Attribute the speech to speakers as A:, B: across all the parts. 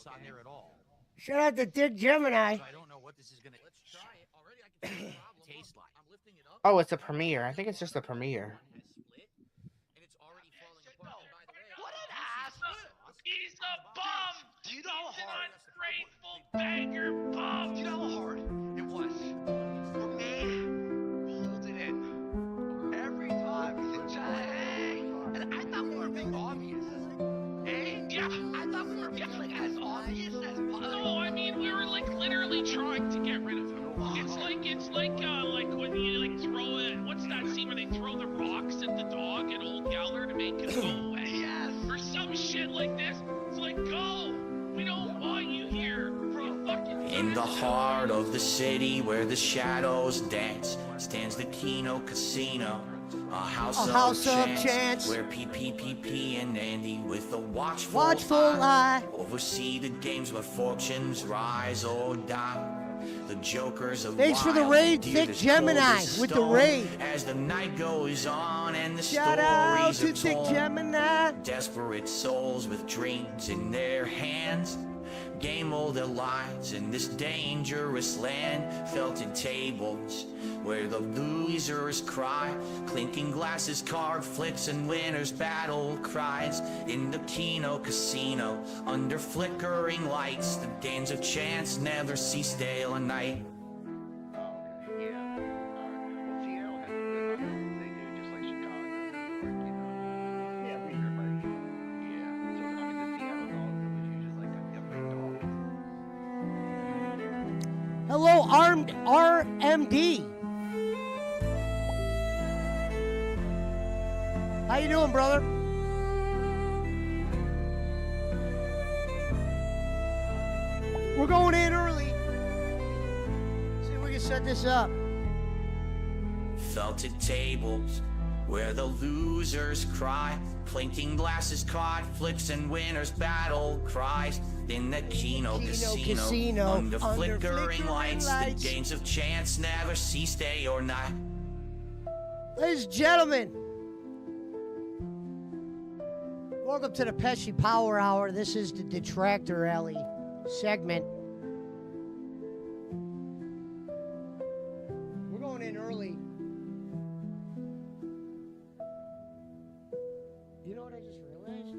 A: on there at all.
B: Shout out to Dick Gemini.
A: So I don't know what this is gonna. Let's try it. Already, I can see the problem. Taste like. I'm lifting it up.
C: Oh, it's a premiere. I think it's just a premiere.
A: Has split, and it's already falling apart. And by the way,
D: What an ass!
E: He's a bum!
D: Do you know
E: He's
D: how hard?
E: an ungrateful beggar bum!
D: Do you know how hard it was for me holding it every time we said, hey! And I thought we were being obvious. Hey?
E: Yeah.
D: I thought we were being like as obvious as possible.
E: No, I mean we were like literally trying to get rid of him. It's like when you like throw it. What's that scene where they throw the rocks at the dog at Old Geller to make it go away?
D: Yes!
E: Or some shit like this. It's like go. We don't want you here. You fucking.
F: In the heart of the city where the shadows dance stands the Keno Casino, a house of chance where PPPP and Andy with a watchful eye oversee the games where fortunes rise or die. The jokers of
B: Thanks for the raid, Thick Gemini, with the raid.
F: As the night goes on and the
B: Shout out
F: stories
B: to
F: are
B: Thick
F: told.
B: Gemini.
F: Desperate souls with dreams in their hands game all their lives in this dangerous land. Felted tables where the losers cry, clinking glasses, card flips, and winners battle cries. In the Keno Casino, under flickering lights, the games of chance never cease day or night.
B: Hello, Armed RMD. How you doing, brother? We're going in early. See if we can set this up.
F: Felted tables where the losers cry, clinking glasses, card flips, and winners battle cries. In the Keno Casino, under flickering lights, the games of chance never cease day or night.
B: Ladies and gentlemen, welcome to the Pesci Power Hour. This is the Detractor Alley segment. We're going in early. You know what I just realized?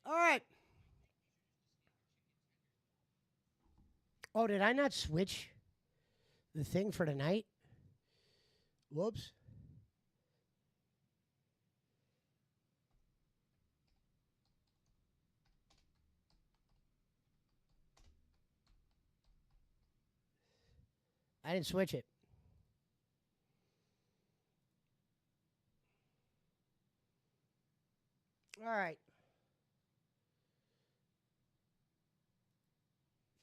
B: All right. Oh, did I not switch the thing for tonight? Whoops. I didn't switch it. All right.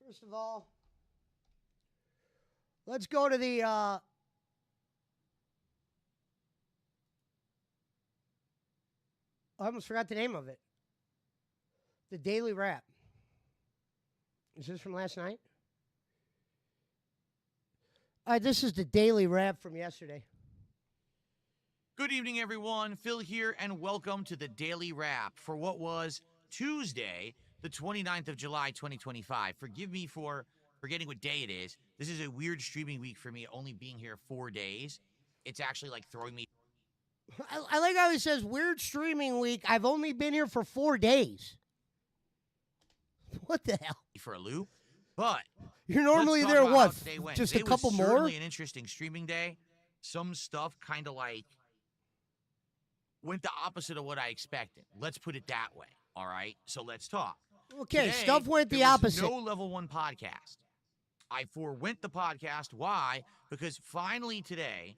B: First of all, let's go to the I almost forgot the name of it. The Daily Wrap. Is this from last night? All right, this is the Daily Wrap from yesterday.
A: Good evening, everyone. Phil here, and welcome to the Daily Wrap for what was Tuesday, the 29th of July, 2025. Forgive me for forgetting what day it is. This is a weird streaming week for me, only being here 4 days. It's actually like throwing me.
B: I like how he says, weird streaming week. I've only been here for 4 days. What the hell?
A: For a loop. But
B: you're normally
A: let's talk
B: there,
A: about
B: what?
A: how today went.
B: Just
A: Today
B: a couple
A: was
B: more?
A: Certainly an interesting streaming day. Some stuff kind of like went the opposite of what I expected. Let's put it that way. All right. So let's talk.
B: Okay,
A: Today,
B: stuff went the
A: there was
B: opposite.
A: No level 1 podcast. I forewent the podcast. Why? Because finally today.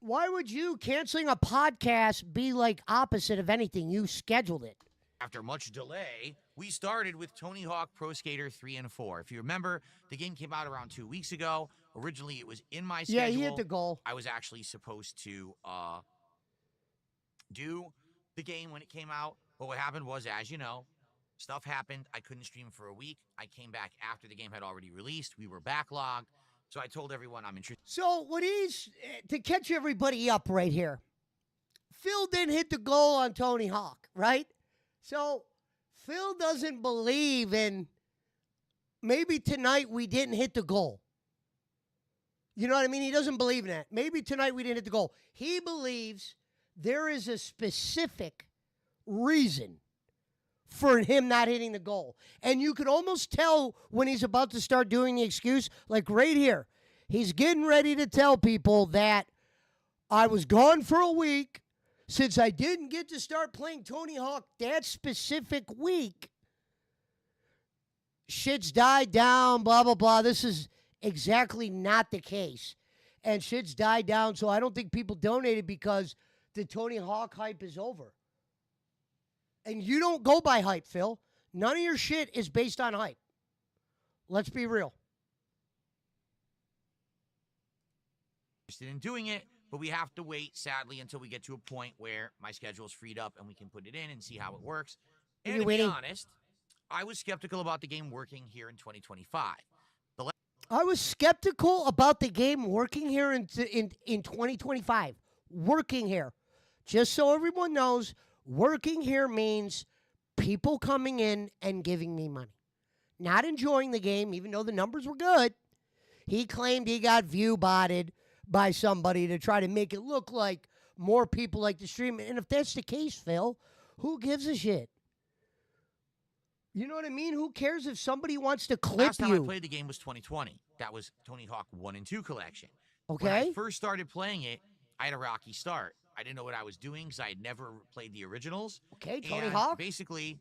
B: Why would you canceling a podcast be like opposite of anything? You scheduled it.
A: After much delay, we started with Tony Hawk Pro Skater 3 and 4. If you remember, the game came out around 2 weeks ago. Originally, it was in my schedule.
B: Yeah, he hit the goal.
A: I was actually supposed to do the game when it came out. But what happened was, as you know, stuff happened. I couldn't stream for a week. I came back after the game had already released. We were backlogged. So I told everyone I'm interested.
B: So what he's to catch everybody up right here. Phil didn't hit the goal on Tony Hawk, right? So Phil doesn't believe in maybe tonight we didn't hit the goal. You know what I mean? He doesn't believe in that. Maybe tonight we didn't hit the goal. He believes there is a specific reason for him not hitting the goal. And you could almost tell when he's about to start doing the excuse, like right here. He's getting ready to tell people that I was gone for a week. Since I didn't get to start playing Tony Hawk that specific week, shit's died down, blah, blah, blah. This is exactly not the case. And shit's died down, so I don't think people donated because the Tony Hawk hype is over. And you don't go by hype, Phil. None of your shit is based on hype. Let's be real.
A: In doing it, but we have to wait, sadly, until we get to a point where my schedule is freed up and we can put it in and see how it works. And to be honest, I was skeptical about the game working here in 2025.
B: I was skeptical about the game working here in 2025. Working here. Just so everyone knows, working here means people coming in and giving me money. Not enjoying the game, even though the numbers were good. He claimed he got view-botted by somebody to try to make it look like more people like the stream. And if that's the case, Phil, who gives a shit? You know what I mean? Who cares if somebody wants to clip
A: Last time
B: you?
A: I played the game was 2020. That was Tony Hawk 1 and 2 collection.
B: Okay.
A: When I first started playing it, I had a rocky start. I didn't know what I was doing because I had never played the originals.
B: Okay, Tony
A: and
B: Hawk.
A: Basically,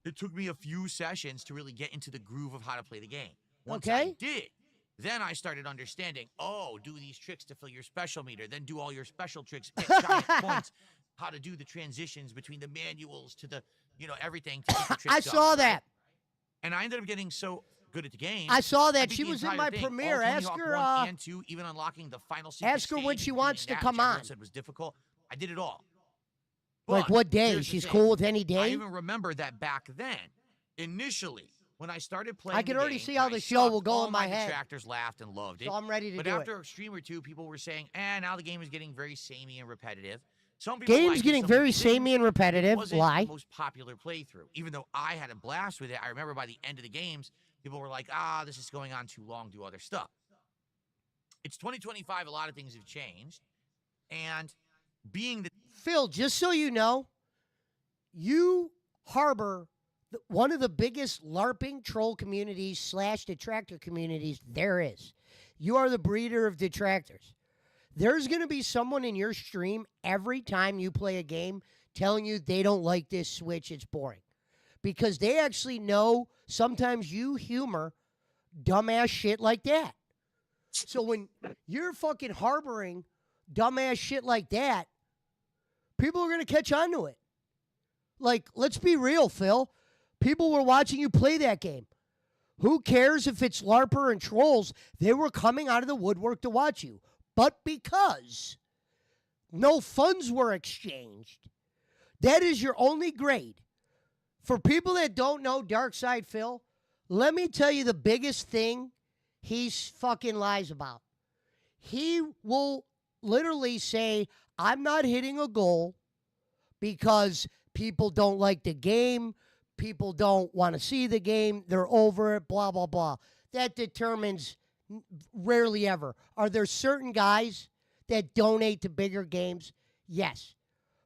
A: it took me a few sessions to really get into the groove of how to play the game. Once
B: Okay.
A: I did, then I started understanding, do these tricks to fill your special meter, then do all your special tricks, get giant points, how to do the transitions between the manuals to the, everything to get the tricks
B: I saw
A: going,
B: that.
A: right? And I ended up getting so good at the game.
B: I saw that.
A: beat
B: She
A: the
B: was in
A: entire
B: my
A: thing.
B: premiere.
A: All Tony
B: Ask
A: Hawk
B: her,
A: 1 and 2, even unlocking the final secret
B: ask her when
A: stage
B: she
A: and
B: wants
A: beating
B: to
A: that,
B: come
A: which everyone
B: on.
A: said was difficult. I did it all.
B: Like
A: But
B: what day?
A: here's the
B: She's
A: thing.
B: cool with any
A: I
B: day?
A: even remember that back then, initially, when I started playing
B: I can
A: the
B: already
A: game,
B: see how
A: and I
B: the show will
A: sucked,
B: go
A: all
B: in my head.
A: detractors laughed and loved it.
B: So I'm ready to
A: But
B: do
A: after
B: it.
A: a stream or two, people were saying, now the game is getting very samey and repetitive. Some people
B: Game's
A: liked it,
B: getting
A: some
B: very
A: people didn't.
B: samey and
A: It
B: repetitive.
A: wasn't
B: Why?
A: the most popular playthrough. Even though I had a blast with it, I remember by the end of the games, people were like, this is going on too long, do other stuff. It's 2025, a lot of things have changed. And being the
B: Phil, just so you know, you harbor one of the biggest LARPing troll communities / detractor communities there is. You are the breeder of detractors. There's going to be someone in your stream every time you play a game telling you they don't like this Switch, it's boring. Because they actually know sometimes you humor dumbass shit like that. So when you're fucking harboring dumbass shit like that, people are going to catch on to it. Like, let's be real, Phil. People were watching you play that game. Who cares if it's LARPer and trolls? They were coming out of the woodwork to watch you. But because no funds were exchanged, that is your only grade. For people that don't know Darkside Phil, let me tell you the biggest thing he fucking lies about. He will literally say, I'm not hitting a goal because people don't like the game, people don't want to see the game, they're over it, blah, blah, blah. That determines rarely ever. Are there certain guys that donate to bigger games? Yes.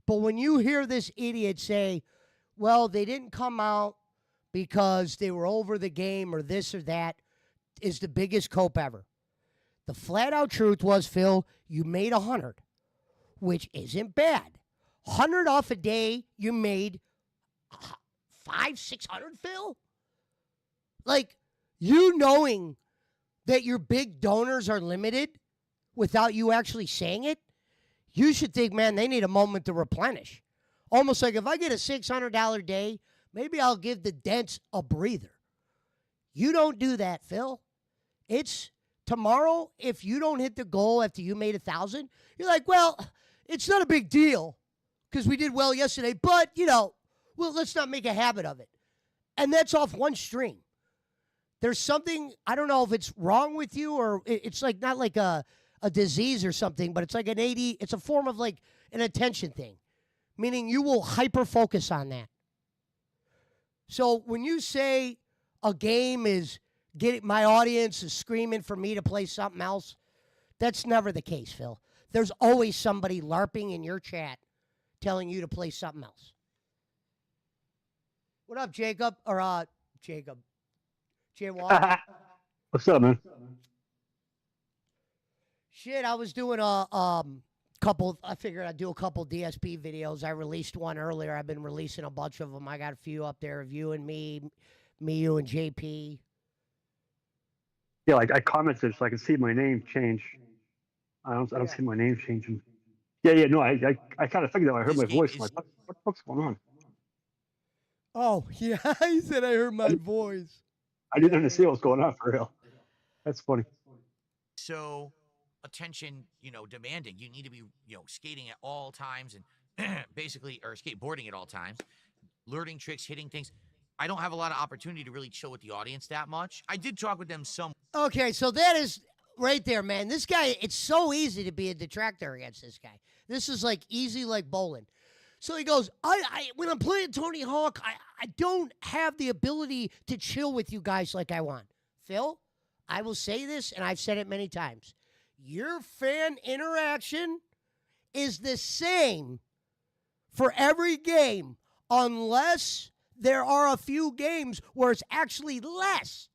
B: But when you hear this idiot say, well, they didn't come out because they were over the game or this or that, is the biggest cope ever. The flat-out truth was, Phil, you made 100, which isn't bad. 100 off a day, you made 500-600, Phil? Like, you knowing that your big donors are limited without you actually saying it, you should think, man, they need a moment to replenish. almost like if I get a $600 day, maybe I'll give the dents a breather. You don't do that, Phil. It's tomorrow. If you don't hit the goal after you made 1,000, you're like, well, it's not a big deal because we did well yesterday, but, well, let's not make a habit of it. And that's off one stream. There's something, I don't know if it's wrong with you or it's like not like a disease or something, but it's like it's a form of like an attention thing, meaning you will hyper focus on that. So when you say a game is my audience is screaming for me to play something else, that's never the case, Phil. There's always somebody LARPing in your chat telling you to play something else. What up, Jacob? Or Jacob. Jay Walker.
G: What's up, man?
B: Shit, I was doing a couple. I figured I'd do a couple DSP videos. I released one earlier. I've been releasing a bunch of them. I got a few up there of you and me, you and JP.
G: Yeah, like I commented so I can see my name change. I don't see my name changing. Yeah. No, I kind of figured that when I heard my voice. I'm like, what the fuck's going on?
B: Oh yeah, he said I heard my voice.
G: I didn't understand what was going on for real. That's funny.
A: So attention, demanding. You need to be, skating at all times and basically, or skateboarding at all times, learning tricks, hitting things. I don't have a lot of opportunity to really chill with the audience that much. I did talk with them some.
B: Okay, so that is right there, man. This guy, it's so easy to be a detractor against this guy. This is like easy like bowling. So he goes, I when I'm playing Tony Hawk, I don't have the ability to chill with you guys like I want. Phil, I will say this, and I've said it many times. Your fan interaction is the same for every game unless there are a few games where it's actually less.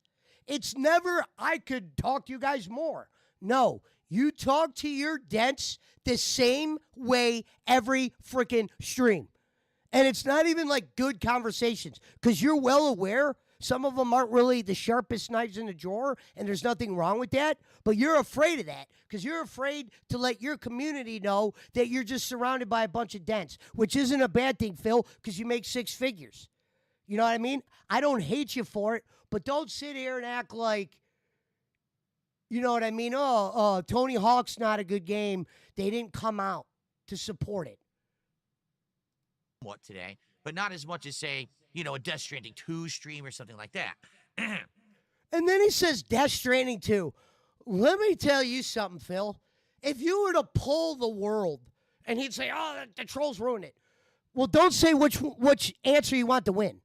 B: It's never, I could talk to you guys more. No, you talk to your dents the same way every freaking stream. And it's not even like good conversations because you're well aware some of them aren't really the sharpest knives in the drawer, and there's nothing wrong with that. But you're afraid of that because you're afraid to let your community know that you're just surrounded by a bunch of dents, which isn't a bad thing, Phil, because you make six figures. You know what I mean? I don't hate you for it, but don't sit here and act like, you know what I mean? Oh, Tony Hawk's not a good game. They didn't come out to support it.
A: What today, but not as much as, say, a Death Stranding 2 stream or something like that.
B: And then he says Death Stranding 2. Let me tell you something, Phil. If you were to poll the world, and he'd say, oh, the trolls ruined it. Well, don't say which answer you want to win.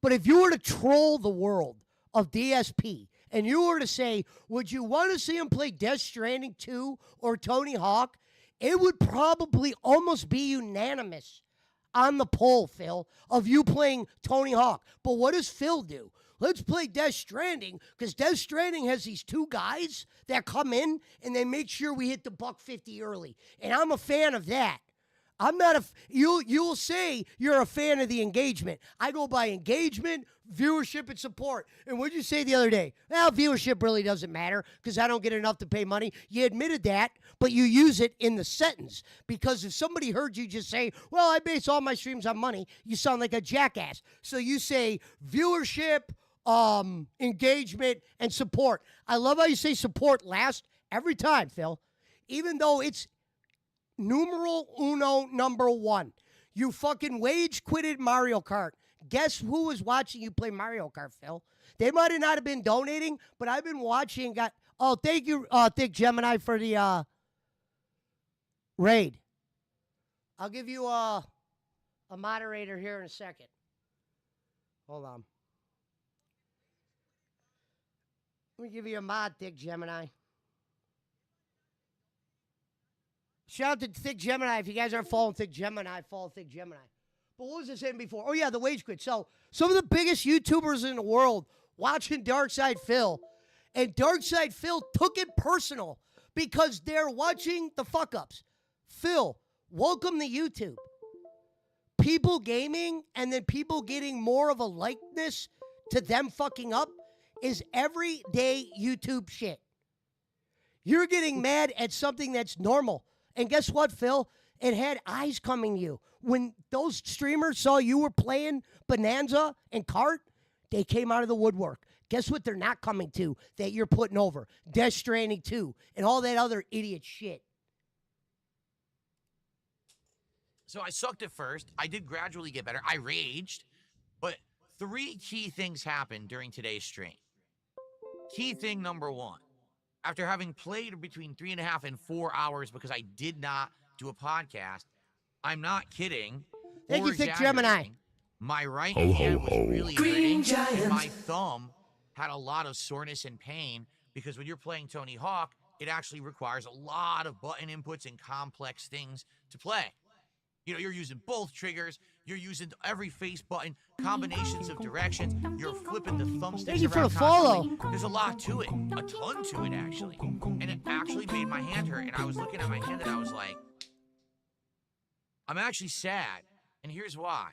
B: But if you were to troll the world of DSP, and you were to say, would you want to see him play Death Stranding 2 or Tony Hawk, it would probably almost be unanimous on the poll, Phil, of you playing Tony Hawk. But what does Phil do? Let's play Death Stranding because Death Stranding has these two guys that come in and they make sure we hit the $150 early. And I'm a fan of that. I'm not a, you'll say you're a fan of the engagement. I go by engagement, viewership, and support. And what'd you say the other day? Well, viewership really doesn't matter because I don't get enough to pay money. You admitted that, but you use it in the sentence because if somebody heard you just say, well, I base all my streams on money, you sound like a jackass. So you say viewership, engagement, and support. I love how you say support last every time, Phil, even though it's numero uno, number one. You fucking wage quitted Mario Kart. Guess who was watching you play Mario Kart, Phil? They might have not have been donating, but I've been watching. Thank you, Thick Gemini, for the raid. I'll give you a moderator here in a second. Hold on. Let me give you a mod, Thick Gemini. Shout out to Thick Gemini. If you guys aren't following Thick Gemini, follow Thick Gemini. But what was I saying before? Oh, yeah, the wage quit. So some of the biggest YouTubers in the world watching Darkside Phil, and Darkside Phil took it personal because they're watching the fuck-ups. Phil, welcome to YouTube. People gaming and then people getting more of a likeness to them fucking up is everyday YouTube shit. You're getting mad at something that's normal. And guess what, Phil? It had eyes coming to you. When those streamers saw you were playing Bonanza and Kart, they came out of the woodwork. Guess what they're not coming to that you're putting over? Death Stranding 2 and all that other idiot shit.
A: So I sucked at first. I did gradually get better. I raged. But 3 key things happened during today's stream. Key thing number 1. After having played between 3.5 and 4 hours because I did not do a podcast, I'm not kidding.
B: Thank you, Thick Gemini.
A: My right hand was really hurting, and my thumb had a lot of soreness and pain because when you're playing Tony Hawk, it actually requires a lot of button inputs and complex things to play. You know, you're using both triggers, you're using every face button, combinations of directions, you're flipping the thumbsticks
B: Thank you for
A: around
B: the follow.
A: constantly. There's a lot to it, a ton to it actually. And it actually made my hand hurt, and I was looking at my hand and I was like, I'm actually sad, and here's why.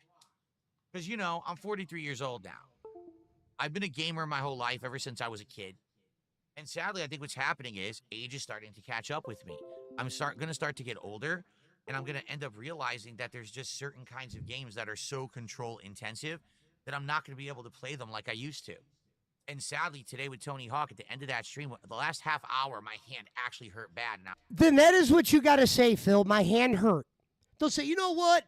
A: Because, you know, I'm 43 years old now. I've been a gamer my whole life, ever since I was a kid. And sadly, I think what's happening is age is starting to catch up with me. I'm going to start to get older, and I'm going to end up realizing that there's just certain kinds of games that are so control intensive that I'm not going to be able to play them like I used to. And sadly, today with Tony Hawk, at the end of that stream, the last half hour, my hand actually hurt bad. Now,
B: Then that is what you got to say, Phil. My hand hurt. They'll say, you know what?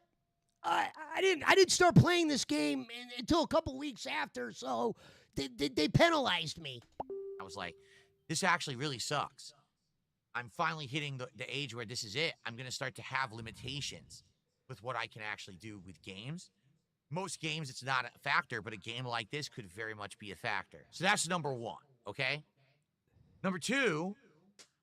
B: I didn't start playing this game until a couple weeks after, so they penalized me.
A: I was like, this actually really sucks. I'm finally hitting the age where this is it. I'm going to start to have limitations with what I can actually do with games. Most games, it's not a factor, but a game like this could very much be a factor. So that's number 1, okay? Number 2,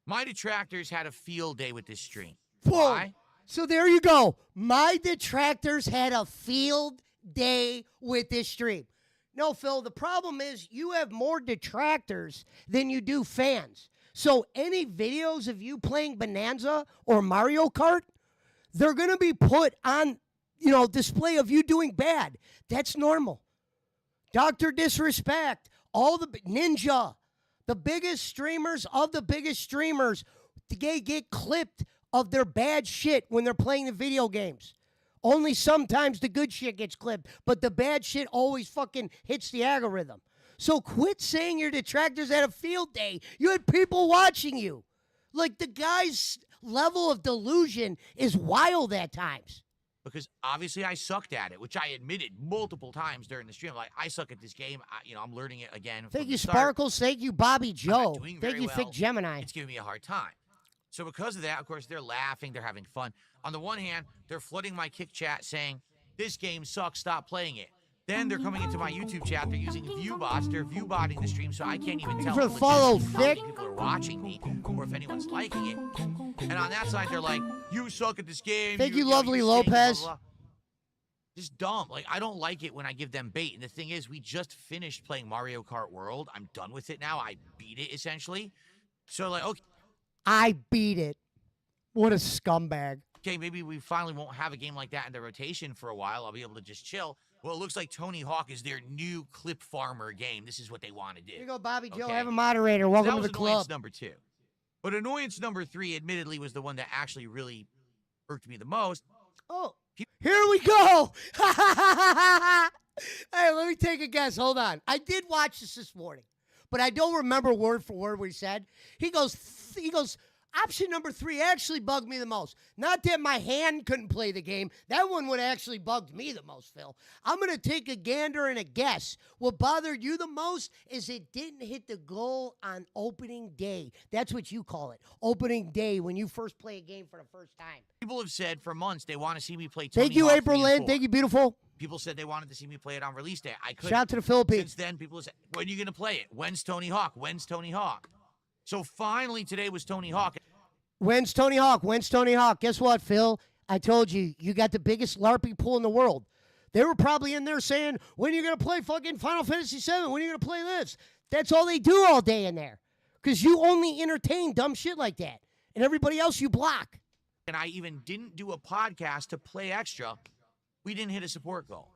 A: my detractors had a field day with this stream.
B: Whoa.
A: Why?
B: So there you go. My detractors had a field day with this stream. No, Phil, the problem is you have more detractors than you do fans. So any videos of you playing Bonanza or Mario Kart, they're going to be put on, display of you doing bad. That's normal. Dr. Disrespect, all the Ninja, the biggest streamers of the biggest streamers, they get clipped of their bad shit when they're playing the video games. Only sometimes the good shit gets clipped, but the bad shit always fucking hits the algorithm. So quit saying your detractors had a field day. You had people watching you. Like, the guy's level of delusion is wild at times.
A: Because obviously I sucked at it, which I admitted multiple times during the stream. Like, I suck at this game. I'm learning it again.
B: Thank you, Sparkles. Thank you, Bobby Joe. Thank you,
A: well.
B: Thick Gemini.
A: It's giving me a hard time. So because of that, of course, they're laughing. They're having fun. On the one hand, they're flooding my kick chat saying, this game sucks, stop playing it. Then they're coming into my YouTube chat. They're using view bots. They're view botting the stream, so I can't even tell
B: for
A: if
B: follow,
A: how
B: Thick.
A: many people are watching me or if anyone's liking it. And on that side, they're like, you suck at this game.
B: Thank you,
A: know,
B: Lovely
A: you stink,
B: Lopez.
A: blah, blah, blah. Just dumb. Like, I don't like it when I give them bait. And the thing is, we just finished playing Mario Kart World. I'm done with it now. I beat it, essentially. So, like, okay.
B: I beat it. What a scumbag.
A: Okay, maybe we finally won't have a game like that in the rotation for a while. I'll be able to just chill. Well, it looks like Tony Hawk is their new clip farmer game. This is what they want to do.
B: Here you go, Bobby Joe.
A: Okay.
B: I have a moderator.
A: So
B: Welcome
A: that
B: to
A: was
B: the
A: annoyance
B: club.
A: number 2. But annoyance number 3, admittedly, was the one that actually really irked me the most.
B: Oh, here we go. Hey, let me take a guess. Hold on. I did watch this morning, but I don't remember word for word what he said. He goes, option number 3 actually bugged me the most. Not that my hand couldn't play the game. That one would actually bugged me the most, Phil. I'm going to take a gander and a guess. What bothered you the most is it didn't hit the goal on opening day. That's what you call it. Opening day, when you first play a game for the first time.
A: People have said for months they want to see me play Tony
B: Thank you,
A: Hawk
B: April
A: 3 and
B: Lynn.
A: 4.
B: Thank you, beautiful.
A: People said they wanted to see me play it on release day. I couldn't.
B: Shout out to the Philippines.
A: Since then, people have said, when are you going to play it? When's Tony Hawk? When's Tony Hawk? So finally, today was Tony Hawk.
B: When's Tony Hawk? When's Tony Hawk? Guess what, Phil? I told you, you got the biggest LARPing pool in the world. They were probably in there saying, when are you going to play fucking Final Fantasy VII? When are you going to play this? That's all they do all day in there. Because you only entertain dumb shit like that. And everybody else you block.
A: And I even didn't do a podcast to play extra. We didn't hit a support goal.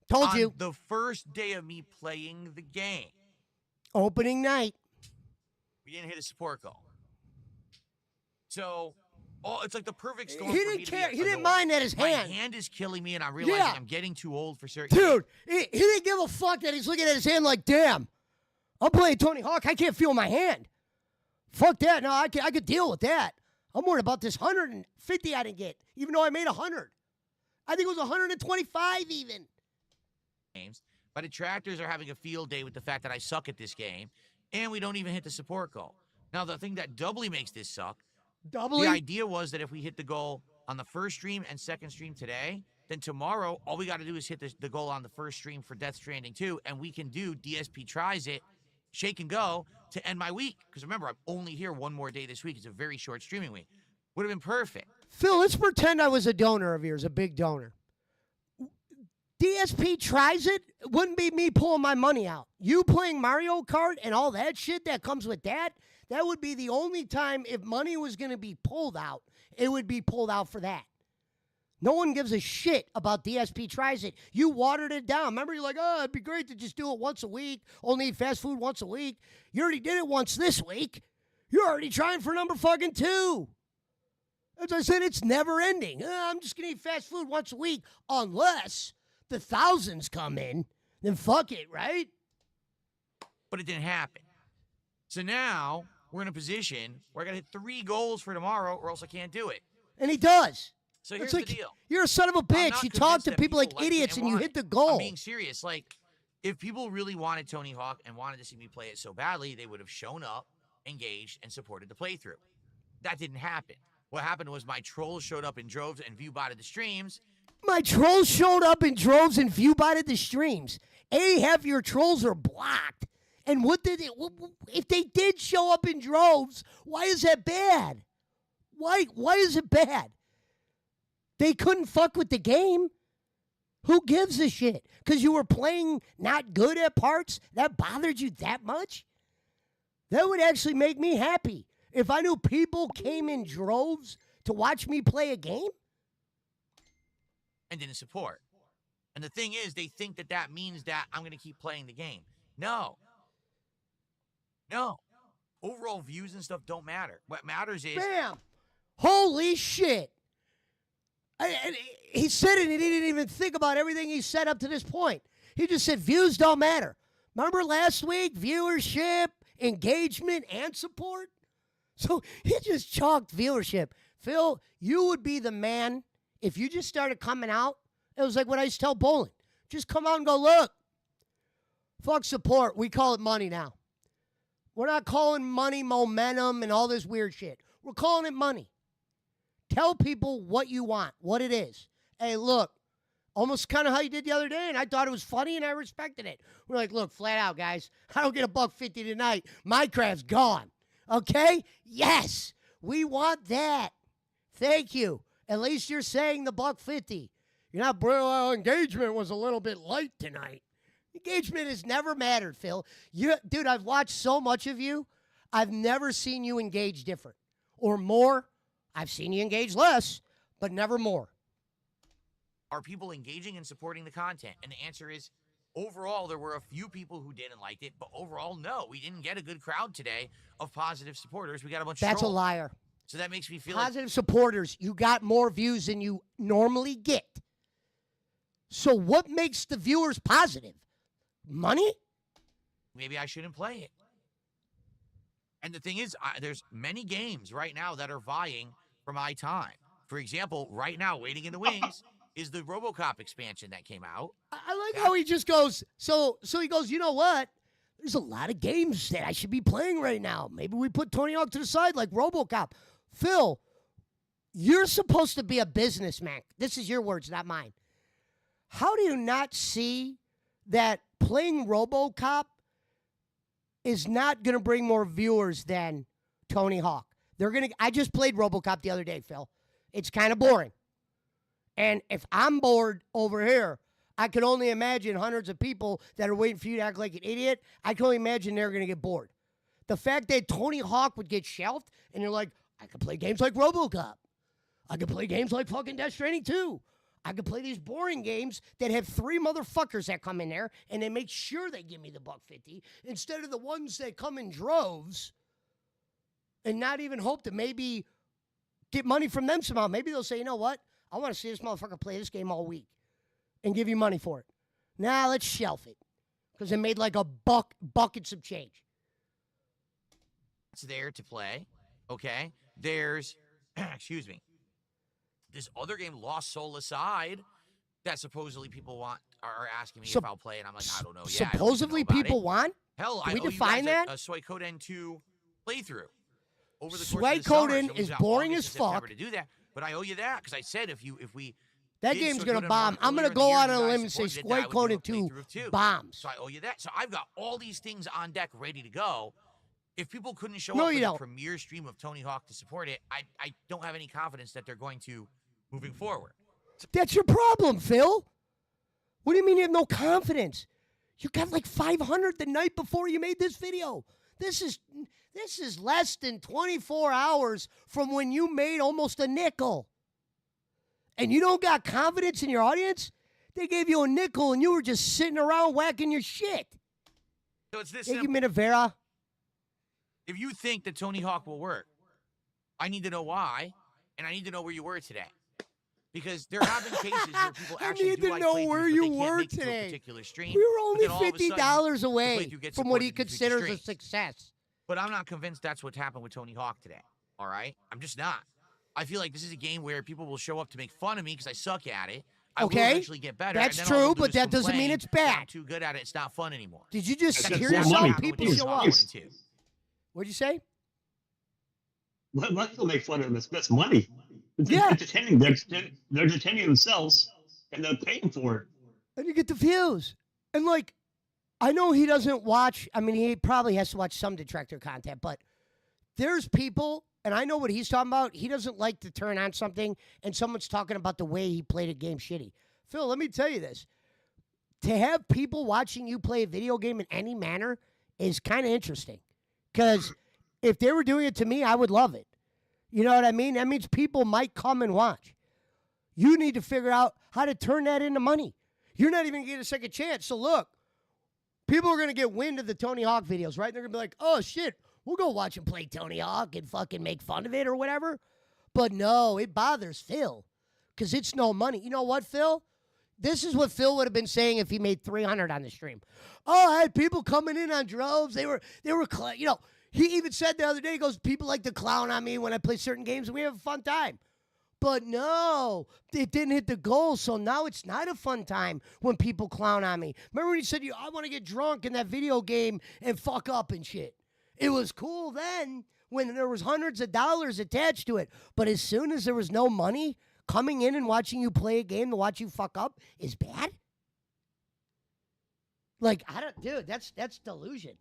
B: Told
A: On
B: you.
A: the first day of me playing the game,
B: Opening night.
A: we didn't hit a support goal. So Oh, it's like the perfect storm.
B: He
A: for
B: didn't
A: me to
B: care.
A: be
B: He didn't
A: annoyed.
B: mind that his
A: My
B: hand.
A: hand is killing me, and I'm realizing
B: Yeah.
A: I'm getting too old for certain.
B: Dude, he didn't give a fuck that he's looking at his hand like, damn, I'm playing Tony Hawk. I can't feel my hand. Fuck that. No, I could deal with that. I'm worried about this 150 I didn't get, even though I made 100. I think it was 125 even.
A: Games. My detractors are having a field day with the fact that I suck at this game, and we don't even hit the support goal. Now, the thing that doubly makes this suck,
B: Doubly?
A: the idea was that if we hit the goal on the first stream and second stream today, then tomorrow, all we got to do is hit the goal on the first stream for Death Stranding 2, and we can do DSP Tries It, Shake and Go, to end my week. Because remember, I'm only here one more day this week. It's a very short streaming week. Would have been perfect.
B: Phil, let's pretend I was a donor of yours, a big donor. DSP Tries It wouldn't be me pulling my money out. You playing Mario Kart and all that shit that comes with that, that would be the only time if money was going to be pulled out, it would be pulled out for that. No one gives a shit about DSP Tries It. You watered it down. Remember, you're like, oh, it'd be great to just do it once a week, only eat fast food once a week. You already did it once this week. You're already trying for number fucking 2. As I said, it's never ending. I'm just going to eat fast food once a week unless the thousands come in. Then fuck it, right?
A: But it didn't happen. So now we're in a position where I got to hit 3 goals for tomorrow or else I can't do it.
B: And he does.
A: So here's
B: It's like,
A: the deal.
B: you're a son of a
A: I'm
B: bitch.
A: not
B: You talk
A: convinced
B: to
A: that
B: people like
A: like it
B: idiots and you
A: want
B: hit
A: it.
B: the
A: I'm
B: goal.
A: being serious. Like, if people really wanted Tony Hawk and wanted to see me play it so badly, they would have shown up, engaged, and supported the playthrough. That didn't happen. What happened was my trolls showed up in droves and view-botted the streams.
B: My trolls showed up in droves and view-botted the streams. Half your trolls are blocked. And if they did show up in droves, why is that bad? Why is it bad? They couldn't fuck with the game. Who gives a shit? Because you were playing not good at parts? That bothered you that much? That would actually make me happy. If I knew people came in droves to watch me play a game?
A: And didn't support. And the thing is, they think that that means that I'm going to keep playing the game. No. No. Overall views and stuff don't matter. What matters is...
B: Bam! Holy shit! He said it and he didn't even think about everything he said up to this point. He just said views don't matter. Remember last week? Viewership, engagement, and support? So he just chalked viewership. Phil, you would be the man if you just started coming out. It was like what I used to tell Bolin. Just come out and go, look, fuck support. We call it money now. We're not calling money momentum and all this weird shit. We're calling it money. Tell people what you want, what it is. Hey, look, almost kind of how you did the other day, and I thought it was funny, and I respected it. We're like, look, flat out, guys, I don't get $1.50 tonight. My craft's gone. Okay? Yes, we want that. Thank you. At least you're saying the $1.50. You're not, bro, engagement was a little bit light tonight. Engagement has never mattered, Phil. Dude, I've watched so much of you. I've never seen you engage different or more. I've seen you engage less, but never more.
A: Are people engaging and supporting the content? And the answer is, overall, there were a few people who didn't like it, but overall, no. We didn't get a good crowd today of positive supporters. We got a bunch of
B: That's a
A: trolls.
B: liar.
A: So that makes me feel
B: Positive supporters, you got more views than you normally get. So what makes the viewers positive? Money?
A: maybe I shouldn't play it. And the thing is, there's many games right now that are vying for my time. For example, right now, waiting in the wings is the RoboCop expansion that came out.
B: I like how he just goes, so he goes, you know what? There's a lot of games that I should be playing right now. Maybe we put Tony Hawk to the side like RoboCop. Phil, you're supposed to be a businessman. This is your words, not mine. How do you not see that playing RoboCop is not going to bring more viewers than Tony Hawk? I just played RoboCop the other day, Phil. It's kind of boring. And if I'm bored over here, I can only imagine hundreds of people that are waiting for you to act like an idiot. I can only imagine they're going to get bored. The fact that Tony Hawk would get shelved and you're like, I could play games like RoboCop. I could play games like fucking Death Stranding 2. I could play these boring games that have 3 motherfuckers that come in there and they make sure they give me the $1.50 instead of the ones that come in droves and not even hope to maybe get money from them somehow. Maybe they'll say, you know what? I want to see this motherfucker play this game all week and give you money for it. Nah, let's shelf it because it made like a buckets of change.
A: It's there to play, okay? There's, excuse me, this other game, Lost Soul Aside, that supposally people are asking me if I'll play, and I'm like, I don't know. Yeah,
B: supposedly
A: I don't even know
B: people
A: about
B: want?
A: it. Hell,
B: Can
A: I
B: we
A: owe
B: define
A: you guys
B: that?
A: a Suikoden 2 playthrough over the course
B: Suikoden
A: of the summer. So
B: is
A: we've got
B: boring
A: August
B: as
A: to September
B: fuck.
A: To do that, but I owe you that because I said if we
B: That
A: did
B: game's
A: Suikoden
B: going to bomb.
A: 1
B: I'm going
A: earlier
B: to
A: in the
B: go
A: year,
B: out
A: you
B: on a
A: guys
B: limb and say
A: supported it, that I would do a
B: Suikoden 2
A: playthrough of 2.
B: bombs.
A: So I owe you that. So I've got all these things on deck ready to go. If people couldn't show
B: No,
A: up
B: you
A: for
B: don't.
A: the premiere stream of Tony Hawk to support it, I don't have any confidence that they're going to moving forward.
B: That's your problem, Phil. What do you mean you have no confidence? You got like 500 the night before you made this video. This is less than 24 hours from when you made almost a nickel. And you don't got confidence in your audience? They gave you a nickel and you were just sitting around whacking your shit.
A: So it's this
B: Thank you,
A: simple.
B: Minavera.
A: If you think that Tony Hawk will work, I need to know why, and I need to know where you were today. Because there have been cases where people
B: I
A: actually
B: need
A: do
B: to
A: like
B: know
A: playthroughs,
B: where
A: but
B: you
A: they can't
B: were
A: make it to a
B: today.
A: particular stream.
B: We were
A: But
B: only
A: then all of a sudden,
B: $50
A: the
B: away
A: playthrough gets
B: from what he
A: supported in 50
B: considers a
A: streams.
B: success.
A: But I'm not convinced that's what happened with Tony Hawk today. All right? I'm just not. I feel like this is a game where people will show up to make fun of me because I suck at it. I will
B: Okay,
A: eventually get better.
B: that's
A: and then all they'll
B: true,
A: do
B: but
A: is
B: that doesn't mean
A: complain
B: it's
A: that I'm
B: bad.
A: too good at it. It's not fun anymore.
B: Did you just
G: That's
B: hear
G: more
B: yourself?
G: money.
B: People
G: It's
B: show
G: not
B: up.
G: nice.
B: What'd you say?
G: Let people make fun of them. That's money. It's
B: Yeah.
G: entertaining. They're entertaining themselves, and they're paying for it.
B: And you get the views. And like, I know he doesn't watch, I mean, he probably has to watch some detractor content, but there's people, and I know what he's talking about. He doesn't like to turn on something and someone's talking about the way he played a game shitty. Phil, let me tell you this. To have people watching you play a video game in any manner is kind of interesting. Because if they were doing it to me, I would love it. You know what I mean? That means people might come and watch. You need to figure out how to turn that into money. You're not even going to get a second chance. So look, people are going to get wind of the Tony Hawk videos, right? They're going to be like, oh, shit, we'll go watch him play Tony Hawk and fucking make fun of it or whatever. But no, it bothers Phil because it's no money. You know what, Phil? This is what Phil would have been saying if he made 300 on the stream. Oh, I had people coming in on droves. They were, you know, he even said the other day, he goes, people like to clown on me when I play certain games and we have a fun time. But no, it didn't hit the goal, so now it's not a fun time when people clown on me. Remember when he said, I want to get drunk in that video game and fuck up and shit? It was cool then when there was hundreds of dollars attached to it. But as soon as there was no money, coming in and watching you play a game to watch you fuck up is bad? Like, dude, that's delusion.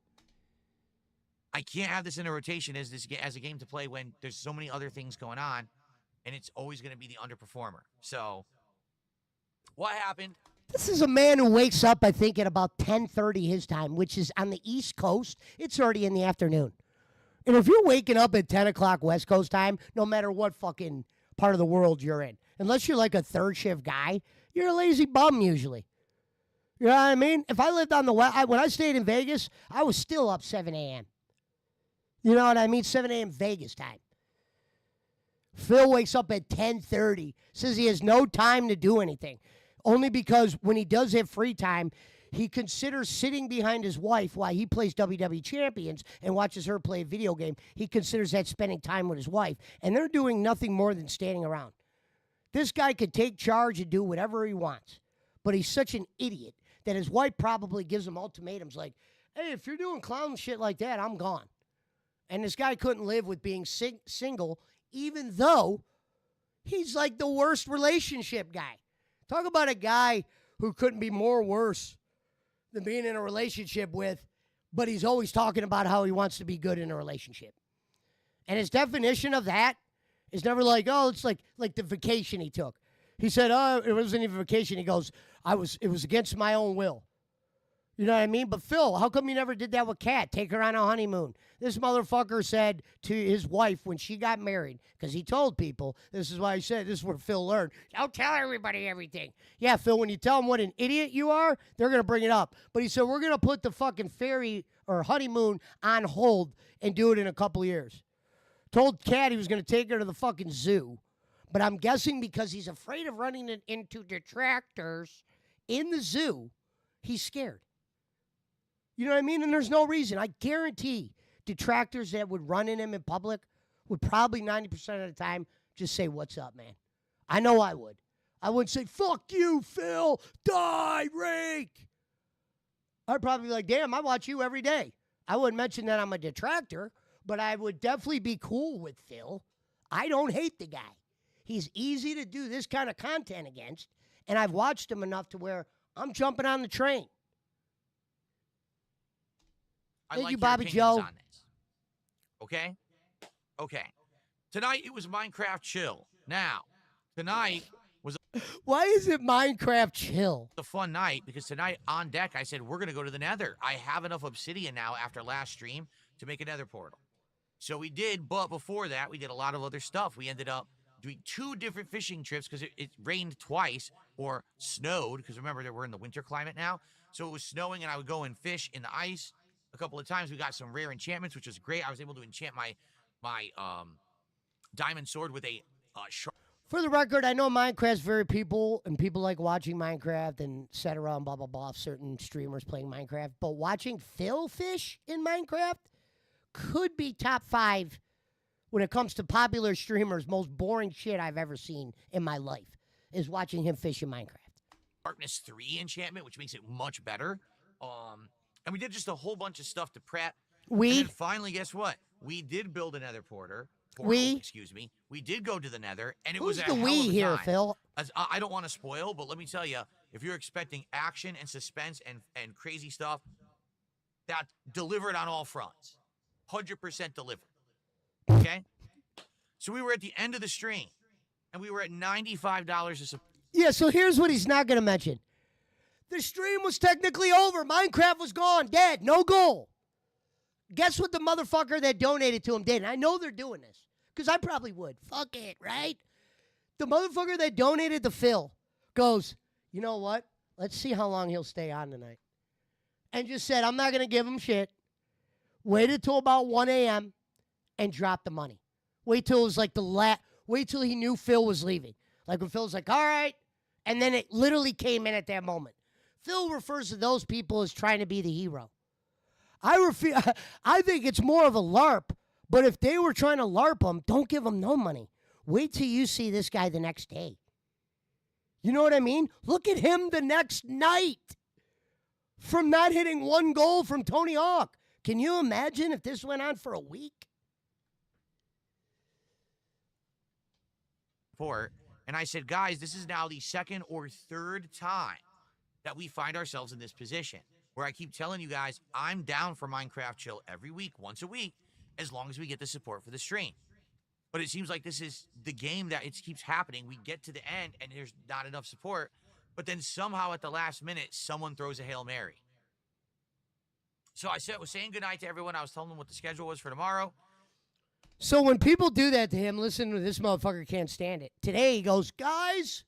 A: I can't have this in a rotation as a game to play when there's so many other things going on, and it's always going to be the underperformer. So, what happened?
B: This is a man who wakes up, I think, at about 10:30 his time, which is on the East Coast. It's already in the afternoon. And if you're waking up at 10 o'clock West Coast time, no matter what fucking part of the world you're in, unless you're like a third shift guy, you're a lazy bum usually. You know what I mean? If I lived on the West, when I stayed in Vegas, I was still up 7 a.m. You know what I mean? 7 a.m. Vegas time. Phil wakes up at 10:30, says he has no time to do anything. Only because when he does have free time, he considers sitting behind his wife while he plays WWE Champions and watches her play a video game. He considers that spending time with his wife. And they're doing nothing more than standing around. This guy could take charge and do whatever he wants. But he's such an idiot that his wife probably gives him ultimatums like, hey, if you're doing clown shit like that, I'm gone. And this guy couldn't live with being single, even though he's like the worst relationship guy. Talk about a guy who couldn't be more worse than being in a relationship with, but he's always talking about how he wants to be good in a relationship. And his definition of that is never like, oh, it's like the vacation he took. He said, oh, it wasn't even a vacation. He goes, it was against my own will. You know what I mean? But Phil, how come you never did that with Kat? Take her on a honeymoon. This motherfucker said to his wife when she got married, because he told people, this is why I said, this is where Phil learned, don't tell everybody everything. Yeah, Phil, when you tell them what an idiot you are, they're going to bring it up. But he said, we're going to put the fucking ferry or honeymoon on hold and do it in a couple years. told Cat he was going to take her to the fucking zoo. But I'm guessing because he's afraid of running it into detractors in the zoo, he's scared. You know what I mean? And there's no reason. I guarantee detractors that would run in him in public would probably 90% of the time just say, "What's up, man?" I know I would. I wouldn't say, "Fuck you, Phil. Die, rake." I'd probably be like, "Damn, I watch you every day." I wouldn't mention that I'm a detractor, but I would definitely be cool with Phil. I don't hate the guy. He's easy to do this kind of content against, and I've watched him enough to where I'm jumping on the train.
A: I
B: Thank
A: like
B: you,
A: your
B: Bobby
A: opinions
B: Joe.
A: on this. Okay? Okay. Tonight it was Minecraft Chill. Now, tonight was
B: Why is it Minecraft chill?
A: a fun night because tonight on deck I said we're going to go to the nether. I have enough obsidian now after last stream to make a nether portal. So we did, but before that we did a lot of other stuff. We ended up doing 2 different fishing trips because it rained twice or snowed because remember that we're in the winter climate now. So it was snowing and I would go and fish in the ice. A couple of times we got some rare enchantments, which was great. I was able to enchant my diamond sword with a sharp.
B: For the record, I know Minecraft's very people, and people like watching Minecraft and et cetera and blah, blah, blah, certain streamers playing Minecraft. But watching Phil fish in Minecraft could be top 5 when it comes to popular streamers. Most boring shit I've ever seen in my life is watching him fish in Minecraft.
A: Darkness 3 enchantment, which makes it much better. And we did just a whole bunch of stuff to prep. And then finally, guess what? We did build a nether portal. Excuse me. We did go to the nether, and it
B: Who's
A: was a
B: the
A: hell
B: we
A: of a
B: here,
A: time.
B: Phil?
A: I don't want to spoil, but let me tell you, if you're expecting action and suspense and crazy stuff, that delivered on all fronts. 100% delivered. Okay? So we were at the end of the stream, and we were at $95 a support.
B: Yeah, so here's what he's not going to mention. The stream was technically over. Minecraft was gone, dead, no goal. Guess what the motherfucker that donated to him did? And I know they're doing this, because I probably would. Fuck it, right? The motherfucker that donated to Phil goes, "You know what? Let's see how long he'll stay on tonight." And just said, "I'm not going to give him shit." Waited till about 1 a.m. and dropped the money. Wait till it was like wait till he knew Phil was leaving. Like when Phil was like, "All right." And then it literally came in at that moment. Phil refers to those people as trying to be the hero. I think it's more of a LARP, but if they were trying to LARP him, don't give him no money. Wait till you see this guy the next day. You know what I mean? Look at him the next night from not hitting 1 goal from Tony Hawk. Can you imagine if this went on for a week?
A: And I said, guys, this is now the 2nd or 3rd time that we find ourselves in this position where I keep telling you guys, I'm down for Minecraft Chill every week, once a week, as long as we get the support for the stream. But it seems like this is the game that it keeps happening. We get to the end and there's not enough support, but then somehow at the last minute, someone throws a Hail Mary. So I was saying goodnight to everyone. I was telling them what the schedule was for tomorrow.
B: So when people do that to him, listen to this motherfucker can't stand it. Today he goes, "Guys,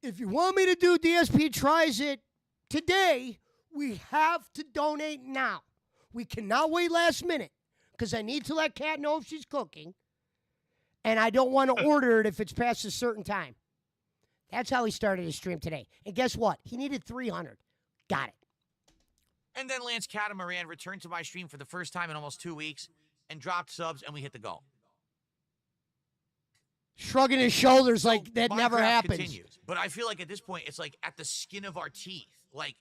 B: if you want me to do DSP Tries It today, we have to donate now. We cannot wait last minute because I need to let Kat know if she's cooking, and I don't want to order it if it's past a certain time." That's how he started his stream today. And guess what? He needed 300. Got it.
A: And then Lance Catamaran returned to my stream for the first time in almost 2 weeks and dropped subs, and we hit the goal.
B: Shrugging his shoulders
A: So
B: like that never
A: Minecraft
B: happens.
A: Continues. But I feel like at this point, it's like at the skin of our teeth. Like,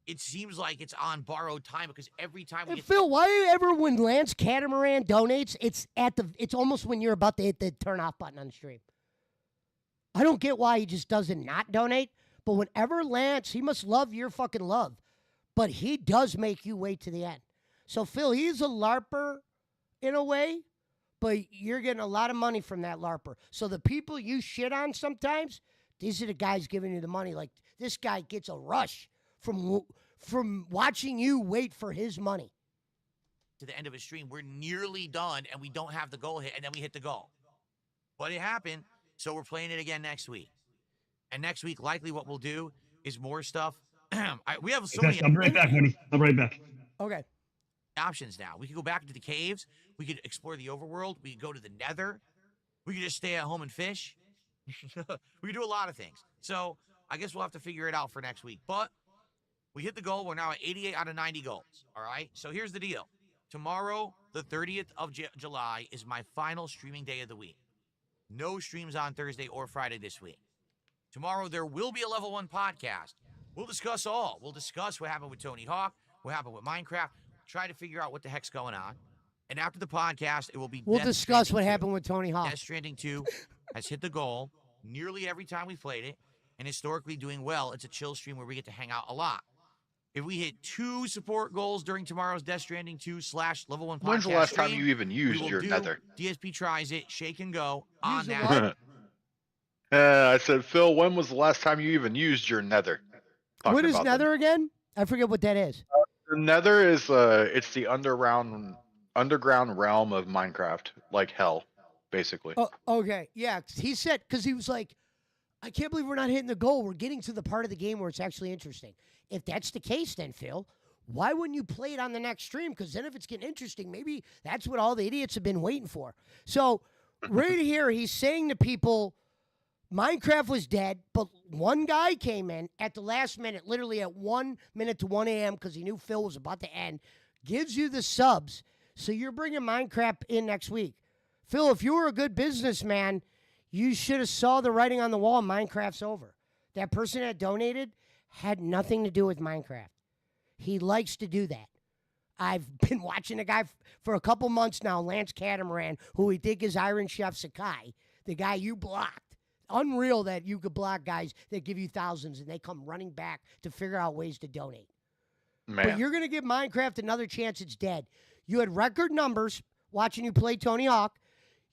A: it seems like it's on borrowed time because every time we
B: And
A: get
B: Phil, why ever when Lance Catamaran donates, it's almost when you're about to hit the turn off button on the stream. I don't get why he just doesn't not donate, but whenever Lance, he must love your fucking love, but he does make you wait to the end. So Phil, he's a LARPer in a way, but you're getting a lot of money from that LARPer. So the people you shit on sometimes, these are the guys giving you the money. Like this guy gets a rush from watching you wait for his money.
A: to the end of a stream, we're nearly done and we don't have the goal hit, and then we hit the goal. But it happened, so we're playing it again next week. And next week, likely what we'll do is more stuff. We have so many.
G: I'm right back, buddy. I'm right back.
B: Okay.
A: options now. We could go back into the caves. We could explore the overworld. We could go to the nether. We could just stay at home and fish. We could do a lot of things. So I guess we'll have to figure it out for next week. But we hit the goal. We're now at 88 out of 90 goals. All right. So here's the deal. Tomorrow, the 30th of July, is my final streaming day of the week. No streams on Thursday or Friday this week. Tomorrow, there will be a level 1 podcast. We'll discuss all. We'll discuss what happened with Tony Hawk, what happened with Minecraft, try to figure out what the heck's going on. And after the podcast, it will be
B: We'll
A: Death
B: discuss
A: Stranding
B: what
A: 2.
B: happened with Tony Hawk.
A: Death Stranding 2 has hit the goal nearly every time we played it, and historically doing well. It's a chill stream where we get to hang out a lot. If we hit 2 support goals during tomorrow's Death Stranding 2 / level 1 podcast
H: When's the last
A: stream,
H: time you even
A: we
H: used
A: will
H: your
A: do
H: nether?
A: DSP tries it, shake and go on
B: Use the
A: that.
B: what?
H: I said, Phil, when was the last time you even used your nether?
B: What
H: Talking
B: is
H: about
B: Nether again? I forget what that is.
H: The nether is it's the underground realm of Minecraft, like hell, basically.
B: Oh, okay. Yeah. 'Cause he said, because he was like, I can't believe we're not hitting the goal. We're getting to the part of the game where it's actually interesting. If that's the case, then, Phil, why wouldn't you play it on the next stream? Because then if it's getting interesting, maybe that's what all the idiots have been waiting for. So, right here, he's saying to people, Minecraft was dead, but one guy came in at the last minute, literally at 1 minute to 1 a.m., because he knew Phil was about to end, gives you the subs. So you're bringing Minecraft in next week. Phil, if you were a good businessman, you should have saw the writing on the wall, Minecraft's over. That person that donated had nothing to do with Minecraft. He likes to do that. I've been watching a guy for a couple months now, Lance Catamaran, who we think is Iron Chef Sakai, the guy you blocked. Unreal that you could block guys that give you thousands and they come running back to figure out ways to donate.
H: Man.
B: But you're going to give Minecraft another chance. It's dead. You had record numbers watching you play Tony Hawk.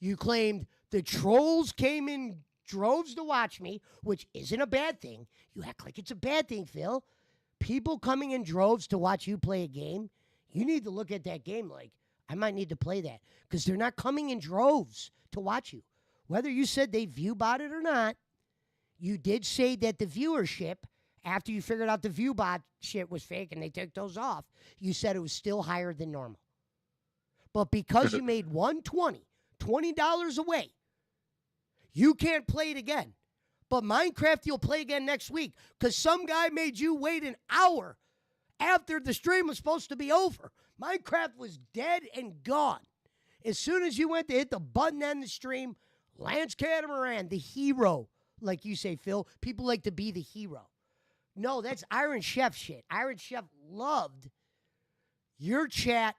B: You claimed the trolls came in droves to watch me, which isn't a bad thing. You act like it's a bad thing, Phil. People coming in droves to watch you play a game, you need to look at that game like, I might need to play that because they're not coming in droves to watch you. Whether you said they view bot it or not, you did say that the viewership, after you figured out the view bot shit was fake and they took those off, you said it was still higher than normal. But because you made $20 away, you can't play it again. But Minecraft, you'll play again next week because some guy made you wait an hour after the stream was supposed to be over. Minecraft was dead and gone. As soon as you went to hit the button on the stream, Lance Catamaran, the hero, like you say, Phil. People like to be the hero. No, that's Iron Chef shit. Iron Chef loved your chat,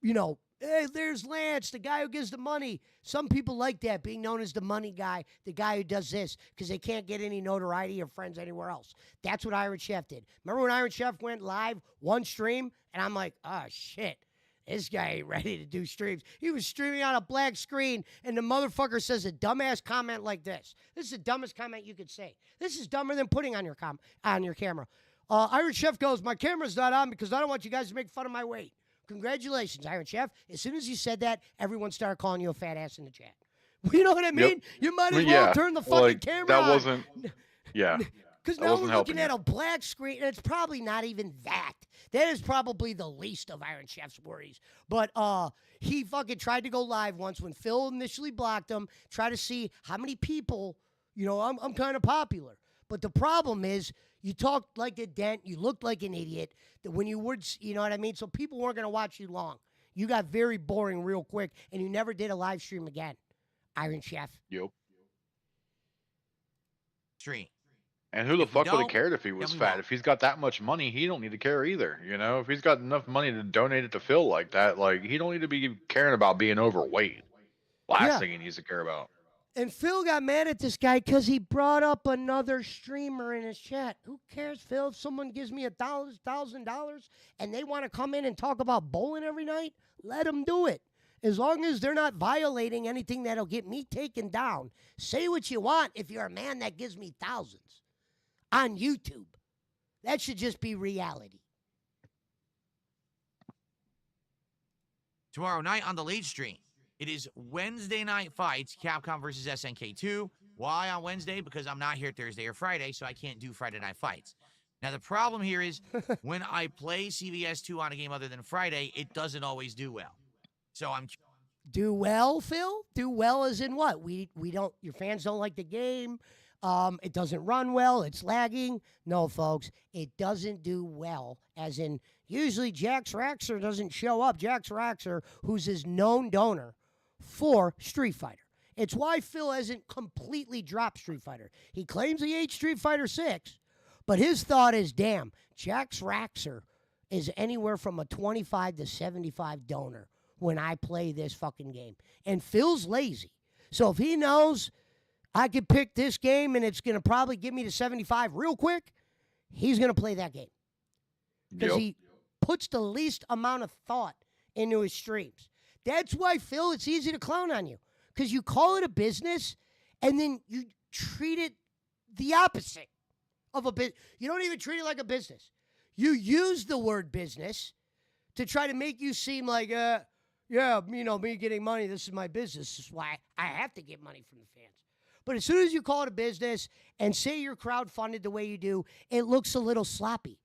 B: hey, there's Lance, the guy who gives the money. Some people like that, being known as the money guy, the guy who does this, because they can't get any notoriety or friends anywhere else. That's what Iron Chef did. Remember when Iron Chef went live one stream, and I'm like, oh, shit. This guy ain't ready to do streams. He was streaming on a black screen, and the motherfucker says a dumbass comment like this. This is the dumbest comment you could say. This is dumber than putting on your camera. Iron Chef goes, my camera's not on because I don't want you guys to make fun of my weight. Congratulations, Iron Chef. As soon as you said that, everyone started calling you a fat ass in the chat. You know what I mean?
H: Yep.
B: You might as well turn the fucking camera
H: that
B: on.
H: wasn't. Yeah.
B: Because
H: that
B: now
H: wasn't
B: we're looking
H: helping
B: at a black screen, and it's probably not even that. That is probably the least of Iron Chef's worries. But he fucking tried to go live once when Phil initially blocked him, try to see how many people, I'm kind of popular. But the problem is you talked like a dent, you looked like an idiot, that when you would, you know what I mean? So people weren't going to watch you long. You got very boring real quick, and you never did a live stream again, Iron Chef.
H: Yep.
A: Stream.
H: And who the
A: If we
H: fuck would have
A: don't,
H: cared if he was
A: then we
H: fat?
A: won't.
H: If he's got that much money, he don't need to care either. If he's got enough money to donate it to Phil like that, like he don't need to be caring about being overweight. Last thing he needs to care about.
B: And Phil got mad at this guy because he brought up another streamer in his chat. Who cares, Phil? If someone gives me $1,000 and they want to come in and talk about bowling every night, let them do it. As long as they're not violating anything that'll get me taken down. Say what you want if you're a man that gives me thousands on YouTube. That should just be reality.
A: Tomorrow night on the late stream, it is Wednesday Night Fights, Capcom versus SNK2. Why on Wednesday? Because I'm not here Thursday or Friday, so I can't do Friday Night Fights. Now, the problem here is when I play CVS2 on a game other than Friday, it doesn't always do well. So I'm
B: Do well, Phil? Do well as in what? We don't. Your fans don't like the game. It doesn't run well. It's lagging. No, folks, it doesn't do well. As in, usually Jax Raxer doesn't show up. Jax Raxer, who's his known donor for Street Fighter. It's why Phil hasn't completely dropped Street Fighter. He claims he hates Street Fighter 6, but his thought is, damn, Jax Raxer is anywhere from a 25 to 75 donor when I play this fucking game. And Phil's lazy. So if he knows I could pick this game and it's going to probably give me to 75 real quick, he's going to play that game. Because he puts the least amount of thought into his streams. That's why, Phil, it's easy to clown on you. Because you call it a business and then you treat it the opposite of a business. You don't even treat it like a business. You use the word business to try to make you seem like, yeah, you know, me getting money, this is my business. This is why I have to get money from the fans. But as soon as you call it a business and say you're crowdfunded the way you do, it looks a little sloppy.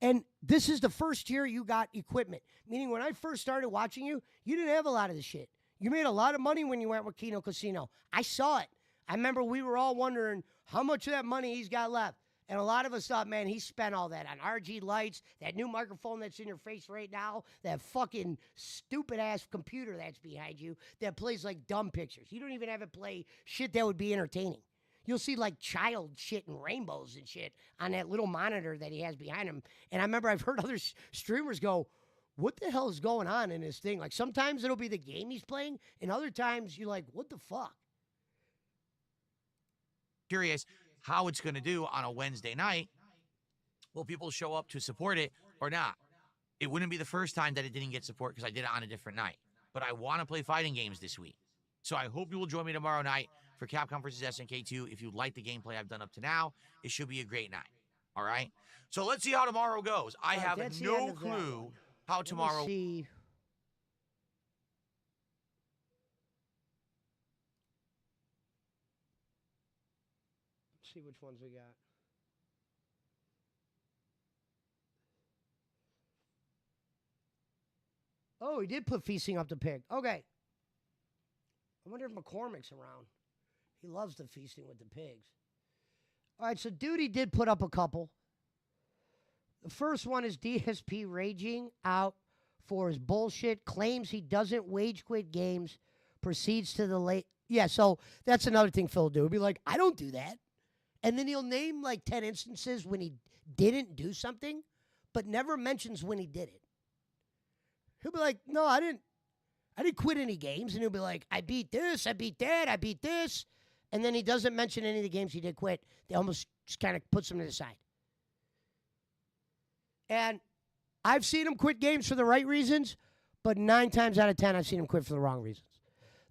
B: And this is the first year you got equipment. Meaning when I first started watching you, you didn't have a lot of this shit. You made a lot of money when you went with Kino Casino. I saw it. I remember we were all wondering how much of that money he's got left. And a lot of us thought, man, he spent all that on RG lights, that new microphone that's in your face right now, that fucking stupid-ass computer that's behind you that plays like dumb pictures. You don't even have it play shit that would be entertaining. You'll see like child shit and rainbows and shit on that little monitor that he has behind him. And I remember I've heard other streamers go, what the hell is going on in this thing? Like sometimes it'll be the game he's playing, and other times you're like, what the fuck?
A: curious how it's going to do on a Wednesday night. Will people show up to support it or not? It wouldn't be the first time that it didn't get support because I did it on a different night. But I want to play fighting games this week. So I hope you will join me tomorrow night for Capcom vs. SNK 2. If you like the gameplay I've done up to now, it should be a great night. All right? So let's see how tomorrow goes. I have no clue how tomorrow...
B: See. Let's see which ones we got. Oh, he did put feasting up the pig. Okay. I wonder if McCormick's around. He loves the feasting with the pigs. All right, so Duty did put up a couple. The first one is DSP raging out for his bullshit, claims he doesn't wage quit games, proceeds to the late. Yeah, so that's another thing Phil will do. He'll be like, I don't do that. And then he'll name like 10 instances when he didn't do something, but never mentions when he did it. He'll be like, no, I didn't quit any games. And he'll be like, I beat this, I beat that, I beat this. And then he doesn't mention any of the games he did quit. They almost just kind of puts them to the side. And I've seen him quit games for the right reasons, but 9 times out of 10, I've seen him quit for the wrong reasons.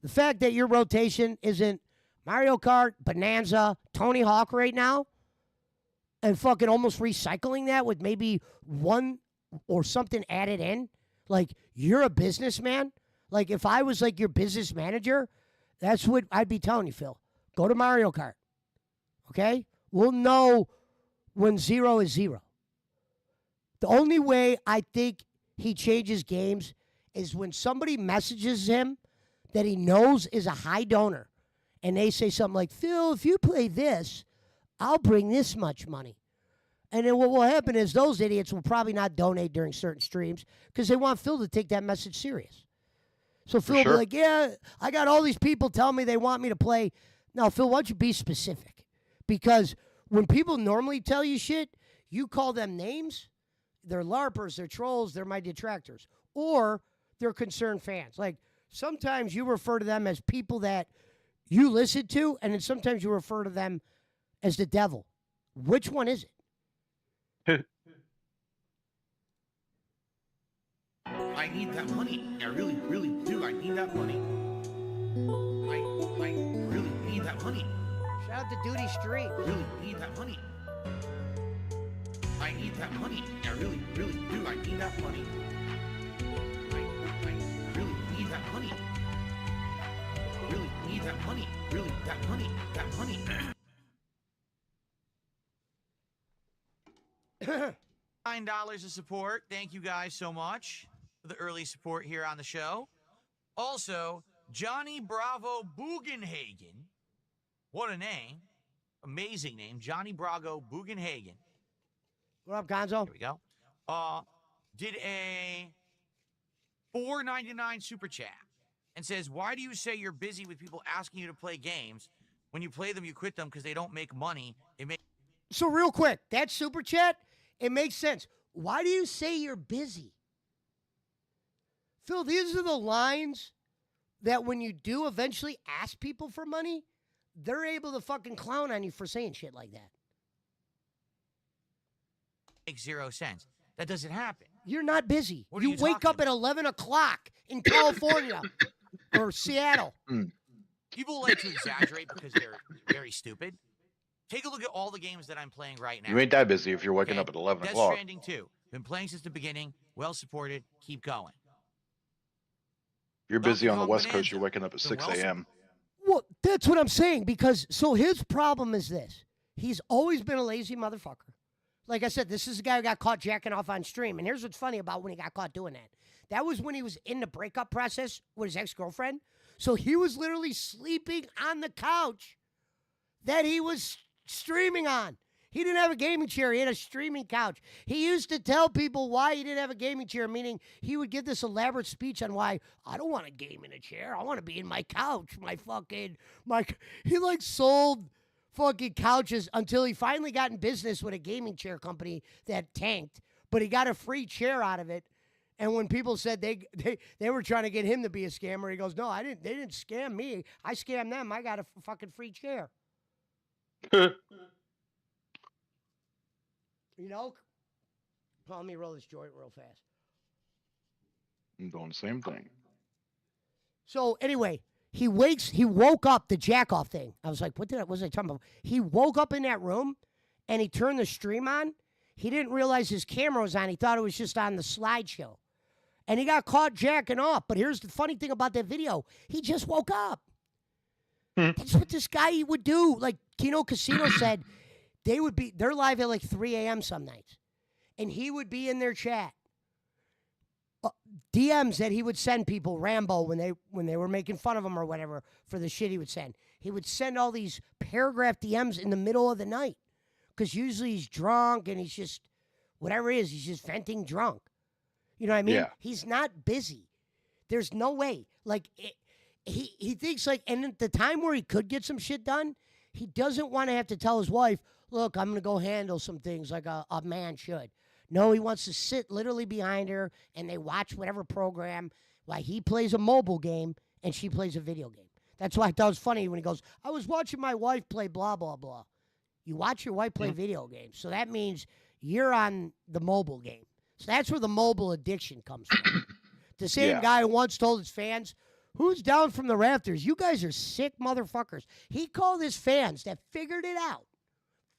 B: The fact that your rotation isn't Mario Kart, Bonanza, Tony Hawk right now, and fucking almost recycling that with maybe one or something added in, like, you're a businessman. Like, if I was, like, your business manager, that's what I'd be telling you, Phil. Go to Mario Kart, okay? We'll know when 0 is 0. The only way I think he changes games is when somebody messages him that he knows is a high donor, and they say something like, Phil, if you play this, I'll bring this much money. And then what will happen is those idiots will probably not donate during certain streams because they want Phil to take that message serious. So Phil will be like, yeah, I got all these people telling me they want me to play. No, Phil, why don't you be specific? Because when people normally tell you shit, you call them names. They're LARPers, they're trolls, they're my detractors. Or they're concerned fans. Like, sometimes you refer to them as people that you listen to, and then sometimes you refer to them as the devil. Which one is it?
A: I need that money. I really, really do. I need that money. I really need that money.
B: Shout out to Duty Street.
A: Really need that money. I need that money. I really, really do. I need that money. I really need that money. Really need that money. Really, that money. That money. $9 of support. Thank you guys so much for the early support here on the show. Also, Johnny Bravo Bugenhagen. What a name. Amazing name. Johnny Bravo Bugenhagen.
B: What up, Gonzo?
A: Here we go. Did a $4.99 super chat and says, why do you say you're busy with people asking you to play games? When you play them, you quit them because they don't make money.
B: So real quick, that super chat, it makes sense. Why do you say you're busy? Phil, these are the lines that when you do eventually ask people for money, they're able to fucking clown on you for saying shit like that.
A: Makes 0 sense. That doesn't happen.
B: You're not busy.
A: What are
B: You
A: you
B: wake
A: talking
B: up at 11 o'clock in California or Seattle.
A: People like to exaggerate because they're very stupid. Take a look at all the games that I'm playing right now.
H: You ain't that busy if you're waking up at 11
A: Death
H: o'clock.
A: Stranding 2. Been playing since the beginning. Well supported. Keep going.
H: You're busy on the
A: Kong
H: West
A: Bonanza.
H: Coast. You're waking up at
A: Been
H: 6
A: well
H: a.m.
B: Well, that's what I'm saying because so his problem is this. He's always been a lazy motherfucker. Like I said, this is the guy who got caught jacking off on stream. And here's what's funny about when he got caught doing that. That was when he was in the breakup process with his ex-girlfriend. So he was literally sleeping on the couch that he was streaming on. He didn't have a gaming chair. He had a streaming couch. He used to tell people why he didn't have a gaming chair, meaning he would give this elaborate speech on why I don't want to game in a chair. I want to be in my couch. He like sold fucking couches until he finally got in business with a gaming chair company that tanked, but he got a free chair out of it. And when people said they were trying to get him to be a scammer, he goes, "No, I didn't. They didn't scam me. I scammed them. I got a fucking free chair." You know? Well, let me roll this joint real fast.
H: I'm doing the same thing.
B: So anyway, he woke up the jack off thing. I was like, what was I talking about? He woke up in that room and he turned the stream on. He didn't realize his camera was on. He thought it was just on the slideshow. And he got caught jacking off. But here's the funny thing about that video. He just woke up. That's what this guy would do. Like Kino Casino said, they're live at like 3 a.m. some nights. And he would be in their chat. DMs that he would send people, Rambo, when they were making fun of him or whatever for the shit he would send. He would send all these paragraph DMs in the middle of the night. Because usually he's drunk and he's just, whatever it is, he's just venting drunk. You know what I mean?
H: Yeah.
B: He's not busy. There's no way. Like, he thinks like, and at the time where he could get some shit done, he doesn't want to have to tell his wife, look, I'm going to go handle some things like a man should. No, he wants to sit literally behind her and they watch whatever program while he plays a mobile game and she plays a video game. That's why I thought it was funny when he goes, I was watching my wife play blah, blah, blah. You watch your wife play video games. So that means you're on the mobile game. So that's where the mobile addiction comes from. The same guy who once told his fans, who's down from the rafters? You guys are sick motherfuckers. He called his fans that figured it out.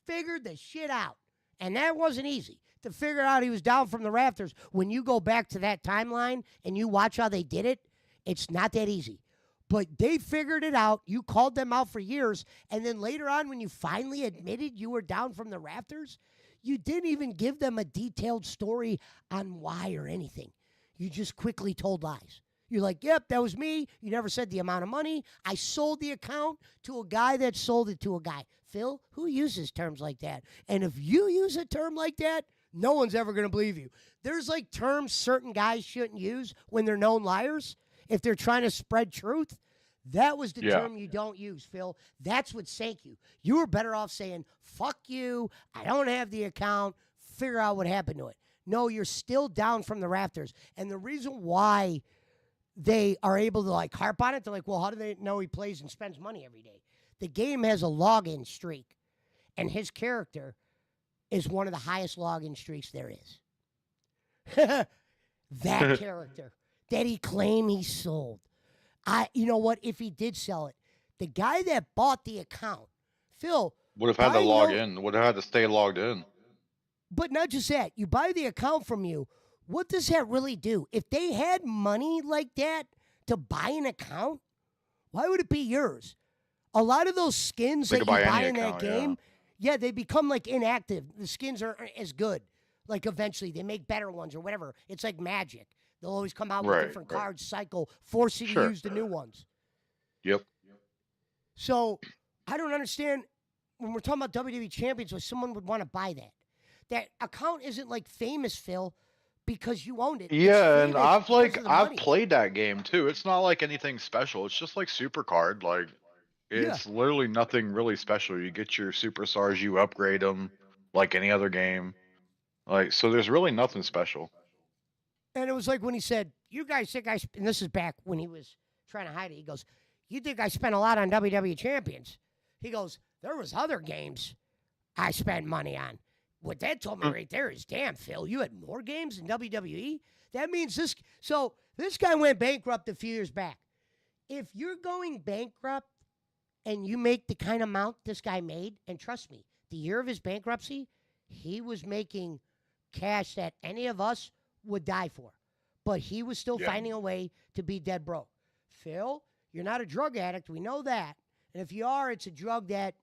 B: Figured the shit out. And that wasn't easy. To figure out he was down from the rafters, when you go back to that timeline and you watch how they did it, it's not that easy. But they figured it out. You called them out for years. And then later on, when you finally admitted you were down from the rafters, you didn't even give them a detailed story on why or anything. You just quickly told lies. You're like, yep, that was me. You never said the amount of money. I sold the account to a guy that sold it to a guy. Phil, who uses terms like that? And if you use a term like that, no one's ever going to believe you. There's like terms certain guys shouldn't use when they're known liars. If they're trying to spread truth, that was the term you don't use, Phil. That's what sank you. You were better off saying, fuck you, I don't have the account, figure out what happened to it. No, you're still down from the rafters. And the reason why they are able to like harp on it, they're like, well, how do they know he plays and spends money every day? The game has a login streak, and his character is one of the highest login streaks there is. That character that he claimed he sold. You know what? If he did sell it, the guy that bought the account, Phil,
H: would have had to log in. Would have had to stay logged in.
B: But not just that. You buy the account from you. What does that really do? If they had money like that to buy an account, why would it be yours? A lot of those skins that you buy in that game, they become like inactive. The skins aren't as good. Like eventually they make better ones or whatever. It's like magic. They'll always come out with
H: Right,
B: different
H: right.
B: cards, cycle, force you to
H: Sure.
B: use the new ones.
H: Yep.
B: So I don't understand when we're talking about WWE champions, why someone would want to buy that. That account isn't like famous, Phil, because you owned it. It's
H: Yeah, and
B: famous
H: I've
B: because of the
H: I've
B: money.
H: played that game too. It's not like anything special. It's just like Supercard. Like
B: Yeah.
H: it's literally nothing really special. You get your superstars, you upgrade them like any other game. Like so, there's really nothing special.
B: And it was like when he said, "You guys think I?" And this is back when he was trying to hide it. He goes, "You think I spent a lot on WWE champions?" He goes, "There was other games I spent money on." What that told me right there is, damn, Phil, you had more games in WWE. That means this. So this guy went bankrupt a few years back. If you're going bankrupt and you make the kind of amount this guy made, and trust me, the year of his bankruptcy, he was making cash that any of us would die for. But he was still
H: Yeah.
B: finding a way to be dead broke. Phil, you're not a drug addict. We know that. And if you are, it's a drug that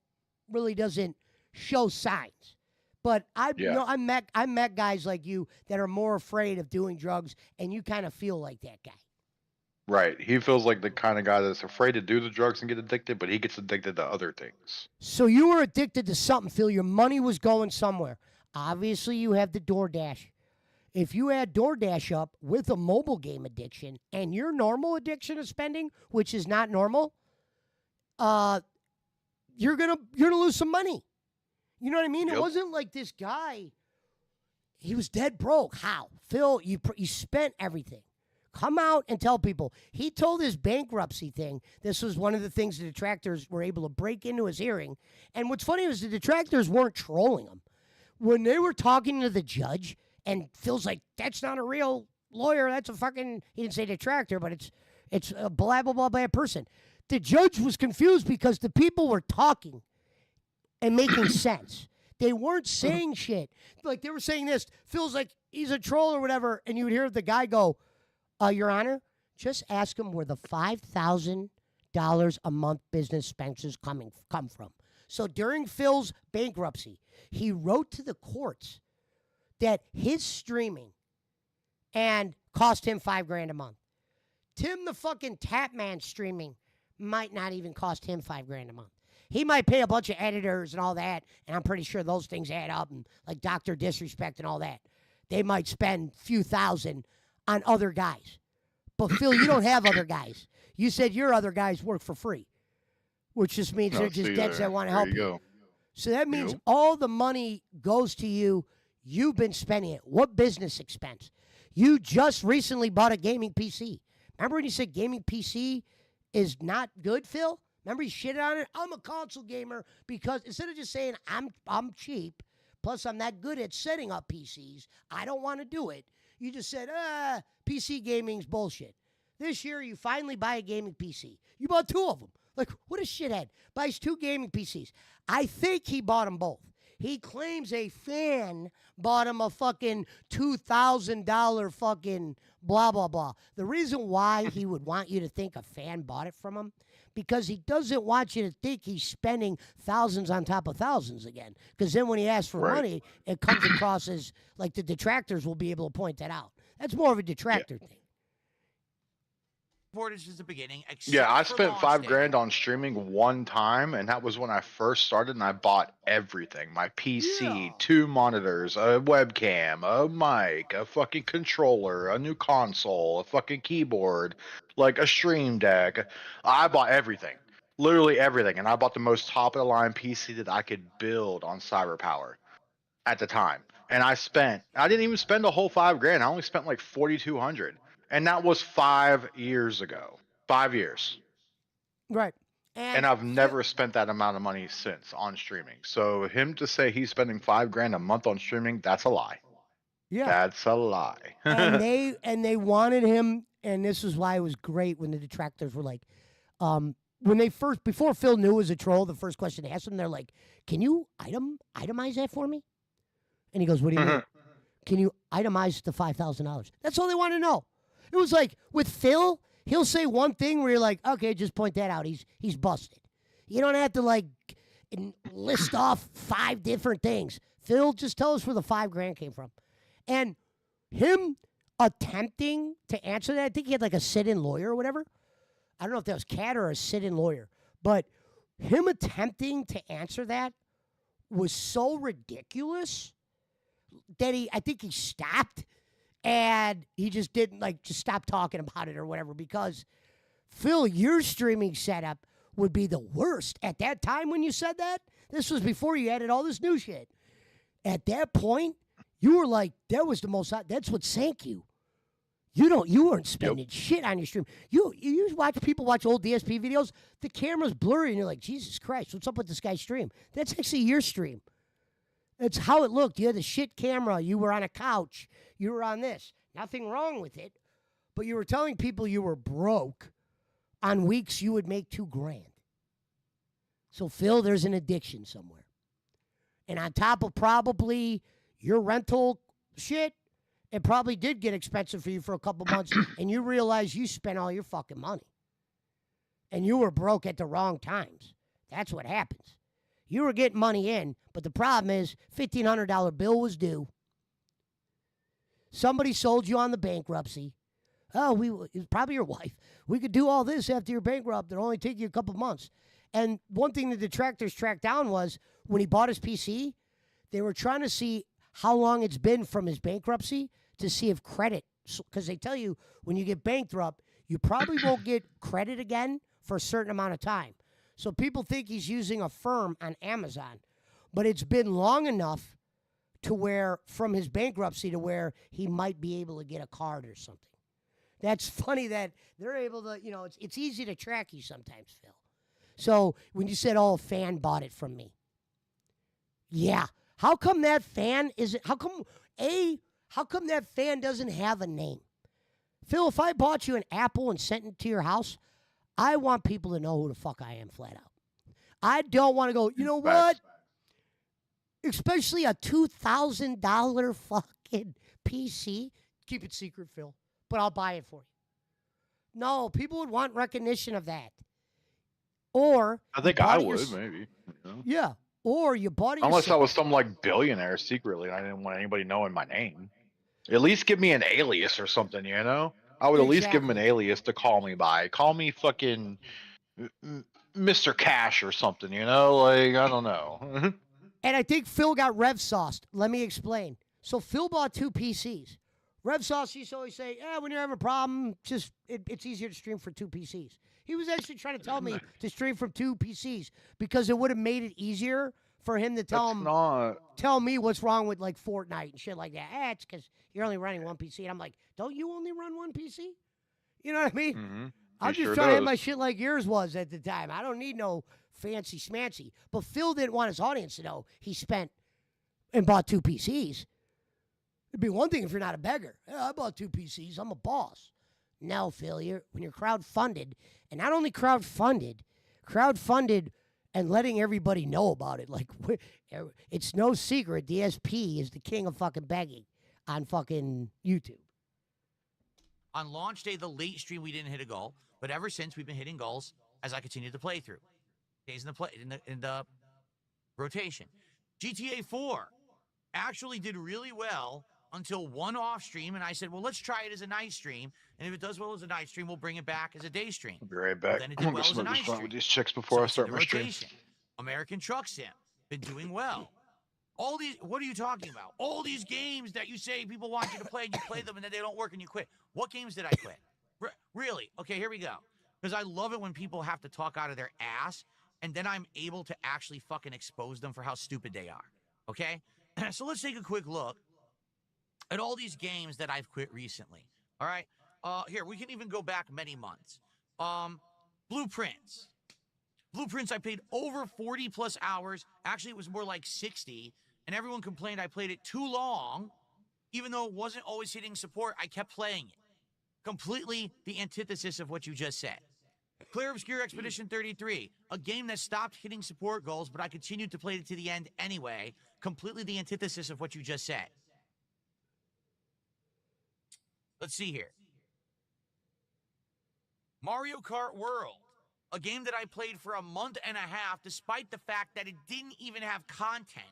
B: really doesn't show signs. But
H: Yeah.
B: I met guys like you that are more afraid of doing drugs, and you kind of feel like that guy.
H: Right. He feels like the kind of guy that's afraid to do the drugs and get addicted, but he gets addicted to other things.
B: So you were addicted to something, Phil. Your money was going somewhere. Obviously, you have the DoorDash. If you add DoorDash up with a mobile game addiction and your normal addiction of spending, which is not normal, you're gonna lose some money. You know what I mean? It
H: Yep.
B: wasn't like this guy. He was dead broke. How? Phil, you spent everything. Come out and tell people. He told his bankruptcy thing. This was one of the things the detractors were able to break into his hearing. And what's funny is the detractors weren't trolling him. When they were talking to the judge, and Phil's like, that's not a real lawyer. That's a fucking, he didn't say detractor, but it's a blah, blah, blah, blah person. The judge was confused because the people were talking and making sense. They weren't saying shit. Like they were saying this. Phil's like, he's a troll or whatever. And you would hear the guy go, Your Honor, just ask him where the $5,000 a month business expenses come from. So during Phil's bankruptcy, he wrote to the courts that his streaming and cost him $5,000 a month. Tim the fucking Tap Man streaming might not even cost him $5,000 a month. He might pay a bunch of editors and all that, and I'm pretty sure those things add up, and like Dr. Disrespect and all that. They might spend a few thousand on other guys. But Phil, you don't have other guys. You said your other guys work for free, which just means they're just dead that want to help you.
H: Go.
B: So that means
H: Yep.
B: all the money goes to you. You've been spending it. What business expense? You just recently bought a gaming PC. Remember when you said gaming PC is not good, Phil? Remember you shitted on it? I'm a console gamer because instead of just saying I'm cheap, plus I'm not good at setting up PCs, I don't want to do it. You just said, PC gaming's bullshit. This year you finally buy a gaming PC. You bought two of them. Like, what a shithead. Buys two gaming PCs. I think he bought them both. He claims a fan bought him a fucking $2,000 fucking blah, blah, blah. The reason why he would want you to think a fan bought it from him, because he doesn't want you to think he's spending thousands on top of thousands again. Because then when he asks for
H: Right.
B: money, it comes across as like the detractors will be able to point that out. That's more of a detractor thing.
A: Reported since the beginning.
H: Yeah, I
A: except for
H: spent
A: launch day.
H: $5,000 on streaming one time, and that was when I first started, and I bought everything: my PC,
B: Yeah.
H: 2 monitors, a webcam, a mic, a fucking controller, a new console, a fucking keyboard, like a stream deck. I bought everything, literally everything, and I bought the most top of the line PC that I could build on CyberPower at the time. And I didn't even spend the whole $5,000. I only spent like 4,200. And that was 5 years ago. 5 years.
B: Right.
H: And I've never spent that amount of money since on streaming. So him to say he's spending $5,000 a month on streaming, that's a lie.
B: Yeah.
H: That's a lie.
B: and they wanted him, and this is why it was great when the detractors were like, when they first, before Phil knew it was a troll, the first question they asked him, they're like, can you itemize that for me? And he goes, what do you mean? Can you itemize the $5,000? That's all they want to know. It was like with Phil, he'll say one thing where you're like, okay, just point that out. He's busted. You don't have to like list off 5 different things. Phil, just tell us where the $5,000 came from. And him attempting to answer that, I think he had like a sit-in lawyer or whatever. I don't know if that was Cat or a sit-in lawyer, but him attempting to answer that was so ridiculous that I think he stopped and he just didn't just stop talking about it or whatever, because Phil, your streaming setup would be the worst. At that time when you said that, this was before you added all this new shit. At that point, you were like, that was the most, that's what sank you. You weren't spending shit on your stream. You watch people watch old DSP videos, the camera's blurry and you're like, Jesus Christ, what's up with this guy's stream? That's actually your stream. That's how it looked. You had the shit camera. You were on a couch. You were on this. Nothing wrong with it. But you were telling people you were broke on weeks you would make $2,000. So, Phil, there's an addiction somewhere. And on top of probably your rental shit, it probably did get expensive for you for a couple months, and you realize you spent all your fucking money. And you were broke at the wrong times. That's what happens. You were getting money in, but the problem is $1,500 bill was due. Somebody sold you on the bankruptcy. Oh, it was probably your wife. We could do all this after you're bankrupt. It'll only take you a couple months. And one thing the detractors tracked down was when he bought his PC, they were trying to see how long it's been from his bankruptcy to see if credit, because they tell you when you get bankrupt, you probably won't get credit again for a certain amount of time. So people think he's using a firm on Amazon, but it's been long enough to where, from his bankruptcy to where he might be able to get a card or something. That's funny that they're able to, it's easy to track you sometimes, Phil. So when you said, oh, a fan bought it from me. Yeah. How come that fan how come that fan doesn't have a name? Phil, if I bought you an apple and sent it to your house, I want people to know who the fuck I am flat out. I don't want to go, you know what? Especially a $2,000 fucking PC. Keep it secret, Phil, but I'll buy it for you. No, people would want recognition of that. Or
H: I think I would, maybe.
B: Yeah. Or you bought it
H: unless I was some billionaire secretly and I didn't want anybody knowing my name. At least give me an alias or something, I would at least give him an alias to call me by. Call me fucking Mr. Cash or something, I don't know.
B: And I think Phil got rev sauced. Let me explain. So Phil bought 2 PCs. Rev sauce used to always say, when you're having a problem, it's easier to stream for 2 PCs. He was actually trying to tell me to stream from 2 PCs because it would have made it easier for him to tell me what's wrong with Fortnite and shit like that. It's because you're only running 1 PC. And I'm like, don't you only run 1 PC? You know what I mean?
H: Mm-hmm.
B: I'm just trying to have my shit like yours was at the time. I don't need no fancy schmancy. But Phil didn't want his audience to know he spent and bought 2 PCs. It'd be one thing if you're not a beggar. I bought 2 PCs. I'm a boss. No, Phil, when you're crowdfunded, and not only crowdfunded and letting everybody know about it. It's no secret DSP is the king of fucking begging on fucking YouTube.
A: On launch day, the late stream, we didn't hit a goal, but ever since, we've been hitting goals as I continue to play through. Days in the rotation. GTA 4 actually did really well until one off stream, and I said, well, let's try it as a night stream, and if it does well as a night stream, we'll bring it back as a day stream.
H: I'll be right back.
A: Well, then it did well as a night stream.
H: With these chicks before I start my stream.
A: American Truck Sim, been doing well. All these, what are you talking about? All these games that you say people want you to play, and you play them, and then they don't work, and you quit. What games did I quit? Really? Okay, here we go. Because I love it when people have to talk out of their ass, and then I'm able to actually fucking expose them for how stupid they are. Okay? So let's take a quick look at all these games that I've quit recently. All right? Here, we can even go back many months. Blueprints. Blueprints, I played over 40 plus hours. Actually, it was more like 60. And everyone complained I played it too long. Even though it wasn't always hitting support, I kept playing it. Completely the antithesis of what you just said. Clear Obscure Expedition 33, a game that stopped hitting support goals, but I continued to play it to the end anyway. Completely the antithesis of what you just said. Let's see here. Mario Kart World, a game that I played for a month and a half, despite the fact that it didn't even have content.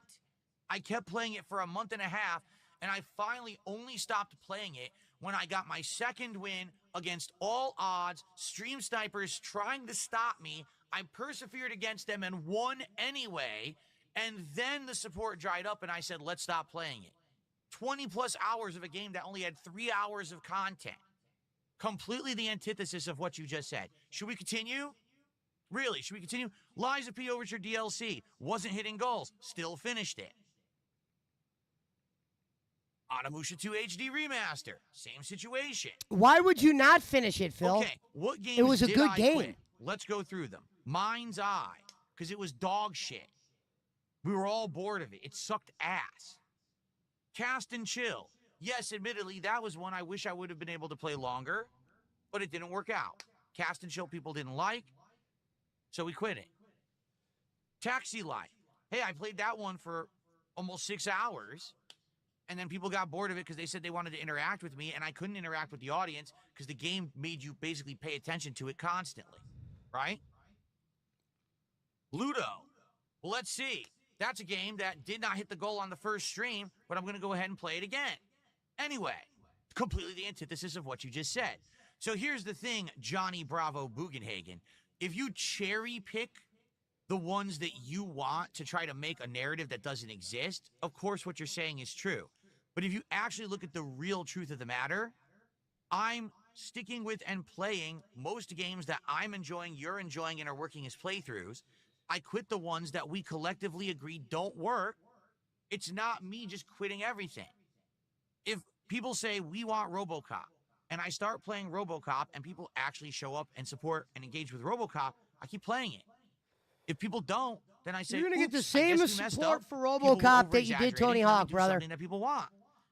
A: I kept playing it for a month and a half, And I finally only stopped playing it when I got my second win against all odds, stream snipers trying to stop me. I persevered against them and won anyway. And then the support dried up and I said, let's stop playing it. 20 plus hours of a game that only had 3 hours of content. Completely the antithesis of what you just said. Should we continue? Really, should we continue? Liza P. Overture DLC. Wasn't hitting goals. Still finished it. Onimusha 2 HD Remaster. Same situation.
B: Why would you not finish it, Phil?
A: Okay, what games
B: It was a
A: did
B: good
A: I
B: game.
A: quit? Let's go through them. Mind's Eye, because it was dog shit. We were all bored of it. It sucked ass. Cast and Chill. Yes, admittedly, that was one I wish I would have been able to play longer, but it didn't work out. Cast and Chill people didn't like, so we quit it. Taxi Life. Hey, I played that one for almost 6 hours, and then people got bored of it because they said they wanted to interact with me, and I couldn't interact with the audience because the game made you basically pay attention to it constantly, right? Ludo. Well, let's see. That's a game that did not hit the goal on the first stream, but I'm going to go ahead and play it again. Anyway, completely the antithesis of what you just said. So here's the thing, Johnny Bravo Bugenhagen. If you cherry pick the ones that you want to try to make a narrative that doesn't exist, of course what you're saying is true. But if you actually look at the real truth of the matter, I'm sticking with and playing most games that I'm enjoying, you're enjoying, and are working as playthroughs. I quit the ones that we collectively agree don't work. It's not me just quitting everything. If people say we want RoboCop, and I start playing RoboCop, and people actually show up and support and engage with RoboCop, I keep playing it. If people don't, then I say,
B: You're gonna get the
A: "Oops, I
B: same
A: guess we messed
B: support
A: up."
B: for
A: People were
B: RoboCop that you did Tony
A: over-exaggerating, let me
B: Hawk,
A: do
B: brother.
A: Something that people want.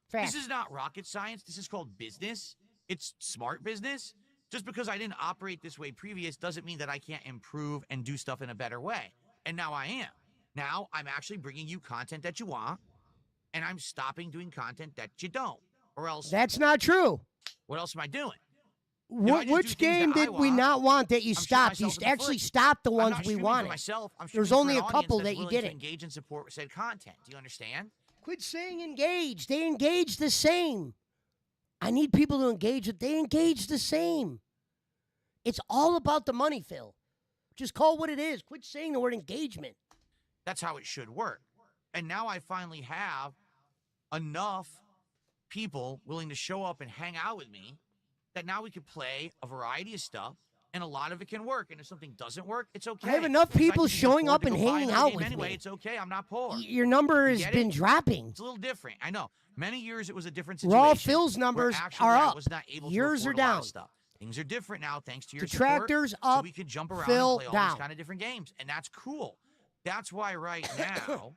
B: Fact.
A: This is not rocket science. This is called business. It's smart business. Just because I didn't operate this way previous doesn't mean that I can't improve and do stuff in a better way. And now I am. Now I'm actually bringing you content that you want, and I'm stopping doing content that you don't. Or else,
B: That's not true.
A: what else am I doing?
B: Which game did we not want that you stopped? You actually stopped the
A: I'm
B: ones
A: not
B: we
A: shooting for
B: wanted.
A: myself. I'm
B: There's
A: shooting for
B: only
A: an
B: a
A: audience
B: couple
A: that's
B: that you
A: willing to
B: didn't.
A: engage and support said content. Do you understand?
B: Quit saying engage. They engage the same. I need people to engage with. They engage the same. It's all about the money, Phil. Just call it what it is. Quit saying the word engagement.
A: That's how it should work. And now I finally have enough people willing to show up and hang out with me that now we could play a variety of stuff, and a lot of it can work. And if something doesn't work, it's okay.
B: I have enough
A: Because I
B: people
A: can
B: showing
A: afford
B: up
A: to
B: and
A: go buy
B: hanging
A: another
B: out
A: game
B: with
A: anyway.
B: me.
A: It's okay. I'm not poor.
B: Your number
A: You
B: has
A: get
B: been
A: it?
B: dropping.
A: It's a little different. I know. Many years it was a different situation.
B: Raw Phil's
A: where
B: numbers
A: actually
B: are
A: I
B: up.
A: was not able
B: Yours
A: to
B: are
A: afford a lot of
B: down.
A: stuff. Things are different now thanks to your
B: Detractors
A: support. So
B: up,
A: we can jump around
B: Phil
A: and play all
B: down.
A: these kind of different games. And that's cool. That's why right now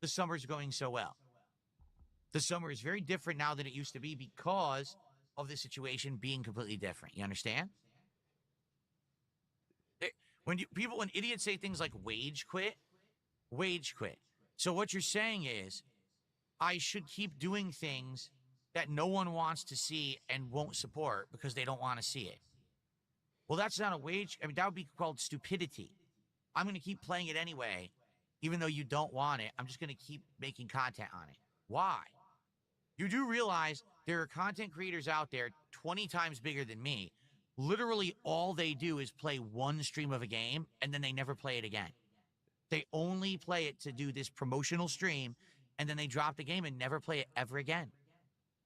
A: the summer's going so well. The summer is very different now than it used to be because of the situation being completely different. You understand? When idiots say things like wage quit. So what you're saying is I should keep doing things that no one wants to see and won't support because they don't want to see it. Well, that's not a wage. I mean, that would be called stupidity. I'm going to keep playing it anyway, even though you don't want it. I'm just going to keep making content on it. Why? You do realize there are content creators out there 20 times bigger than me. Literally all they do is play one stream of a game and then they never play it again. They only play it to do this promotional stream and then they drop the game and never play it ever again.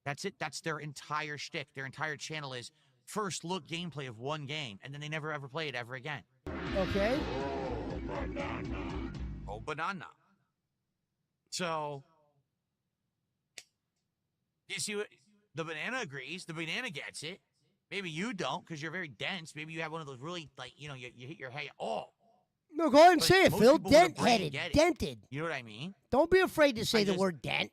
A: That's it. That's their entire shtick. Their entire channel is first look gameplay of one game and then they never ever play it ever again.
B: Okay.
A: Oh, banana. So, you see what the banana agrees. The banana gets it. Maybe you don't because you're very dense. Maybe you have one of those really, like, you hit your head. Oh.
B: No, go ahead and
A: But
B: say it,
A: most
B: Phil.
A: people with a brain
B: Dent-headed.
A: get it.
B: Dented.
A: You know what I mean?
B: Don't be afraid to say the
A: just-
B: word dent.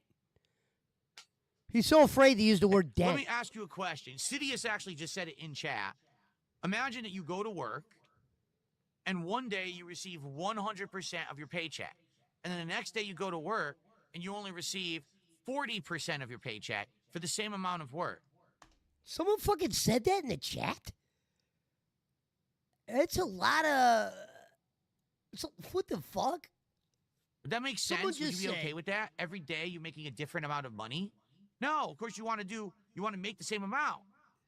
B: He's so afraid to use the word
A: Let
B: dent.
A: me ask you a question. Sidious actually just said it in chat. Imagine that you go to work and one day you receive 100% of your paycheck. And then the next day you go to work and you only receive 40% of your paycheck for the same amount of work.
B: Someone fucking said that in the chat? It's a lot of... what the fuck?
A: Would that make
B: Someone
A: sense? Would you
B: just
A: be
B: say-
A: okay with that? Every day you're making a different amount of money? No, of course you want to make the same amount.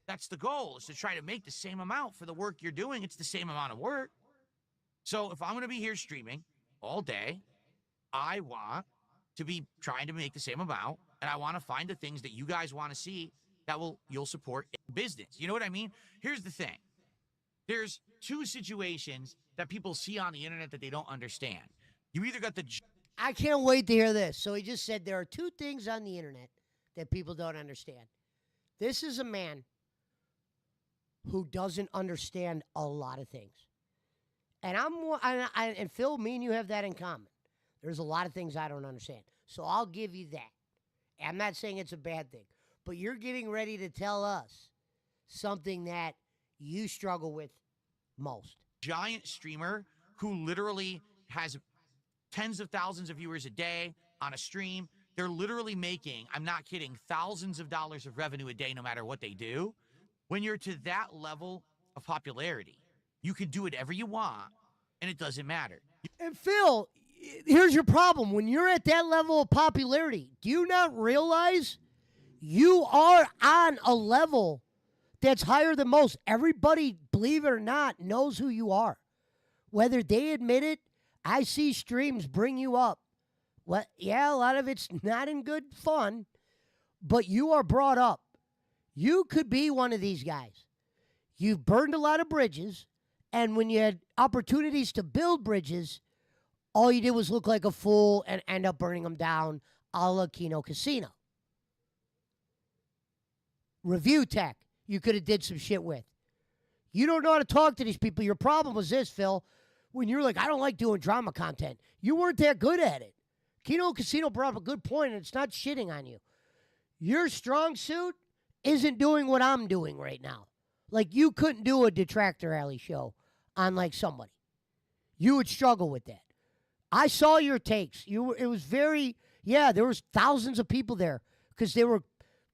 A: That's the goal, is to try to make the same amount for the work you're doing. It's the same amount of work. So if I'm going to be here streaming all day, I want to be trying to make the same amount, and I want to find the things that you guys want to see that you'll support in business. You know what I mean? Here's the thing. There's two situations that people see on the internet that they don't understand. You either got the
B: I can't wait to hear this. So he just said there are two things on the internet that people don't understand. This is a man who doesn't understand a lot of things. And and Phil, me and you have that in common. There's a lot of things I don't understand. So I'll give you that. I'm not saying it's a bad thing, but you're getting ready to tell us something that you struggle with most.
A: giant streamer who literally has tens of thousands of viewers a day on a stream. They're literally making, I'm not kidding, thousands of dollars of revenue a day no matter what they do. When you're to that level of popularity, you can do whatever you want, and it doesn't matter.
B: And Phil, here's your problem. When you're at that level of popularity, do you not realize you are on a level that's higher than most? Everybody, believe it or not, knows who you are. Whether they admit it, I see streams bring you up. Well, yeah, a lot of it's not in good fun, but you are brought up. You could be one of these guys. You've burned a lot of bridges, and when you had opportunities to build bridges, all you did was look like a fool and end up burning them down, a la Kino Casino. Review tech, you could have did some shit with. You don't know how to talk to these people. Your problem was this, Phil. When you're like, I don't like doing drama content, you weren't that good at it. Kino Casino brought up a good point, and it's not shitting on you. Your strong suit isn't doing what I'm doing right now. Like, you couldn't do a Detractor Alley show on, like, somebody. You would struggle with that. I saw your takes. It was very, there was thousands of people there because they were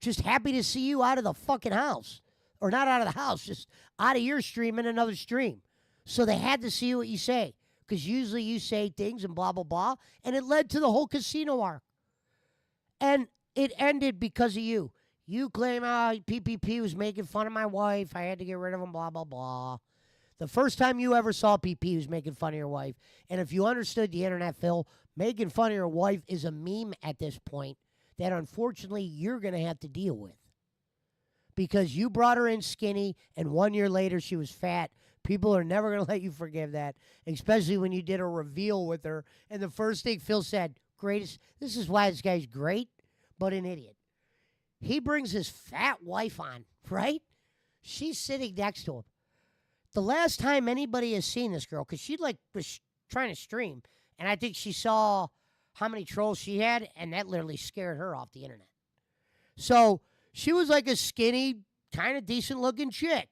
B: just happy to see you out of the fucking house. Or not out of the house, just out of your stream in another stream. So they had to see what you say. Because usually you say things and blah, blah, blah. And it led to the whole casino arc. And it ended because of you. You claim, PPP was making fun of my wife. I had to get rid of him, blah, blah, blah. The first time you ever saw PP was making fun of your wife. And if you understood the internet, Phil, making fun of your wife is a meme at this point that unfortunately you're going to have to deal with. Because you brought her in skinny, and 1 year later she was fat. People are never going to let you forgive that, especially when you did a reveal with her. And the first thing Phil said, this is why this guy's great, but an idiot. He brings his fat wife on, right? She's sitting next to him. The last time anybody has seen this girl, because she was trying to stream, and I think she saw how many trolls she had, and that literally scared her off the internet. So she was like a skinny, kind of decent-looking chick.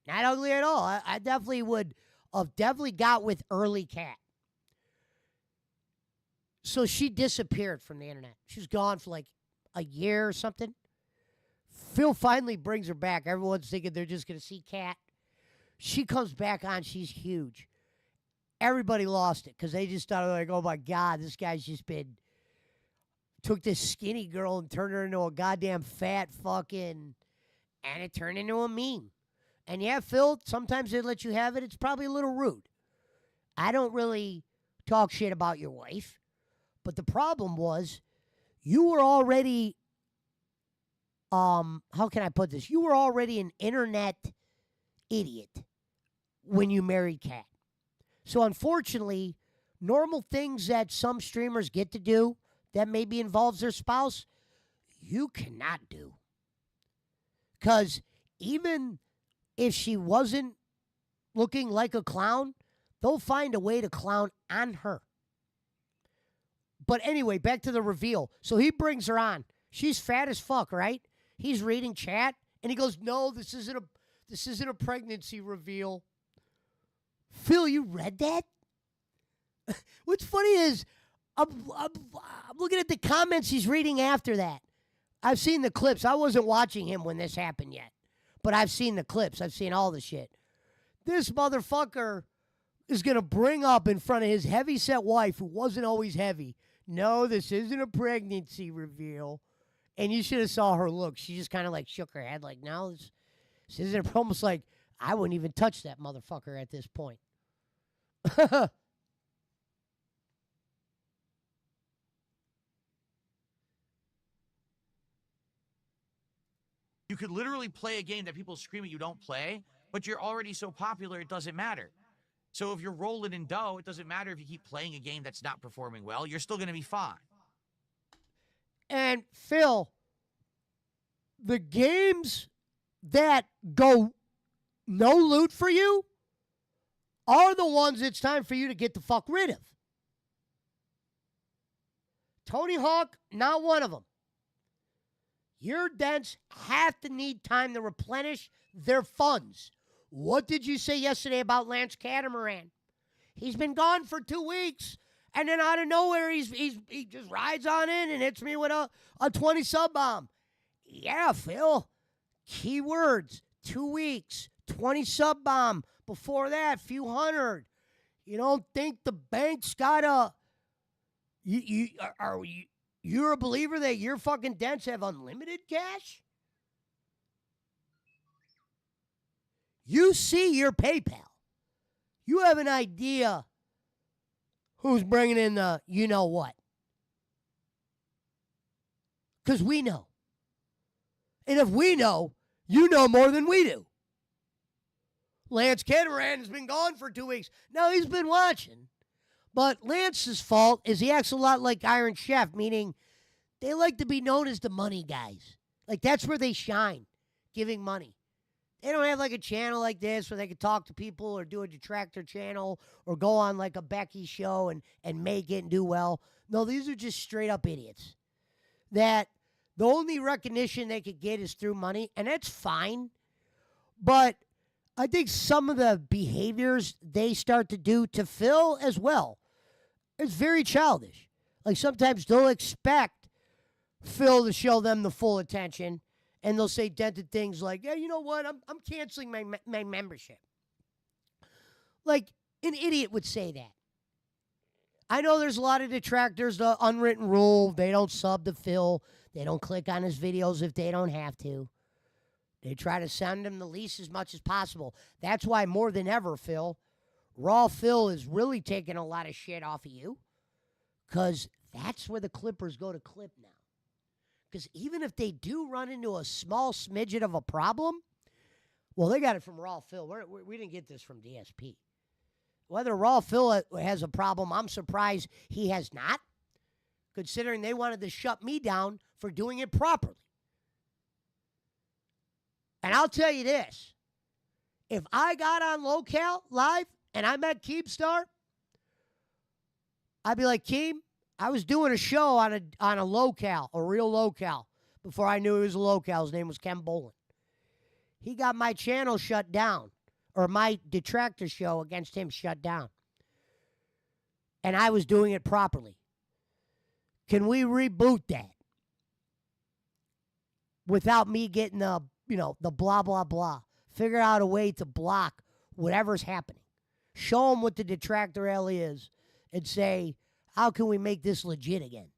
B: Not ugly at all. I definitely would have got with early Cat. So she disappeared from the internet. She was gone for like a year or something. Phil finally brings her back. Everyone's thinking they're just going to see Cat. She comes back on. She's huge. Everybody lost it because they just thought, like, oh, my God, this guy's just took this skinny girl and turned her into a goddamn fat fucking, and it turned into a meme. And yeah, Phil, sometimes they let you have it. It's probably a little rude. I don't really talk shit about your wife. But the problem was you were already, how can I put this? You were already an internet idiot when you married Kat. So unfortunately, normal things that some streamers get to do that maybe involves their spouse, you cannot do. Because even if she wasn't looking like a clown, they'll find a way to clown on her. But anyway, back to the reveal. So he brings her on. She's fat as fuck, right? He's reading chat, and he goes, "No, this isn't a pregnancy reveal." Phil, you read that? What's funny is I'm looking at the comments he's reading after that. I've seen the clips. I wasn't watching him when this happened yet. But I've seen the clips. I've seen all the shit. This motherfucker is going to bring up in front of his heavy-set wife, who wasn't always heavy, no, this isn't a pregnancy reveal. And you should have saw her look. She just kind of like shook her head like, no, this isn't almost like I wouldn't even touch that motherfucker at this point.
A: You could literally play a game that people scream at you don't play, but you're already so popular it doesn't matter. So if you're rolling in dough, it doesn't matter if you keep playing a game that's not performing well. You're still going to be fine.
B: And Phil, the games that go no loot for you are the ones it's time for you to get the fuck rid of. Tony Hawk, not one of them. Your dents have to need time to replenish their funds. What did you say yesterday about Lance Catamaran? He's been gone for 2 weeks, and then out of nowhere, he just rides on in and hits me with a 20 sub bomb. Yeah, Phil. Keywords, 2 weeks, 20 sub bomb. Before that, few hundred. You don't think the bank's got a... You're a believer that your fucking dents have unlimited cash? You see your PayPal. You have an idea who's bringing in the you know what. Because we know. And if we know, you know more than we do. Lance Catamaran has been gone for 2 weeks. No, he's been watching. But Lance's fault is he acts a lot like Iron Chef, meaning they like to be known as the money guys. Like, that's where they shine, giving money. They don't have, like, a channel like this where they can talk to people or do a detractor channel or go on, like, a Becky show and make it and do well. No, these are just straight-up idiots that the only recognition they could get is through money, and that's fine. But I think some of the behaviors they start to do to Phil as well is very childish. Like, sometimes they'll expect Phil to show them the full attention, and they'll say dented things like, yeah, you know what, I'm canceling my membership. Like, an idiot would say that. I know there's a lot of detractors, the unwritten rule, they don't sub to Phil, they don't click on his videos if they don't have to. They try to send him the least as much as possible. That's why more than ever, Phil, Raw Phil is really taking a lot of shit off of you, because that's where the Clippers go to clip now. Because even if they do run into a small smidget of a problem, well, they got it from Raw Phil. We didn't get this from DSP. Whether Raw Phil has a problem, I'm surprised he has not, considering they wanted to shut me down for doing it properly. And I'll tell you this. If I got on Local Live and I met Keemstar, I'd be like, Keem, I was doing a show on a Local, a real Local, before I knew he was a Local. His name was Ken Bolin. He got my channel shut down, or my detractor show against him shut down. And I was doing it properly. Can we reboot that without me getting the blah, blah, blah? Figure out a way to block whatever's happening. Show them what the detractor L is and say, how can we make this legit again?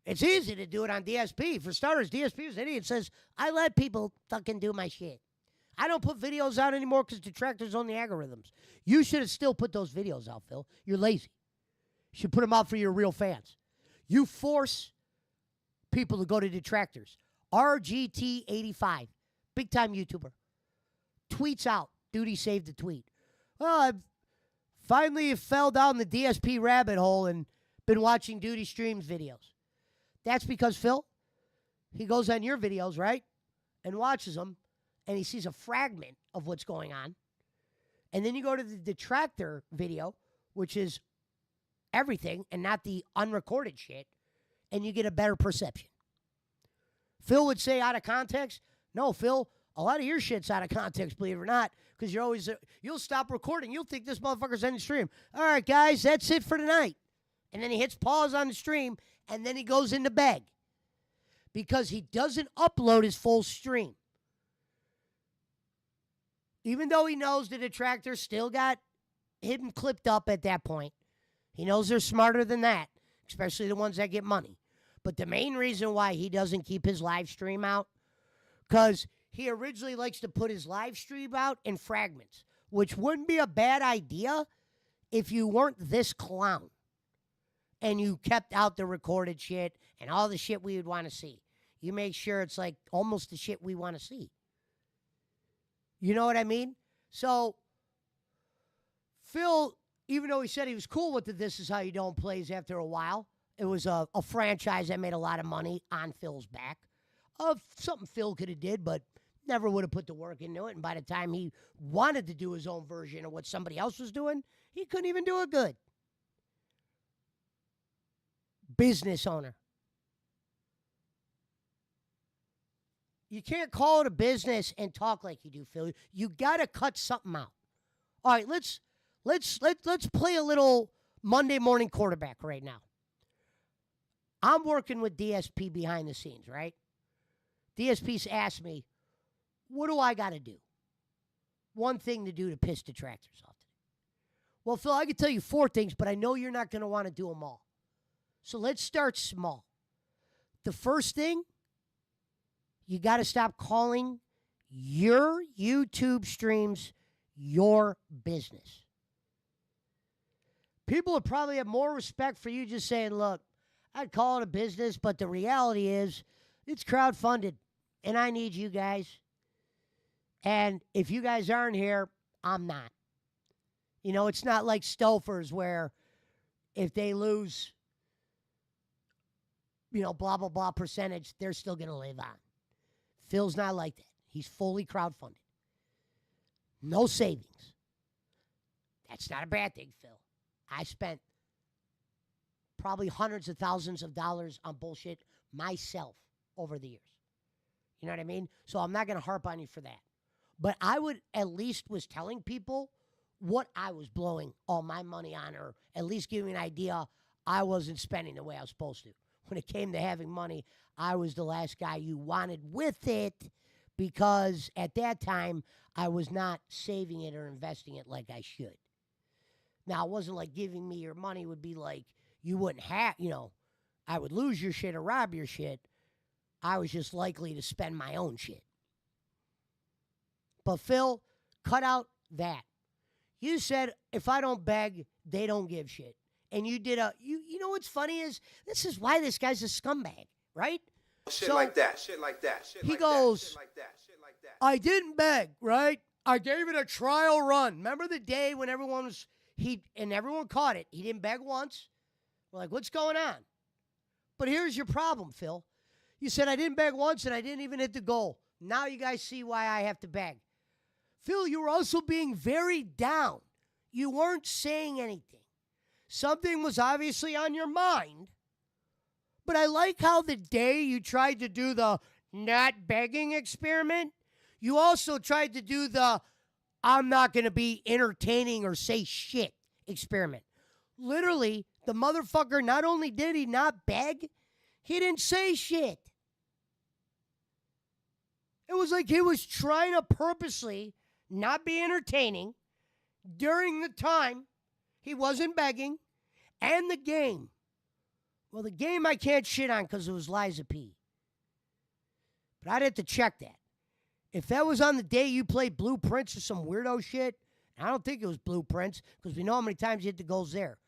B: It's easy to do it on DSP. For starters, DSP is an idiot. Says, I let people fucking do my shit. I don't put videos out anymore because detractors own the algorithms. You should have still put those videos out, Phil. You're lazy. You should put them out for your real fans. You force people to go to detractors. RGT85, big-time YouTuber, tweets out, Duty saved the tweet. Well, I've finally fell down the DSP rabbit hole and been watching Duty Streams videos. That's because, Phil, he goes on your videos, right, and watches them, and he sees a fragment of what's going on. And then you go to the detractor video, which is everything and not the unrecorded shit, and you get a better perception. Phil would say out of context, no, Phil, a lot of your shit's out of context, believe it or not, because you'll stop recording. You'll think this motherfucker's ending the stream. All right, guys, that's it for tonight. And then he hits pause on the stream, and then he goes into bed because he doesn't upload his full stream. Even though he knows the detractors still got him clipped up at that point, he knows they're smarter than that, especially the ones that get money. But the main reason why he doesn't keep his live stream out, because he originally likes to put his live stream out in fragments, which wouldn't be a bad idea if you weren't this clown and you kept out the recorded shit and all the shit we would want to see. You make sure it's like almost the shit we want to see. You know what I mean? So, Phil, even though he said he was cool with the This Is How You Don't plays after a while, it was a franchise that made a lot of money on Phil's back. Of something Phil could have did, but never would have put the work into it. And by the time he wanted to do his own version of what somebody else was doing, he couldn't even do it good. Business owner. You can't call it a business and talk like you do, Phil. You got to cut something out. All right, let's play a little Monday morning quarterback right now. I'm working with DSP behind the scenes, right? DSP's asked me, what do I got to do? One thing to do to piss detractors off today. Well, Phil, I can tell you 4 things, but I know you're not going to want to do them all. So let's start small. The first thing, you got to stop calling your YouTube streams your business. People would probably have more respect for you just saying, look, I'd call it a business, but the reality is it's crowdfunded, and I need you guys. And if you guys aren't here, I'm not. You know, it's not like Stofers where if they lose, blah, blah, blah percentage, they're still going to live on. Phil's not like that. He's fully crowdfunded. No savings. That's not a bad thing, Phil. I spent probably hundreds of thousands of dollars on bullshit myself over the years. You know what I mean? So I'm not going to harp on you for that. But I would at least was telling people what I was blowing all my money on, or at least giving an idea I wasn't spending the way I was supposed to. When it came to having money, I was the last guy you wanted with it because at that time, I was not saving it or investing it like I should. Now, it wasn't like giving me your money would be like you wouldn't have, I would lose your shit or rob your shit. I was just likely to spend my own shit. But Phil, cut out that. You said, if I don't beg, they don't give shit. And you did you know what's funny is, this is why this guy's a scumbag, right?
I: Shit like that, shit like that, shit
B: he
I: like
B: goes,
I: that, shit like that, shit like that.
B: I didn't beg, right? I gave it a trial run. Remember the day when everyone caught it. He didn't beg once. We're like, what's going on? But here's your problem, Phil. You said I didn't beg once and I didn't even hit the goal. Now you guys see why I have to beg. Phil, you were also being very down. You weren't saying anything. Something was obviously on your mind. But I like how the day you tried to do the not begging experiment, you also tried to do the I'm not going to be entertaining or say shit experiment. Literally, the motherfucker, not only did he not beg, he didn't say shit. It was like he was trying to purposely not be entertaining during the time he wasn't begging and the game. Well, the game I can't shit on because it was Liza P. But I'd have to check that. If that was on the day you played Blueprints or some weirdo shit, I don't think it was Blueprints because we know how many times you hit the goals there.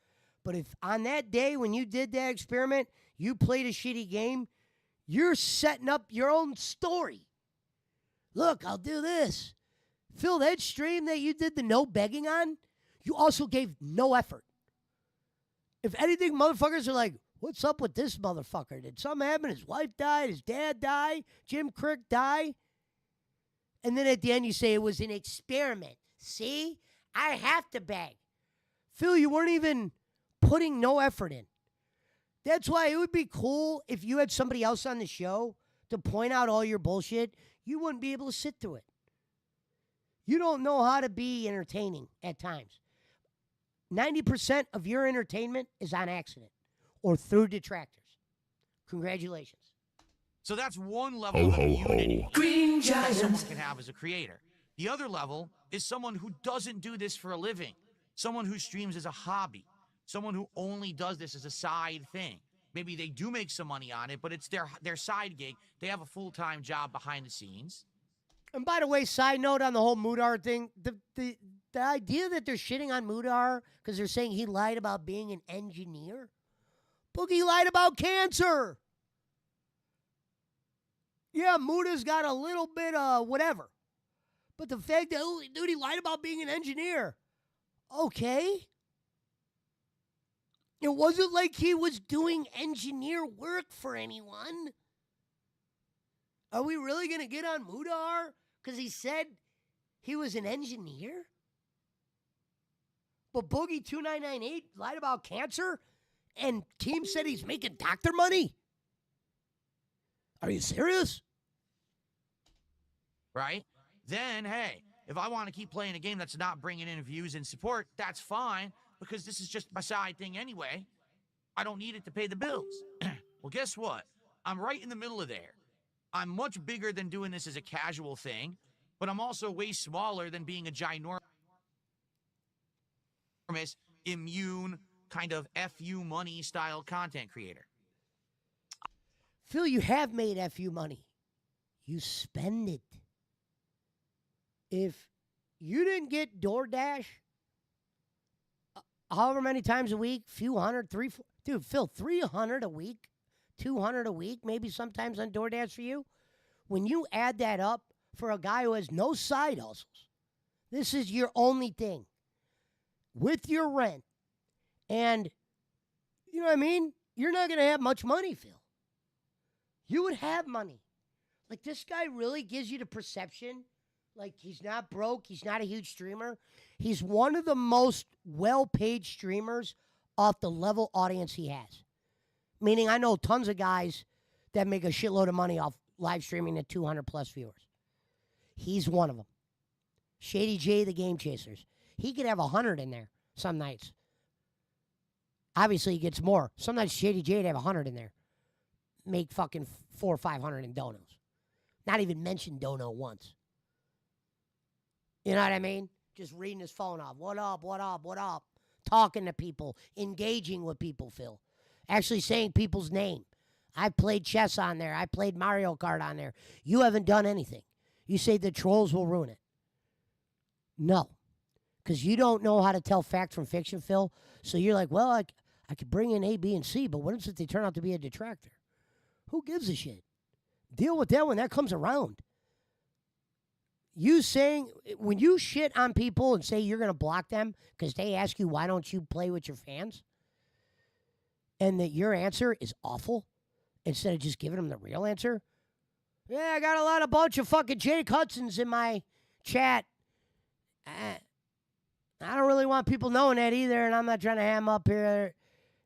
B: But if on that day when you did that experiment, you played a shitty game, you're setting up your own story. Look, I'll do this. Phil, that stream that you did the no begging on, you also gave no effort. If anything, motherfuckers are like, what's up with this motherfucker? Did something happen? His wife died? His dad died? Jim Crick die? And then at the end you say it was an experiment. See? I have to beg. Phil, you weren't even putting no effort in. That's why it would be cool if you had somebody else on the show to point out all your bullshit. You wouldn't be able to sit through it. You don't know how to be entertaining at times. 90% of your entertainment is on accident or through detractors. Congratulations.
A: So that's one level of immunity
B: Green
A: that someone
B: Giant.
A: can have as a creator. The other level is someone who doesn't do this for a living, someone who streams as a hobby, someone who only does this as a side thing. Maybe they do make some money on it, but it's their side gig. They have a full-time job behind the scenes.
B: And by the way, side note on the whole Mudar thing, the idea that they're shitting on Mudar because they're saying he lied about being an engineer. Boogie lied about cancer. Yeah, Muda's got a little bit of whatever. But the fact that, oh, dude, he lied about being an engineer. Okay. It wasn't like he was doing engineer work for anyone. Are we really going to get on Mudar because he said he was an engineer? But Boogie 2998 lied about cancer and Team said he's making doctor money? Are you serious?
A: Right? Then, hey, if I want to keep playing a game that's not bringing in views and support, that's fine, because this is just my side thing anyway. I don't need it to pay the bills. Well, guess what? I'm right in the middle of there. I'm much bigger than doing this as a casual thing, but I'm also way smaller than being a ginormous, immune, kind of FU money style content creator.
B: Phil, you have made FU money. You spend it. If you didn't get DoorDash however many times a week, few hundred, dude, Phil, 300 a week, 200 a week, maybe sometimes on DoorDash for you. When you add that up for a guy who has no side hustles, this is your only thing with your rent. And, you know what I mean? You're not going to have much money, Phil. You would have money. Like, this guy really gives you the perception like he's not broke, he's not a huge streamer. He's one of the most well-paid streamers off the level audience he has. Meaning I know tons of guys that make a shitload of money off live streaming at 200-plus viewers. He's one of them. Shady J, the Game Chasers. He could have 100 in there some nights. Obviously, he gets more. Some nights Shady J would have 100 in there. Make fucking 400 or 500 in donos. Not even mention dono once. You know what I mean? Just reading his phone off. What up, what up, what up? Talking to people. Engaging with people, Phil. Actually saying people's name. I've played chess on there. I played Mario Kart on there. You haven't done anything. You say the trolls will ruin it. No. Because you don't know how to tell fact from fiction, Phil. So you're like, well, I could bring in A, B, and C, but what if they turn out to be a detractor? Who gives a shit? Deal with that when that comes around. You saying, when you shit on people and say you're going to block them because they ask you, why don't you play with your fans? And that your answer is awful instead of just giving them the real answer. Yeah, I got a bunch of fucking Jake Hudsons in my chat. I don't really want people knowing that either, and I'm not trying to ham up here.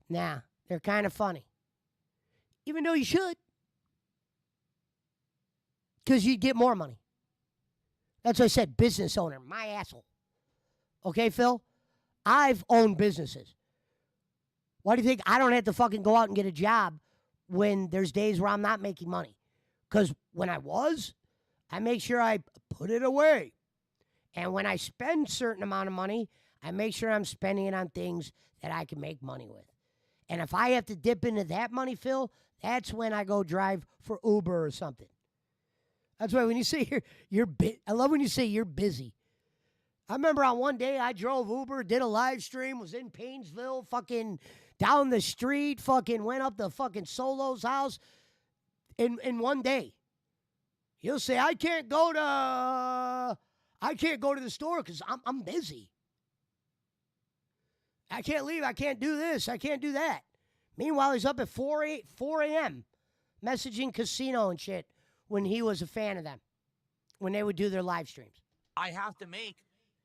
B: Nah, they're kind of funny. Even though you should. Because you'd get more money. That's what I said, business owner, my asshole. Okay, Phil? I've owned businesses. Why do you think I don't have to fucking go out and get a job when there's days where I'm not making money? Because when I was, I make sure I put it away. And when I spend a certain amount of money, I make sure I'm spending it on things that I can make money with. And if I have to dip into that money, Phil, that's when I go drive for Uber or something. That's why when you say I love when you say you're busy. I remember on one day I drove Uber, did a live stream, was in Painesville, fucking down the street, fucking went up to fucking Solo's house in one day. He'll say, I can't go to the store because I'm busy. I can't leave. I can't do this. I can't do that. Meanwhile, he's up at 4 a.m. messaging casino and shit when he was a fan of them, when they would do their live streams.
A: I have to make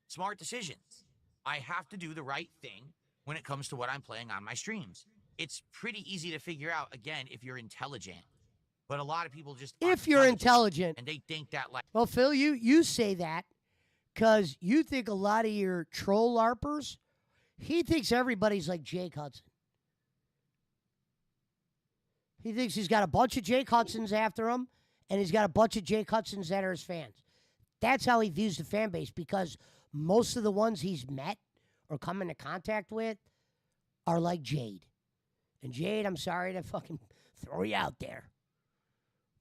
A: smart decisions. I have to do the right thing when it comes to what I'm playing on my streams. It's pretty easy to figure out, again, if you're intelligent. But a lot of people just
B: if you're intelligent.
A: And they think that like...
B: Well, Phil, you say that because you think a lot of your troll LARPers, he thinks everybody's like Jake Hudson. He thinks he's got a bunch of Jake Hudsons after him, and he's got a bunch of Jake Hudsons that are his fans. that's how he views the fan base because most of the ones he's met or come into contact with are like Jade. And Jade, I'm sorry to fucking throw you out there.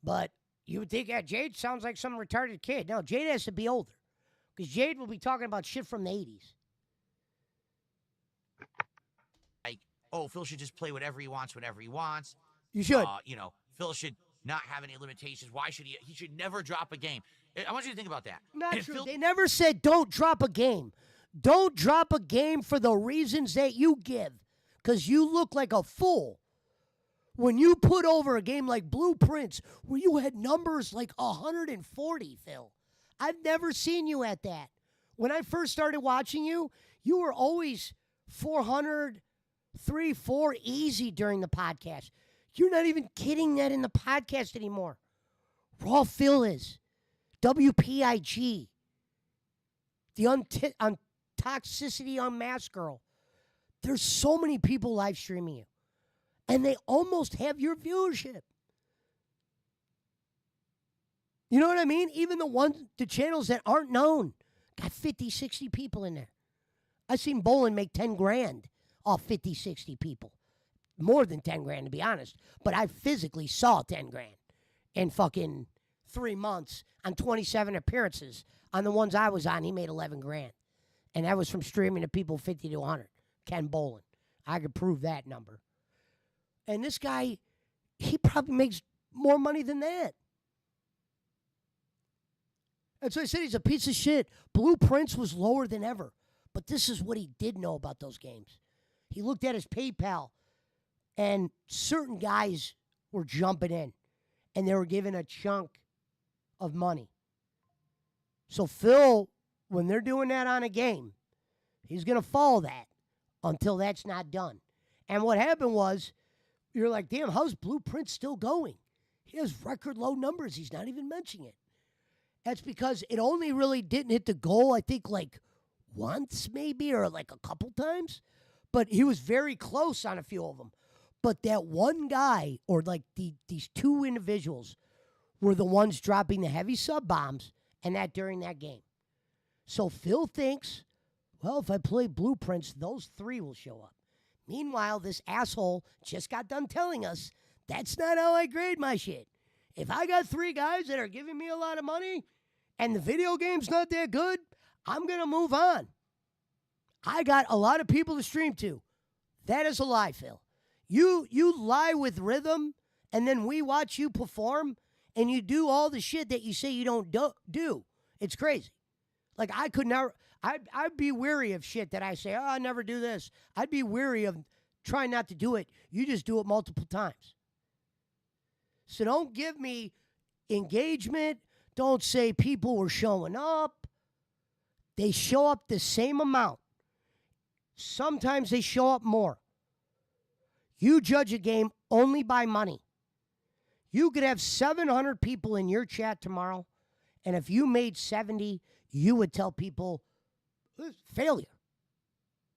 B: But you would think, yeah, Jade sounds like some retarded kid. No, Jade has to be older. Because Jade will be talking about shit from the 80s.
A: Like, oh, Phil should just play whatever he wants, whenever he wants.
B: You should.
A: Phil should not have any limitations. Why should he? He should never drop a game. I want you to think about that.
B: Not true. They never said don't drop a game. Don't drop a game for the reasons that you give. Because you look like a fool. When you put over a game like Blueprints, where you had numbers like 140, Phil. I've never seen you at that. When I first started watching you, you were always 400, 3, 4 easy during the podcast. You're not even kidding that in the podcast anymore. Raw Phil is. WPIG. The Toxicity Unmasked Girl. There's so many people live streaming you. And they almost have your viewership. You know what I mean? Even the channels that aren't known got 50, 60 people in there. I've seen Bolin make 10 grand off 50, 60 people. More than 10 grand, to be honest. But I physically saw 10 grand in fucking 3 months on 27 appearances. On the ones I was on, he made 11 grand. And that was from streaming to people 50 to 100. Ken Bolin. I could prove that number. And this guy, he probably makes more money than that. That's why I said he's a piece of shit. Blueprints was lower than ever. But this is what he did know about those games. He looked at his PayPal, and certain guys were jumping in, and they were given a chunk of money. So Phil, when they're doing that on a game, he's going to follow that until that's not done. And what happened was, you're like, damn, how's Blueprint still going? He has record low numbers. He's not even mentioning it. That's because it only really didn't hit the goal, I think, like once maybe or like a couple times. But he was very close on a few of them. But that one guy or like these two individuals were the ones dropping the heavy sub bombs and that during that game. So Phil thinks, well, if I play Blueprints, those 3 will show up. Meanwhile, this asshole just got done telling us that's not how I grade my shit. If I got 3 guys that are giving me a lot of money and the video game's not that good, I'm going to move on. I got a lot of people to stream to. That is a lie, Phil. You lie with rhythm, and then we watch you perform, and you do all the shit that you say you don't do. It's crazy. Like, I could never... I'd be weary of shit that I say, oh, I never do this. I'd be weary of trying not to do it. You just do it multiple times. So don't give me engagement. Don't say people were showing up. They show up the same amount. Sometimes they show up more. You judge a game only by money. You could have 700 people in your chat tomorrow, and if you made 70, you would tell people, failure.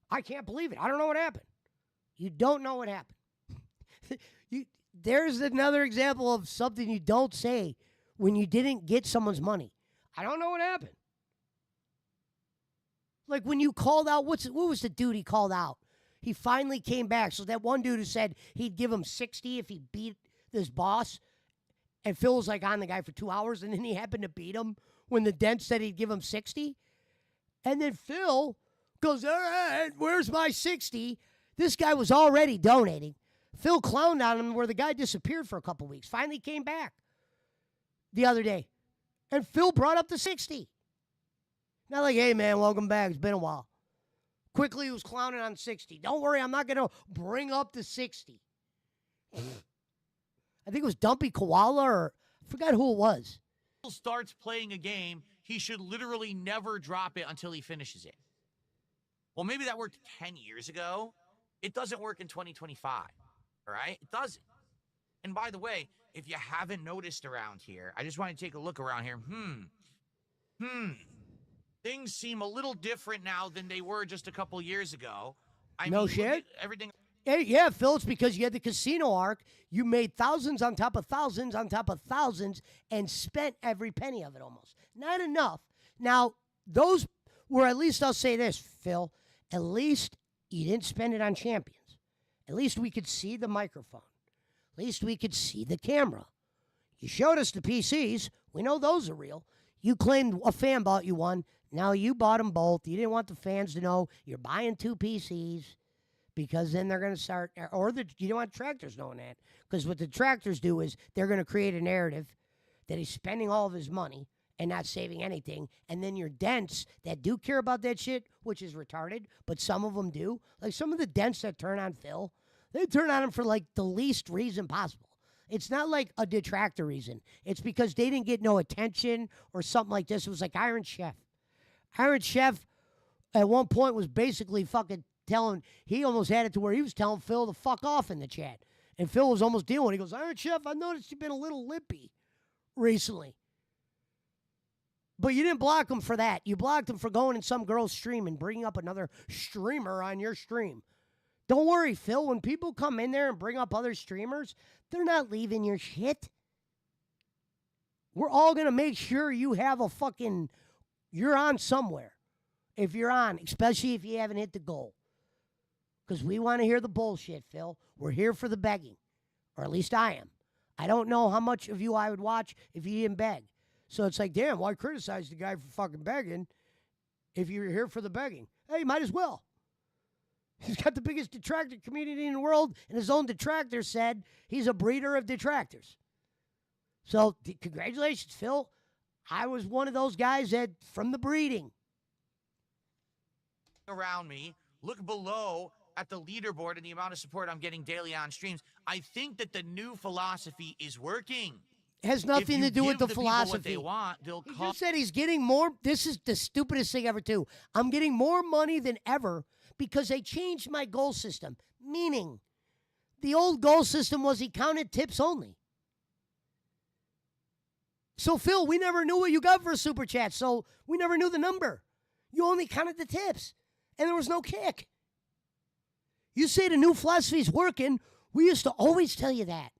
B: I can't believe it. I don't know what happened. You don't know what happened. There's another example of something you don't say when you didn't get someone's money. I don't know what happened. Like when you called out, what was the dude he called out? He finally came back. So that one dude who said he'd give him 60 if he beat this boss, and Phil was like on the guy for 2 hours, and then he happened to beat him when the dent said he'd give him 60. And then Phil goes, all right, where's my 60? This guy was already donating. Phil clowned on him where the guy disappeared for a couple weeks. Finally came back the other day. And Phil brought up the 60. Not like, hey, man, welcome back. It's been a while. Quickly, he was clowning on 60. Don't worry, I'm not going to bring up the 60. I think it was Dumpy Koala or I forgot who it was.
A: Starts playing a game, he should literally never drop it until he finishes it. Well, maybe that worked 10 years ago. It doesn't work in 2025, all right? It doesn't. And by the way, if you haven't noticed around here, I just want to take a look around here. Things seem a little different now than they were just a couple years ago. I
B: no
A: mean,
B: shit?
A: Everything.
B: Hey, yeah, Phil, it's because you had the casino arc. You made thousands on top of thousands on top of thousands and spent every penny of it almost. Not enough. Now, those were, at least I'll say this, Phil, at least you didn't spend it on champions. At least we could see the microphone. At least we could see the camera. You showed us the PCs. We know those are real. You claimed a fan bought you one. Now you bought them both. You didn't want the fans to know you're buying 2 PCs because then they're going to start, you don't want detractors knowing that. Because what the detractors do is they're going to create a narrative that he's spending all of his money and not saving anything. And then your dents that do care about that shit, which is retarded, but some of them do. Like some of the dents that turn on Phil, they turn on him for like the least reason possible. It's not like a detractor reason. It's because they didn't get no attention or something like this. It was like Iron Chef. Iron Chef at one point was basically fucking he almost had it to where he was telling Phil to fuck off in the chat. And Phil was almost dealing with it. He goes, Iron Chef, I noticed you've been a little lippy recently. But you didn't block him for that. You blocked him for going in some girl's stream and bringing up another streamer on your stream. Don't worry, Phil. When people come in there and bring up other streamers, they're not leaving your shit. We're all going to make sure you have you're on somewhere. If you're on, especially if you haven't hit the goal. Because we want to hear the bullshit, Phil. We're here for the begging. Or at least I am. I don't know how much of you I would watch if you didn't beg. So it's like, damn, why criticize the guy for fucking begging if you're here for the begging? Hey, might as well. He's got the biggest detractor community in the world, and his own detractor said he's a breeder of detractors. So congratulations, Phil. I was one of those guys that, from the breeding.
A: Around me, look below at the leaderboard and the amount of support I'm getting daily on streams. I think that the new philosophy is working.
B: It has nothing to do with the philosophy.
A: What they want, they'll
B: he just said he's getting more. This is the stupidest thing ever, too. I'm getting more money than ever because they changed my goal system. Meaning, the old goal system was he counted tips only. So, Phil, we never knew what you got for a super chat, so we never knew the number. You only counted the tips, and there was no kick. You say the new philosophy is working. We used to always tell you that.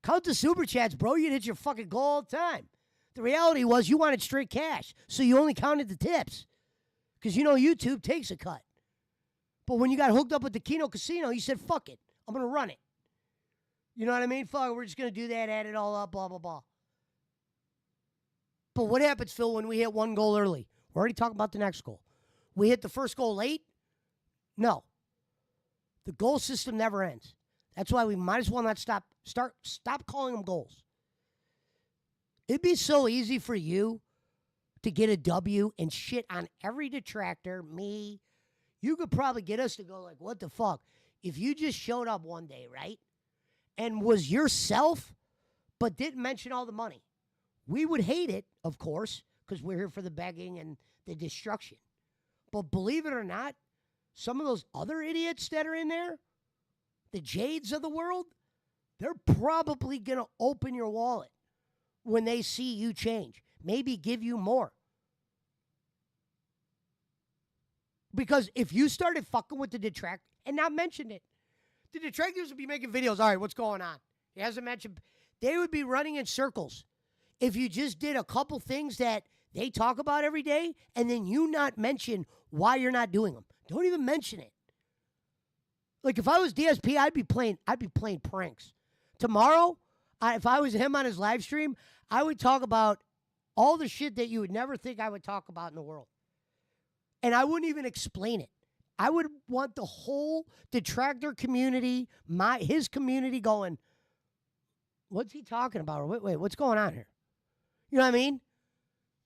B: Count the super chats, bro. You'd hit your fucking goal all the time. The reality was you wanted straight cash, so you only counted the tips. Because you know YouTube takes a cut. But when you got hooked up with the Keno Casino, you said, fuck it. I'm going to run it. You know what I mean? Fuck it. We're just going to do that, add it all up, blah, blah, blah. But what happens, Phil, when we hit one goal early? We're already talking about the next goal. We hit the first goal late? No. The goal system never ends. That's why we might as well not stop calling them goals. It'd be so easy for you to get a W and shit on every detractor, me. You could probably get us to go like, what the fuck? If you just showed up one day, right? And was yourself, but didn't mention all the money. We would hate it, of course, because we're here for the begging and the destruction. But believe it or not, some of those other idiots that are in there, the Jades of the world, they're probably going to open your wallet when they see you change. Maybe give you more. Because if you started fucking with the detractor and not mentioned it, the detractors would be making videos. All right, what's going on? He hasn't mentioned. They would be running in circles. If you just did a couple things that they talk about every day and then you not mention why you're not doing them. Don't even mention it. Like if I was DSP, I'd be playing pranks. Tomorrow, if I was him on his live stream, I would talk about all the shit that you would never think I would talk about in the world. And I wouldn't even explain it. I would want the whole detractor community, his community going, what's he talking about? Wait, what's going on here? You know what I mean?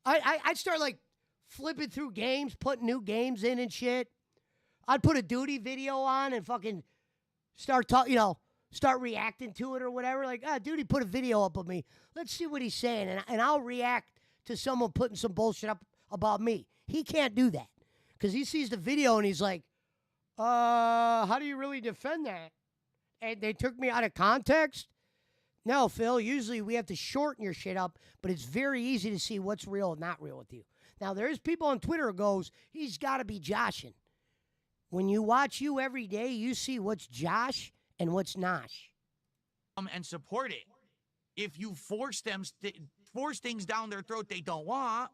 B: I'd start like flipping through games, putting new games in and shit. I'd put a duty video on and fucking start reacting to it or whatever. Like, duty put a video up of me. Let's see what he's saying. And I'll react to someone putting some bullshit up about me. He can't do that. Because he sees the video and he's like, how do you really defend that? And they took me out of context? No, Phil, usually we have to shorten your shit up, but it's very easy to see what's real and not real with you. Now, there's people on Twitter who goes, he's got to be joshing. When you watch you every day, you see what's Josh and what's Nosh.
A: And support it. If you force things down their throat they don't want,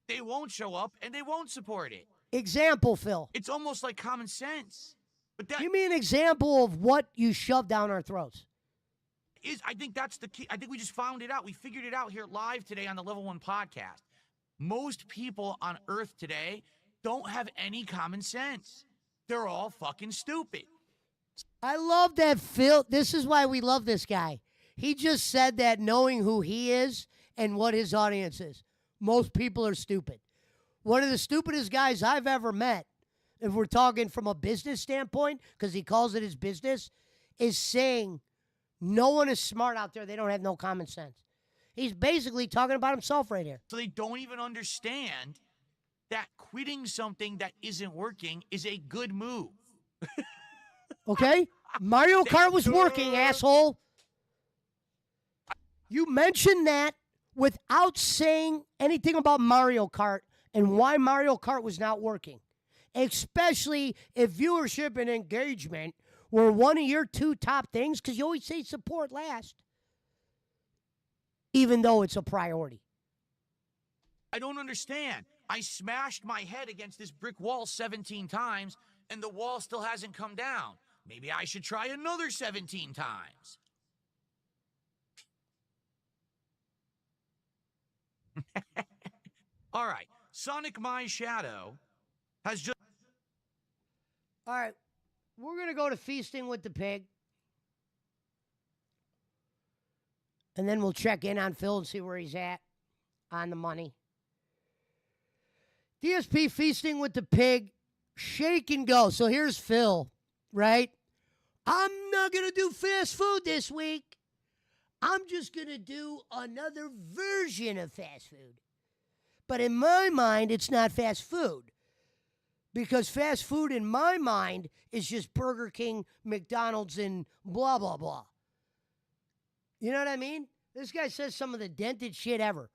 A: they won't show up and they won't support it.
B: Example, Phil.
A: It's almost like common sense. But that
B: Give me an example of what you shove down our throats.
A: I think that's the key. I think we just found it out. We figured it out here live today on the Level 1 podcast. Most people on Earth today don't have any common sense. They're all fucking stupid.
B: I love that, Phil. This is why we love this guy. He just said that knowing who he is and what his audience is. Most people are stupid. One of the stupidest guys I've ever met, if we're talking from a business standpoint, because he calls it his business, is saying no one is smart out there. They don't have no common sense. He's basically talking about himself right here.
A: So they don't even understand that quitting something that isn't working is a good move.
B: Okay? Mario Kart was working, asshole. You mentioned that without saying anything about Mario Kart and why Mario Kart was not working. Especially if viewership and engagement were one of your two top things, because you always say support last, even though it's a priority.
A: I don't understand. I smashed my head against this brick wall 17 times, and the wall still hasn't come down. Maybe I should try another 17 times. All right. Sonic My Shadow has just...
B: All right. We're going to go to Feasting with the Pig. And then we'll check in on Phil and see where he's at on the money. DSP Feasting with the Pig, shake and go. So here's Phil, right? I'm not going to do fast food this week. I'm just going to do another version of fast food. But in my mind, it's not fast food. Because fast food in my mind is just Burger King, McDonald's, and blah, blah, blah. You know what I mean? This guy says some of the dented shit ever.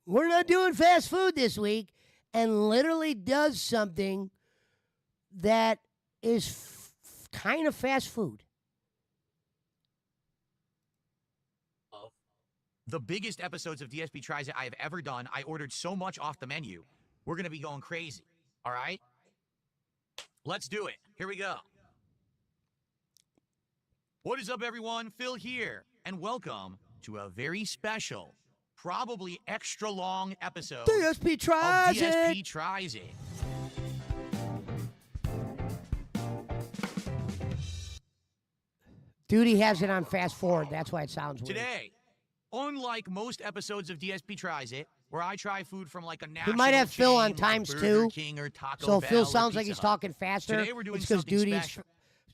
B: We're not doing fast food this week, and literally does something that is kind of fast food.
A: The biggest episodes of DSP Tries It I have ever done. I ordered so much off the menu. We're going to be going crazy. All right? Let's do it. Here we go. What is up, everyone? Phil here, and welcome to a very special, probably extra long episode
B: DSP Tries
A: of DSP
B: It.
A: Tries It.
B: Duty has it on fast forward. That's why it sounds weird.
A: Today, unlike most episodes of DSP Tries It, where I try food from like a national
B: We might have Phil on
A: chain like
B: times
A: Burger
B: two.
A: King or Taco
B: So
A: Bell
B: Phil
A: or
B: sounds like
A: Pizza
B: he's
A: Hut.
B: talking faster.
A: Today we're doing
B: It's because
A: something
B: Duty's
A: special.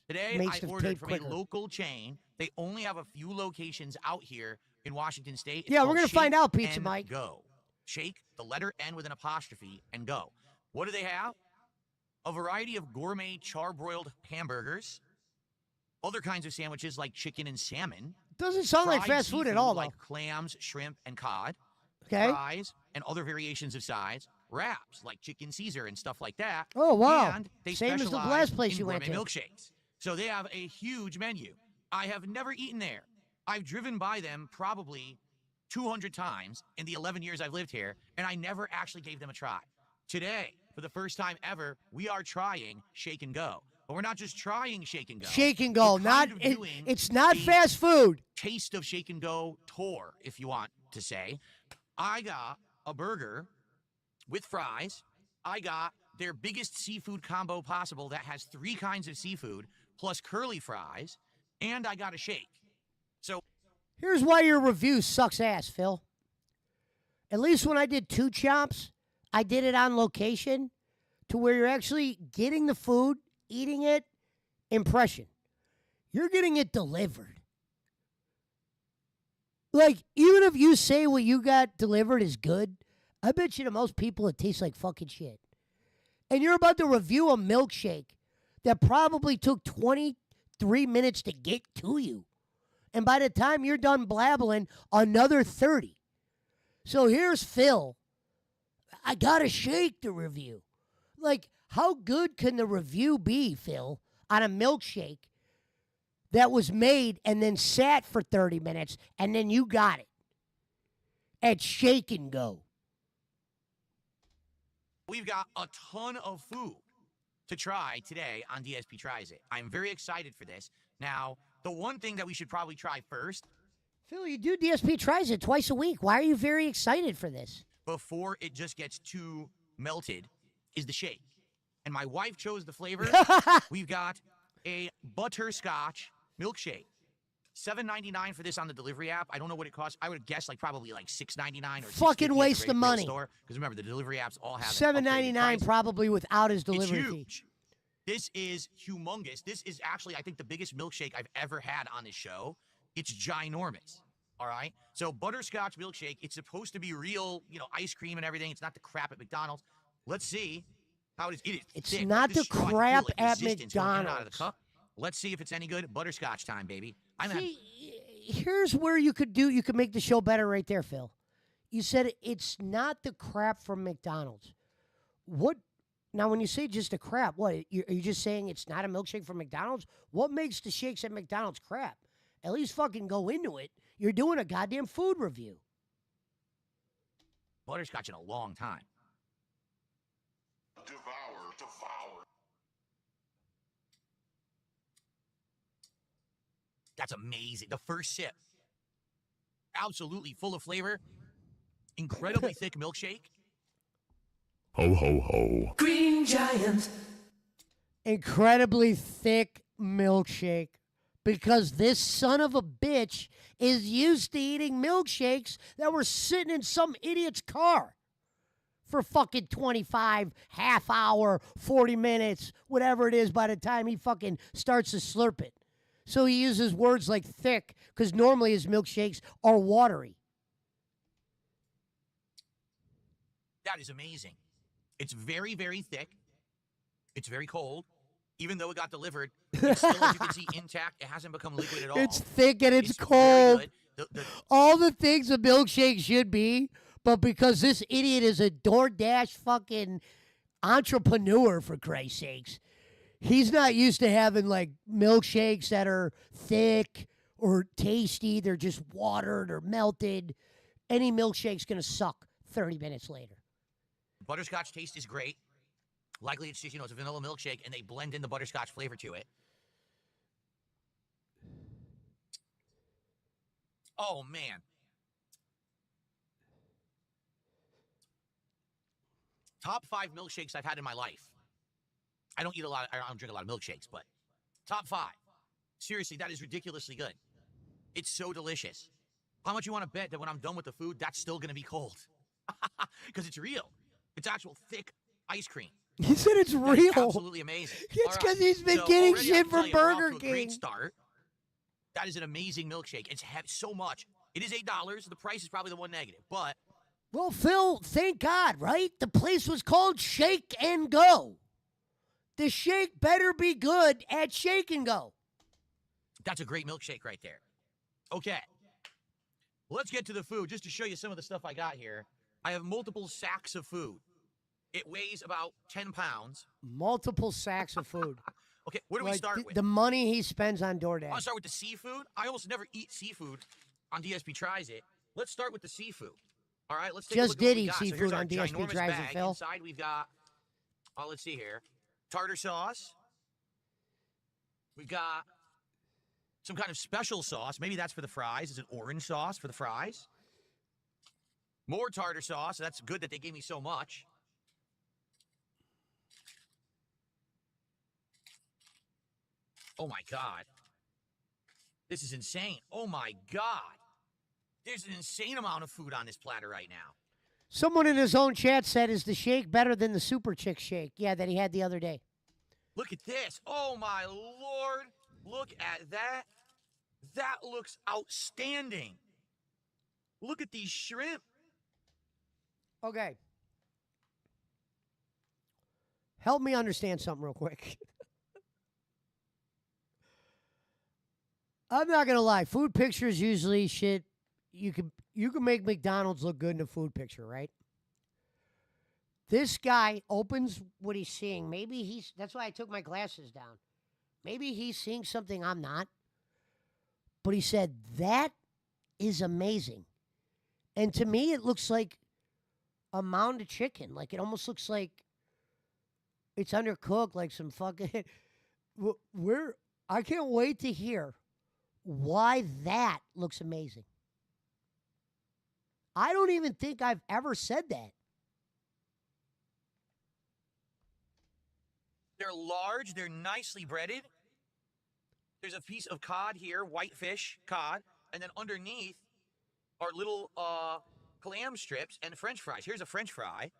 A: Today
B: makes
A: I
B: the
A: ordered
B: tape
A: from
B: quicker.
A: a local chain. They only have a few locations out here in Washington State. It's
B: Yeah, we're
A: called
B: gonna find
A: Shake
B: out, Pizza
A: and
B: Mike.
A: Go. Shake, the letter N with an apostrophe, and go. What do they have? A variety of gourmet charbroiled hamburgers, other kinds of sandwiches like chicken and salmon.
B: Doesn't sound like
A: fried
B: fast food at
A: seafood
B: all,
A: like
B: though.
A: clams, shrimp, and cod.
B: Okay.
A: Fries and other variations of sides. Wraps like chicken Caesar and stuff like that.
B: Oh, wow.
A: And they
B: Same as the
A: specialize
B: last place
A: in
B: you went
A: gourmet
B: to.
A: milkshakes. So they have a huge menu. I have never eaten there. I've driven by them probably 200 times in the 11 years I've lived here, and I never actually gave them a try. Today, for the first time ever, we are trying Shake and Go. But we're not just trying Shake and Go.
B: Shake and Go.
A: We're
B: Not
A: kind of
B: it,
A: doing
B: it's not
A: a
B: fast food.
A: Taste of Shake and Go tour, if you want to say. I got a burger with fries. I got their biggest seafood combo possible that has 3 kinds of seafood plus curly fries, and I got a shake. So
B: Here's why your review sucks ass, Phil. At least when I did 2 chops, I did it on location to where you're actually getting the food, eating it, impression. You're getting it delivered. Like, even if you say what you got delivered is good, I bet you to most people it tastes like fucking shit. And you're about to review a milkshake that probably took 23 minutes to get to you. And by the time you're done blabbling, another 30. So here's Phil. I got a shake to review. Like, how good can the review be, Phil, on a milkshake that was made and then sat for 30 minutes and then you got it at Shake and Go?
A: we've got a ton of food to try today on DSP Tries It. I'm very excited for this. Now, the one thing that we should probably try first,
B: Phil, you do DSP Tries It twice a week. Why are you very excited for this?
A: before it just gets too melted, is the shake. And my wife chose the flavor. We've got a butterscotch milkshake. $7.99 for this on the delivery app. I don't know what it costs. I would guess probably $6.99 or
B: Fucking waste of money.
A: Because remember, the delivery apps all have
B: $7.99 probably without his
A: It's
B: delivery fee.
A: huge. This is humongous. This is actually, I think, the biggest milkshake I've ever had on this show. It's ginormous. All right. So butterscotch milkshake. It's supposed to be real, ice cream and everything. It's not the crap at McDonald's. Let's see how it is. It is
B: It's
A: thick.
B: not
A: This
B: the
A: straw, I feel
B: crap
A: like
B: at
A: resistance going in and out of the
B: McDonald's.
A: cup. Let's see if it's any good. Butterscotch time, baby.
B: See, here's where you could make the show better right there, Phil. You said it's not the crap from McDonald's. What? Now, when you say just a crap, what? Are you just saying it's not a milkshake from McDonald's? What makes the shakes at McDonald's crap? At least fucking go into it. You're doing a goddamn food review.
A: Butterscotch in a long time.
J: Devour.
A: That's amazing. The first sip. Absolutely full of flavor. Incredibly thick milkshake.
J: Ho, ho, ho.
F: Green Giant.
B: Incredibly thick milkshake. Because this son of a bitch is used to eating milkshakes that were sitting in some idiot's car for fucking 25, half hour, 40 minutes, whatever it is by the time he fucking starts to slurp it. So he uses words like thick because normally his milkshakes are watery.
A: That is amazing. It's very, very thick. It's very cold. Even though it got delivered, it's still, as you can see, intact. It hasn't become liquid at all.
B: It's thick and it's
A: very
B: cold.
A: good.
B: All the things a milkshake should be, but because this idiot is a DoorDash fucking entrepreneur, for Christ's sakes, he's not used to having like milkshakes that are thick or tasty. They're just watered or melted. Any milkshake's going to suck 30 minutes later.
A: Butterscotch taste is great. Likely it's just, it's a vanilla milkshake, and they blend in the butterscotch flavor to it. Oh, man. Top 5 milkshakes I've had in my life. I don't drink a lot of milkshakes, but top 5. Seriously, that is ridiculously good. It's so delicious. How much you want to bet that when I'm done with the food, that's still going to be cold? Because it's real. It's actual thick ice cream.
B: He said it's
A: That is
B: real.
A: absolutely amazing.
B: It's
A: All
B: because he's been
A: so
B: getting
A: already I
B: shit
A: can tell
B: from
A: you we're off
B: Burger
A: to a Great
B: King.
A: start. That is an amazing milkshake. It's so much. It is $8. The price is probably the one negative, but
B: Well, Phil, thank God, right? The place was called Shake and Go. The shake better be good at Shake and Go.
A: that's a great milkshake right there. Okay. Let's get to the food just to show you some of the stuff I got here. I have multiple sacks of food. It weighs about 10 pounds.
B: Multiple sacks of food.
A: Okay, what do we
B: Like,
A: start with?
B: the money he spends on DoorDash.
A: I'll start with the seafood. I almost never eat seafood on DSP Tries It. Let's start with the seafood. All right, let's take a
B: Just
A: look at what
B: did
A: we
B: eat
A: got. So
B: seafood
A: here's our
B: on DSP
A: ginormous
B: Tries It,
A: bag.
B: Phil.
A: Inside we've got, let's see here, tartar sauce. We've got some kind of special sauce. Maybe that's for the fries. It's an orange sauce for the fries. More tartar sauce. That's good that they gave me so much. Oh my God. This is insane. Oh my God. There's an insane amount of food on this platter right now.
B: Someone in his own chat said, is the shake better than the Super Chick shake? Yeah, that he had the other day.
A: Look at this. Oh my Lord. Look at that. That looks outstanding. Look at these shrimp.
B: Okay. Help me understand something real quick. I'm not gonna lie. Food pictures usually shit. You can make McDonald's look good in a food picture, right? This guy opens what he's seeing. Maybe that's why I took my glasses down. Maybe he's seeing something I'm not. But he said, that is amazing. And to me, it looks like a mound of chicken. Like, it almost looks like It's undercooked like some fucking. We're. I can't wait to hear why that looks amazing. I don't even think I've ever said that.
A: They're large. They're nicely breaded. There's a piece of cod here, whitefish cod, and then underneath are little clam strips and French fries. Here's a French fry.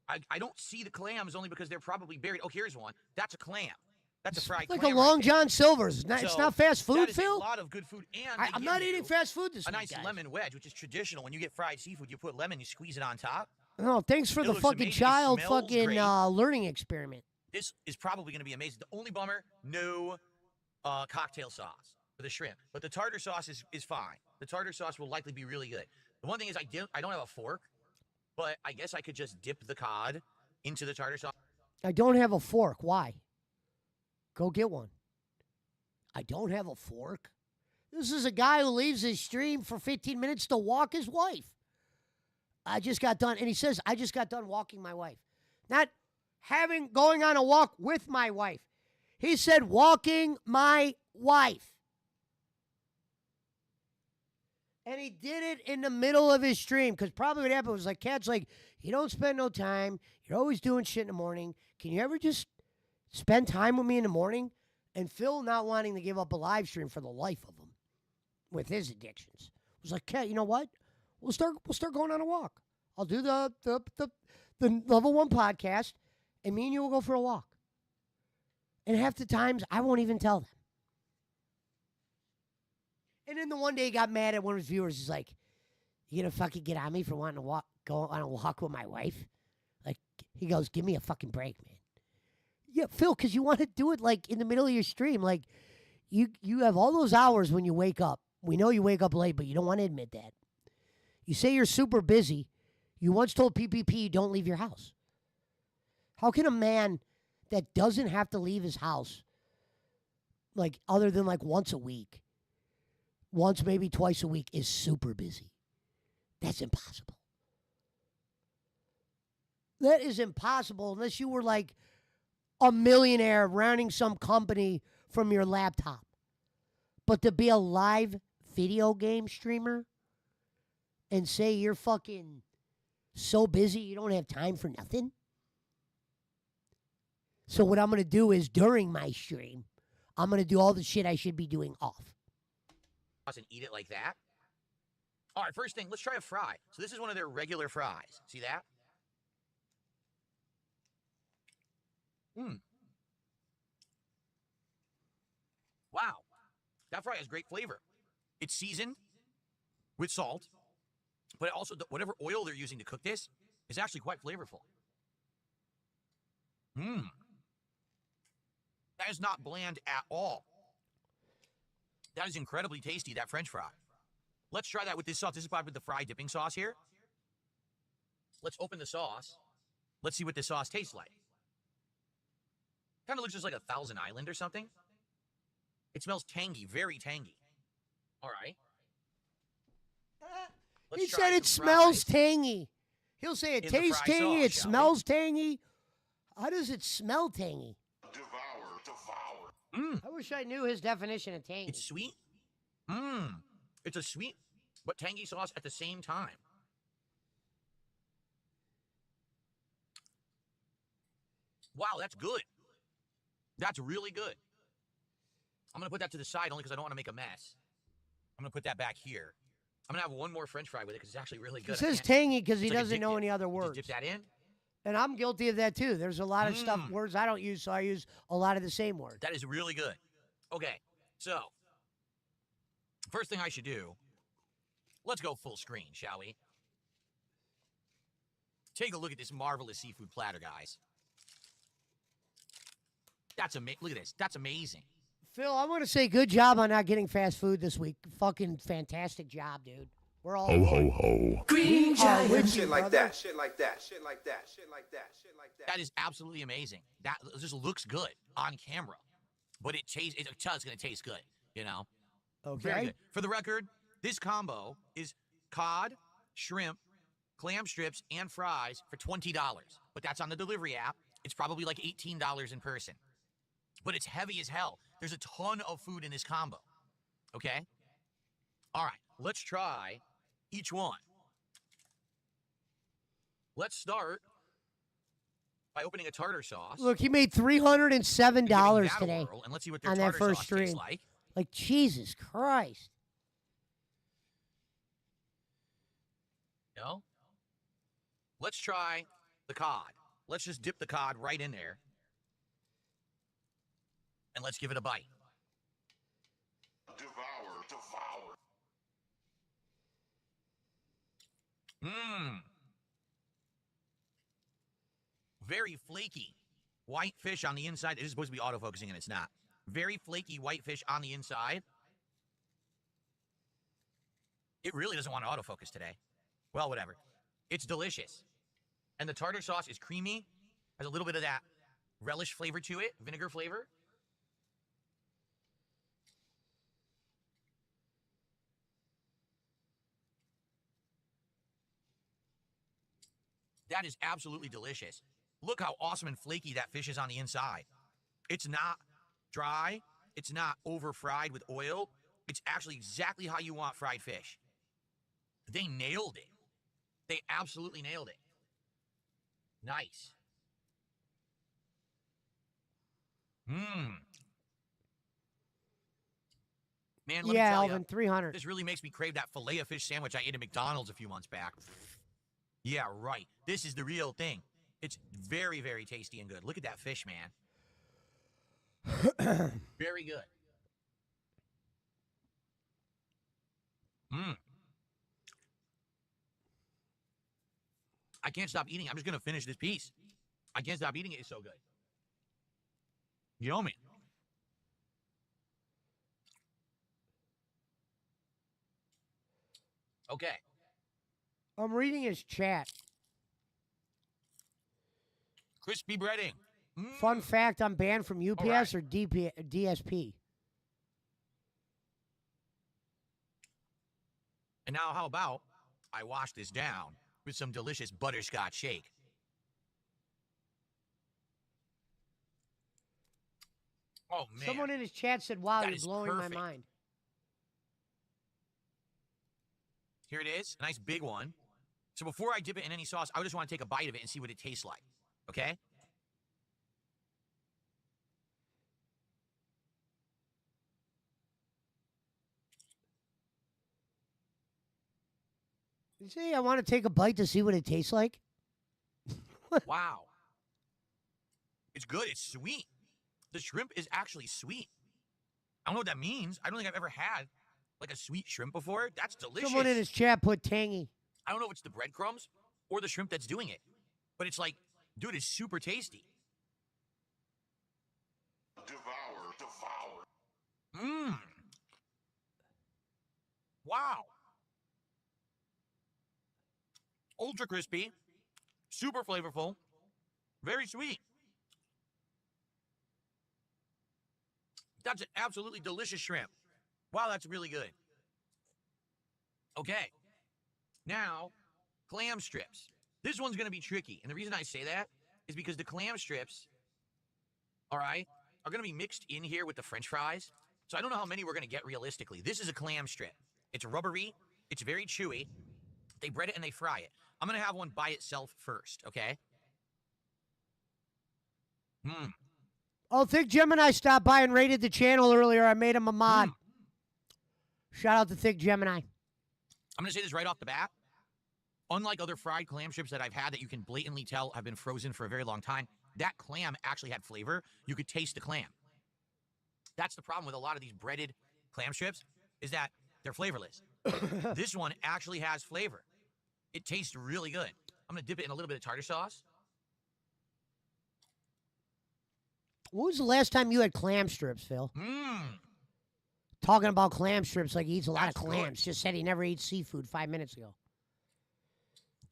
A: I don't see the clams only because they're probably buried. Oh, here's one. That's a clam. That's a fried
B: Like
A: clam.
B: a Long
A: right
B: John Silver's. It's
A: So,
B: not fast food,
A: that is
B: Phil.
A: a lot of good food. And
B: I'm
A: they
B: not
A: give
B: eating
A: you
B: fast food this
A: a
B: week,
A: nice
B: guys.
A: lemon wedge, which is traditional. When you get fried seafood, you put lemon, you squeeze it on top.
B: No, thanks for
A: It
B: the
A: looks
B: fucking
A: amazing. It
B: child
A: smells
B: fucking
A: great.
B: learning experiment.
A: This is probably going to be amazing. The only bummer, no cocktail sauce for the shrimp. But the tartar sauce is fine. The tartar sauce will likely be really good. The one thing is I don't have a fork, but I guess I could just dip the cod into the tartar sauce.
B: I don't have a fork. Why? Go get one. I don't have a fork. This is a guy who leaves his stream for 15 minutes to walk his wife. I just got done, and he says, I just got done walking my wife. Not going on a walk with my wife. He said, walking my wife. And he did it in the middle of his stream, because probably what happened was like, Cat's like, you don't spend no time. You're always doing shit in the morning. Can you ever just spend time with me in the morning? And Phil not wanting to give up a live stream for the life of him with his addictions was like, Cat, you know what? We'll start going on a walk. I'll do the level 1 podcast, and me and you will go for a walk. And half the times I won't even tell them. And then the one day he got mad at one of his viewers. He's like, you gonna fucking get on me for wanting to go on a walk with my wife? Like, he goes, give me a fucking break, man. Yeah, Phil, because you want to do it like in the middle of your stream. Like, you have all those hours when you wake up. We know you wake up late, but you don't want to admit that. You say you're super busy. You once told PPP don't leave your house. How can a man that doesn't have to leave his house, like other than like once a week, once maybe twice a week, is super busy? That's impossible. That is impossible unless you were like a millionaire running some company from your laptop. But to be a live video game streamer and say you're fucking so busy you don't have time for nothing? So what I'm going to do is during my stream, I'm going to do all the shit I should be doing off.
A: And eat it like that. All right, first thing, let's try a fry. So this is one of their regular fries. See that? Wow. That fry has great flavor. It's seasoned with salt, but also whatever oil they're using to cook this is actually quite flavorful. That is not bland at all. That is incredibly tasty, that French fry. Let's try that with this sauce. This is probably the fry dipping sauce here. Let's open the sauce. Let's see what this sauce tastes like. Kind of looks just like a Thousand Island or something. It smells tangy, very tangy. All right.
B: He said it smells tangy. He'll say it tastes tangy, it smells tangy. How does it smell tangy? I wish I knew his definition of tangy.
A: It's sweet. It's a sweet but tangy sauce at the same time. Wow, that's good. That's really good. I'm going to put that to the side only because I don't want to make a mess. I'm going to put that back here. I'm going to have one more French fry with it because it's actually really good.
B: It says tangy because he doesn't know any other words.
A: Just dip that in.
B: And I'm guilty of that too. There's a lot of words I don't use, so I use a lot of the same words.
A: That is really good. Okay, so first thing I should do, let's go full screen, shall we? Take a look at this marvelous seafood platter, guys. That's amazing. Look at this. That's amazing.
B: Phil, I want to say good job on not getting fast food this week. Fucking fantastic job, dude. We're all
J: Ho, ho, ho.
B: Green giant.
I: Shit like that. Shit like that. Shit like that. Shit like that. Shit like that.
A: That is absolutely amazing. That just looks good on camera, but it tastes. It's going to taste good. You know.
B: Okay.
A: Very good. For the record, this combo is cod, shrimp, clam strips and fries for $20. But that's on the delivery app. It's probably like $18 in person. But it's heavy as hell. There's a ton of food in this combo. Okay? All right, let's try each one. Let's start by opening a tartar sauce.
B: Look, he made $307 today
A: and let's see what their
B: on that
A: tartar
B: first
A: sauce
B: stream.
A: tastes like.
B: Like, Jesus Christ.
A: No? Let's try the cod. Let's just dip the cod right in there. And let's give it a bite.
J: Devour, devour.
A: Mmm. Very flaky white fish on the inside. It is supposed to be autofocusing, and it's not. Very flaky white fish on the inside. It really doesn't want to autofocus today. Well, whatever. It's delicious. And the tartar sauce is creamy. Has a little bit of that relish flavor to it, vinegar flavor. That is absolutely delicious. Look how awesome and flaky that fish is on the inside. It's not dry. It's not over fried with oil. It's actually exactly how you want fried fish. They nailed it. They absolutely nailed it. Nice. Mmm. Man, let me
B: Yeah,
A: tell
B: Alvin,
A: ya,
B: 300.
A: this really makes me crave that filet of fish sandwich I ate at McDonald's a few months back. Yeah, right. This is the real thing. It's very, very tasty and good. Look at that fish, man. Very good. Mmm. I can't stop eating. I'm just going to finish this piece. I can't stop eating it. It's so good. Yummy. Okay.
B: I'm reading his chat.
A: Crispy breading.
B: Fun fact, I'm banned from UPS
A: right.
B: or DSP.
A: And now how about I wash this down with some delicious butterscotch shake. Oh, man.
B: Someone in his chat said, wow,
A: That
B: you're
A: is
B: blowing
A: perfect.
B: my mind.
A: Here it is, a nice big one. So before I dip it in any sauce, I just want to take a bite of it and see what it tastes like. Okay?
B: You see, I want to take a bite to see what it tastes like.
A: Wow. It's good. It's sweet. The shrimp is actually sweet. I don't know what that means. I don't think I've ever had like a sweet shrimp before. That's delicious.
B: Someone in his chat put tangy.
A: I don't know if it's the breadcrumbs or the shrimp that's doing it. But it's like, dude, it's super tasty.
J: Devour, devour.
A: Mmm. Wow. Ultra crispy. Super flavorful. Very sweet. That's an absolutely delicious shrimp. Wow, that's really good. Okay. Now, clam strips. This one's going to be tricky. And the reason I say that is because the clam strips, all right, are going to be mixed in here with the French fries. So I don't know how many we're going to get realistically. This is a clam strip. It's rubbery. It's very chewy. They bread it and they fry it. I'm going to have one by itself first, okay? Mmm.
B: Oh, Thick Gemini stopped by and raided the channel earlier. I made him a mod. Shout out to Thick Gemini.
A: I'm going to say this right off the bat. Unlike other fried clam strips that I've had that you can blatantly tell have been frozen for a very long time, that clam actually had flavor. You could taste the clam. That's the problem with a lot of these breaded clam strips is that they're flavorless. This one actually has flavor. It tastes really good. I'm going to dip it in a little bit of tartar sauce.
B: When was the last time you had clam strips, Phil?
A: Mmm.
B: Talking about clam strips like he eats a lot
A: That's
B: of
A: good.
B: clams. Just said he never ate seafood 5 minutes ago.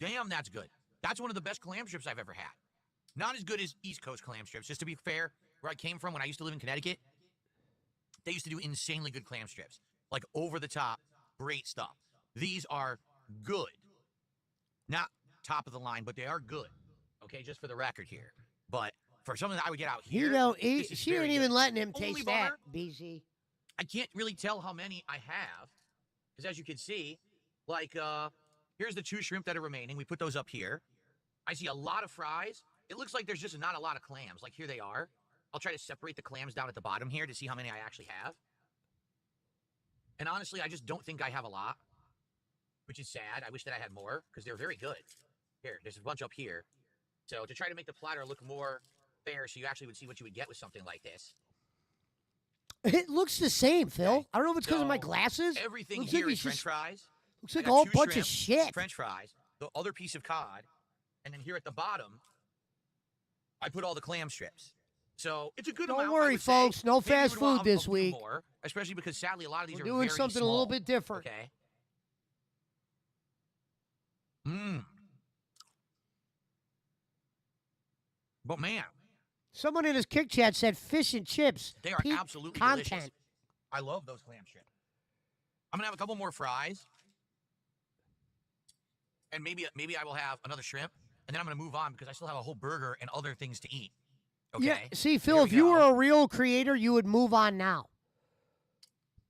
A: Damn, that's good. That's one of the best clam strips I've ever had. Not as good as East Coast clam strips. Just to be fair, where I came from when I used to live in Connecticut, they used to do insanely good clam strips. Like over the top, great stuff. These are good. Not top of the line, but they are good. Okay, just for the record here. But for something that I would get out here,
B: You know,
A: this is
B: she
A: very
B: ain't even
A: good.
B: letting him
A: Only
B: taste
A: bummer,
B: that, BZ.
A: I can't really tell how many I have, because as you can see, like, here's the 2 shrimp that are remaining. We put those up here. I see a lot of fries. It looks like there's just not a lot of clams. Like, here they are. I'll try to separate the clams down at the bottom here to see how many I actually have. And honestly, I just don't think I have a lot, which is sad. I wish that I had more, because they're very good. Here, there's a bunch up here. So to try to make the platter look more fair, so you actually would see what you would get with something like this.
B: It looks the same, Phil.
A: Okay.
B: I don't know if it's because of my
A: So,
B: glasses.
A: Everything
B: Looks
A: here
B: like
A: is
B: he's
A: French
B: just-
A: fries.
B: Looks
A: I
B: like a
A: got
B: whole
A: 2
B: bunch
A: shrimp,
B: of shit.
A: French fries, the other piece of cod, and then here at the bottom, I put all the clam strips. So it's a good
B: Don't
A: amount. I
B: worry,
A: would say.
B: folks. No
A: Maybe you
B: fast
A: would want
B: food this
A: few
B: week.
A: More, especially because sadly a lot of these
B: We're
A: are
B: doing
A: very
B: something
A: small.
B: a little bit different.
A: Okay. Mmm. But man,
B: Someone in his kick chat said fish and chips.
A: they are
B: peak
A: absolutely
B: content.
A: delicious. I love those clam strips. I'm gonna have a couple more fries, and maybe I will have another shrimp, and then I'm gonna move on because I still have a whole burger and other things to eat. Okay.
B: Yeah, see, Phil,
A: Here
B: if
A: we
B: you
A: go.
B: were a real creator, you would move on now.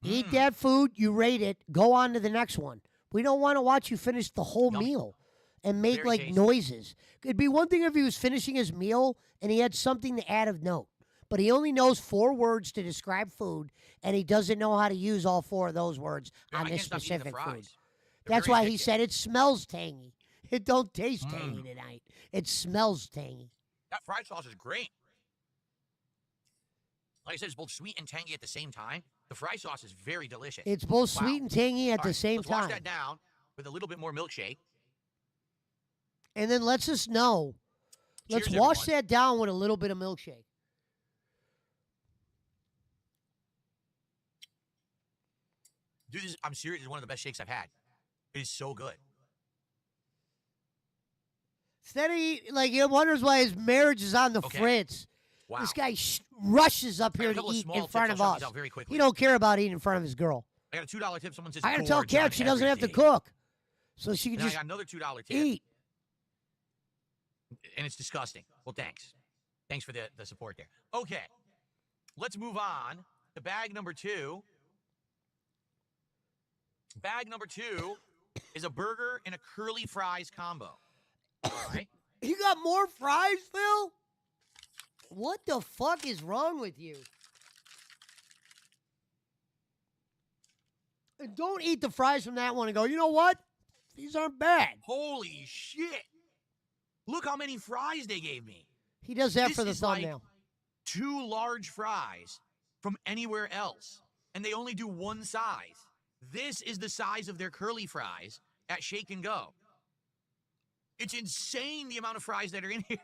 B: Eat that food, you rate it, go on to the next one. We don't want to watch you finish the whole
A: Yummy.
B: meal and make
A: Very
B: like
A: tasty.
B: noises. It'd be one thing if he was finishing his meal and he had something to add of note, but he only knows 4 words to describe food and he doesn't know how to use all 4 of those words
A: Yeah,
B: on
A: I
B: this
A: can't stop eating the
B: specific food.
A: fries. They're
B: That's
A: very
B: why he
A: addictive.
B: said it smells tangy. It don't taste tangy tonight. It smells tangy.
A: That fried sauce is great. Like I said, it's both sweet and tangy at the same time. The fry sauce is very delicious.
B: It's both
A: Wow.
B: sweet and tangy at
A: All
B: the
A: right,
B: same
A: let's
B: time.
A: wash that down with a little bit more milkshake.
B: And then let's just know. Let's
A: Cheers,
B: wash
A: everyone.
B: that down with a little bit of milkshake.
A: Dude, I'm serious. It's one of the best shakes I've had. It is so good.
B: Instead of like he wonders why his marriage is on the
A: Okay.
B: fritz.
A: Wow.
B: This guy rushes up
A: I got
B: here
A: a
B: to
A: couple of
B: eat
A: small
B: in
A: tips.
B: front
A: I'll
B: of
A: shout
B: us.
A: these out very quickly.
B: He don't care about eating in front of his girl.
A: I got a $2 tip. Someone says
B: I gotta tell
A: gorge on
B: Kat she doesn't have to
A: everything.
B: cook, so she can
A: And I
B: just
A: got another $2 tip.
B: eat.
A: And it's disgusting. Well, thanks. Thanks for the support there. Okay. Let's move on to bag number 2. Bag number 2 is a burger and a curly fries combo. All right.
B: You got more fries, Phil? What the fuck is wrong with you? And don't eat the fries from that one and go, you know what? These aren't bad.
A: Holy shit. Look how many fries they gave me.
B: He does that
A: This
B: for the
A: is like
B: thumbnail.
A: 2 large fries from anywhere else. And they only do one size. This is the size of their curly fries at Shake and Go. It's insane the amount of fries that are in here.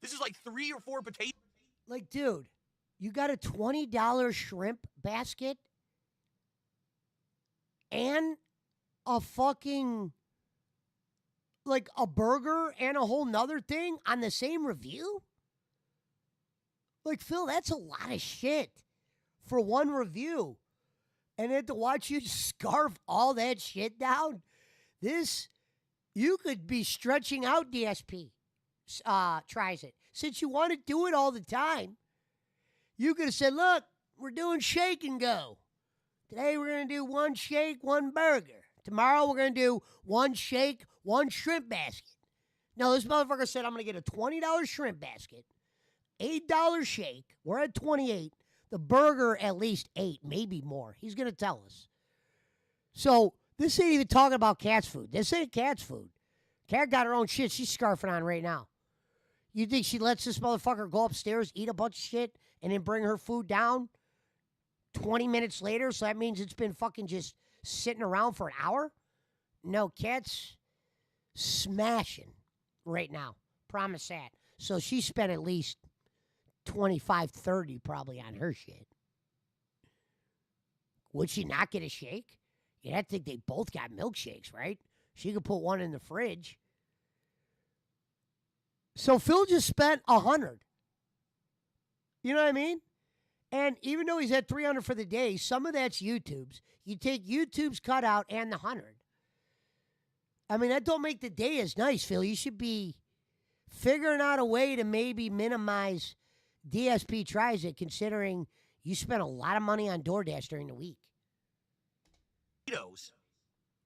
A: This is like 3 or 4 potatoes.
B: Like, dude, you got a $20 shrimp basket and a fucking, like, a burger and a whole nother thing on the same review? Like, Phil, that's a lot of shit for one review. And then to watch you scarf all that shit down, you could be stretching out DSP. Tries it. Since you want to do it all the time, you could have said, look, we're doing Shake and Go. Today we're going to do 1 shake, 1 burger. Tomorrow we're going to do 1 shake, 1 shrimp basket. No, this motherfucker said I'm going to get a $20 shrimp basket, $8 shake. We're at 28. The burger at least 8, maybe more. He's going to tell us. So this ain't even talking about Kat's food. This ain't Kat's food. Kat got her own shit she's scarfing on right now. You think she lets this motherfucker go upstairs, eat a bunch of shit, and then bring her food down 20 minutes later? So that means it's been fucking just sitting around for an hour? No, Kat's smashing right now. Promise that. So she spent at least 25, 30 probably on her shit. Would she not get a shake? You'd have to think they both got milkshakes, right? She could put one in the fridge. So Phil just spent 100. You know what I mean? And even though he's at 300 for the day, some of that's YouTube's. You take YouTube's cutout and the 100. I mean, that don't make the day as nice, Phil. You should be figuring out a way to maybe minimize DSP tries it, considering you spent a lot of money on DoorDash during the week.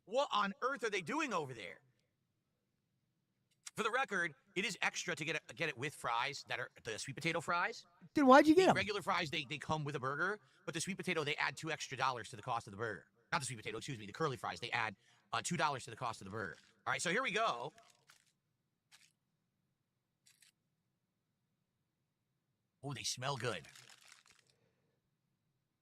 A: What on earth are they doing over there? For the record, it is extra to get it with fries that are the sweet potato fries.
B: Then why'd you get
A: The
B: them?
A: regular fries, they come with a burger, but the sweet potato, they add $2 extra to the cost of the burger. Not the sweet potato, excuse me, the curly fries, they add $2 to the cost of the burger. All right, so here we go. Oh, they smell good.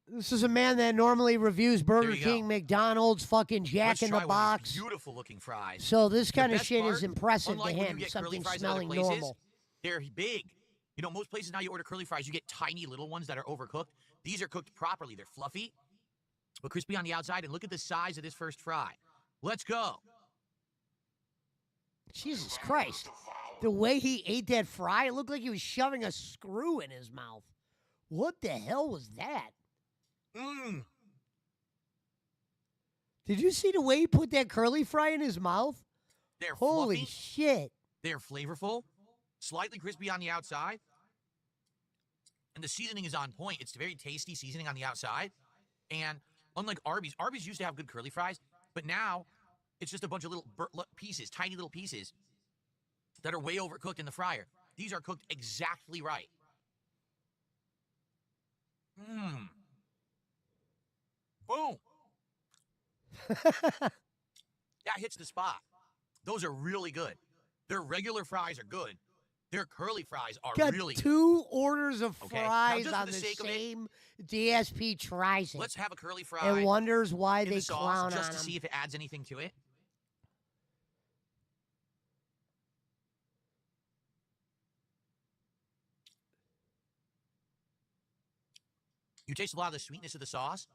B: This is a man that normally reviews Burger
A: you
B: King,
A: go.
B: McDonald's, fucking Jack
A: Let's
B: in
A: try
B: the
A: one of these
B: Box.
A: beautiful looking fries.
B: So this
A: The
B: kind of
A: best
B: shit
A: part,
B: is impressive to
A: unlike when you
B: him.
A: get curly
B: Something
A: fries in other
B: smelling
A: places,
B: normal.
A: they're big. You know, most places now you order curly fries, you get tiny little ones that are overcooked. These are cooked properly. They're fluffy, but crispy on the outside. And look at the size of this first fry. Let's go.
B: Jesus Christ. The way he ate that fry, it looked like he was shoving a screw in his mouth. What the hell was that?
A: Mmm.
B: Did you see the way he put that curly fry in his mouth?
A: They're
B: Holy
A: fluffy.
B: shit.
A: They're flavorful, slightly crispy on the outside, and the seasoning is on point. It's very tasty seasoning on the outside. And unlike Arby's used to have good curly fries, but now it's just a bunch of little pieces, tiny little pieces that are way overcooked in the fryer. These are cooked exactly right. Mmm. Boom. That hits the spot. Those are really good. Their regular fries are good. Their curly fries are
B: Got
A: really good.
B: 2 orders of
A: Okay, now
B: fries
A: just for
B: on
A: the
B: the
A: sake of it,
B: same DSP tries it.
A: Let's have a curly fry
B: And wonders why
A: in
B: they
A: the sauce
B: clown
A: just
B: on
A: to
B: him.
A: see if it adds anything to it. You taste a lot of the sweetness of the sauce.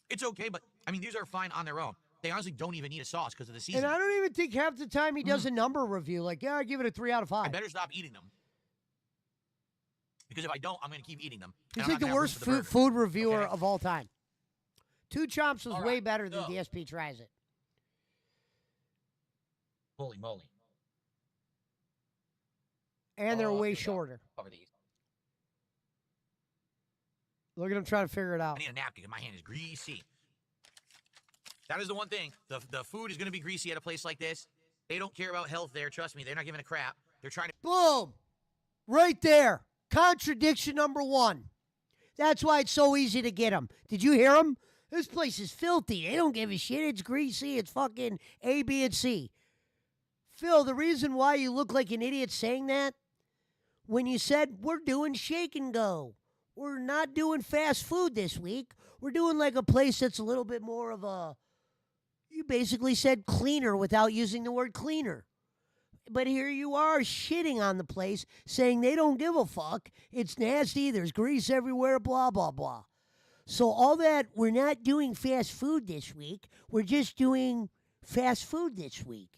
A: It's okay, but I mean, these are fine on their own. They honestly don't even need a sauce because of the
B: And
A: seasoning.
B: I don't even think half the time he does a number review. Like, yeah, I give it a 3 out of 5.
A: I better stop eating them. Because if I don't, I'm going to keep eating them.
B: He's
A: and I'm
B: like the
A: not gonna have
B: worst
A: room for the
B: food,
A: burger.
B: reviewer
A: Okay.
B: of all time. 2 Chomps was
A: All
B: way
A: right,
B: better than
A: so-
B: DSP tries it.
A: Holy moly.
B: And they're
A: Oh,
B: way
A: here we go.
B: shorter.
A: Cover these.
B: Look at him trying to figure it
A: I
B: out.
A: need a napkin. My hand is greasy. That is the one thing. The food is going to be greasy at a place like this. They don't care about health there. Trust me. They're not giving a crap. They're trying to.
B: Boom. Right there. Contradiction number 1. That's why it's so easy to get them. Did you hear him? This place is filthy. They don't give a shit. It's greasy. It's fucking A, B, and C. Phil, the reason why you look like an idiot saying that, when you said, we're doing shake and go. We're not doing fast food this week. We're doing like a place that's a little bit more of a, you basically said cleaner without using the word cleaner. But here you are shitting on the place, saying they don't give a fuck. It's nasty. There's grease everywhere, blah, blah, blah. So all that, we're not doing fast food this week. We're just doing fast food this week.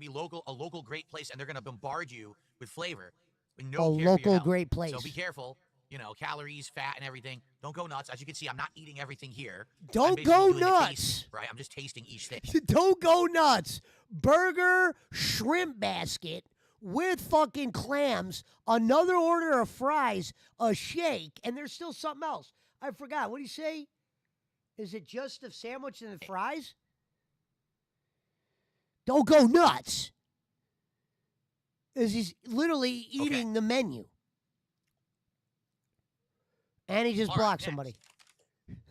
A: be a local great place, and they're going to bombard you with flavor. With
B: A
A: no care for your
B: local
A: health.
B: great place.
A: So be careful. You know, calories, fat, and everything. Don't go nuts. As you can see, I'm not eating everything here.
B: Don't
A: I'm basically
B: go
A: doing the
B: nuts.
A: tasting, right? I'm just tasting each thing.
B: Don't go nuts. Burger, shrimp basket with fucking clams, another order of fries, a shake, and there's still something else. I forgot. What do you say? Is it just a sandwich and the fries? Don't go nuts. Is he's literally eating the menu. And he just
A: All right,
B: blocked
A: next.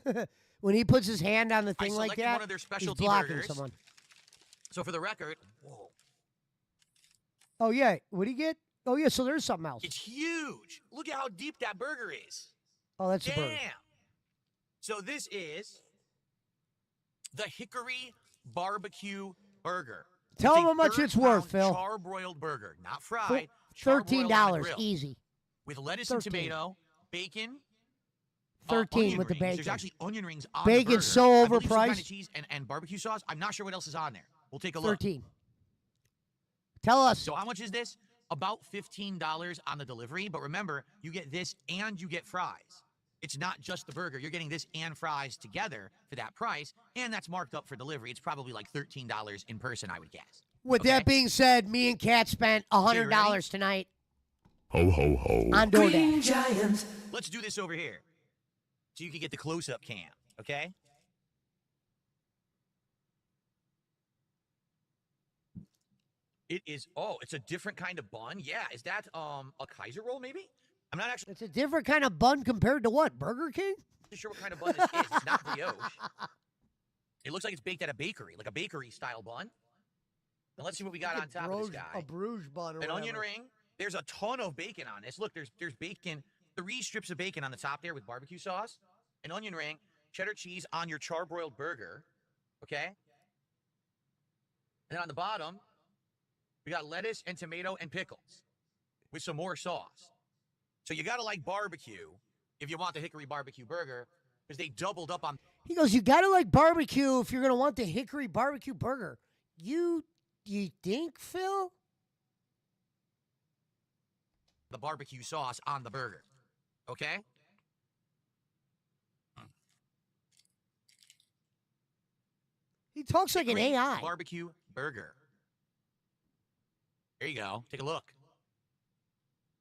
B: somebody. When he puts his hand on the
A: I
B: thing like
A: selected
B: that,
A: one of their
B: he's
A: specialty
B: blocking
A: burgers.
B: someone.
A: So for the record, whoa,
B: Oh, yeah. What do you get? Oh, yeah, so there's something else.
A: it's huge. Look at how deep that burger is.
B: Oh, that's a
A: Damn.
B: burger.
A: So this is the Hickory Barbecue Burger.
B: Tell
A: It's
B: him
A: a
B: how much it's worth,
A: 30-pound
B: Phil.
A: Charbroiled burger, not fried. charbroiled on the
B: $13
A: grill,
B: easy.
A: with lettuce
B: 13.
A: and tomato, bacon.
B: 13
A: onion
B: with the
A: rings.
B: bacon.
A: There's actually onion rings on
B: Bacon's
A: the burger.
B: so
A: I believe some kind
B: overpriced.
A: of cheese and barbecue sauce. I'm not sure what else is on there. We'll take a look.
B: 13. Tell us.
A: So how much is this? About $15 on the delivery. But remember, you get this and you get fries. It's not just the burger. You're getting this and fries together for that price, and that's marked up for delivery. It's probably like $13 in person, I would guess.
B: With that being said, me and Kat spent $100 tonight.
J: Ho ho ho.
B: On DoorDash.
A: Let's do this over here so you can get the close-up cam, okay? It is, it's a different kind of bun. Yeah, is that a Kaiser roll maybe? I'm not actually
B: It's a different kind of bun compared to what? Burger King?
A: sure what kind of bun this is. It's not brioche. It looks like it's baked at a bakery, like a bakery-style bun. And let's see what we got on top of this guy.
B: A Bruges bun or
A: An
B: whatever.
A: onion ring. There's a ton of bacon on this. Look, there's bacon, 3 strips of bacon on the top there with barbecue sauce, an onion ring, cheddar cheese on your charbroiled burger, okay? And then on the bottom, we got lettuce and tomato and pickles with some more sauce. So you gotta like barbecue if you want the hickory barbecue burger because they doubled up on.
B: He goes, you gotta like barbecue if you're gonna want the hickory barbecue burger. You think, Phil?
A: The barbecue sauce on the burger, okay?
B: He talks like an
A: Hickory
B: AI.
A: Barbecue burger. There you go. Take a look.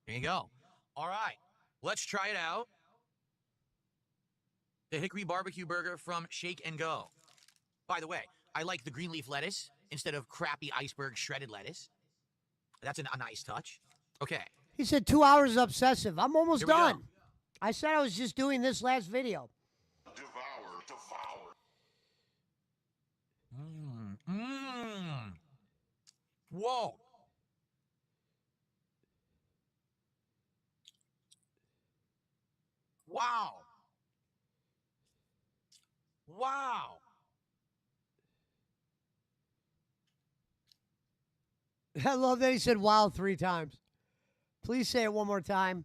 A: There you go. All right, let's try it out. The hickory barbecue burger from Shake and Go. By the way, I like the green leaf lettuce instead of crappy iceberg shredded lettuce. That's a nice touch. Okay.
B: He said 2 hours is obsessive. I'm almost
A: Here we go.
B: done. I said I was just doing this last video.
J: Devour, devour.
A: Whoa. Wow. Wow.
B: I love that he said wow 3 times. Please say it one more time.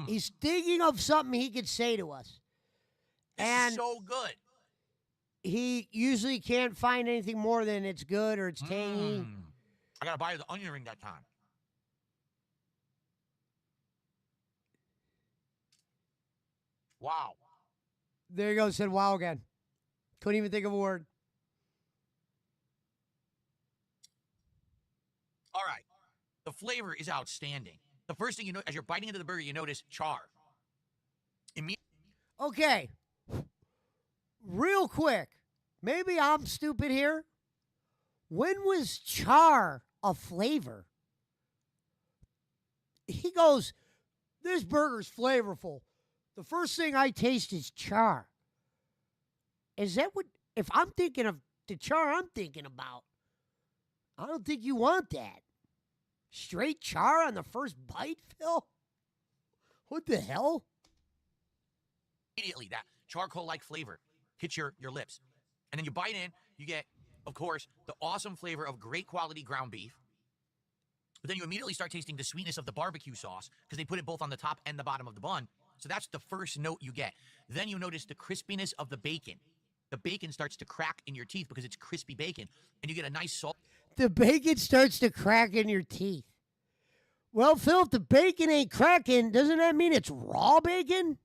B: He's thinking of something he could say to us.
A: This
B: And
A: is so good.
B: he usually can't find anything more than it's good or it's tangy.
A: I gotta buy the onion ring that time. Wow.
B: There you go. Said wow again. Couldn't even think of a word.
A: All right. The flavor is outstanding. The first thing you know, as you're biting into the burger, you notice char.
B: Okay. Real quick. Maybe I'm stupid here. When was char a flavor? He goes, this burger's flavorful. The first thing I taste is char. Is that what, if I'm thinking of the char I'm thinking about, I don't think you want that. Straight char on the first bite, Phil? What the hell?
A: Immediately, that charcoal-like flavor hits your lips. And then you bite in, you get, of course, the awesome flavor of great quality ground beef. But then you immediately start tasting the sweetness of the barbecue sauce because they put it both on the top and the bottom of the bun. So that's the first note you get. Then you notice the crispiness of the bacon. The bacon starts to crack in your teeth because it's crispy bacon. And you get a nice salt.
B: The bacon starts to crack in your teeth. Well, Phil, if the bacon ain't cracking, doesn't that mean it's raw bacon?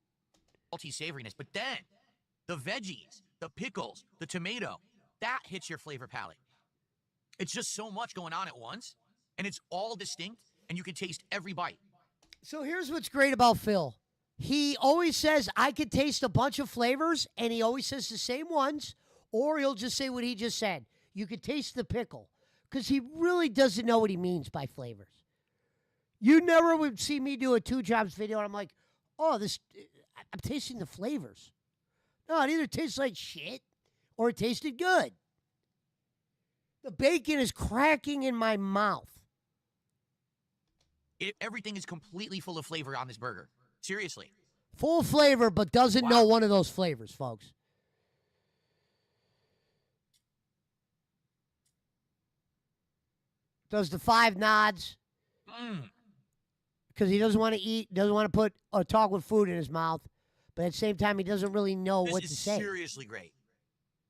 A: Salty savoriness. But then the veggies, the pickles, the tomato, that hits your flavor palette. It's just so much going on at once. And it's all distinct. And you can taste every bite.
B: So here's what's great about Phil. He always says, I could taste a bunch of flavors, and he always says the same ones, or he'll just say what he just said. You could taste the pickle, because he really doesn't know what he means by flavors. You never would see me do a 2 Jobs video, and I'm like, oh, I'm tasting the flavors. No, it either tastes like shit, or it tasted good. The bacon is cracking in my mouth.
A: Everything is completely full of flavor on this burger. Seriously.
B: Full flavor, but doesn't know one of those flavors, folks. Does the 5 nods. Because he doesn't want to eat, doesn't want to put or talk with food in his mouth. But at the same time, he doesn't really know what to say.
A: This is seriously great.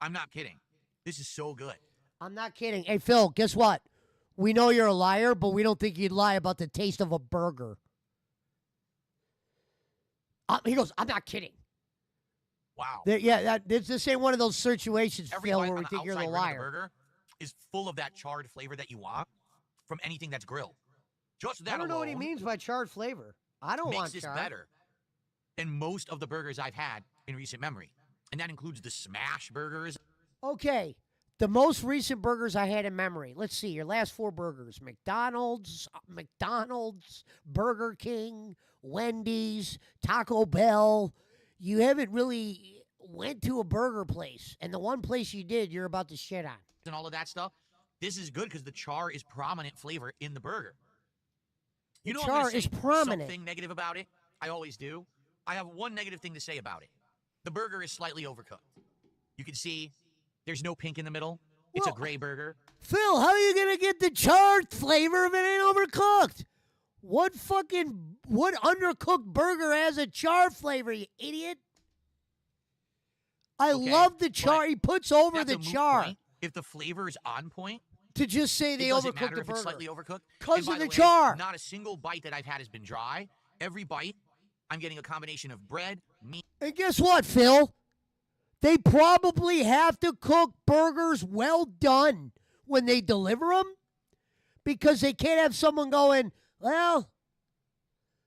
A: I'm not kidding. This is so good.
B: I'm not kidding. Hey, Phil, guess what? We know you're a liar, but we don't think you'd lie about the taste of a burger. He goes, I'm not kidding.
A: Wow.
B: This ain't one of those situations,
A: Every
B: Phil,
A: bite
B: where
A: on
B: we
A: the
B: think you're the
A: outside rim of the
B: liar.
A: burger is full of that charred flavor that you want from anything that's grilled. Just that
B: I don't know what he
A: alone
B: means by charred flavor. I don't
A: makes
B: want
A: this
B: charred.
A: better than most of the burgers I've had in recent memory. And that includes the smash burgers.
B: Okay, the most recent burgers I had in memory. Let's see, your last 4 burgers. McDonald's, Burger King, Wendy's, Taco Bell. You haven't really went to a burger place. And the one place you did, you're about to shit on.
A: And all of that stuff. This is good because the char is prominent flavor in the burger. You know,
B: char
A: I'm gonna
B: is
A: say
B: prominent.
A: something negative about it. I always do. I have one negative thing to say about it. The burger is slightly overcooked. You can see there's no pink in the middle. It's a gray burger.
B: Phil, how are you going to get the charred flavor if it ain't overcooked? What undercooked burger has a char flavor, you idiot? I love the char. He puts over the char.
A: Point. If the flavor is on point,
B: to just say they overcooked the burger.
A: It's slightly overcooked.
B: Because of
A: the way,
B: char.
A: Not a single bite that I've had has been dry. Every bite, I'm getting a combination of bread, meat.
B: And guess what, Phil? They probably have to cook burgers well done when they deliver them because they can't have someone going, well,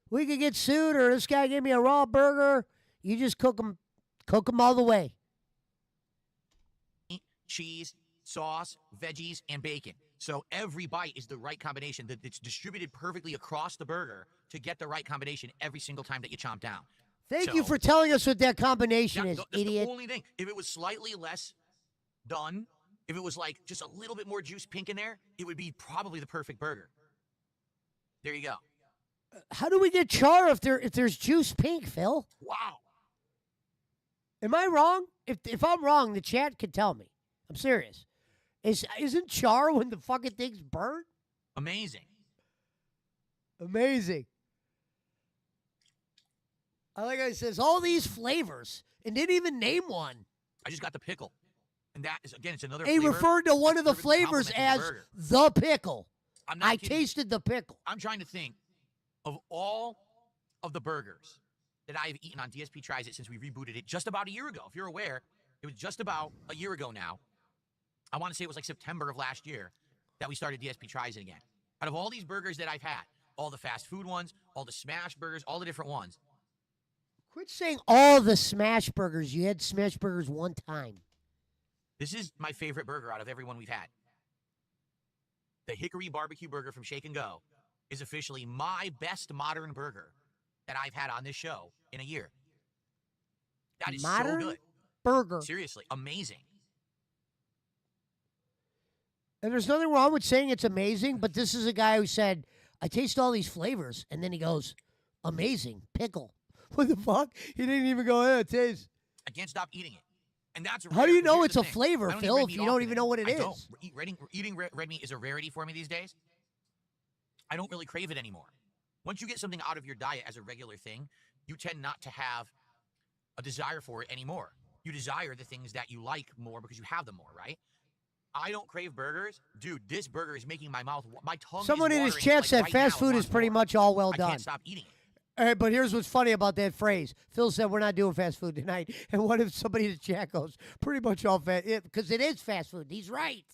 B: we could get sued or this guy gave me a raw burger. You just cook them all the way.
A: Cheese, sauce, veggies, and bacon. So every bite is the right combination. That it's distributed perfectly across the burger to get the right combination every single time that you chomp down.
B: Thank you for telling us what that combination is,
A: that's
B: idiot.
A: The only thing. If it was slightly less done, if it was like just a little bit more juice pink in there, it would be probably the perfect burger. There you go.
B: How do we get char if there's juice pink, Phil?
A: Wow.
B: Am I wrong? If I'm wrong, the chat can tell me. I'm serious. Isn't char when the fucking thing's burnt?
A: Amazing.
B: Amazing. I like how it says all these flavors and didn't even name one.
A: I just got the pickle. And that is, again, it's another
B: He
A: flavor.
B: referred to one of the flavors as the pickle. I tasted the pickle.
A: I'm trying to think of all of the burgers that I've eaten on DSP Tries It since we rebooted it just about a year ago. If you're aware, it was just about a year ago now. I want to say it was like September of last year that we started DSP Tries It again. Out of all these burgers that I've had, all the fast food ones, all the smash burgers, all the different ones.
B: Quit saying all the smash burgers. You had smash burgers one time.
A: This is my favorite burger out of every one we've had. The Hickory Barbecue Burger from Shake and Go is officially my best modern burger that I've had on this show in a year. That is
B: modern
A: so good.
B: Burger.
A: Seriously, amazing.
B: And there's nothing wrong with saying it's amazing, but this is a guy who said, I taste all these flavors, and then he goes, amazing, pickle. What the fuck? He didn't even go, it tastes.
A: I can't stop eating it. And that's
B: How do you know it's a
A: thing.
B: flavor, Phil, if you don't even know what it is?
A: Eating red meat is a rarity for me these days. I don't really crave it anymore. Once you get something out of your diet as a regular thing, you tend not to have a desire for it anymore. You desire the things that you like more because you have them more, right? I don't crave burgers. Dude, this burger is making my mouth, my tongue
B: Someone
A: is
B: in his
A: watering,
B: chat
A: like,
B: said
A: right
B: fast
A: now,
B: food is pretty much all well done.
A: I can't stop eating it.
B: All right, but here's what's funny about that phrase. Phil said we're not doing fast food tonight. And what if somebody in the chat goes, pretty much all fast, because it is fast food. He's right.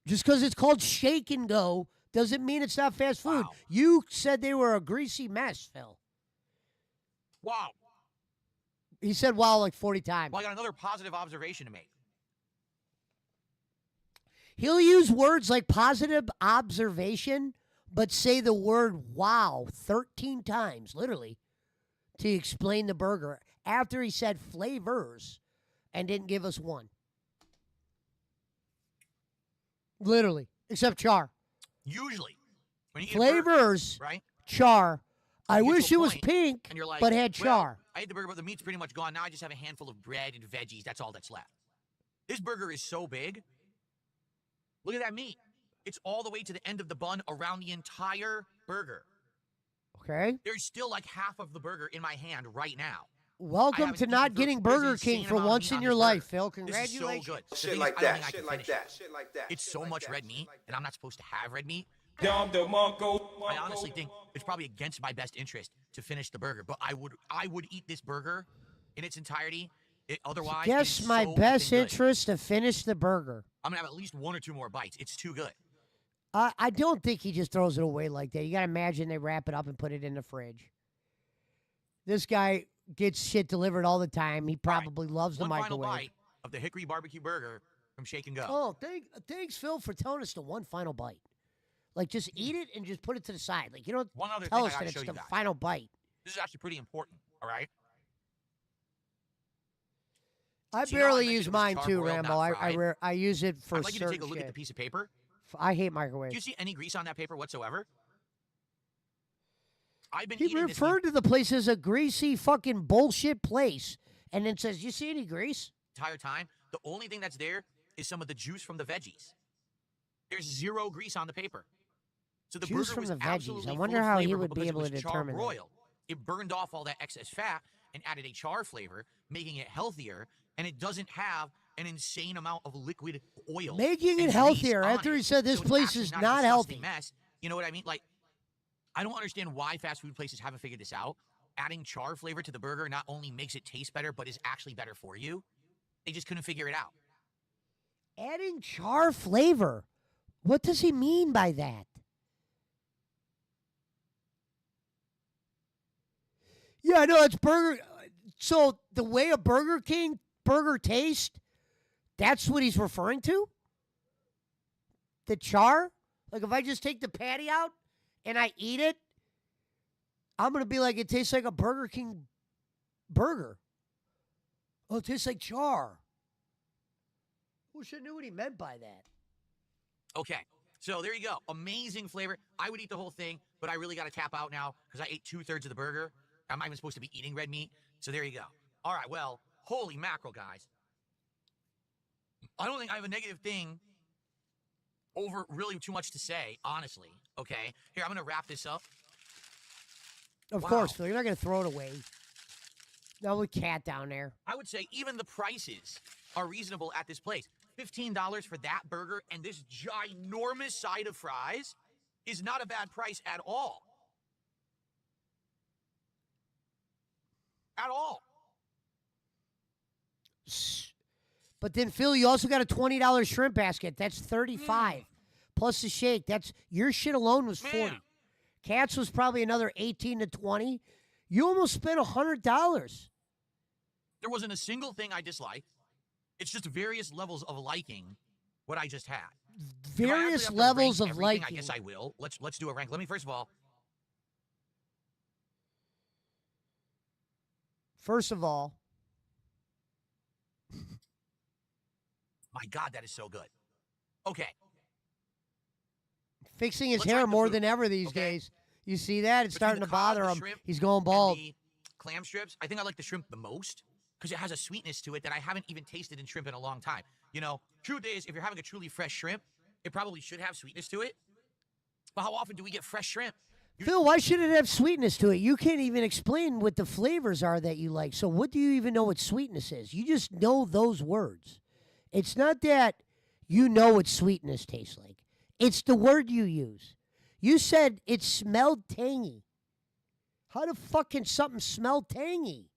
B: Just because it's called Shake and Go doesn't mean it's not fast food.
A: Wow.
B: You said they were a greasy mess, Phil.
A: Wow.
B: He said wow like 40 times.
A: Well, I got another positive observation to make.
B: He'll use words like positive observation, but say the word wow 13 times, literally, to explain the burger after he said flavors and didn't give us one. Literally, except char.
A: Usually, when you eat
B: Flavors,
A: a burger, right?
B: Char. I
A: You get
B: wish
A: to
B: it
A: a
B: was
A: point,
B: pink,
A: and you're like,
B: but had
A: well,
B: char.
A: I ate the burger, but the meat's pretty much gone. Now I just have a handful of bread and veggies. That's all that's left. This burger is so big. Look at that meat. It's all the way to the end of the bun around the entire burger.
B: Okay.
A: There's still like half of the burger in my hand right now.
B: Welcome
A: haven't
B: to
A: eaten
B: not
A: for-
B: getting
A: there's an
B: Burger King
A: insane
B: for
A: amount of
B: once
A: meat
B: in
A: on
B: your
A: this
B: life,
A: burger.
B: Phil.
A: This is
B: Congratulations.
A: so good. The
I: Shit
A: thing
I: like
A: is, I don't
I: that.
A: think I
I: Shit
A: can
I: like
A: finish
I: that.
A: it.
I: Shit like that.
A: It's
I: shit
A: so
I: like
A: much
I: that,
A: red
I: shit
A: meat,
I: like
A: and I'm not supposed to have red meat.
J: Down the Mongo.
A: I honestly think it's probably against my best interest to finish the burger, but I would eat this burger in its entirety. Otherwise, it
B: Guess
A: is
B: my
A: so
B: best
A: effing good.
B: interest to finish the burger.
A: I'm gonna have at least 1 or 2 more bites. It's too good.
B: I don't think he just throws it away like that. You got to imagine they wrap it up and put it in the fridge. This guy gets shit delivered all the time. He probably loves the
A: One final
B: microwave.
A: bite of the Hickory Barbecue Burger from Shake and Go.
B: Oh, thanks, Phil, for telling us the one final bite. Like, just eat it and just put it to the side. Like, you don't
A: One other
B: tell
A: thing I
B: us
A: gotta
B: that
A: show
B: it's
A: you
B: the
A: guys.
B: final bite.
A: This is actually pretty important. All right.
B: I
A: So you know I
B: barely
A: mentioned
B: use
A: it was
B: mine too,
A: charbroiled,
B: Rambo.
A: not fried?
B: I use it for
A: I'd like you to
B: certain
A: take a look
B: shit.
A: at the piece of paper.
B: I hate
A: Do
B: microwaves.
A: you see any grease on that paper whatsoever? I've been
B: He
A: eating this
B: referred to the place as a greasy fucking bullshit place, and then says, "You see any grease?"
A: entire time. The only thing that's there is some of the juice from the veggies. There's 0 grease on the paper. So the
B: Juice
A: burger
B: from
A: was
B: the veggies.
A: absolutely
B: I
A: full
B: wonder
A: of
B: how he
A: flavor,
B: would
A: but
B: be
A: because
B: able
A: it
B: to
A: was
B: determine that.
A: charbroiled, it burned off all that excess fat and added a char flavor, making it healthier, and it doesn't have an insane amount of liquid oil.
B: Making
A: and
B: it
A: grease
B: healthier
A: on
B: after
A: it.
B: he said this
A: So it's
B: place
A: actually
B: is
A: not a
B: not
A: disgusting
B: healthy.
A: mess. You know what I mean? Like, I don't understand why fast food places haven't figured this out. Adding char flavor to the burger not only makes it taste better, but is actually better for you. They just couldn't figure it out.
B: Adding char flavor. What does he mean by that? Yeah, no, it's burger. So the way a Burger King burger tastes, that's what he's referring to? The char? Like, if I just take the patty out and I eat it, I'm going to be like, it tastes like a Burger King burger. Oh, it tastes like char. Wish I knew what he meant by that.
A: Okay, so there you go. Amazing flavor. I would eat the whole thing, but I really got to tap out now because I ate 2/3 of the burger. I'm not even supposed to be eating red meat. So there you go. All right, well, holy mackerel, guys. I don't think I have a negative thing over really too much to say, honestly. Okay, here, I'm going to wrap this up.
B: Of
A: Wow.
B: course, Phil. You're not going to throw it away. No, with cat down there.
A: I would say even the prices are reasonable at this place. $15 for that burger and this ginormous side of fries is not a bad price at all. At all.
B: But then, Phil, you also got a $20 shrimp basket. That's $35 plus the shake. That's your shit alone was $40.
A: Man.
B: Cat's was probably another $18 to $20. You almost spent $100.
A: There wasn't a single thing I disliked. It's just various levels of liking what I just had. If I actually
B: Various
A: have to
B: levels
A: rank
B: of
A: everything,
B: liking.
A: I guess I will. Let's do a rank. Let me first of all. My God, that is so good. Okay.
B: Fixing his
A: Let's
B: hair
A: rank the
B: more
A: food,
B: than ever these
A: okay?
B: days. You see that? It's
A: Between
B: starting
A: the
B: to
A: cod,
B: bother
A: the
B: him.
A: shrimp,
B: He's going
A: and
B: bald.
A: the clam strips, I think I like the shrimp the most because it has a sweetness to it that I haven't even tasted in shrimp in a long time. You know, truth is, if you're having a truly fresh shrimp, it probably should have sweetness to it. But how often do we get fresh shrimp?
B: Phil, why should it have sweetness to it? You can't even explain what the flavors are that you like. So what do you even know what sweetness is? You just know those words. It's not that you know what sweetness tastes like. It's the word you use. You said it smelled tangy. How the fuck can something smell tangy?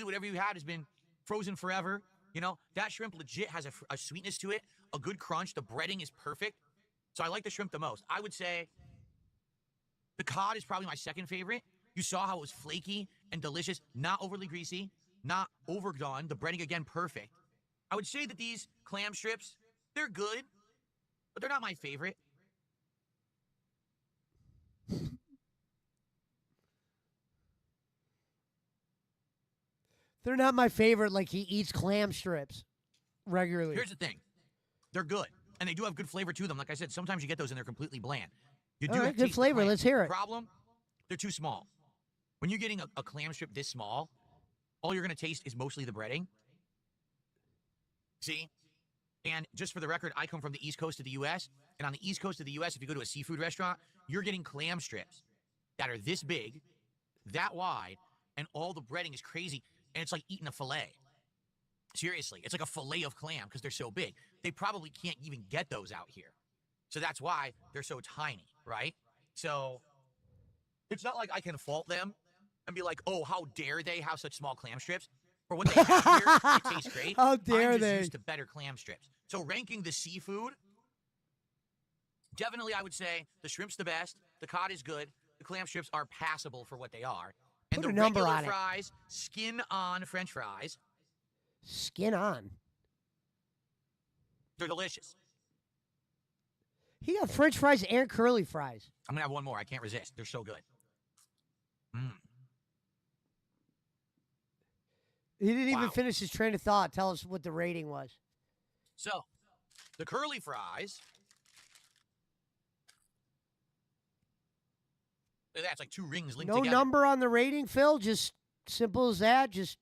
A: Whatever you had has been frozen forever. You know, that shrimp legit has a sweetness to it, a good crunch. The breading is perfect. So I like the shrimp the most. I would say the cod is probably my second favorite. You saw how it was flaky and delicious, not overly greasy, not overdone. The breading, again, perfect. I would say that these clam strips, they're good, but they're not my favorite.
B: They're not my favorite like he eats clam strips regularly.
A: Here's the thing. They're good, and they do have good flavor to them. Like I said, sometimes you get those and they're completely bland. You
B: All
A: do
B: right,
A: have
B: good
A: taste the
B: flavor.
A: clam.
B: Let's hear it.
A: Problem, they're too small. When you're getting a clam strip this small, all you're going to taste is mostly the breading. See? And just for the record, I come from the East Coast of the U.S., and on the East Coast of the U.S., if you go to a seafood restaurant, you're getting clam strips that are this big, that wide, and all the breading is crazy, and it's like eating a fillet. Seriously, it's like a fillet of clam because they're so big. They probably can't even get those out here. So that's why they're so tiny, right? So it's not like I can fault them and be like, oh, how dare they have such small clam strips? For what they have here, it tastes great.
B: How dare
A: I'm just
B: they?
A: used to better clam strips. So ranking the seafood, definitely I would say the shrimp's the best. The cod is good. The clam strips are passable for what they are. And
B: Put
A: the
B: a number
A: regular
B: on it.
A: fries, skin on French fries,
B: Skin on.
A: they're delicious.
B: He got French fries and curly fries.
A: I'm gonna have one more. I can't resist. They're so good.
B: He didn't even
A: Wow.
B: finish his train of thought. Tell us what the rating was.
A: So, the curly fries. Look at that. It's like two rings linked
B: No
A: together.
B: number on the rating, Phil. Just simple as that. Just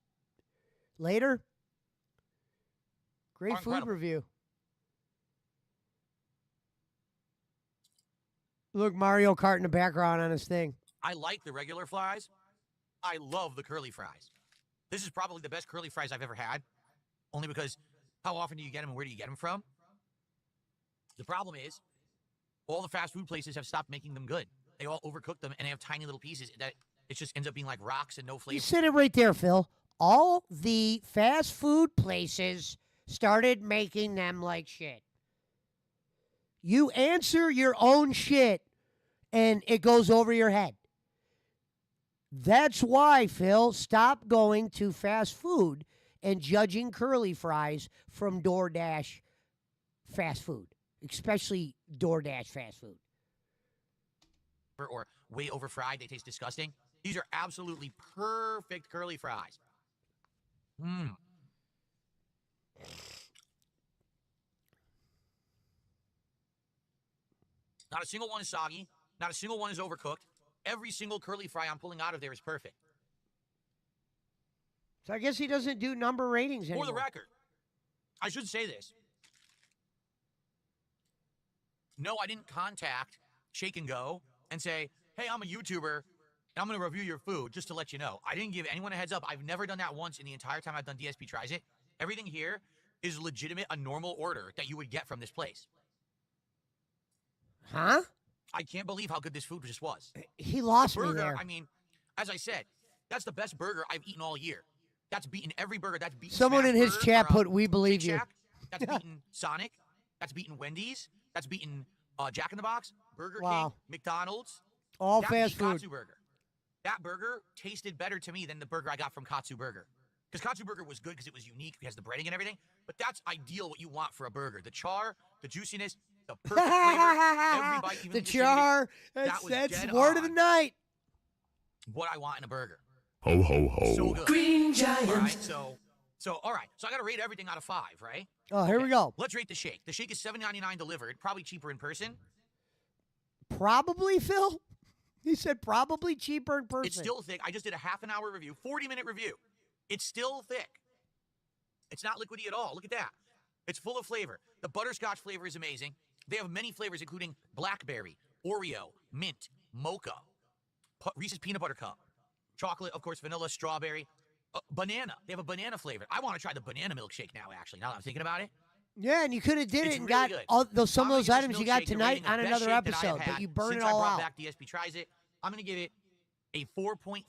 B: later. Great
A: Oh,
B: food
A: incredible.
B: review. Look, Mario Kart in the background on his thing.
A: I like the regular fries. I love the curly fries. This is probably the best curly fries I've ever had. Only because how often do you get them and where do you get them from? The problem is all the fast food places have stopped making them good. They all overcook them and they have tiny little pieces that it just ends up being like rocks and no
B: You
A: flavor.
B: said it right there, Phil. All the fast food places started making them like shit. You answer your own shit and it goes over your head. That's why, Phil, stop going to fast food and judging curly fries from DoorDash fast food, especially DoorDash fast food.
A: Or way over fried. They taste disgusting. These are absolutely perfect curly fries. Mmm. Not a single one is soggy. Not a single one is overcooked. Every single curly fry I'm pulling out of there is perfect.
B: So I guess he doesn't do number ratings anymore.
A: For the record, I should say this. No, I didn't contact Shake and Go and say, hey, I'm a YouTuber and I'm going to review your food just to let you know. I didn't give anyone a heads up. I've never done that once in the entire time I've done DSP Tries It. Everything here is legitimate, a normal order that you would get from this place.
B: Huh?
A: I can't believe how good this food just was.
B: He lost me
A: Burger,
B: there.
A: I mean, as I said, that's the best burger I've eaten all year. That's beaten every burger. That's beaten
B: Someone
A: Smash
B: in his
A: Burger
B: chat
A: or,
B: put, "We believe
A: Shake
B: you."
A: Shack. That's beaten Sonic. That's beaten Wendy's. That's beaten Jack in the Box, Burger
B: Wow.
A: King, McDonald's.
B: All
A: That
B: fast
A: beat
B: food.
A: Katsu Burger. That burger tasted better to me than the burger I got from Katsu Burger. Because Katsu Burger was good because it was unique, because the breading and everything. But that's ideal what you want for a burger. The char, the juiciness, the perfect flavor, every bite, even
B: The
A: if you shouldn't eat it,
B: char.
A: that was
B: That's
A: dead
B: word of the
A: on.
B: night.
A: What I want in a burger.
J: Ho ho ho.
A: So good.
F: Green Giant.
A: All right, so all right. So I got to rate everything out of 5, right?
B: Oh, here we go.
A: Let's rate the shake. The shake is $7.99 delivered, probably cheaper in person.
B: Probably, Phil? He said probably cheaper in person.
A: It's still thick. I just did a half an hour review, 40-minute review. It's still thick. It's not liquidy at all. Look at that. It's full of flavor. The butterscotch flavor is amazing. They have many flavors, including blackberry, Oreo, mint, mocha, Reese's peanut butter cup, chocolate, of course, vanilla, strawberry, banana. They have a banana flavor. I want to try the banana milkshake now, actually, now that I'm thinking about it.
B: Yeah, and you could have did
A: It's
B: it and
A: really
B: got
A: good.
B: all those, some
A: I'm
B: of
A: gonna
B: those
A: give this
B: items you got
A: milkshake the
B: tonight
A: rating of
B: on
A: best
B: another
A: shake that I
B: episode,
A: have
B: but
A: had
B: you burn
A: since
B: it all
A: I brought
B: out.
A: back DSP Tries It. I'm going to give it a 4.5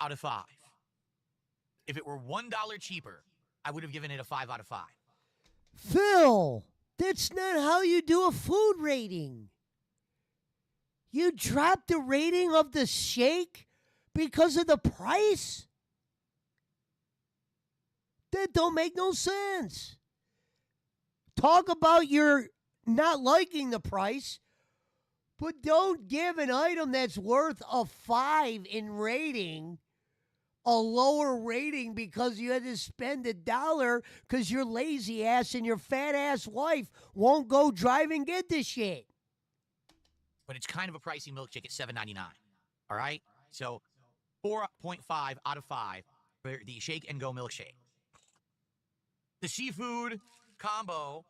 A: out of 5. If it were $1 cheaper, I would have given it a 5 out of 5.
B: Phil, that's not how you do a food rating. You drop the rating of the shake because of the price? That don't make no sense. Talk about your not liking the price, but don't give an item that's worth a 5 in rating a lower rating because you had to spend $1 because your lazy ass and your fat ass wife won't go drive and get this shit.
A: But it's kind of a pricey milkshake at $7.99. All right? So 4.5 out of 5 for the Shake and Go milkshake. The seafood combo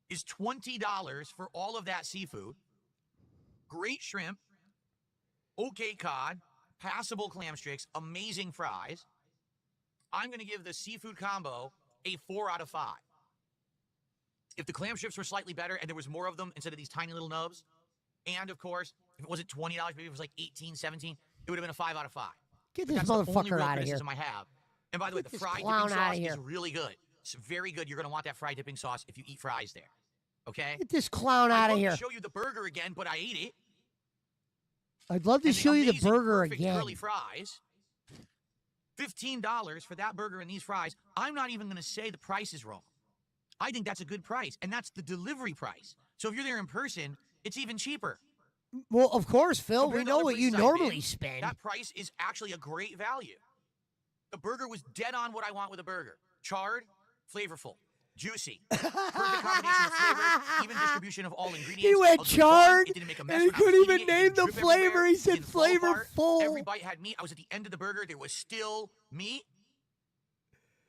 A: is $20 for all of that seafood. Great shrimp, okay cod, passable clam strips, amazing fries. I'm going to give the seafood combo a 4 out of 5. If the clam strips were slightly better and there was more of them instead of these tiny little nubs, and of course, if it wasn't $20, maybe it was like 18, 17, it would have been a 5 out of 5.
B: Get
A: But
B: this
A: that's the only
B: motherfucker
A: real
B: out of here.
A: criticism I have. And by the way,
B: Get
A: the
B: this
A: fried
B: clown
A: dipping
B: outta
A: sauce
B: here.
A: is really good. It's very good. You're going to want that fried dipping sauce if you eat fries there. Okay?
B: Get this clown
A: I'd
B: out of
A: love
B: here.
A: to show you the burger again, but I ate it.
B: I'd love to
A: And
B: show you the
A: amazing,
B: burger
A: perfect
B: again.
A: curly fries. $15 for that burger and these fries. I'm not even going to say the price is wrong. I think that's a good price, and that's the delivery price. So if you're there in person, it's even cheaper.
B: Well, of course, Phil.
A: Compared
B: We
A: to
B: know
A: other
B: what you
A: places I've
B: normally
A: been,
B: spend.
A: That price is actually a great value. The burger was dead on what I want with a burger. Charred, flavorful, juicy. Perfect combination of flavors, even distribution of all ingredients.
B: He went
A: A good bun.
B: charred,
A: It didn't make a mess
B: and he
A: when I was
B: couldn't
A: eating
B: even
A: it. It
B: name
A: didn't
B: the
A: drip everywhere.
B: flavor. He
A: It
B: said
A: didn't fall apart.
B: flavorful.
A: Every bite had meat. I was at the end of the burger. There was still meat.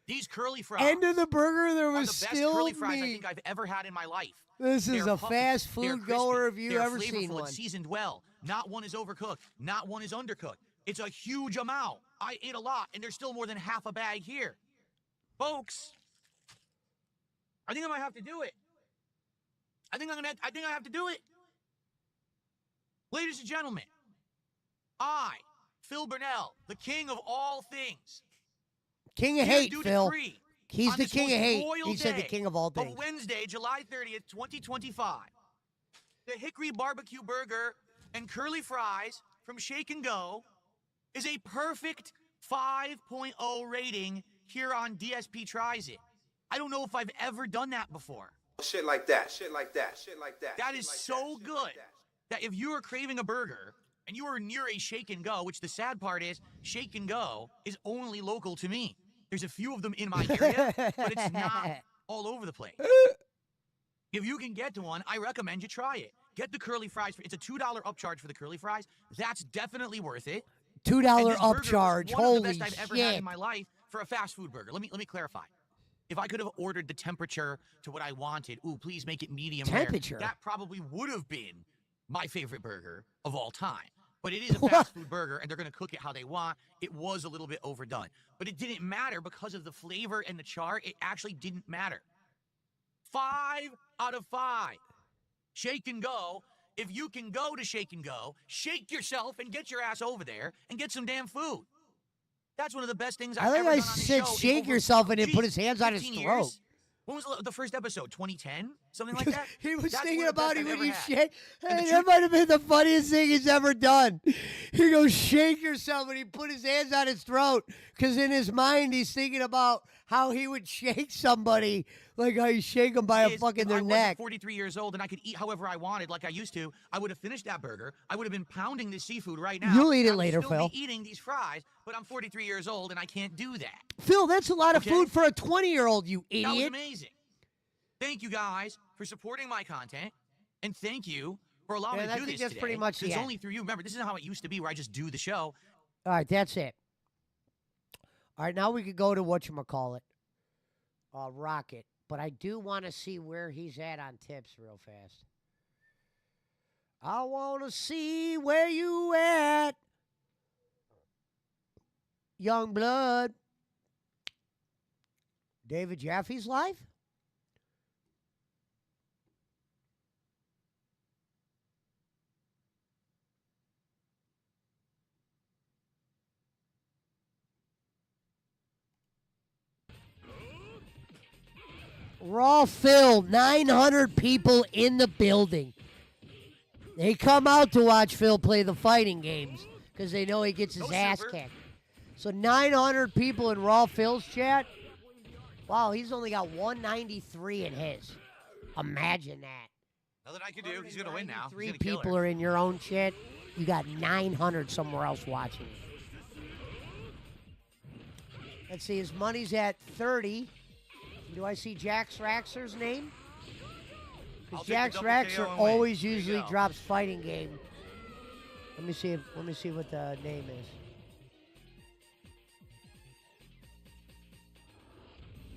A: These curly fries
B: End of the burger, there
A: are the
B: was
A: best
B: still
A: curly fries I
B: meat.
A: think I've ever had in my life.
B: This is
A: They're
B: a
A: puffy,
B: fast
A: they're
B: food
A: crispy,
B: goer if you've
A: they're
B: ever
A: flavorful
B: seen
A: and
B: one.
A: seasoned well. Not one is overcooked. Not one is undercooked. It's a huge amount. I ate a lot, and there's still more than half a bag here. Folks, I think I might have to do it. I think I have to do it. Ladies and gentlemen, I, Phil Burnell, the king of all things.
B: King of
A: here
B: hate,
A: do
B: Phil.
A: decree
B: He's
A: on
B: the
A: this
B: king of
A: most
B: hate.
A: royal
B: He said the
A: day
B: king of all
A: of
B: things.
A: Wednesday, July 30th, 2025. The Hickory Barbecue Burger and Curly Fries from Shake and Go is a perfect 5.0 rating here on DSP Tries It. I don't know if I've ever done that before.
I: Shit like that. Shit like that. Shit like that.
A: That
I: shit
A: is
I: like
A: so
I: shit
A: good
I: like that.
A: that if you are craving a burger and you are near a Shake and Go, which the sad part is, Shake and Go is only local to me. There's a few of them in my area, but it's not all over the place. If you can get to one, I recommend you try it. Get the curly fries. It's a $2 upcharge for the curly fries. That's definitely worth it.
B: $2
A: And this burger was
B: upcharge.
A: one of the
B: Holy
A: best I've ever had
B: shit.
A: in my life for a fast food burger. Let me clarify. If I could have ordered the temperature to what I wanted, ooh, please make it medium
B: Temperature?
A: rare, that probably would have been my favorite burger of all time. But it is a fast food burger, and they're going to cook it how they want. It was a little bit overdone. But it didn't matter because of the flavor and the char. It actually didn't matter. 5 out of 5. Shake and Go. If you can go to Shake and Go, shake yourself and get your ass over there and get some damn food. That's one of the best things I've
B: I think
A: ever
B: I
A: done on this
B: said
A: show in
B: shake
A: over,
B: yourself and then put
A: geez,
B: his hands on his
A: 15
B: throat.
A: years. When was the first episode? 2010? Something like that?
B: He was
A: That's
B: thinking
A: one of the
B: about
A: best
B: it
A: I've
B: when
A: ever
B: you
A: had.
B: shake.
A: And the
B: Hey, that
A: truth-
B: might have been the funniest thing he's ever done. He goes, shake yourself, and he put his hands on his throat because in his mind he's thinking about how he would shake somebody, like how you shake them by
A: is,
B: fucking
A: if
B: their
A: I wasn't
B: neck.
A: 43 years old and I could eat however I wanted like I used to, I would have finished that burger. I would have been pounding this seafood right now.
B: You'll eat
A: and
B: it
A: I would
B: later,
A: still
B: Phil.
A: Be eating these fries, but I'm 43 years old and I can't do that.
B: Phil, that's a lot of
A: Okay.
B: food for a 20-year-old, you
A: That was
B: idiot.
A: amazing. Thank you guys for supporting my content, and thank you for allowing
B: And
A: me
B: I
A: to do
B: think
A: this
B: that's
A: today.
B: pretty much the
A: It's
B: end.
A: only through you. Remember, this isn't how it used to be where I just do the show.
B: All right, that's it. All right, now we could go to whatchamacallit, Rocket. But I do want to see where he's at on tips real fast. I want to see where you at, young blood. David Jaffe's live? Raw Phil, 900 people in the building. They come out to watch Phil play the fighting games because they know he gets his
A: No
B: ass
A: super.
B: kicked. So 900 people in Raw Phil's chat. Wow, he's only got 193 in his. Imagine that.
A: Nothing I can do. He's going to win now.
B: Three
A: He's gonna kill
B: people
A: her.
B: are in your own chat. You got 900 somewhere else watching. Let's see, his money's at 30. Do I see Jax Raxer's name?
A: I'll
B: Because
A: take the
B: Jax
A: double
B: Raxer
A: KO and win.
B: always
A: There you
B: usually
A: go.
B: drops fighting game. Let me see what the name is.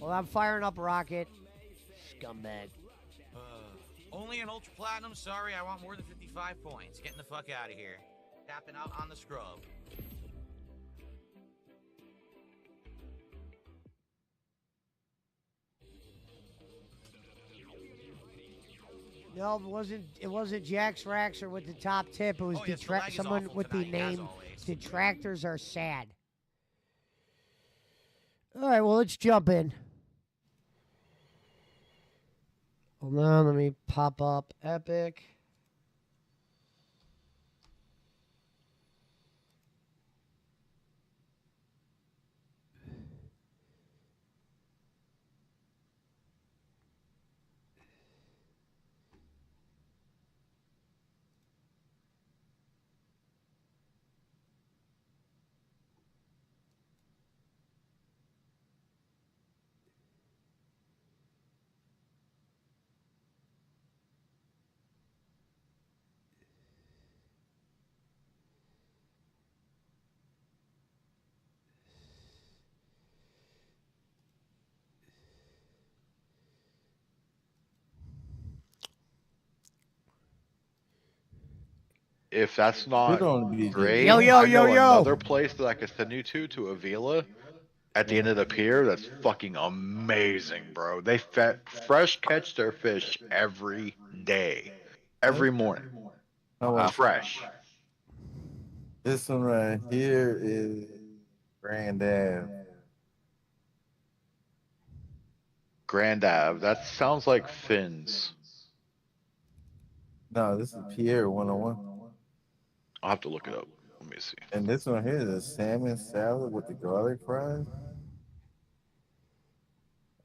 B: Well, I'm firing up Rocket. Scumbag.
A: Only an Ultra Platinum. Sorry, I want more than 55 points. Getting the fuck out of here. Tapping out on the scrub.
B: No, it wasn't Jax Raxer with the top tip. It was
A: Oh, yes, the lag is
B: someone
A: awful
B: with the
A: tonight, as
B: name
A: always.
B: Detractors Are Sad. All right, well, let's jump in. Hold on, let me pop up Epic.
H: If that's
K: Good
H: not
K: on BJ.
H: great,
B: Yo, yo,
H: I
B: yo,
H: know
B: yo.
H: another place that I could send you to Avila at the end of the pier. That's fucking amazing, bro. They fresh catch their fish every day, every morning,
K: How much?
H: fresh.
K: This one right here is Grand Ave.
H: Grand Ave. That sounds like fins.
K: No, this is Pierre 101.
H: I'll have to look it up. Let me see.
K: And this one here is a salmon salad with the garlic fries.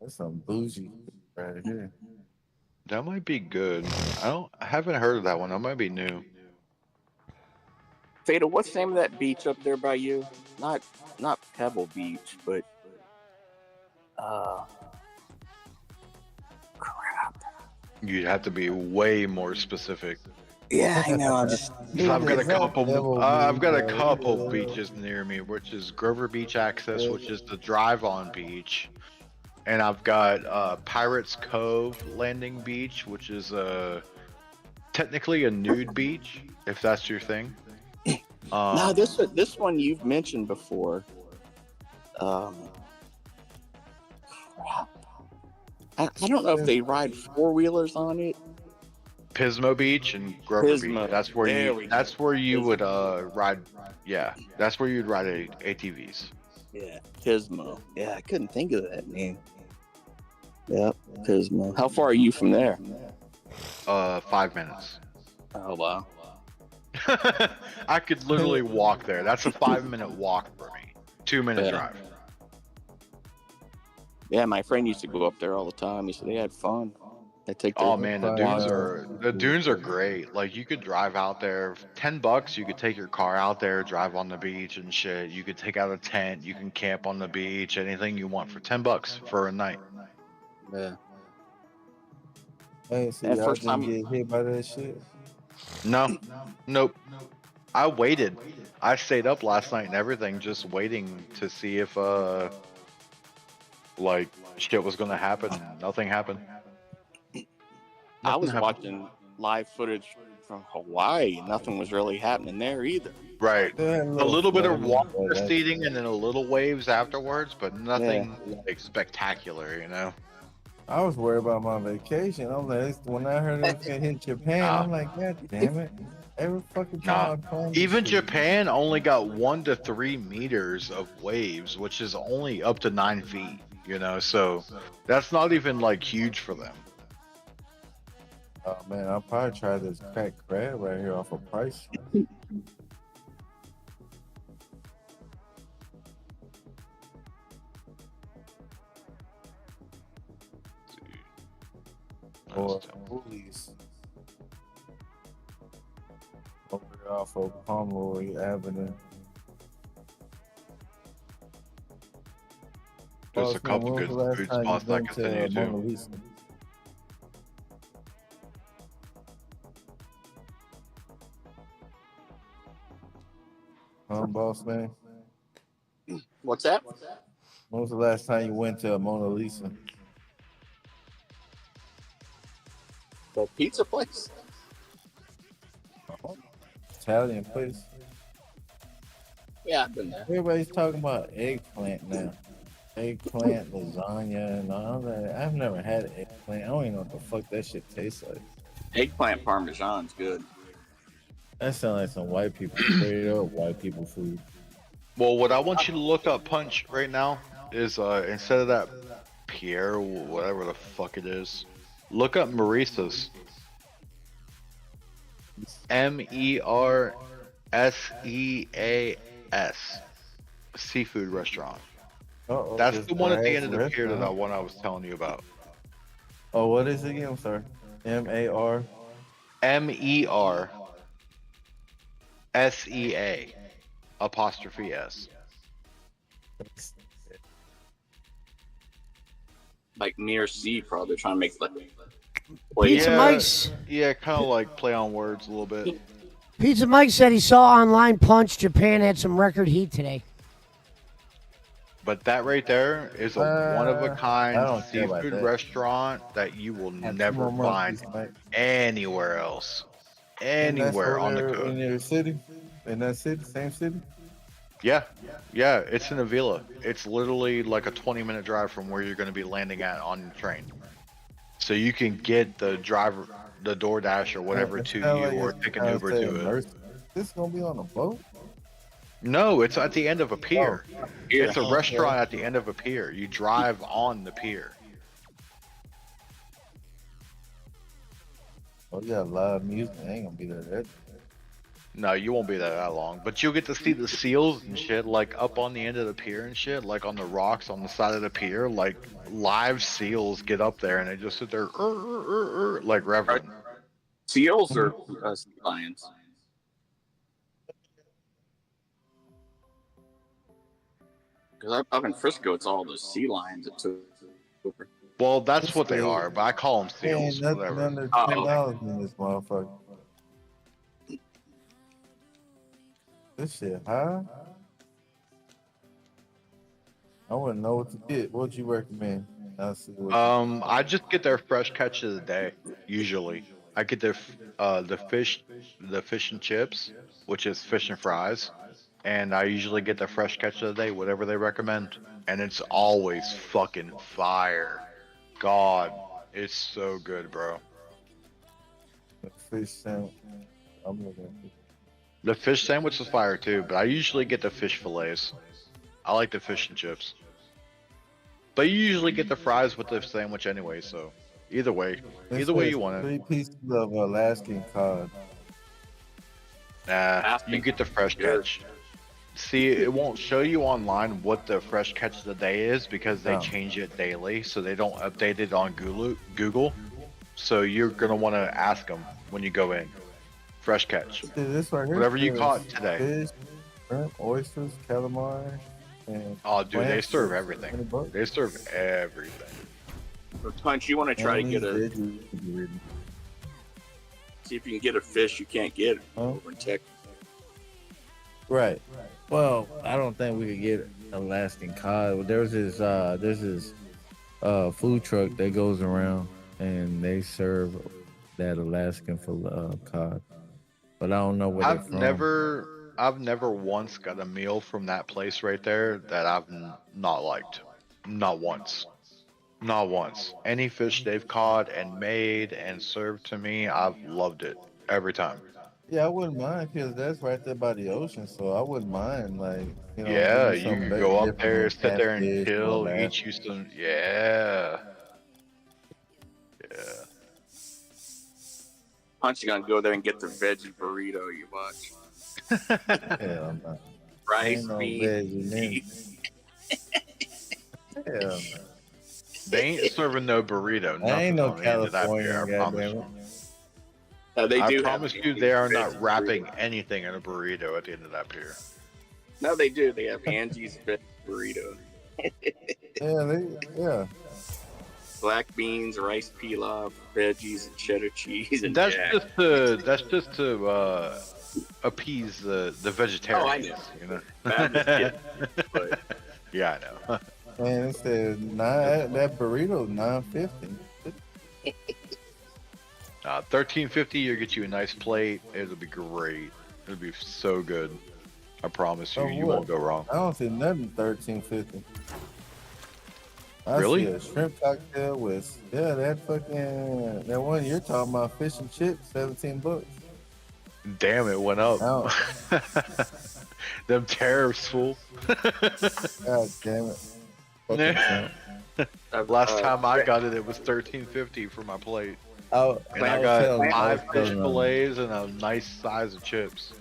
K: That's some bougie right here.
H: That might be good. I haven't heard of that one. That might be new.
L: Fada, what's the name of that beach up there by you? Not Pebble Beach, but crap.
H: You'd have to be way more specific.
L: Yeah, I know. I'm just.
H: 'Cause I've got a
K: Is that
H: couple.
K: Pebble
H: I've got a
K: Beach,
H: couple beaches near me, which is Grover Beach Access, which is the drive-on beach, and I've got Pirates Cove Landing Beach, which is technically a nude beach, if that's your thing.
L: No, this one you've mentioned before. Crap. I don't know if they ride 4-wheelers on it.
H: Pismo Beach and Grover
L: Pismo.
H: Beach. That's where
L: There
H: you.
L: we
H: That's
L: go.
H: where you would
L: Pismo.
H: ride. Yeah, that's where you'd ride ATVs.
L: Yeah, Pismo. Yeah, I couldn't think of that name. Yep, Pismo. How far are you from there?
H: 5 minutes.
L: Oh wow.
H: I could literally walk there. That's a 5-minute walk for me. 2-minute
L: Yeah.
H: drive.
L: Yeah, my friend used to go up there all the time. He said they had fun. They take their
H: Oh man, the
K: Fire.
H: dunes are great. Like you could drive out there. $10, you could take your car out there, drive on the beach and shit. You could take out a tent. You can camp on the beach. Anything you want for $10 for a night.
L: Yeah.
K: Hey, so
L: And
K: y'all
L: first
K: didn't
L: time,
K: get hit by that shit?
H: No, nope. I waited. I stayed up last night and everything, just waiting to see if like shit was gonna happen. Nothing happened.
L: I was
H: happened.
L: watching live footage from Hawaii. Nothing was really happening there either.
H: Right.
K: They had
H: A little bit of
K: flooding,
H: water
K: but that's-
H: receding and then a little waves afterwards, but nothing like spectacular, you know.
K: I was worried about my vacation. I'm like, when I heard it was gonna hit Japan, I'm like, God damn it! Every fucking time I plan this
H: Even
K: shit.
H: Japan only got 1 to 3 meters of waves, which is only up to 9 feet, you know, so that's not even like huge for them.
K: Oh man, I'll probably try this cracked crab right here off of Price. Or movies. Over there off of Pomeroy Avenue.
H: There's
K: Boss
H: a couple
K: man, when
H: good
K: was the last
H: food
K: time
H: spots
K: you
H: that I
K: been
H: can
K: to,
H: send you
K: Mona
H: to.
K: Lisa? Boss man?
L: What's that?
K: When was the last time you went to Mona Lisa?
L: The pizza place?
K: Italian place.
L: Yeah, I've been there.
K: Everybody's talking about eggplant now. Eggplant, lasagna, and all that. I've never had eggplant. I don't even know what the fuck that shit tastes like.
L: Eggplant parmesan's good.
K: That sounds like some white people, straight up white people food.
H: Well, what I want you to look up, Punch, right now is instead of that Pierre, whatever the fuck it is, look up Maurice's. MERSEAS. Seafood restaurant.
K: Uh-oh,
H: That's
K: this
H: the one at the
K: grass
H: end of the pier that
K: restaurant.
H: I was telling you about.
K: Oh, what is it again? I'm sorry. MAR.
H: MERSEA apostrophe S.
L: Like near sea, probably trying to make like.
B: Pizza
H: yeah,
B: Mike's
H: Yeah, kind of like play on words a little bit.
B: Pizza Mike said he saw online Punch Japan had some record heat today.
H: But that right there is a
K: I
H: one-of-a-kind
K: don't care about
H: seafood
K: that.
H: restaurant that you will
K: Have two
H: never
K: more months,
H: find
K: Pizza Mike.
H: anywhere else.
K: And that's
H: Anywhere
K: over
H: on the
K: there
H: coast.
K: in your city? In that city? Same city?
H: Yeah, it's in Avila. It's literally like a 20-minute drive from where you're going to be landing at on the train. So you can get the DoorDash or whatever
K: It
H: to
K: sound
H: you,
K: like
H: or
K: it's
H: take an
K: trying to
H: Uber
K: say
H: to it.
K: immersive. This gonna be on a boat?
H: No, it's at the end of a pier. It's a
K: Okay.
H: restaurant at the end of a pier. You drive on the pier.
K: Oh, you got live music. I ain't gonna be there.
H: No, you won't be there that long, but you'll get to see the seals and shit, like up on the end of the pier and shit, like on the rocks on the side of the pier, like live seals get up there and they just sit there, like reveling.
L: Seals or sea lions? Because up in Frisco, it's all the sea lions that took over.
H: Well, that's what they are, but I call them
K: Ain't
H: seals,
K: nothing
H: whatever.
K: under $10 in this motherfucker. This shit, huh? I wouldn't know what to get. What'd you recommend? I'll see what
H: I just get their fresh catch of the day. Usually, I get their the fish and chips, which is fish and fries, and I usually get the fresh catch of the day, whatever they recommend, and it's always fucking fire. God, it's so good, bro.
K: the fish sandwich. I'm looking at it.
H: The fish sandwich is fire too, but I usually get the fish fillets. I like the fish and chips. But you usually get the fries with the sandwich anyway, so either way you want it.
K: 3 pieces of Alaskan cod.
H: Nah, you get the fresh catch. See, it won't show you online what the fresh catch of the day is because they change it daily, so they don't update it on Google. So you're gonna want to ask them when you go in. Fresh catch.
K: This right here
H: Whatever you
K: says
H: caught today.
K: Fish, shrimp, oysters, calamari, and
H: Oh, dude, they
K: clams
H: serve
K: for
H: everything.
K: 20 bucks.
H: They serve everything.
L: Punch, you want to try to get a.
K: a.
L: See if you can get a fish you can't get
K: Huh?
L: over in Texas.
K: Right. Well, I don't think we could get Alaskan cod. There's this food truck that goes around and they serve that Alaskan cod. But I don't know where they're from.
H: I've never once got a meal from that place right there that I've not liked. Not once. Not once. Any fish they've caught and made and served to me, I've loved it every time.
K: Yeah, I wouldn't mind because that's right there by the ocean, so I wouldn't mind. Like, you know,
H: Yeah,
K: maybe
H: you
K: something
H: could go up
K: different
H: there,
K: than
H: sit there and
K: catfish and all
H: chill,
K: that.
H: eat you some. Yeah. Yeah.
L: Punch, you gonna go there and get the veggie burrito you watch.
K: Hell no.
L: Rice,
K: Ain't no
L: beans,
K: veggie, man.
L: cheese.
K: Hell no.
H: They ain't serving no burrito.
K: I ain't
H: Nothing
K: no
H: on the end of that
K: Californian,
H: beer, I promise
K: goddamn
H: you.
K: it.
L: They
H: I
L: do.
H: promise
L: have
H: you, they are
L: veggie
H: not wrapping
L: burrito.
H: anything in a burrito at the end of that pier.
L: No, they do. They have Angie's veggie burrito.
K: Yeah.
L: Black beans, rice pilaf, veggies, and cheddar cheese, and
H: That's
L: jack.
H: just to appease the vegetarians.
L: know.
H: You know.
L: I'm just kidding, but
H: Yeah, I know.
K: Man, it says that burrito's $9.50.
H: $13.50, you'll get you a nice plate. It'll be great. It'll be so good. I promise you,
K: Oh,
H: you
K: what?
H: won't go wrong.
K: I don't see nothing $13.50. I
H: Really?
K: see a shrimp cocktail with that one you're talking about, fish and chips, $17.
H: Damn, it went up.
K: Now,
H: Them tariffs, fool.
K: God damn it. Fucking Trump.
H: Last time I got it, it was $13.50 for my plate, and I
K: was
H: got
K: telling- I was
H: 5 fish
K: telling,
H: fillets and a nice size of chips.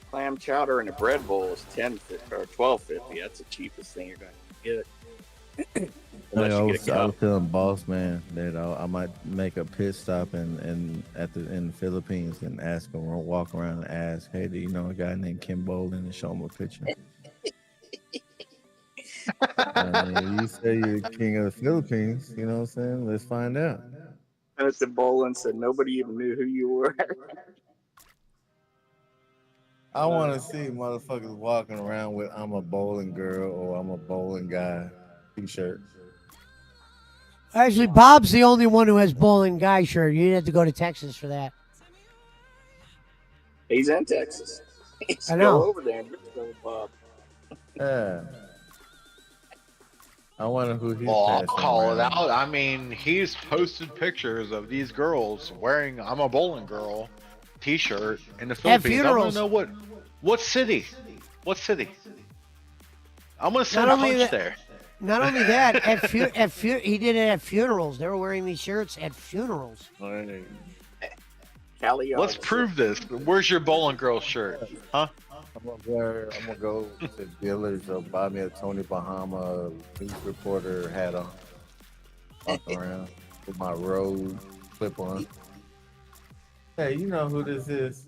L: Clam chowder in a bread bowl is $10.50 or $12.50. That's the cheapest thing you're going to get. Unless
K: I
L: you
K: was
L: get a cup.
K: telling Boss Man that I might make a pit stop in the Philippines and ask him, or walk around and ask, hey, do you know a guy named Kim Bolin, and show him a picture? I mean, you say you're the king of the Philippines, you know what I'm saying? Let's find out.
L: Mr. Bolin said nobody even knew who you were.
K: I want to see motherfuckers walking around with "I'm a bowling girl" or "I'm a bowling guy" t-shirt.
B: Actually, Bob's the only one who has bowling guy shirt. You didn't have to go to Texas for that.
L: He's in Texas.
B: I know.
L: Go over there and go with Bob.
K: Yeah. I wonder who he's
H: Well, I'll
K: passing
H: call it
K: around.
H: out. I mean, he's posted pictures of these girls wearing "I'm a bowling girl" T-shirt in the Philippines. I want
B: funerals.
H: to know what city? What city? I'm gonna send
B: Not
H: a
B: only
H: hunch
B: that-
H: there.
B: Not only that, he did it at funerals. They were wearing these shirts at funerals.
L: Cali.
H: Let's prove this. Where's your bowling girl shirt? Huh?
K: I'm gonna go to Dillard's or buy me a Tony Bahama news reporter hat on. Walk around with my robe clip on. Hey, you know who this is?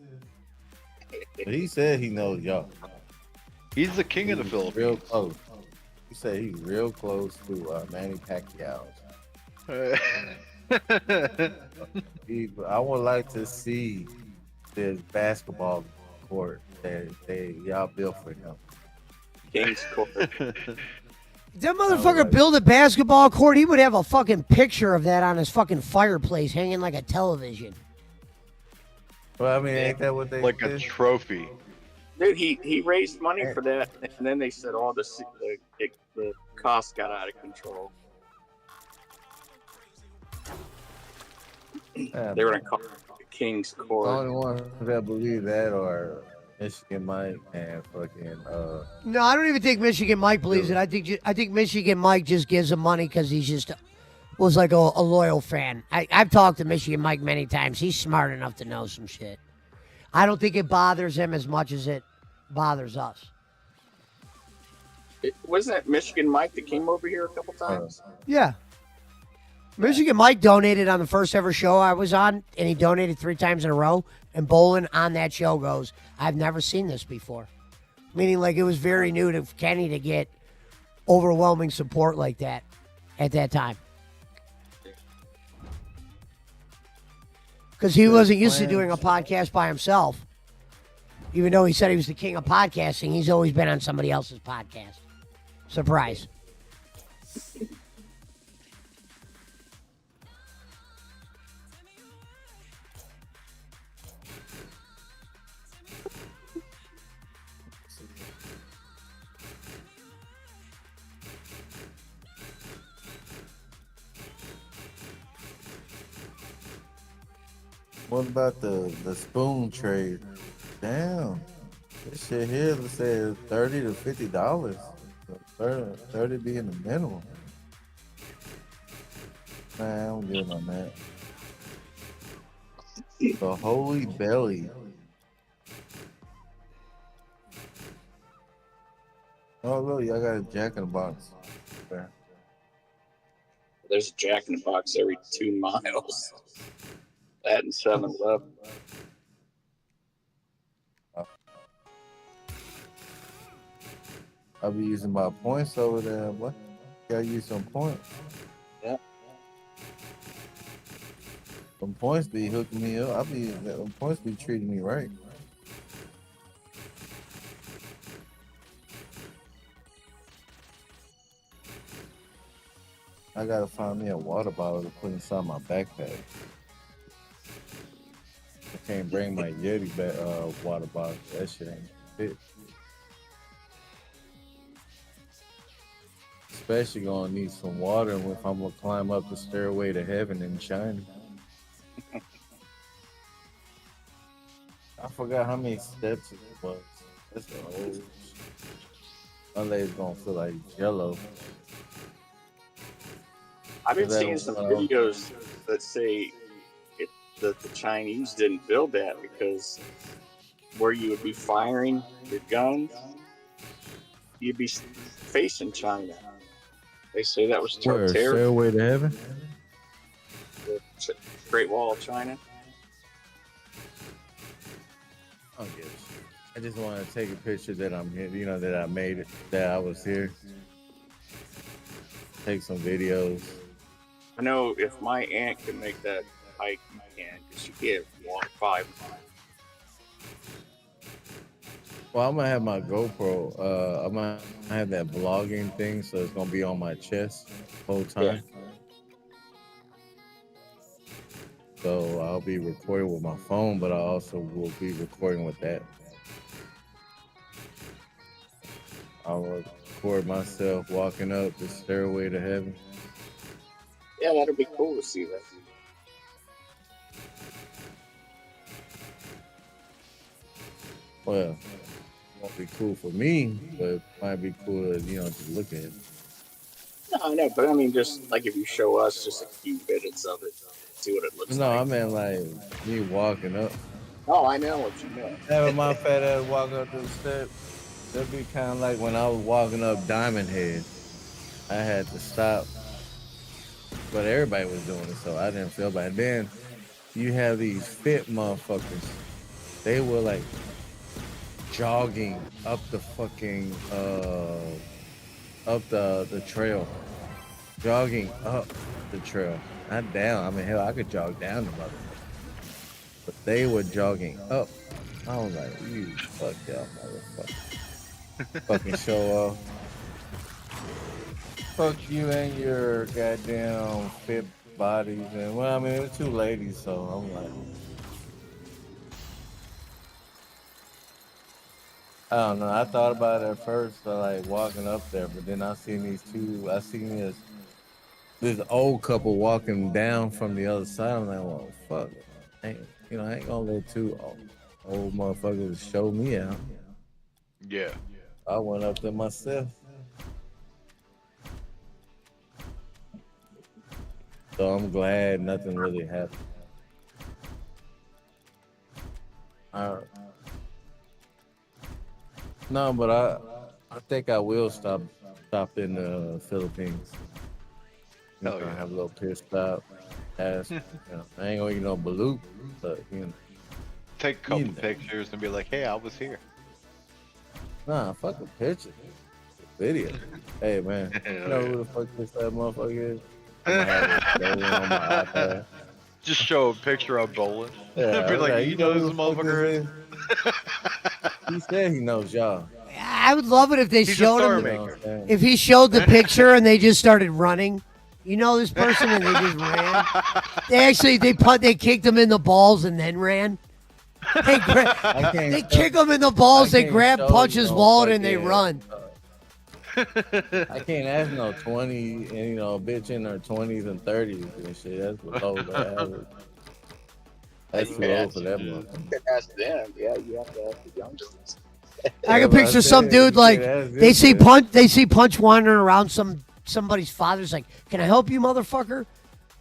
K: He said he knows y'all.
H: He's the king of the
K: He's
H: Philippines.
K: Real close. He said he's real close to Manny Pacquiao. I would like to see this basketball court that y'all built for him.
L: King's Court.
B: That motherfucker built a basketball court. He would have a fucking picture of that on his fucking fireplace hanging like a television.
K: Well, I mean, ain't that what they
H: like
K: did?
H: a trophy.
L: Dude, he raised money for that, and then they said all the costs got out of control. They were gonna call it the King's
K: The
L: Court.
K: only one that believe that are Michigan Mike and fucking
B: No, I don't even think Michigan Mike believes it. I think Michigan Mike just gives him money because he's just was like a loyal fan. I've talked to Michigan Mike many times. He's smart enough to know some shit. I don't think it bothers him as much as it bothers us.
L: Wasn't it Michigan Mike that came over here a couple times?
B: Yeah. Michigan Mike donated on the first ever show I was on, and he donated 3 times in a row. And Bolin on that show goes, I've never seen this before. Meaning like it was very new to Kenny to get overwhelming support like that at that time. Because he wasn't used to doing a podcast by himself. Even though he said he was the king of podcasting, he's always been on somebody else's podcast. Surprise.
K: what about the spoon trade? Damn, this shit here says $30 to $50. So 30 being the minimum. Man, I'm good on that. The Holy Belly. Oh look, y'all got a Jack in the Box. Okay.
L: There's a Jack in the Box every 2 miles. That and 7-Eleven.
K: I'll be using my points over there. What? Gotta use some points.
L: Yeah.
K: Some points be hooking me up. Them points be treating me right. I gotta find me a water bottle to put inside my backpack. I can't bring my Yeti water bottle. That shit ain't fit. especially gonna need some water if I'm gonna climb up the stairway to heaven in China. I forgot how many steps it was. That's the old. My leg's gonna feel like jello.
L: I've been
K: Is that
L: seeing some videos that say that the Chinese didn't build that because where you would be firing your guns, you'd be facing China. They say that was
K: where
L: terror.
K: stairway to heaven?
L: The Great Wall of China.
K: I don't get it. I just want to take a picture that I'm here, you know, that I made it, that I was here. Take some videos.
L: I know if my aunt can make that hike, you can, because she can't walk 5 miles.
K: Well, I'm gonna have my GoPro. I'm gonna have that vlogging thing, so it's gonna be on my chest the whole time. Yeah. So I'll be recording with my phone, but I also will be recording with that. I'll record myself walking up the stairway to heaven.
L: Yeah, that'd be cool to see that.
K: Well, it won't be cool for me, but it might be cool to, you know, to look at it.
L: No, I know, but I mean, just like if you show us just a few minutes of it, see what it looks like.
K: No, I meant like me walking up.
L: Oh, I know what you meant.
K: Having my fat ass walk up the steps, that'd be kind of like when I was walking up Diamond Head. I had to stop, but everybody was doing it, so I didn't feel bad. Then you have these fit motherfuckers. They were like jogging up the fucking up the trail, jogging up the trail, not down. I mean, hell, I could jog down the motherfucker, but they were jogging up. I was like, you fuck y'all motherfucker. Fucking show off. Fuck you and your goddamn fit bodies. And well, I mean, it was two ladies, so I'm like, I don't know. I thought about it at first, like walking up there, but then I seen this old couple walking down from the other side. I'm like, well, fuck, I ain't gonna let two old motherfuckers show me out.
H: Yeah.
K: I went up there myself. So I'm glad nothing really happened. No, but I think I will stop in the Philippines.
H: Hell
K: I
H: yeah.
K: have a little pit stop. Ask, I ain't gonna eat no balut, but
H: take a couple pictures and be like, hey, I was here.
K: Nah, fuck a picture. Video. Hey man, you know who the fuck this that motherfucker is? I'm gonna have it on my iPad.
H: Just show a picture of Bolin.
K: Yeah,
H: be like,
K: okay,
H: you know who this motherfucker is?
K: He said he knows y'all.
B: I would love it if they
H: He's
B: showed
H: a
B: him.
H: star maker.
B: If he showed the picture and they just started running. You know this person, and they just ran. They kicked him in the balls and then ran. They kick him in the balls. They grab, punch his wallet, and they run.
K: I can't ask no 20 and bitch in her 20s and 30s and shit. That's below the average. That's too old for that
L: You can ask them. Yeah, you have to ask the youngsters.
B: I can picture some dude like they see Punch wandering around somebody's father's like, "Can I help you, motherfucker?"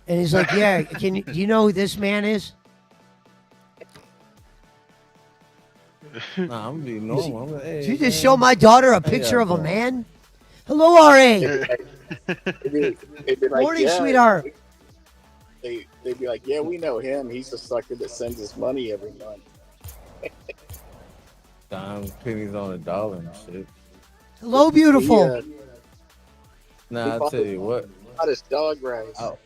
B: And he's like, "Yeah, do you know who this man is?"
K: Nah, I'm gonna be normal.
B: Did you just show my daughter a picture of a man? Hello, R.A.
L: They'd be like,
B: Morning, sweetheart.
L: They'd be like, yeah, we know him. He's the sucker that sends us money every month.
K: Dimes, pennies on a dollar and shit.
B: Hello, beautiful.
K: Nah, I'll tell you what.
L: Got his dog rice.
K: Oh.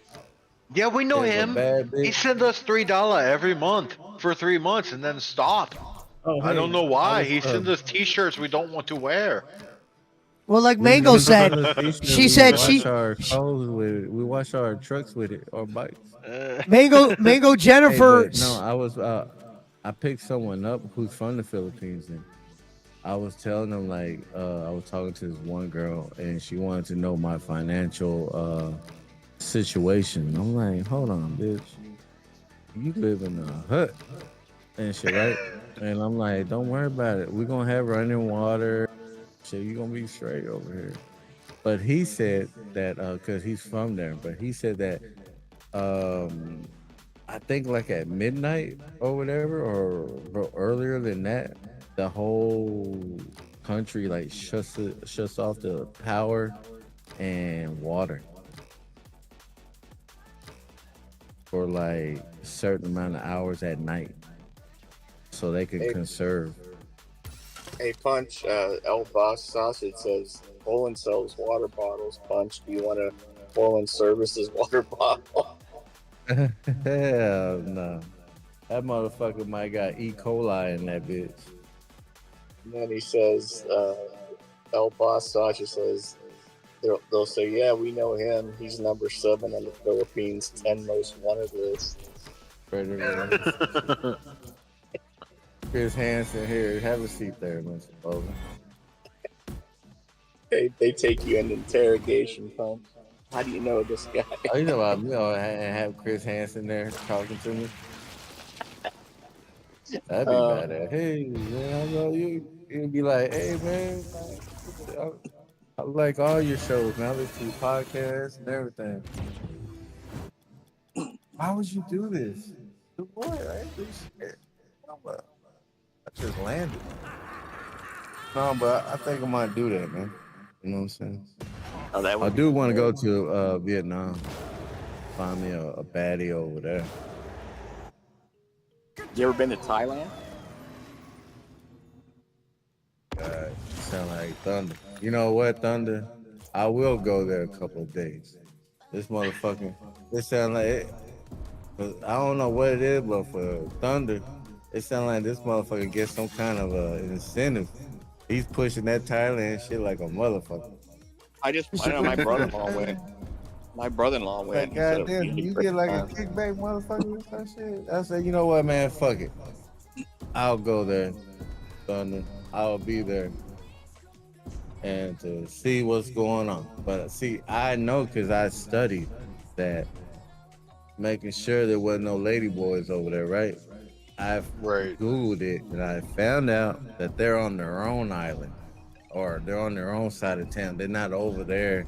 H: Yeah, we know him. He sent us $3 every month for 3 months and then stopped.
K: Oh,
H: I don't know why. He sends us t-shirts we don't want to wear.
B: Well, like Mango said, she said
K: we wash our trucks with it or bikes.
B: Mango Jennifer.
K: Hey, no, I picked someone up who's from the Philippines. And I was telling them like I was talking to this one girl and she wanted to know my financial situation. I'm like, hold on, bitch. You live in a hut and shit, right? And I'm like, don't worry about it. We're gonna have running water. Shit, you gonna be straight over here. But he said that because he's from there, but he said that um I think like at midnight or whatever, or earlier than that, the whole country like shuts off the power and water for like a certain amount of hours at night, so they can
L: Hey,
K: conserve.
L: hey Punch, El Boss Sausage says Poland sells water bottles. Punch, do you want a Poland Services water bottle?
K: Hell no, that motherfucker might got E. coli in that bitch.
L: And then he says, El Boss Sausage says, they'll say, yeah, we know him. He's number 7 on the Philippines 10 most wanted list.
K: Chris Hansen here. Have a seat there, Mr. Bowler.
L: They take you into interrogation, Punch. How do you know this guy?
K: Oh, you know what? You know, and have Chris Hansen there talking to me. That'd be badass. Hey, man, I know you. You'd be like, hey, man, I like all your shows, man. I listen to your podcasts and everything. Why would you do this? Good boy, I ain't do shit. No, but I just landed. No, but I think I might do that, man. You know what I'm saying?
L: Oh, that
K: I
L: would
K: do want to go to Vietnam. Find me a baddie over there.
L: You ever been to Thailand?
K: Sound like Thunder. You know what, Thunder? I will go there a couple of days. This motherfucking, it sound like it. I don't know what it is, but for Thunder, it sound like this motherfucker gets some kind of incentive. He's pushing that Thailand shit like a motherfucker.
L: I know my brother-in-law went. My brother-in-law went.
K: Like, goddamn, you get like a kickback, motherfucker, or some shit. I said, you know what, man, fuck it. I'll go there, Thunder. I'll be there and to see what's going on. But see, I know because I studied that, making sure there wasn't no lady boys over there, right? I've Googled it and I found out that they're on their own island or they're on their own side of town. They're not over there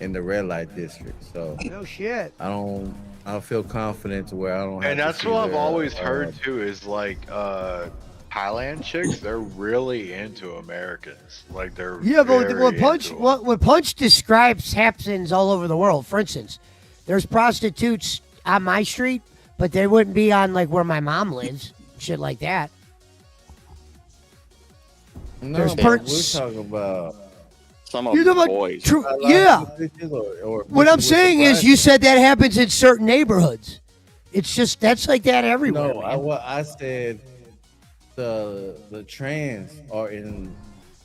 K: in the red light district. So
B: no shit.
K: I don't feel confident to where I don't have
H: And
K: to
H: that's
K: see
H: what I've
K: their,
H: always heard too is like Thailand chicks, they're really into Americans. Like they're
B: Yeah, but
H: very
B: what Punch
H: into 'em.
B: what Punch describes happens all over the world. For instance, there's prostitutes on my street, but they wouldn't be on like where my mom lives, shit like that.
K: No,
B: There's
K: we're
B: parts.
K: talking about
L: some
B: You know, like,
L: boys.
B: yeah.
K: Or
B: What I'm
K: bitches with
B: saying is, you
K: surprises.
B: said that happens in certain neighborhoods. It's just that's like that everywhere.
K: No,
B: man.
K: what I said, the trans are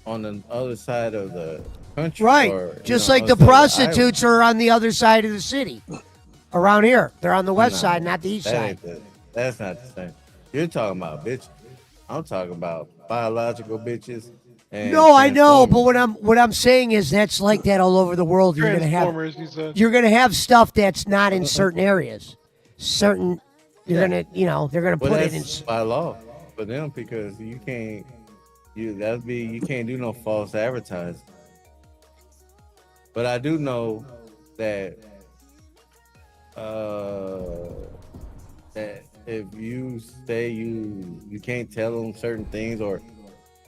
K: on the other side of the country,
B: Right.
K: or,
B: Just
K: know,
B: like the
K: other side of
B: prostitutes are on the other side of the city. Around here. They're on the west
K: Nah,
B: side, not the east
K: that
B: side.
K: ain't that's not the same. You're talking about bitches. I'm talking about biological bitches. And
B: No, I know, but
K: transformers.
B: what I'm saying is that's like that all over the world.
H: Transformers, he said.
B: You're gonna have stuff that's not in certain areas. You're gonna they're gonna
K: Well,
B: put it
K: that's
B: in.
K: by law for them because you can't you can't do no false advertising. But I do know that that if you say you can't tell them certain things or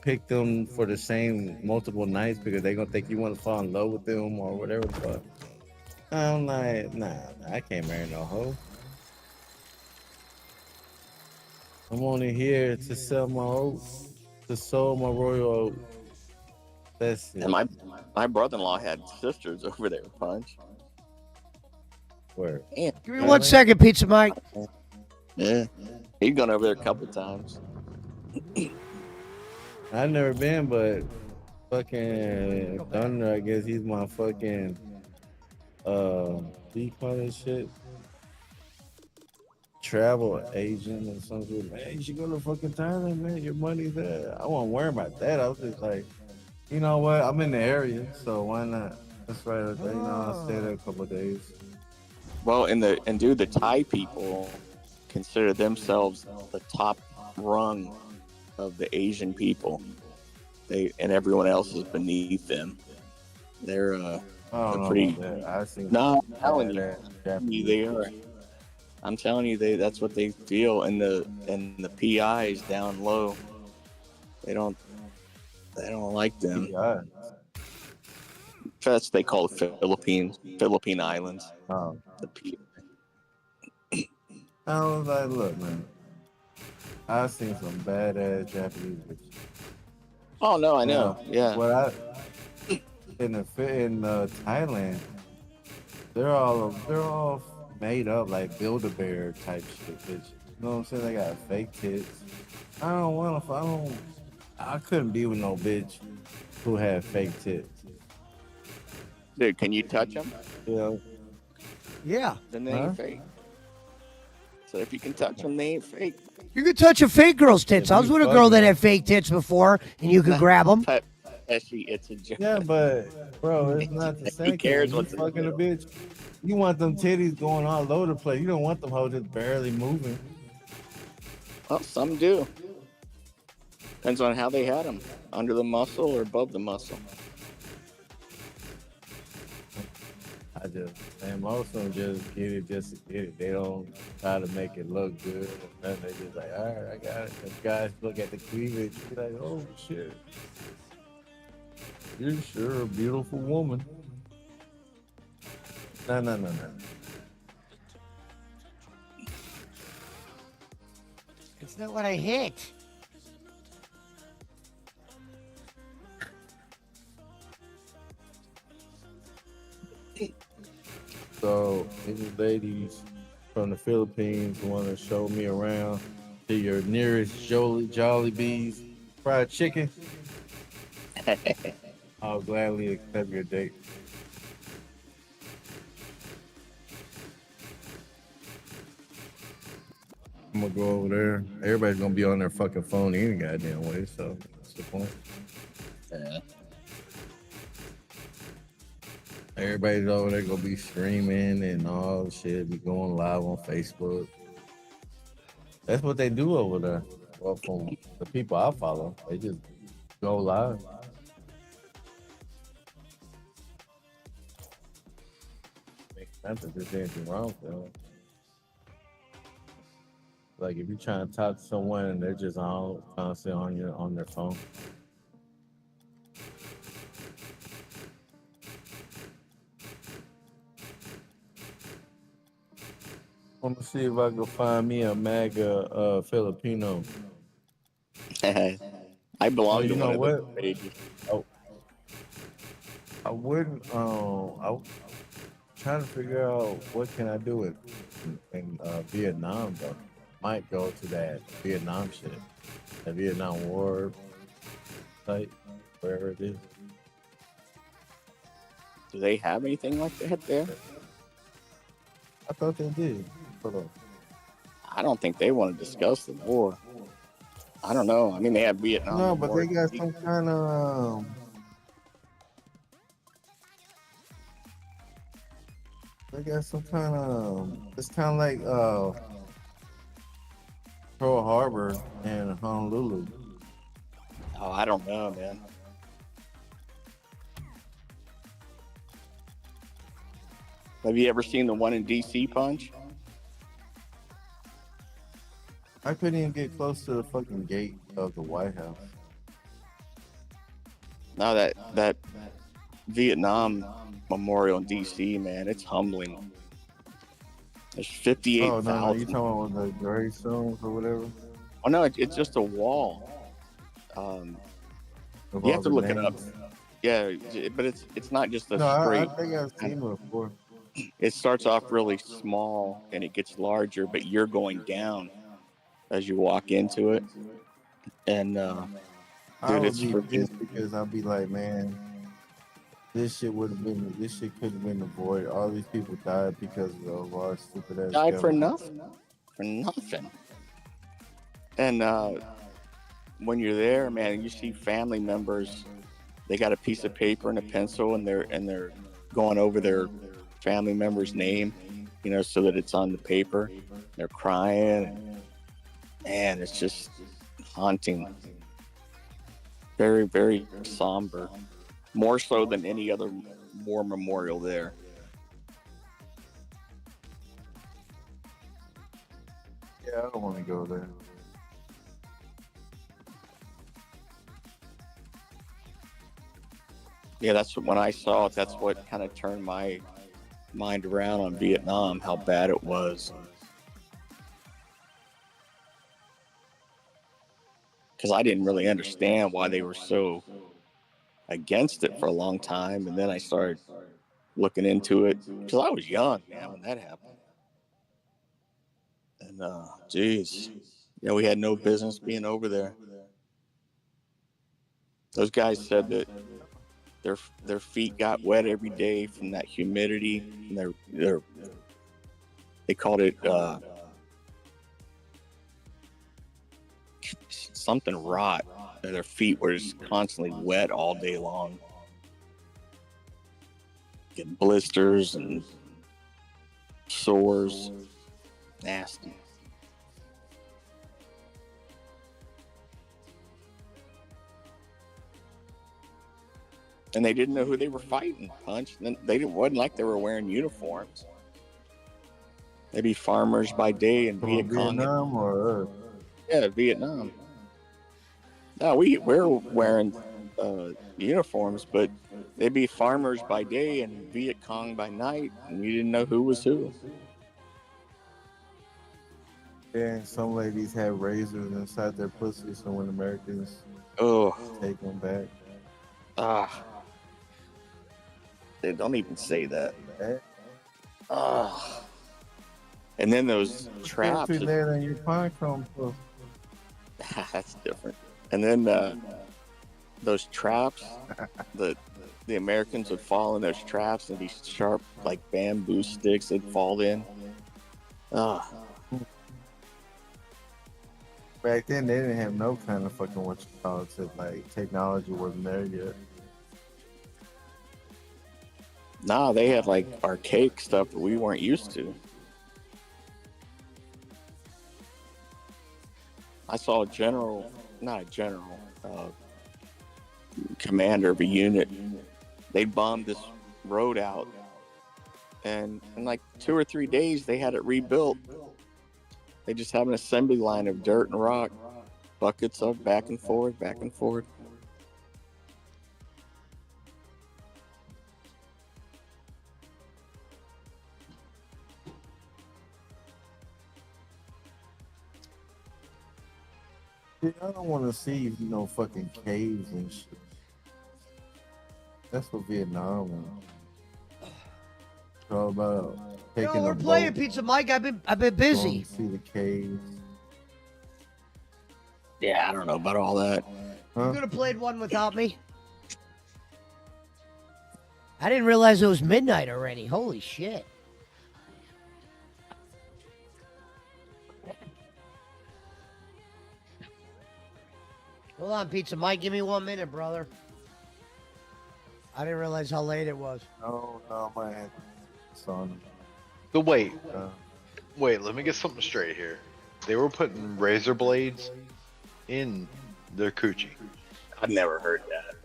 K: pick them for the same multiple nights because they're gonna think you want to fall in love with them or whatever the fuck. I'm like, nah, I can't marry no hoe. I'm only here to sell my oats, to sow my royal oats. That's it.
L: And my brother-in-law had sisters over there, Punch.
K: Word.
L: Yeah.
B: Give me 1 second, Pizza Mike.
L: Yeah. He's gone over there a couple times.
K: I've never been, but fucking Thunder, I guess he's my fucking what do you call that shit? travel Asian and something. Man, you should go to fucking Thailand, man. Your money's there. I wasn't worried about that. I was just like, you know what? I'm in the area, so why not? That's right. You know, I'll stay there a couple of days.
M: Well, dude, the Thai people consider themselves the top rung of the Asian people. And everyone else is beneath them. They're
K: I don't know
M: pretty.
K: about that. I seen
M: No, I'm telling you,
K: Japanese
M: they are. I'm telling you, that's what they feel. And the PIs down low, they don't like them.
K: PI.
M: That's they call it Philippine Islands.
K: Oh.
M: The PI.
K: I was like, look, man. I seen some badass Japanese bitches.
M: Oh no, I know. Yeah.
K: What in Thailand, they're all made up like Build-A-Bear type shit, bitch. You know what I'm saying? They got fake tits. I couldn't be with no bitch who had fake tits.
M: Dude, can you touch them?
B: Yeah.
M: Then they ain't fake. So if you can touch them, they ain't fake.
B: You could touch a fake girl's tits. I was with a girl that had fake tits before, and you could grab them.
M: Pesci, it's a joke.
K: Yeah, but bro, it's not the same.
M: Who cares
K: what's fucking a bitch? You want them titties going all over the place. You don't want them hoes just barely moving.
M: Well, some do. Depends on how they had them. Under the muscle or above the muscle.
K: Most of them just get it just to get it. They don't try to make it look good. They just like, all right, I got it. The guys look at the cleavage, be like, oh shit, you're sure a beautiful woman. No.
B: It's not what I hit.
K: So, any ladies from the Philippines want to show me around to your nearest Jollibee's fried chicken, I'll gladly accept your date. I'm gonna go over there. Everybody's gonna be on their fucking phone any goddamn way, so what's the point?
M: Yeah.
K: Everybody's over there gonna be streaming and all shit, be going live on Facebook. That's what they do over there. Well, from the people I follow, they just go live. Makes sense if there's anything wrong with them. Like if you're trying to talk to someone and they're just all constantly on their phone. I'm gonna see if I can find me a MAGA Filipino.
M: I belong to
K: you
M: one
K: know
M: of
K: what?
M: the pages.
K: Oh, I wouldn't. I'm trying to figure out what can I do in Vietnam though. Might go to that Vietnam shit, the Vietnam War site, wherever it is.
M: Do they have anything like that there?
K: I thought they did. Hold on.
M: I don't think they want to discuss the war. I don't know. I mean, they have Vietnam.
K: No, but
M: War.
K: they got some kind of. They got some kind of. It's kind of like Pearl Harbor and Honolulu.
M: Oh, I don't know, man. Have you ever seen the one in DC, Punch?
K: I couldn't even get close to the fucking gate of the White House.
M: No, that Vietnam Memorial in DC, man, it's humbling. There's 58,000.
K: Oh, no, you talking about the gravestones or whatever?
M: Oh, no, it's just a wall. You have to look it up. Yeah, but it's not just a straight.
K: I think I've seen it before.
M: It starts off really small and it gets larger, but you're going down as you walk into it. And
K: I
M: dude,
K: would
M: it's
K: be
M: freaking.
K: pissed because I'd be like, man, this shit could have been avoided. All these people died because of our stupid ass.
M: Died for
K: government.
M: nothing. for nothing. And when you're there, man, you see family members. They got a piece of paper and a pencil, and they're going over their family member's name, so that it's on the paper. They're crying. Man, it's just haunting. Very, very somber. More so than any other war memorial there.
K: Yeah, I don't want to go there.
M: Yeah, that's when I saw it. That's what kind of turned my mind around on Vietnam, how bad it was. Because I didn't really understand why they were so against it for a long time. And then I started looking into it because I was young, man, when that happened. And, geez, yeah, we had no business being over there. Those guys said that their feet got wet every day from that humidity, and they called it something rot. Their feet were just constantly wet all day long, getting blisters and sores, nasty. And they didn't know who they were fighting. Punch. And wasn't like they were wearing uniforms. They'd be farmers by day and Viet Cong.
K: Vietnam or
M: yeah, Vietnam. No, we're wearing uniforms, but they'd be farmers by day and Viet Cong by night, and you didn't know who was who.
K: And some ladies had razors inside their pussies, so when Americans take them back.
M: They don't even say that. And then those traps.
K: There than your pine cone.
M: That's different. And then those traps, the Americans would fall in those traps, and these sharp, like bamboo sticks, they'd fall in.
K: Back then, they didn't have no kind of fucking what you call it. Like technology wasn't there yet.
M: Nah, they had like archaic stuff that we weren't used to. I saw commander of a unit. They bombed this road out, and in like 2 or 3 days, they had it rebuilt. They just have an assembly line of dirt and rock, buckets of back and forth, back and forth.
K: I don't want to see, fucking caves and shit. That's what Vietnam is. It's all about taking
B: we're playing Pizza Mike. I've been busy.
K: See the caves.
M: Yeah, I don't know about all that.
B: You could have played one without me. I didn't realize it was midnight already. Holy shit. Hold on, Pizza Mike. Give me 1 minute, brother. I didn't realize how late it was.
K: No, man. Son.
H: So wait, let me get something straight here. They were putting razor blades in their coochie.
M: I've never heard that.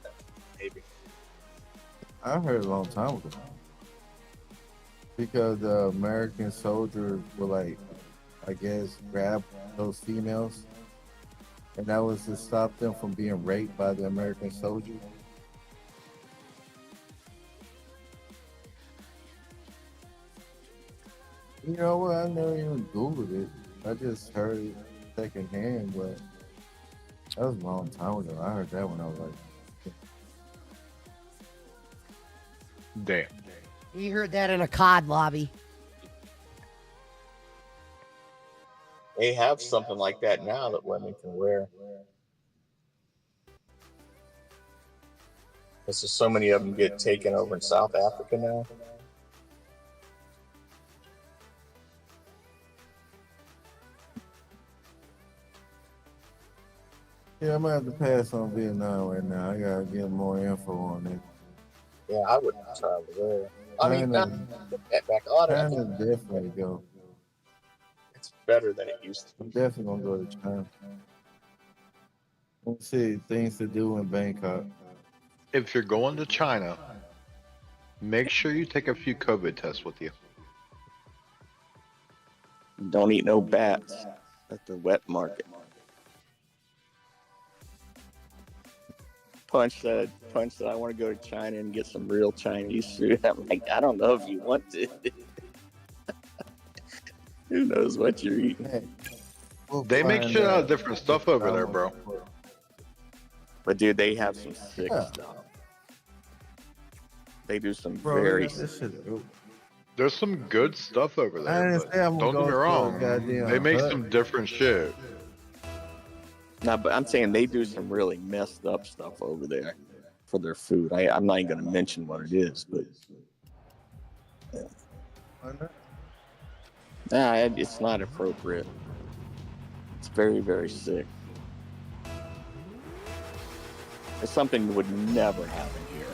M: But maybe.
K: I heard it a long time ago. Because the American soldiers were like, I guess, grab those females. And that was to stop them from being raped by the American soldiers. You know what? I never even Googled it. I just heard it secondhand, but that was a long time ago. I heard that when I was like,
H: damn.
B: You heard that in a COD lobby.
M: They have something like that now that women can wear. There's just so many of them get taken over in South Africa now.
K: Yeah, I'm gonna have to pass on Vietnam right now. I gotta get more info on it.
M: Yeah, I wouldn't travel there. I mean,
K: China,
M: back on it, I
K: China
M: think
K: definitely go.
M: it's better than it used to
K: I'm
M: be.
K: definitely gonna go to China. Let's see things to do in Bangkok.
H: If you're going to China, make sure you take a few COVID tests with you.
M: Don't eat no bats at the wet market. Punch said, I want to go to China and get some real Chinese food. I'm like, I don't know if you want to. Who knows what you're eating?
K: Hey, we'll
H: They make
K: find
H: shit out of
K: out.
H: different stuff over there, bro.
M: But dude, they have some sick
K: Yeah.
M: stuff. They do some
K: Bro,
M: very
K: they got this shit.
H: There's some good stuff over
K: I
H: there,
K: didn't
H: but
K: say I'm gonna
H: don't get
K: go
H: me
K: to a
H: wrong.
K: goddamn
H: They make
K: hut.
H: some different shit.
M: No, but I'm saying they do some really messed up stuff over there for their food. I'm not even going to mention what it is, but it's not appropriate. It's very, very sick. It's something that would never happen here.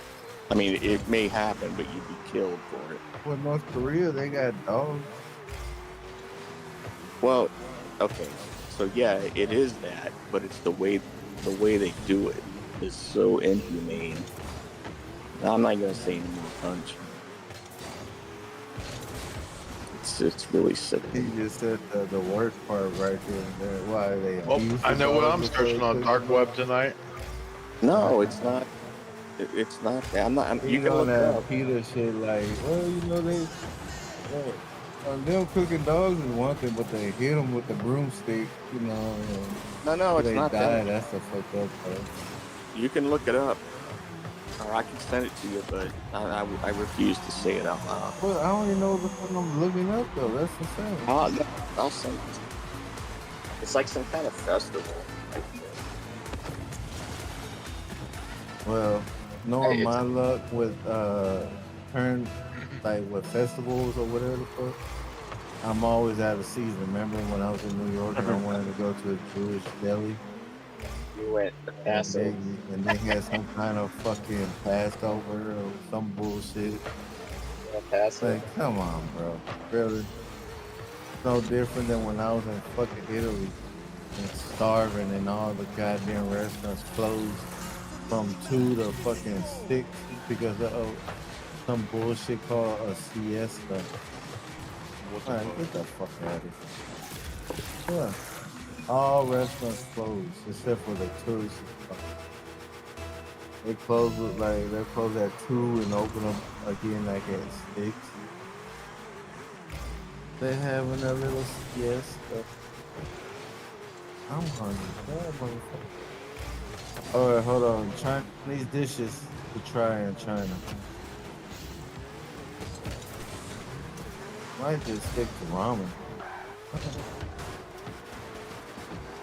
M: I mean, it may happen, but you'd be killed for it.
K: Well, North Korea, they got dogs.
M: Well, okay, so yeah, it is that, but it's the way they do it is so inhumane. I'm not gonna say any more punch. It's really sick.
K: He just said the worst part right there. Why are they?
H: Well, I know what I'm searching on dark web tonight.
M: No, it's not. It's not. I'm not. You can look it up.
K: Peter shit like, well, you know they. Them cooking dogs is one thing, but they hit them with the broomstick, you know.
M: No, it's
K: they
M: not
K: die.
M: that.
K: That's the fucked up part.
M: You can look it up, or I can send it to you, but I refuse to say it out loud.
K: Well, I don't even know what the fuck I'm looking up though. That's insane.
M: I'll send it. It's like some kind of festival.
K: Well, knowing my luck with with festivals or whatever the fuck, I'm always out of season. Remember when I was in New York and I wanted to go to a Jewish deli?
M: You went to Passover.
K: And they had some kind of fucking Passover or some bullshit. Like, come on, bro. Really? No different than when I was in fucking Italy and starving and all the goddamn restaurants closed from 2 to fucking 6 because of some bullshit called a siesta. Alright, get the fuck out of here. Yeah. All restaurants closed except for the tourist spots. They close at 2 and open up again like at 6. They having a little siesta. I'm hungry. Bad motherfucker. Alright, hold on. Chinese dishes to try in China. Might just stick to ramen.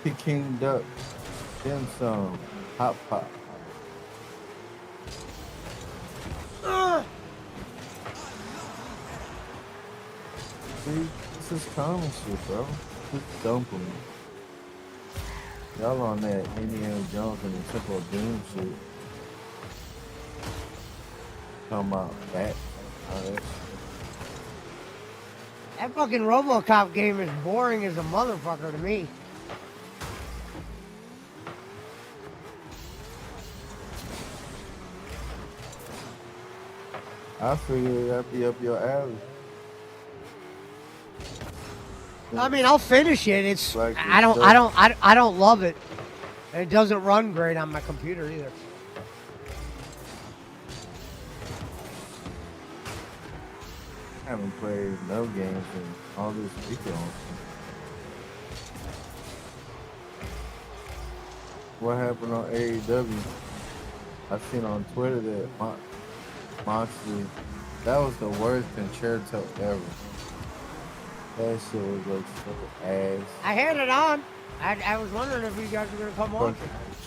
K: Peking duck, dim sum, hot pot. See, this is common shit, bro. This is dumpling. Y'all on that Indiana Jones and the Temple of Doom shit. Talking about that. All that shit.
B: That fucking RoboCop game is boring as a motherfucker to me.
K: I figured that'd be up your alley.
B: I mean, I'll finish it. It's
K: Like
B: I don't love it. And it doesn't run great on my computer either.
K: I haven't played no games in all this weekend. What happened on AEW? I seen on Twitter that Moxley, that was the worst concerto ever. That shit was like so ass.
B: I had it on. I was wondering if you guys were gonna come on.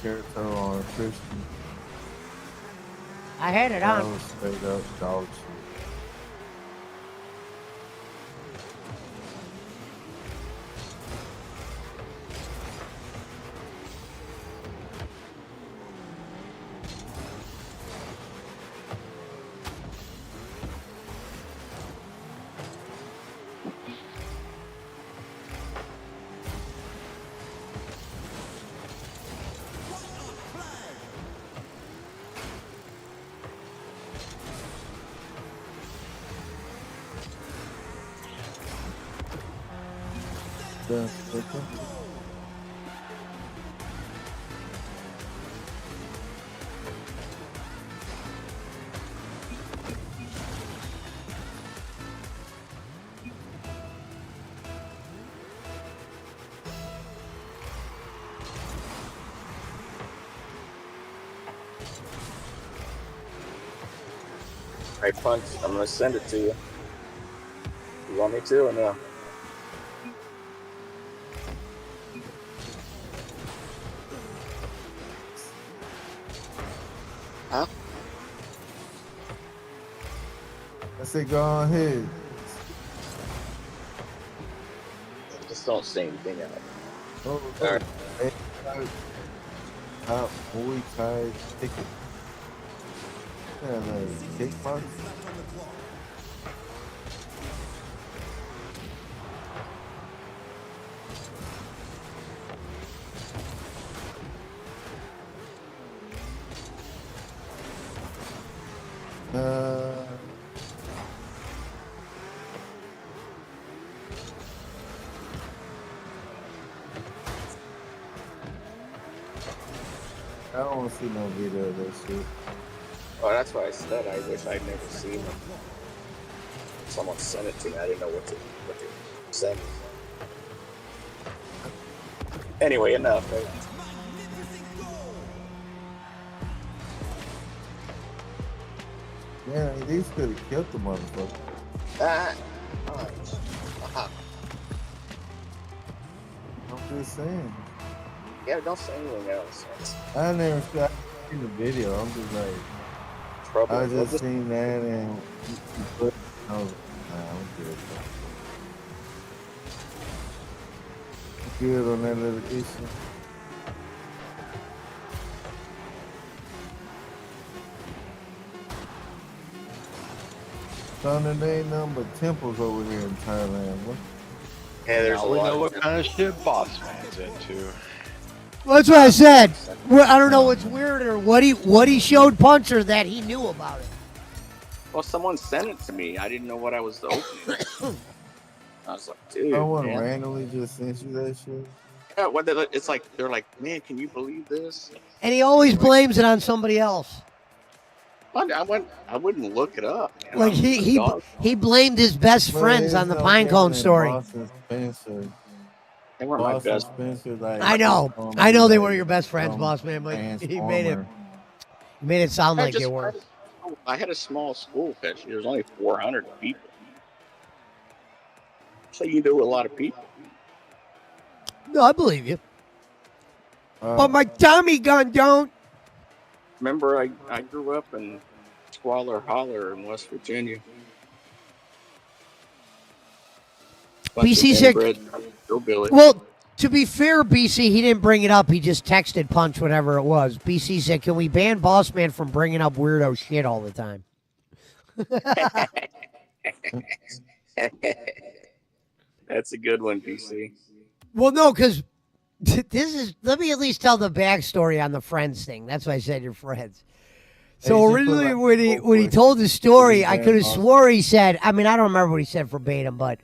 K: Concerto on Christian.
B: I had it
K: That
B: on.
K: was straight up dog shit. Dun, dun, dun.
M: Hey, Punch, I'm gonna send it to you. You want me to or no? Huh?
K: I said, go ahead.
M: Just don't say anything out.
K: Oh,
M: All right.
K: Hey, boy, tied ticket. Yeah, the kickbox. I don't want to see no video of that shit.
M: Well, that's why I said I wish I'd never seen it. Someone sent it to me. I didn't know what to send. Anyway, enough. Right?
K: Yeah, these could have killed the motherfucker. I'm just saying.
M: Yeah, don't say anything else.
K: I never seen the video. I'm just like,
M: Trouble.
K: I just seen that and I was like, nah, I'm good. I'm good on that little issue. Son, there ain't nothing but temples over here in Thailand. What?
M: Yeah, there's
H: now
M: a
H: we
M: lot
H: know
M: of
H: what kind of shit Boss Man's into.
B: Well, that's what I said. I don't know what's weirder, what he showed Puncher that he knew about it.
M: Well, someone sent it to me. I didn't know what I was opening. I was like, dude,
K: Someone
M: man.
K: randomly just sent you that shit.
M: Yeah, it's like they're like, man, can you believe this?
B: And he always blames it on somebody else.
M: I wouldn't look it up. Man.
B: Like he blamed his best friends on the Pinecone story.
K: Boston Spencer.
M: They weren't my
K: Boston
M: best.
K: Spencer, like,
B: I know they were your best friends, boss man, but he made it sound like they were.
M: I had a small school, Pesci. There was only 400 people. So you knew a lot of people.
B: No, I believe you. But my Tommy gun don't.
M: Remember, I grew up in Squalor Holler in West Virginia.
B: BC sick. Well, to be fair, BC, he didn't bring it up. He just texted Punch whatever it was. BC said, "Can we ban Boss Man from bringing up weirdo shit all the time?"
M: That's a good one, BC.
B: Well, no, because this is. Let me at least tell the backstory on the friends thing. That's why I said you're friends. So originally, when he told the story, I could have swore he said. I mean, I don't remember what he said verbatim, but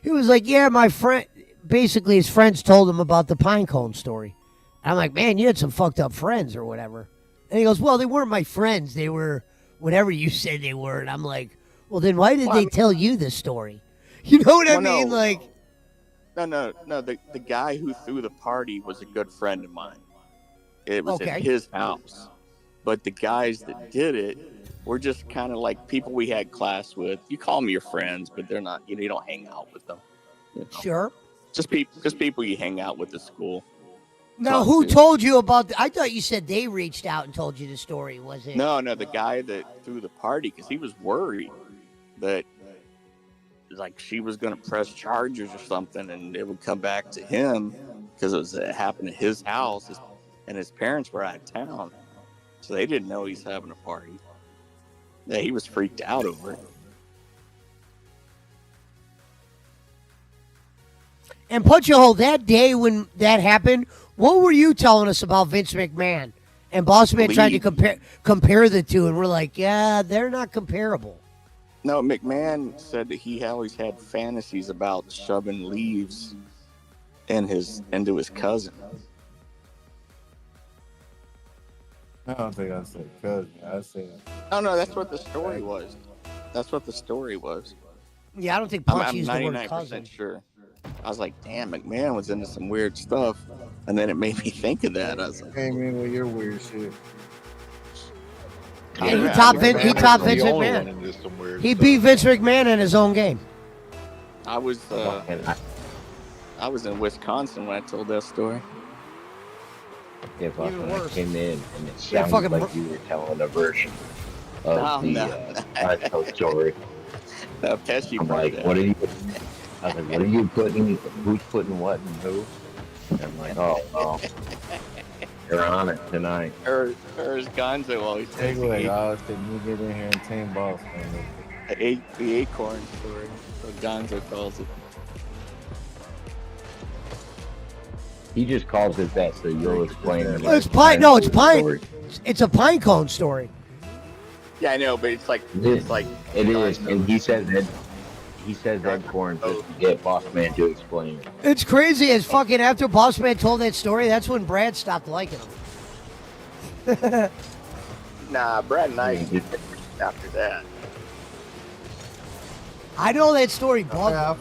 B: he was like, "Yeah, my friend." Basically, his friends told him about the Pinecone story. I'm like, "Man, you had some fucked up friends or whatever." And he goes, "Well, they weren't my friends. They were whatever you said they were." And I'm like, "Well, then why did they tell you this story?" You know what I mean?
M: No.
B: Like,
M: No. The guy who threw the party was a good friend of mine. It was
B: Okay.
M: at his house. But the guys that did it were just kind of like people we had class with. You call them your friends, but they're not. You don't hang out with them. You know?
B: Sure.
M: Just people you hang out with at school.
B: Now, who told you about? I thought you said they reached out and told you the story. Was it?
M: No, the guy that threw the party, because he was worried that like she was going to press charges or something, and it would come back to him because it happened at his house, and his parents were out of town, so they didn't know he's having a party. Yeah, he was freaked out over it.
B: And Punch-a-Hole, that day when that happened, what were you telling us about Vince McMahon? And Boss Man tried to compare the two, and we're like, yeah, they're not comparable.
M: No, McMahon said that he always had fantasies about shoving leaves into his cousin.
K: I don't think I said cousin. I said.
M: Oh no, that's what the story was. That's what the story was.
B: Yeah, I don't think
M: I'm
B: Punch used the word
M: 99%
B: cousin.
M: sure. I was like, damn, McMahon was into some weird stuff, and then it made me think of that. I was like,
K: Came in with your weird shit.
B: Yeah, he topped Vince
H: the only
B: McMahon.
H: one into some weird
B: He
H: stuff.
B: beat Vince McMahon in his own game.
M: I was in Wisconsin when I told that story.
N: Yeah, but
B: Even
N: when I
B: worse.
N: came in and it
B: Yeah,
N: sounded
B: fucking
N: like you were telling a version of
M: No.
N: Seinfeld story.
M: No, Pesci
N: I'm
M: brought
N: like,
M: that.
N: what are you? I was like, what are you putting? Who's putting what and who? And I'm like, oh, well, you're on it tonight.
M: Or as Gonzo always says,
K: Take like, oh, shit, you get in here and tame boss.
M: the acorn story. What Gonzo calls it.
N: He just calls it that, so you'll explain it.
B: It's pine. No, it's pine. It's a pine cone story.
M: Yeah, I know, but it's like
N: It is, and he says that. He says acorn just to get Boss Man to explain it.
B: It's crazy as fucking after Boss Man told that story, that's when Brad stopped liking him.
M: Nah, Brad and I after that.
B: I know that story bugged
K: I
B: me.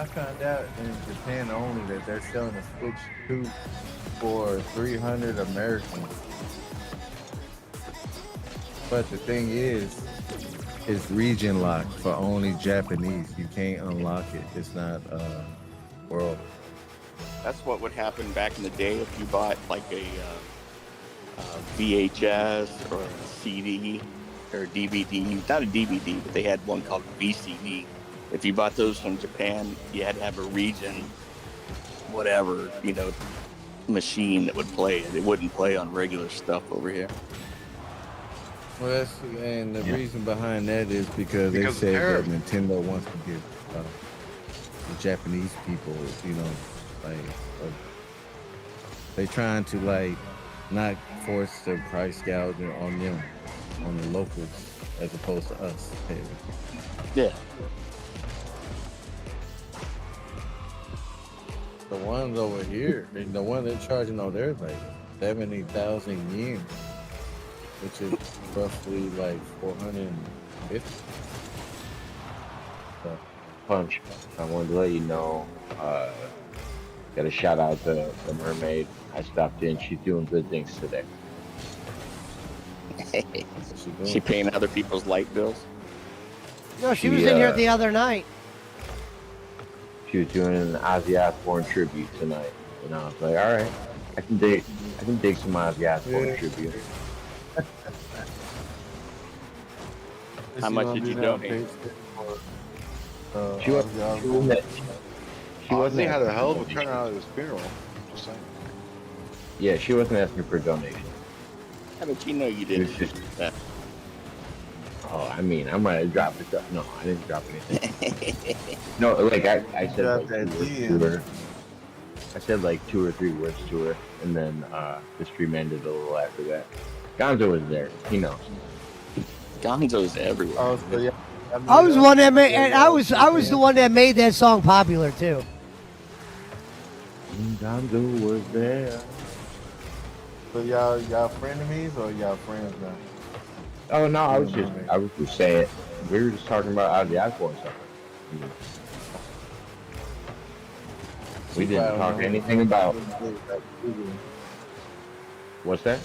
K: found out in Japan only that they're selling a Switch 2 for 300 American. But the thing is, it's region locked for only Japanese. You can't unlock it. It's not world.
M: That's what would happen back in the day if you bought like a VHS or a CD or a DVD. Not a DVD, but they had one called VCD. If you bought those from Japan, you had to have a region, whatever, machine that would play it. It wouldn't play on regular stuff over here.
K: Well, and the reason behind that is because they said that Nintendo wants to give the Japanese people, they trying to not force the price gouging on them, on the locals, as opposed to us.
M: Yeah.
K: The ones over here, the one they're charging over there is like 70,000 yen, which is roughly like 450.
N: Punch, I wanted to let you know, got a shout out to the mermaid. I stopped in. She's doing good things today.
M: She paying other people's light bills?
B: No, she was in here the other night.
N: She was doing an Ozzy Osbourne tribute tonight, and I was like, all right, I can dig some Ozzy Osbourne tribute.
M: How much did you donate?
N: She wasn't
H: had a hell of a turnout at his funeral. Just saying.
N: Yeah, she wasn't asking for a donation.
M: How did you know you didn't? That?
N: Oh, I mean, I might have dropped it. No, I didn't drop anything. No, like I said like 2 words to her. I said like 2 or 3 words to her, and then the stream ended a little after that. Gonzo was there. He knows.
M: Gonzo's everywhere.
K: Oh, so yeah.
B: I was the one that made, and I was the one that made that song popular too.
N: Gonzo was there.
K: So y'all frenemies or y'all friends now?
N: Oh no, I was just saying. We were just talking about Ozzy Osbourne stuff. We didn't talk anything about. What's that?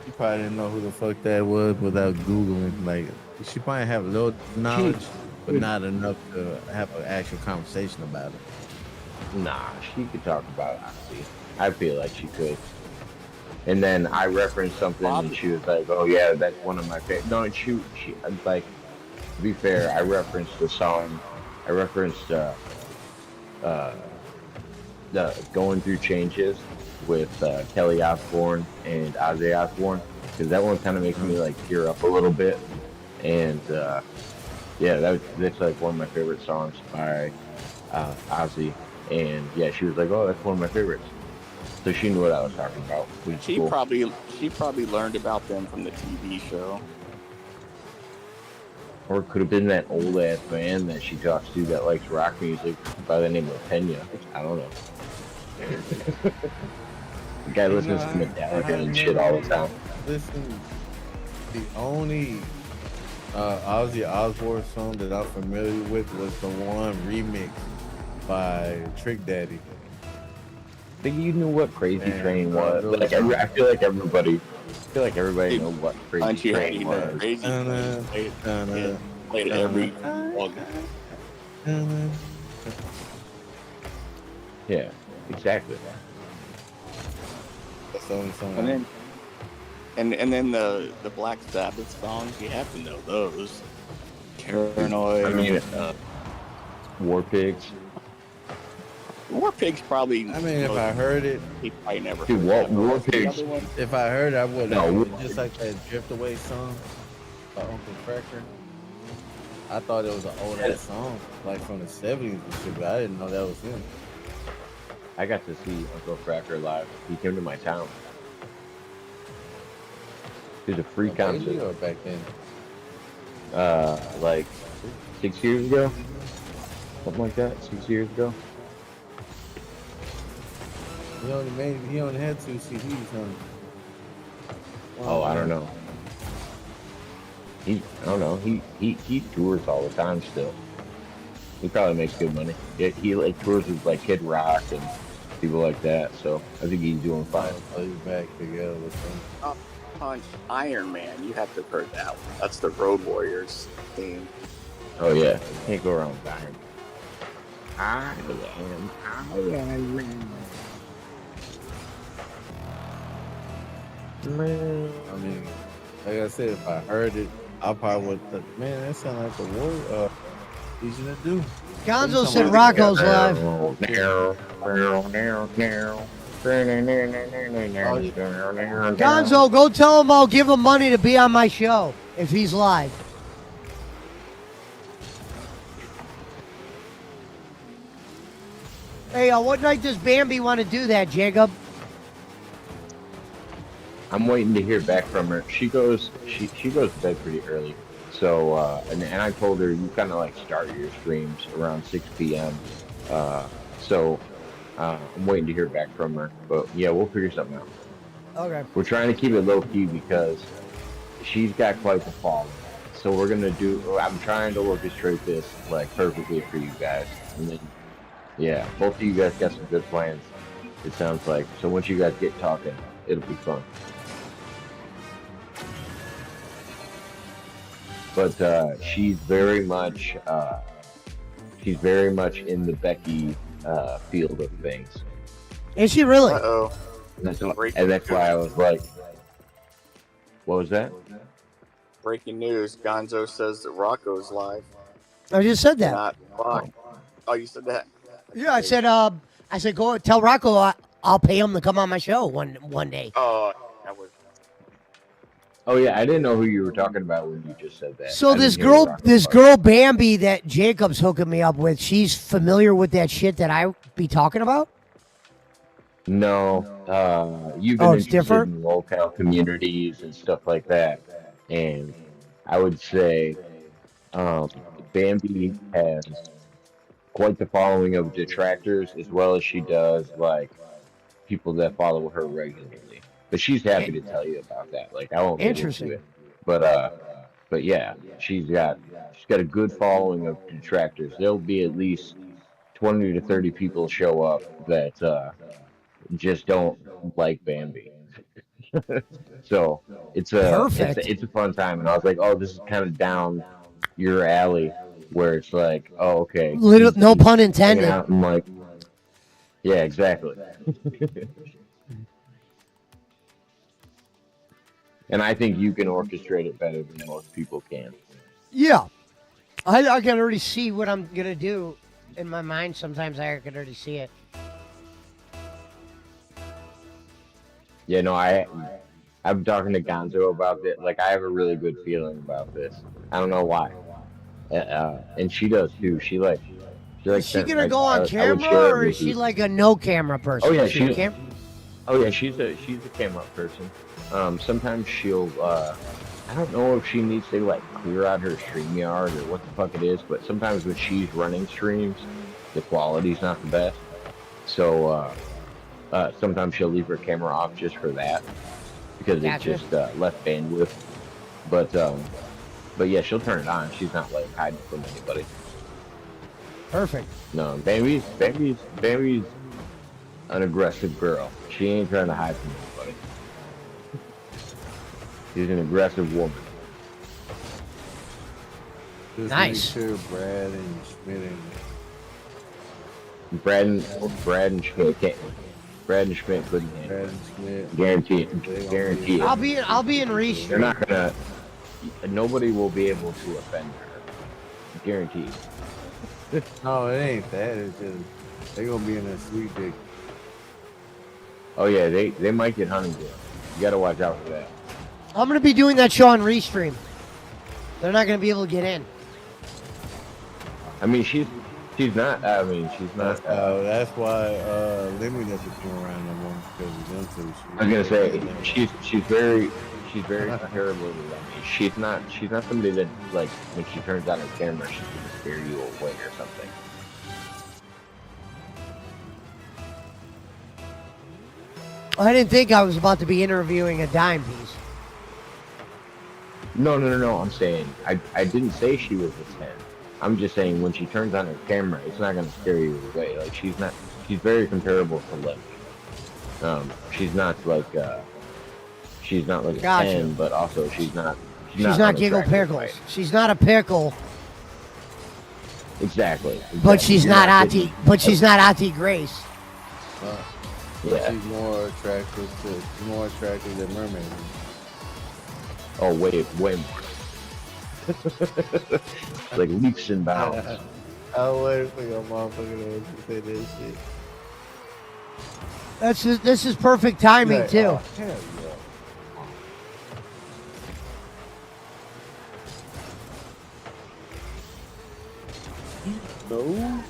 K: You probably didn't know who the fuck that was without Googling. Like, she might have a little knowledge, but not enough to have an actual conversation about it.
N: Nah, she could talk about Ozzy. I feel like she could. And then I referenced something, and she was like, "Oh yeah, that's one of my favorite." No, she like, to be fair, I referenced the song. I referenced the Going Through Changes with Kelly Osbourne and Ozzy Osbourne, because that one kind of makes me like tear up a little bit. And yeah, that's like one of my favorite songs by Ozzy. And yeah, she was like, "Oh, that's one of my favorites." So she knew what I was talking about.
M: She probably learned about them from the TV show.
N: Or it could have been that old ass man that she talks to that likes rock music by the name of Pena. I don't know. The guy listens to Metallica and shit all the time.
K: Listen, the only Ozzy Osbourne song that I'm familiar with was the one remix by Trick Daddy.
N: But you knew what Crazy
K: Man,
N: Train
K: bro,
N: was. Like I feel like everybody knows what Crazy Train was.
M: Crazy played every song.
N: Yeah, exactly.
K: That's the only song.
M: And then the Black Sabbath songs, you have to know those. Paranoid.
N: I mean, War Pigs.
M: War Pigs probably.
K: I mean, if I heard it,
M: he probably never.
N: Dude, War Pigs.
K: If I heard it, I would.
N: No,
K: Just like that Drift Away song by Uncle Cracker. I thought it was an old ass song, like from the 70s and shit, but I didn't know that was him.
N: I got to see Uncle Cracker live. He came to my town. It was a free concert.
K: Or back then?
N: Like 6 years ago, something like that. 6 years ago.
K: He only had 2 CDs, huh?
N: Oh, I don't know. I don't know. He tours all the time still. He probably makes good money. He like tours with like Kid Rock and people like that. So I think he's doing fine.
K: He's back together with them.
M: Punch Iron Man. You have to have heard that one. That's the Road Warriors theme.
N: Oh yeah, can't go wrong with Iron Man. Man.
K: I mean, like I said, if I heard it, I probably would think, man, that sounds like the war. Easy to do.
B: Gonzo said Rocco's live. Gonzo, go tell him I'll give him money to be on my show if he's live. Hey, what night does Bambi want to do that, Jacob?
N: I'm waiting to hear back from her. She goes to bed pretty early. So and I told her you kind of like start your streams around 6 p.m. So I'm waiting to hear back from her. But yeah, we'll figure something out.
B: Okay.
N: We're trying to keep it low key because she's got quite the following. So we're gonna I'm trying to orchestrate this like perfectly for you guys. And then yeah, both of you guys got some good plans. It sounds like. So once you guys get talking, it'll be fun. But she's very much in the Becky field of things.
B: Is she really?
M: Uh-oh.
N: And that's why I was like, what was that?
M: Breaking news. Gonzo says that Rocco's live.
B: I just said that.
M: Not live. Oh, you said that?
B: Yeah, I said, go tell Rocco I'll pay him to come on my show one day.
M: Oh, that was.
N: Oh yeah, I didn't know who you were talking about when you just said that.
B: So this girl Bambi that Jacob's hooking me up with, she's familiar with that shit that I be talking about?
N: No, you've been interested
B: different?
N: in local communities and stuff like that, and I would say Bambi has quite the following of detractors, as well as she does like people that follow her regularly. But she's happy to tell you about that. Like I won't get into it. But yeah, she's got a good following of detractors. There'll be at least 20 to 30 people show up that just don't like Bambi. So it's a fun time, and I was like, oh, this is kind of down your alley, where it's like, oh, okay,
B: No pun intended.
N: I'm like, yeah, exactly. And I think you can orchestrate it better than most people can.
B: Yeah. I can already see what I'm going to do in my mind. Sometimes I can already see it.
N: Yeah, no, I'm talking to Gonzo about it. Like, I have a really good feeling about this. I don't know why. And she does too. She likes.
B: Is she going to go on camera, or is she like a no camera person?
N: Oh yeah,
B: she's a
N: camera person. Sometimes I don't know if she needs to like clear out her stream yard or what the fuck it is, but sometimes when she's running streams, the quality's not the best. So sometimes she'll leave her camera off just for that because it's
B: Gotcha.
N: just less bandwidth. But yeah, she'll turn it on. She's not like hiding from anybody.
B: Perfect.
N: No, Bambi's an aggressive girl. She ain't trying to hide from anybody. She's an aggressive woman.
K: Just
B: Nice.
K: make sure Brad and Schmidt and
N: Brad and Schmidt can't. Brad and Schmidt couldn't handle
K: Brad
N: it.
K: and Schmidt.
N: Guarantee it. Guarantee
B: I'll
N: it.
B: be in
N: They're
B: restream.
N: not gonna. Nobody will be able to offend her. Guaranteed.
K: No, it ain't that. It's just they gonna be in a sweet dick.
N: Oh yeah, they might get Huntington. You gotta watch out for that.
B: I'm gonna be doing that show on restream. They're not gonna be able to get in.
N: I mean, she's not. I mean, she's not.
K: That's why Lemmy doesn't come around no more because of them two.
N: I was gonna say she's very comparable to them. She's not somebody that like when she turns on her camera she's gonna scare you away or something.
B: I didn't think I was about to be interviewing a dime piece.
N: No. I'm saying I didn't say she was a 10. I'm just saying when she turns on her camera, it's not gonna scare you away. Like she's very comparable to Lynch. She's not like a
B: Gotcha.
N: 10, but also she's not
B: Giggle
N: unattractive,
B: Pickles.
N: right?
B: She's not a pickle,
N: Exactly.
B: but she's
N: You're
B: not
N: getting-
B: Auntie. But she's not Auntie Grace.
N: Yeah.
K: She's more attractive than Mermaid.
N: Oh, way more. Like leaps and bounds.
K: I waited for your motherfucking ass to say that shit.
B: This is perfect timing
K: Like,
B: too.
K: oh, hell yeah. No.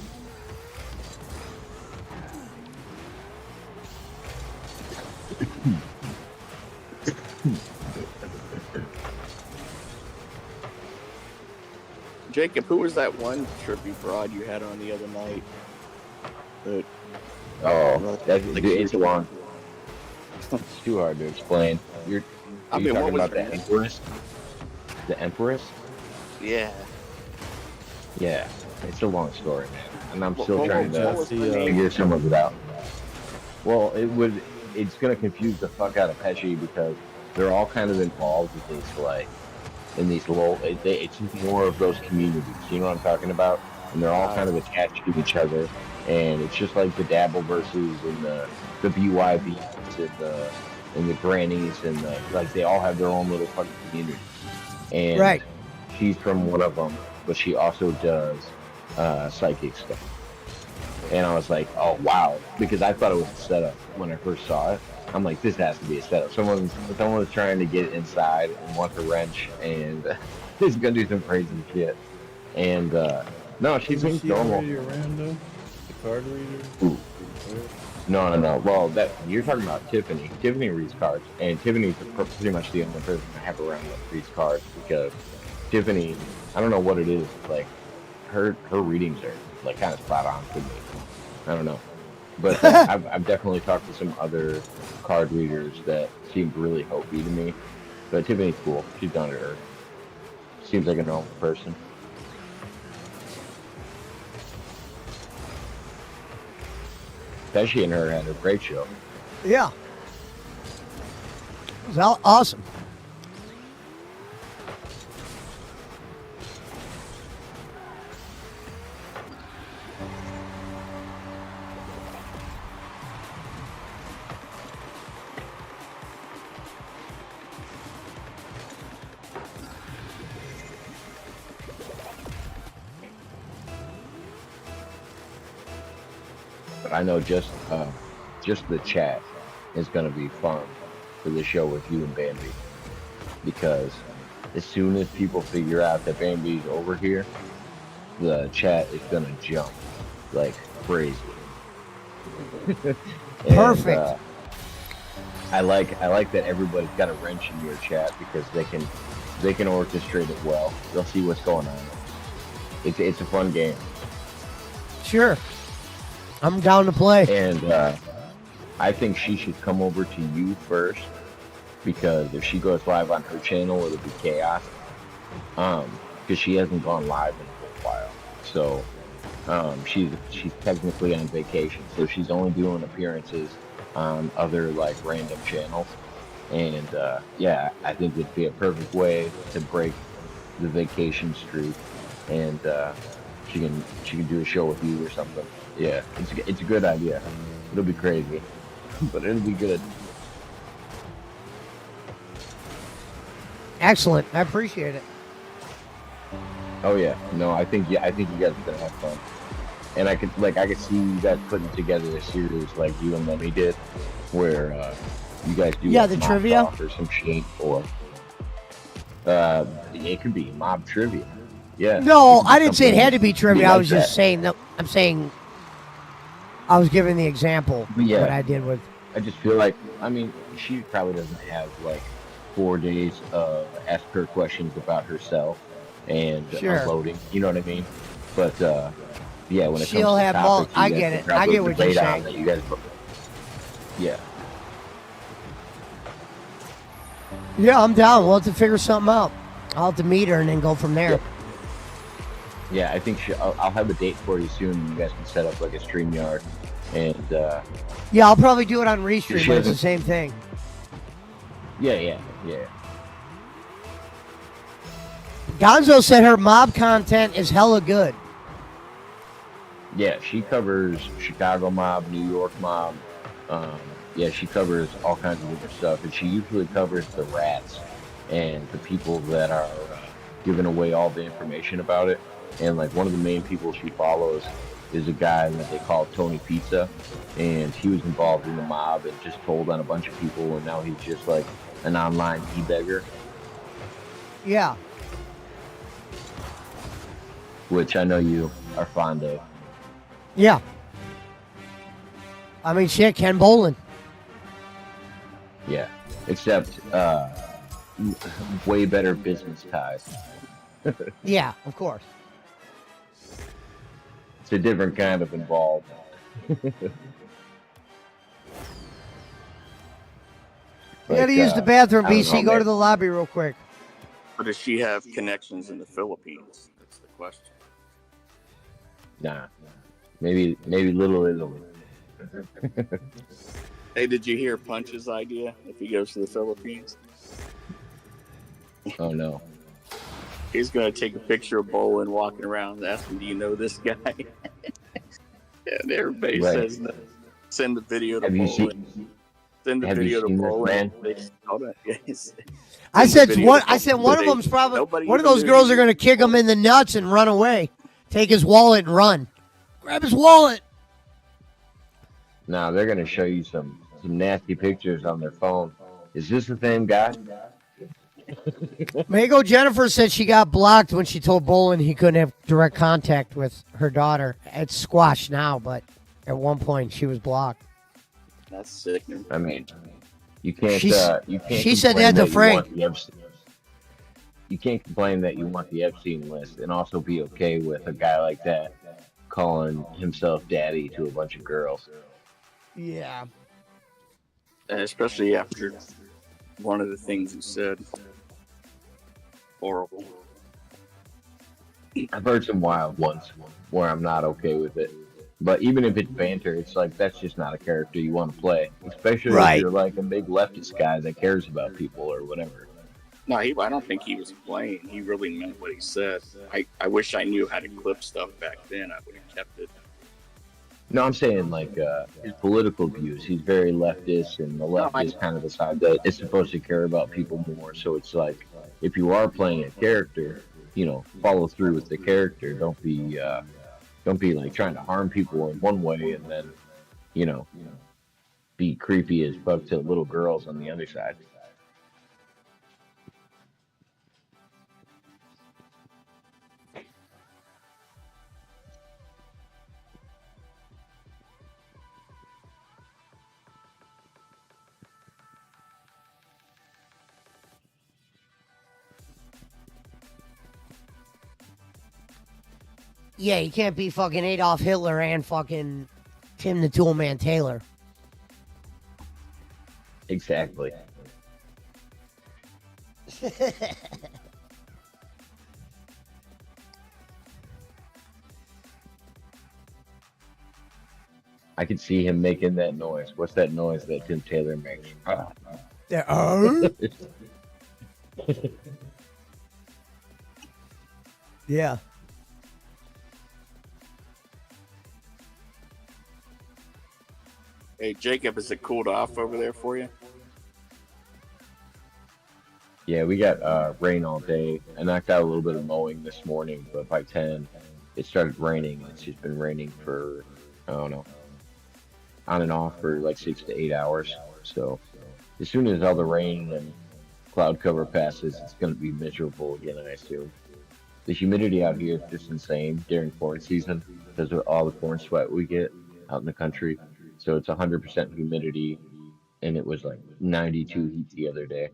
M: Jacob, who was that one trippy broad you had on the other night?
N: It's long. It's too hard to explain.
M: I
N: Are you
M: mean, what
N: talking
M: was
N: about the
M: her name?
N: Empress? The Empress?
M: Yeah.
N: Yeah, it's a long story, man, and I'm still
M: What
N: trying
M: was
N: to
M: her name?
N: figure some of it out. Well, it's gonna confuse the fuck out of Pesci because they're all kind of involved with these in these little. It's more of those communities. You know what I'm talking about? And they're all kind of attached to each other, and it's just like the Dabbleverses and the BYBs and the grannies and like they all have their own little fucking communities. And
B: Right.
N: she's from one of them, but she also does psychic stuff. And I was like, oh wow, because I thought it was a setup when I first saw it. I'm like, this has to be a setup. Someone's trying to get inside and wants a wrench, and he's gonna do some crazy shit. And no, she
K: Isn't
N: seems
K: she
N: normal.
K: already around though? The card reader?
N: Ooh. No. Well, that you're talking about Tiffany. Tiffany reads cards, and Tiffany's pretty much the only person I have around that reads cards because Tiffany, I don't know what it is, like her readings are like kind of spot on for me. I don't know, but I've definitely talked to some other card readers that seemed really hopey to me. But Tiffany's cool. She's down to earth. Seems like a normal person. Pesci and her had a great show.
B: Yeah. It was awesome.
N: But I know just the chat is gonna be fun for the show with you and Bambi, because as soon as people figure out that Bambi's over here, the chat is gonna jump like crazy. And,
B: Perfect.
N: I like that everybody's got a wrench in your chat because they can they can orchestrate it well. They'll see what's going on. It's a fun game.
B: Sure. I'm down to play.
N: And I think she should come over to you first, because if she goes live on her channel, it'll be chaos. Because she hasn't gone live in a little while. So she's technically on vacation, so she's only doing appearances on other like random channels. And yeah, I think it'd be a perfect way to break the vacation streak, and she can do a show with you or something. Yeah, it's a good idea. It'll be crazy, but it'll be good.
B: Excellent. I appreciate it.
N: Oh yeah, no, I think you guys are gonna have fun, and I could see you guys putting together a series like you and Lemmy did, where you guys do
B: Yeah,
N: like
B: the
N: mob
B: trivia?
N: talk or some shit, or it could be mob trivia. Yeah.
B: No,
N: it could be
B: I didn't say it
N: something
B: had to be trivia. I
N: like
B: was just
N: that.
B: saying that. I'm saying I was giving the example
N: But yeah,
B: what I did with.
N: I just feel like, I mean, she probably doesn't have like 4 days of ask her questions about herself and
B: Sure.
N: unloading. You know what I mean? But yeah, when it
B: She'll
N: comes to
B: have
N: topics,
B: I
N: you guys
B: get
N: can
B: it. I
N: probably
B: get what you're
N: debate on
B: saying.
N: that. You guys, yeah,
B: Yeah, I'm down. We'll have to figure something out. I'll have to meet her and then go from there.
N: yeah. I think I'll have a date for you soon. And you guys can set up like a StreamYard, and
B: Yeah, I'll probably do it on Restream,
N: She
B: but it's the
N: hasn't-
B: same thing.
N: yeah.
B: Gonzo said her mob content is hella good.
N: Yeah, she covers Chicago mob, New York mob. Yeah, she covers all kinds of different stuff, and she usually covers the rats and the people that are giving away all the information about it. And like one of the main people she follows is a guy that they call Tony Pizza, and he was involved in the mob and just told on a bunch of people, and now he's just like an online e-beggar,
B: Yeah.
N: which I know you are fond of.
B: Yeah. I mean, shit, Ken Bolin.
N: Yeah, except way better business ties.
B: Yeah, of course.
N: It's a different kind of involved.
B: You gotta use the bathroom,
M: I don't
B: BC.
M: know,
B: Go to
M: man.
B: the lobby real quick.
M: Or does she have connections in the Philippines? That's the question.
N: Nah, maybe Little Italy.
M: Hey, did you hear Punch's idea if he goes to the Philippines?
N: Oh no.
M: He's going to take a picture of Bolin walking around asking, do you know this guy? And everybody
N: Right.
M: says no. Send the video to
N: Have you
M: Bolin.
N: seen?
M: Send the
N: have you
M: video to
N: seen this
M: Bolin.
N: man?
M: Hold on, guys.
B: I
M: Send the
B: said
M: video
B: one.
M: to
B: I said
M: Bolin.
B: one of them's probably
M: Nobody
B: one of
M: even
B: those
M: knew
B: girls
M: he
B: are gonna
M: was
B: kick him in the nuts and run away. Take his wallet and run. Grab his wallet.
N: No, they're gonna show you some nasty pictures on their phone. Is this the same guy?
B: Mago Jennifer said she got blocked when she told Bolin he couldn't have direct contact with her daughter. It's squashed now, but at one point she was blocked.
M: That's sickening.
N: I mean, you can't. You can't.
B: She said
N: complain
B: that to
N: you
B: Frank.
N: want the Epstein- You can't complain that you want the Epstein list and also be okay with a guy like that calling himself daddy to a bunch of girls.
B: Yeah.
M: And especially after one of the things he said. Horrible.
N: I've heard some wild ones where I'm not okay with it. But even if it's banter, it's like that's just not a character you want to play. Especially
B: Right.
N: if you're like a big leftist guy that cares about people or whatever.
M: No, I don't think he was playing. He really meant what he said. I wish I knew how to clip stuff back then. I would have kept it.
N: No, I'm saying like his political views. He's very leftist, and the left is kind of the side that is supposed to care about people more. So it's like if you are playing a character, you know, follow through with the character. Don't be like trying to harm people in one way and then, you know, be creepy as fuck to little girls on the other side.
B: Yeah, you can't be fucking Adolf Hitler and fucking Tim the Toolman Taylor.
N: Exactly. I could see him making that noise. What's that noise that Tim Taylor makes?
B: Yeah.
M: Hey, Jacob, is it cooled off over there for you?
N: Yeah, we got rain all day. I knocked out a little bit of mowing this morning, but by 10, it started raining. It's just been raining for, I don't know, on and off for like 6 to 8 hours. So as soon as all the rain and cloud cover passes, it's going to be miserable again, I assume. The humidity out here is just insane during corn season because of all the corn sweat we get out in the country. So it's 100% humidity, and it was like 92 heat the other day.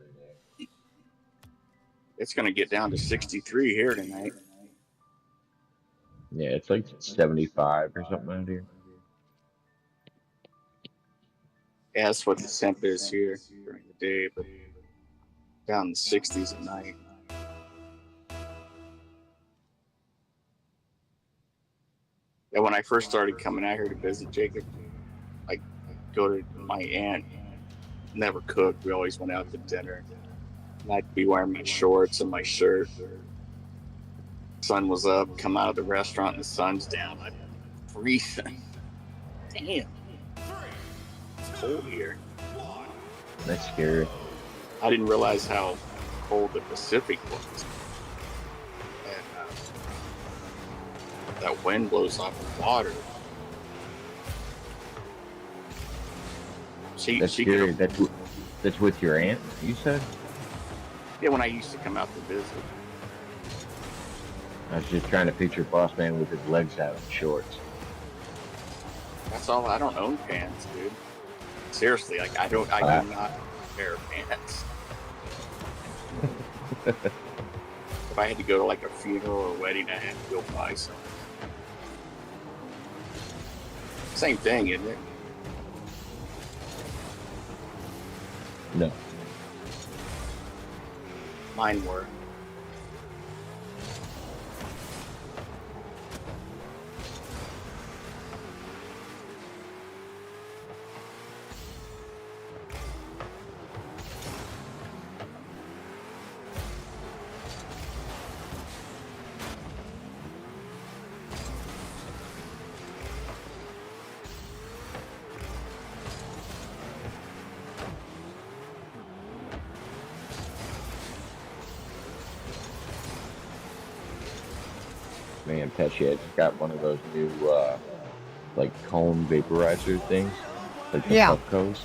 M: It's going to get down to 63 here tonight.
N: Yeah, it's like 75 or something out here.
M: Yeah, that's what the temp is here during the day, but down in the 60s at night. Yeah, when I first started coming out here to visit Jacob, I go to my aunt, never cooked. We always went out to dinner. And I'd be wearing my shorts and my shirt. Sun was up, come out of the restaurant and the sun's down. I'd freezing. Damn. It's cold here.
N: That's scary.
M: I didn't realize how cold the Pacific was. And that wind blows off the water.
N: That's scary. That's with your aunt, you said?
M: Yeah, when I used to come out to visit.
N: I was just trying to picture Boss Man with his legs out in shorts.
M: That's all. I don't own pants, dude. Seriously, like I do not wear pants. If I had to go to like a funeral or a wedding, I had to go buy some. Same thing, isn't it?
N: No.
M: Mine were.
N: Man, Pesci, I just got one of those new, like, cone vaporizer things. Like the Puffcos.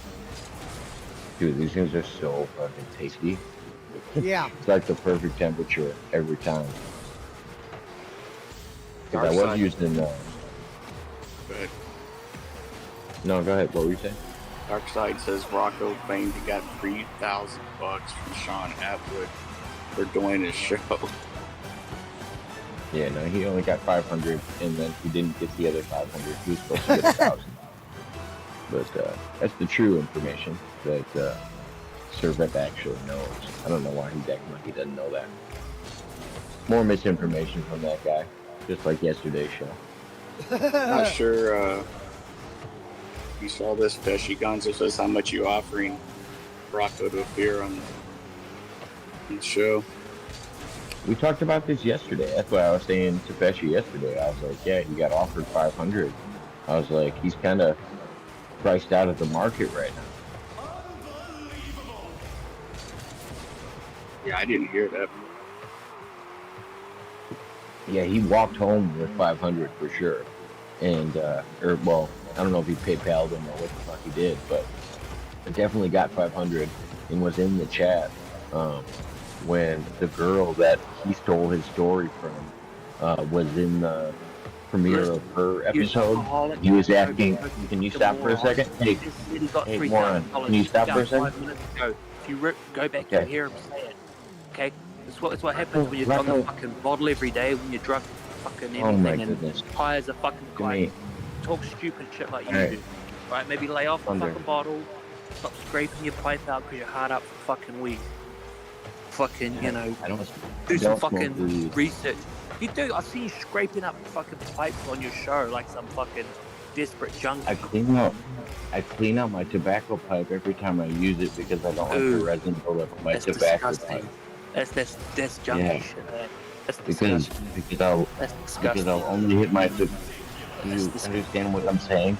N: Dude, these things are so fucking tasty.
B: Yeah.
N: It's like the perfect temperature every time. Because I was
M: Dark
N: using,
M: Go ahead.
N: No, go ahead. What were you saying?
M: Dark Side says Rocco claimed he got $3,000 from Sean Atwood for doing his show.
N: Yeah, no, he only got 500, and then he didn't get the other 500. He was supposed to get 1,000. But that's the true information that Servet actually knows. I don't know why he's acting like he doesn't know that. More misinformation from that guy, just like yesterday's show.
M: Not sure you saw this. Pesci Gonzo says how much you offering Rocco to appear on the show.
N: We talked about this yesterday. That's what I was saying to Pesci yesterday. I was like, yeah, he got offered 500. I was like, he's kind of priced out of the market right now.
M: Yeah, I didn't hear that.
N: Yeah, he walked home with 500 for sure. And, well, I don't know if he PayPal'd him or what the fuck he did, but I definitely got 500 and was in the chat when the girl that he stole his story from was in the premiere of her episode. He was asking, can you stop for a second? Hey, moron, can you stop for a second?
O: 5 minutes ago. If you go back and hear him say it, okay? It's what happens when you're on the fucking bottle every day when you're drunk. fucking
N: Oh my
O: anything and
N: goodness.
O: hires a fucking guy
N: Jimmy.
O: to talk stupid shit like you
N: Alright.
O: do. Right? Maybe lay off the
N: Thunder.
O: fucking bottle, stop scraping your pipe out because you're hard up for fucking weed. Fucking, you know,
N: I don't
O: do some
N: smoke
O: fucking
N: weed.
O: research. You do. I see you scraping up fucking pipes on your show like some fucking desperate junkie.
N: I clean out my tobacco pipe every time I use it because I don't like the
O: Ooh.
N: resin buildup on my
O: That's
N: tobacco
O: disgusting.
N: pipe.
O: That's junky
N: Yeah.
O: shit. That's
N: Because
O: disgusting.
N: because
O: That's disgusting.
N: I'll only hit my. Do you understand what I'm saying?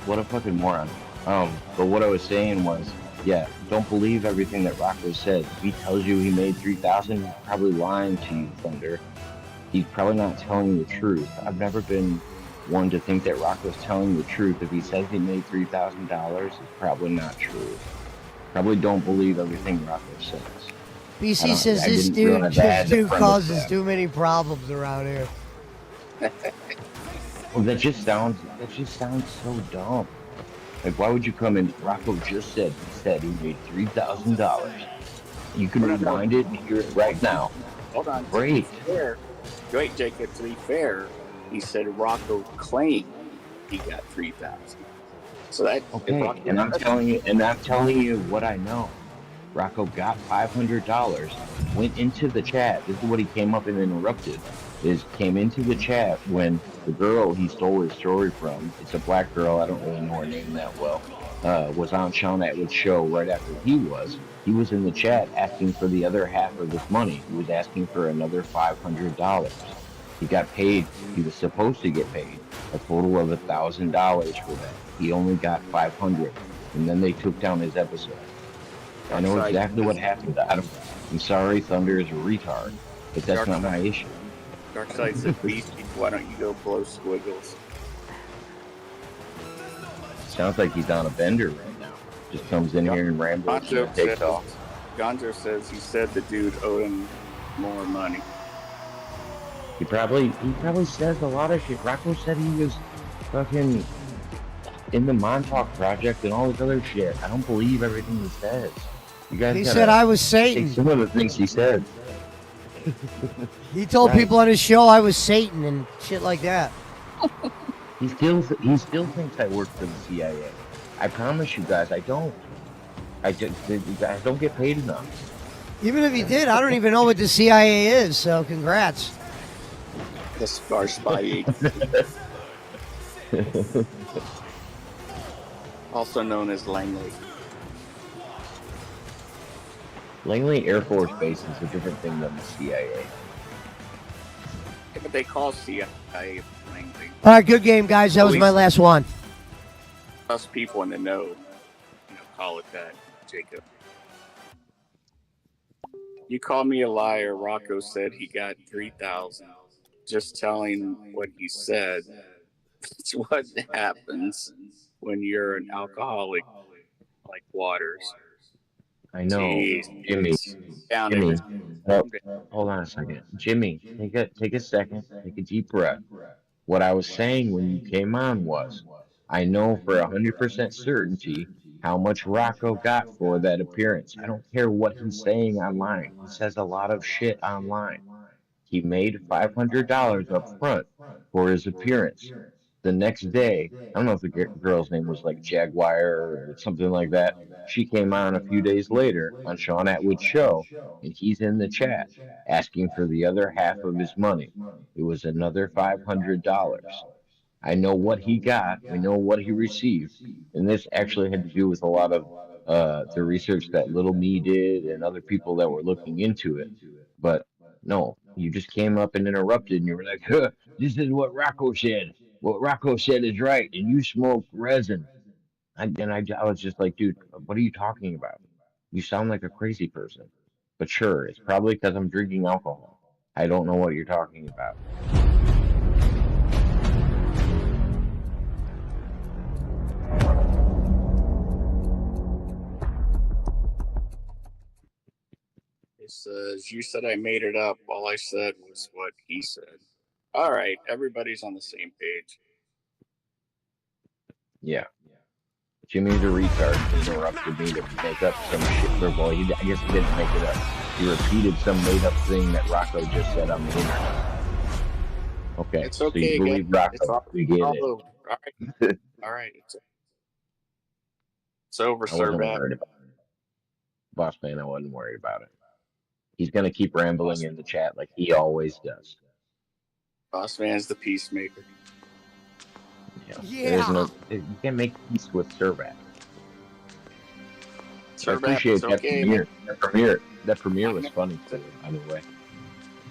N: What a fucking moron. But what I was saying was, yeah, don't believe everything that Rocco said. If he tells you he made 3,000, he's probably lying to you, Thunder. He's probably not telling you the truth. I've never been one to think that Rocco's telling you the truth. If he says he made $3,000, it's probably not true. Probably don't believe everything Rocco says.
B: BC says this dude causes too many problems around here.
N: Well, that just sounds so dumb. Like, why would you come in? Rocco just said he made $3,000. You can rewind it and hear it right now.
L: Hold on.
N: Great.
L: To be fair, wait, Jacob. To be fair, he said Rocco claimed he got 3,000. So that
N: Okay, and I'm telling you what I know. Rocco got $500, went into the chat. This is what he came up and interrupted. Came into the chat when the girl he stole his story from, it's a black girl, I don't really know her name that well, was on Sean Atwood's show right after he was. He was in the chat asking for the other half of this money. He was asking for another $500. He got paid. He was supposed to get paid a total of $1,000 for that. He only got $500, and then they took down his episode. I know exactly what happened. I'm sorry, Thunder is a retard, but that's not my issue.
L: Dark Side said, Beastie, why don't you go blow squiggles?
N: Sounds like he's on a bender right now. Just comes in here and rambles and takes off.
L: Gonzo says he said the dude owed him more money.
N: He probably says a lot of shit. Rocco said he was fucking in the Montauk Project and all this other shit. I don't believe everything he says. You guys
B: He said I was Satan.
N: take some of the things he said.
B: He told people on his show I was Satan and shit like that.
N: He still thinks I work for the CIA. I promise you guys, I don't. You guys don't get paid enough.
B: Even if he did, I don't even know what the CIA is, so congrats.
L: The Scar Spy also known as Langley.
N: Langley Air Force Base is a different thing than the CIA.
L: Yeah, but they call CIA Langley.
B: All right, good game, guys. That was my last one.
L: Us people in the know, call it that, Jacob. You call me a liar. Rocco said he got 3,000. Just telling what he said. It's what happens when you're an alcoholic like Waters.
N: I know,
L: Jeez.
N: Jimmy.
L: Down
N: Jimmy,
L: there.
N: hold on a second. Jimmy, take a second, take a deep breath. What I was saying when you came on was, I know for 100% certainty how much Rocco got for that appearance. I don't care what he's saying online. He says a lot of shit online. He made $500 up front for his appearance. The next day, I don't know if the girl's name was like Jaguar or something like that. She came on a few days later on Sean Atwood's show, and he's in the chat asking for the other half of his money. It was another $500. I know what he got. We know what he received. And this actually had to do with a lot of the research that Little Me did and other people that were looking into it. But no, you just came up and interrupted, and you were like, huh, this is what Rocco said. What Rocco said is right, and you smoke resin. I was just like, dude, what are you talking about? You sound like a crazy person. But sure, it's probably because I'm drinking alcohol. I don't know what you're talking about.
L: It says, you said I made it up. All I said was what he said. All right, everybody's on the same page.
N: Yeah. Jimmy's a retard. He interrupted me to make up some shit for boy. I guess he didn't make it up. He repeated some made up thing that Rocco just said on the internet. Okay,
M: It's
N: so you
M: okay, guys.
N: believe Rocco?
M: It's all,
N: We get
M: all
N: it.
M: over. All right. All right. It's over,
N: I wasn't
M: Servat.
N: worried about it. Boss man, I wasn't worried about it. He's gonna keep rambling in the chat like he always does.
M: Boss man's the peacemaker.
N: There's
B: Yeah.
N: no, you can't make peace with Servat. I
M: Servat,
N: appreciate
M: it's
N: that
M: okay, man.
N: premiere. That premiere was funny too. Anyway,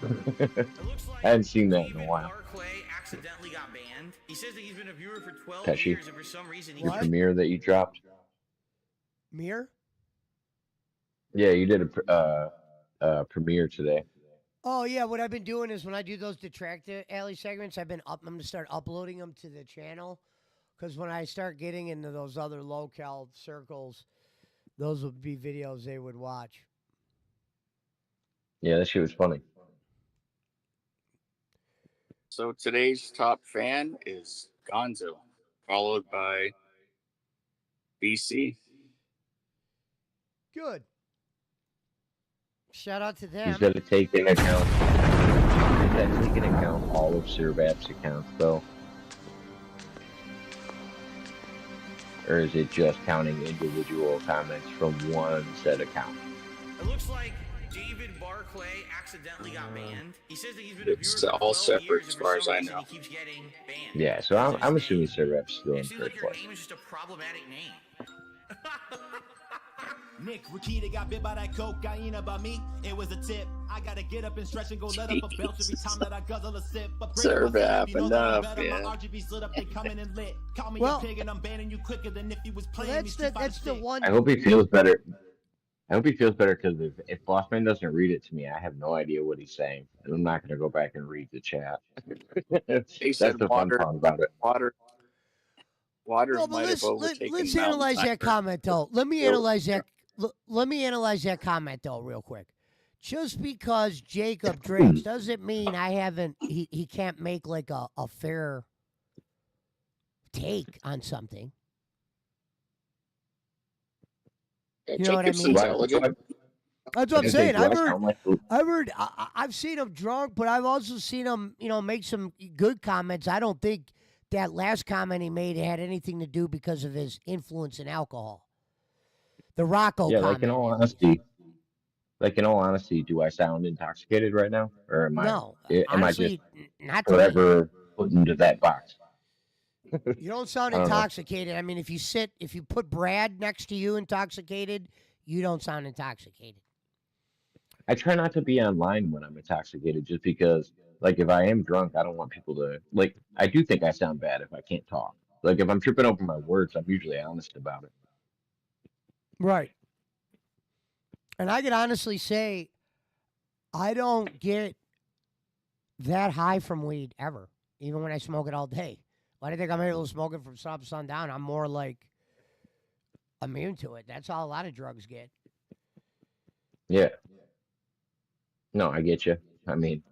N: I hadn't seen that in a while.
F: Barclay accidentally got banned. He says that he's been a viewer for 12
N: Pesci,
F: years, and for some reason
N: your
B: What?
N: premiere that you dropped.
B: Mirror?
N: Yeah, you did a premiere today.
B: Oh yeah, what I've been doing is when I do those detractor alley segments, I'm gonna start uploading them to the channel, because when I start getting into those other local circles, those would be videos they would watch.
N: Yeah, that shit was funny.
M: So today's top fan is Gonzo, followed by BC.
B: Good. Shout out to them.
N: He's got to take into account. Is that taking into account all of Servat's accounts though, or is it just counting individual comments from one said account?
F: It looks like David Barclay accidentally got banned. He says that he's been a viewer
M: It's
F: for
M: all
F: 12
M: separate
F: years,
M: as
F: and
M: far
F: for
M: as
F: some
M: I
F: reason
M: know.
F: he keeps getting banned.
N: Yeah, so I'm assuming Servat's still in
F: It seems
N: third
F: like your
N: place.
F: name is just a problematic name.
P: Nick Rakita got bit by that cocaine about me. It was a tip. I gotta get up and stretch and go let up a belt every time that I guzzle a sip. But
M: Servat, enough, yeah.
P: My RGB's lit up, they coming in lit. Call me
B: Well,
P: a pig and I'm banning you quicker than if you was
B: Well,
P: playing me.
B: that's the one.
N: I hope he feels better. I hope he feels better because if Bossman doesn't read it to me, I have no idea what he's saying, and I'm not going to go back and read the chat.
M: They
N: That's
M: said
N: the fun part about it.
M: Waters
B: No, but
M: might have overtaken
B: let's
M: Mountain
B: analyze that
M: Tiger.
B: comment though. Let me analyze that. Let me analyze that comment though, real quick. Just because Jacob drinks doesn't mean I haven't. He can't make like a fair take on something. You know what I
M: Jacob's
B: mean?
M: intelligent.
B: That's what I'm saying.
N: I've
B: heard. I've seen him drunk, but I've also seen him, make some good comments. I don't think that last comment he made had anything to do because of his influence in alcohol. The Rocco
N: Yeah,
B: comment.
N: like in all honesty, do I sound intoxicated right now, or am
B: honestly,
N: I just
B: not to me.
N: forever put into that box?
B: You don't sound
N: I don't know.
B: intoxicated. I mean, if you put Brad next to you intoxicated, you don't sound intoxicated.
N: I try not to be online when I'm intoxicated, just because, like, if I am drunk, I don't want people to like. I do think I sound bad if I can't talk. Like, if I'm tripping over my words, I'm usually honest about it.
B: Right. And I can honestly say, I don't get that high from weed ever, even when I smoke it all day. Why do you think I'm able to smoke it from sun up, sundown? I'm more like immune to it. That's all a lot of drugs get.
N: Yeah. No, I get you. I mean,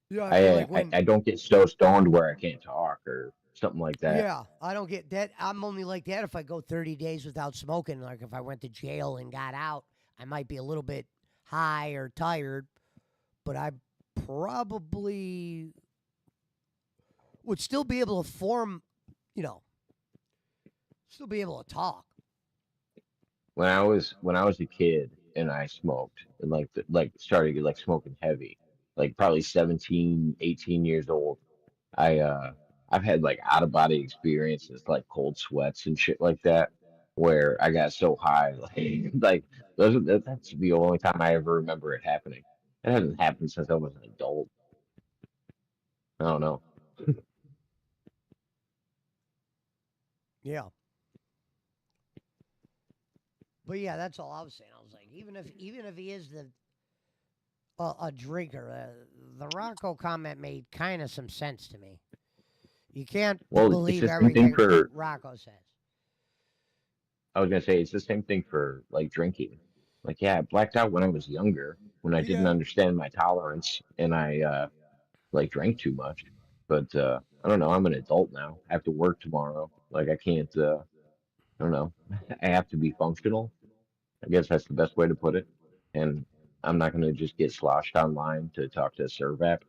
B: Yeah, I feel like when,
N: I don't get so stoned where I can't talk or something like that.
B: yeah, I don't get that. I'm only like that if I go 30 days without smoking. Like if I went to jail and got out, I might be a little bit high or tired, but I probably would still be able to form, still be able to talk.
N: When I was a kid and I smoked and like started like smoking heavy, like probably 17, 18 years old, I've had like out of body experiences, like cold sweats and shit like that, where I got so high, like that's the only time I ever remember it happening. It hasn't happened since I was an adult. I don't know.
B: Yeah. But yeah, that's all I was saying. I was like, even if he is a drinker, the Rocco comment made kind of some sense to me. You can't believe everything Rocco says.
N: I was gonna say it's the same thing for like drinking. Like, yeah, I blacked out when I was younger, when I didn't understand my tolerance and I like drank too much. But I don't know, I'm an adult now. I have to work tomorrow. Like I can't I don't know. I have to be functional. I guess that's the best way to put it. And I'm not gonna just get sloshed online to talk to a Servap.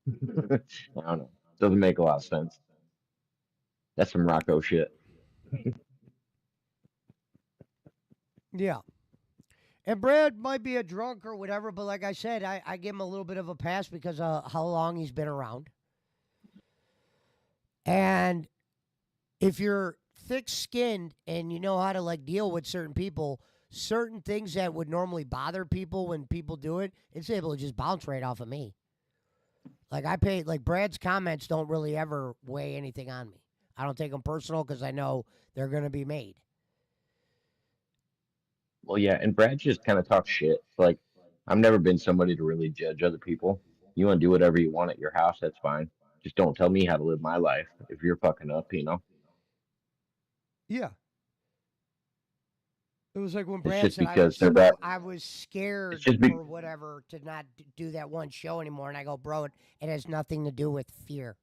N: I don't know. Doesn't make a lot of sense. That's some Rocco shit.
B: Yeah. And Brad might be a drunk or whatever, but like I said, I give him a little bit of a pass because of how long he's been around. And if you're thick skinned and you know how to like deal with certain people, certain things that would normally bother people when people do it, it's able to just bounce right off of me. Like like Brad's comments don't really ever weigh anything on me. I don't take them personal because I know they're going to be made.
N: Well, yeah, and Brad just kind of talks shit. Like, I've never been somebody to really judge other people. You want to do whatever you want at your house, that's fine. Just don't tell me how to live my life if you're fucking up, you know?
B: Yeah. It was like when
N: It's
B: Brad
N: just
B: said
N: because they're that.
B: I was
N: It's
B: scared
N: just be,
B: or whatever to not do that one show anymore, and I go, bro, it has nothing to do with fear.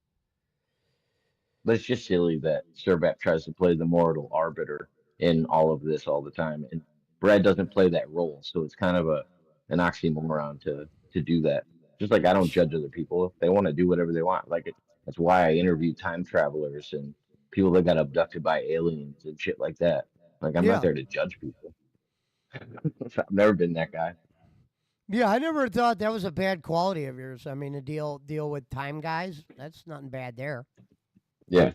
N: but it's just silly that Servat tries to play the moral arbiter in all of this all the time, and Brad doesn't play that role, so it's kind of an oxymoron to do that. Just like I don't judge other people; if they want to do whatever they want, that's why I interview time travelers and people that got abducted by aliens and shit like that. Like I'm not
B: Yeah.
N: there to judge people. I've never been that guy.
B: Yeah, I never thought that was a bad quality of yours. I mean, to deal with time guys, that's nothing bad there.
N: Yeah,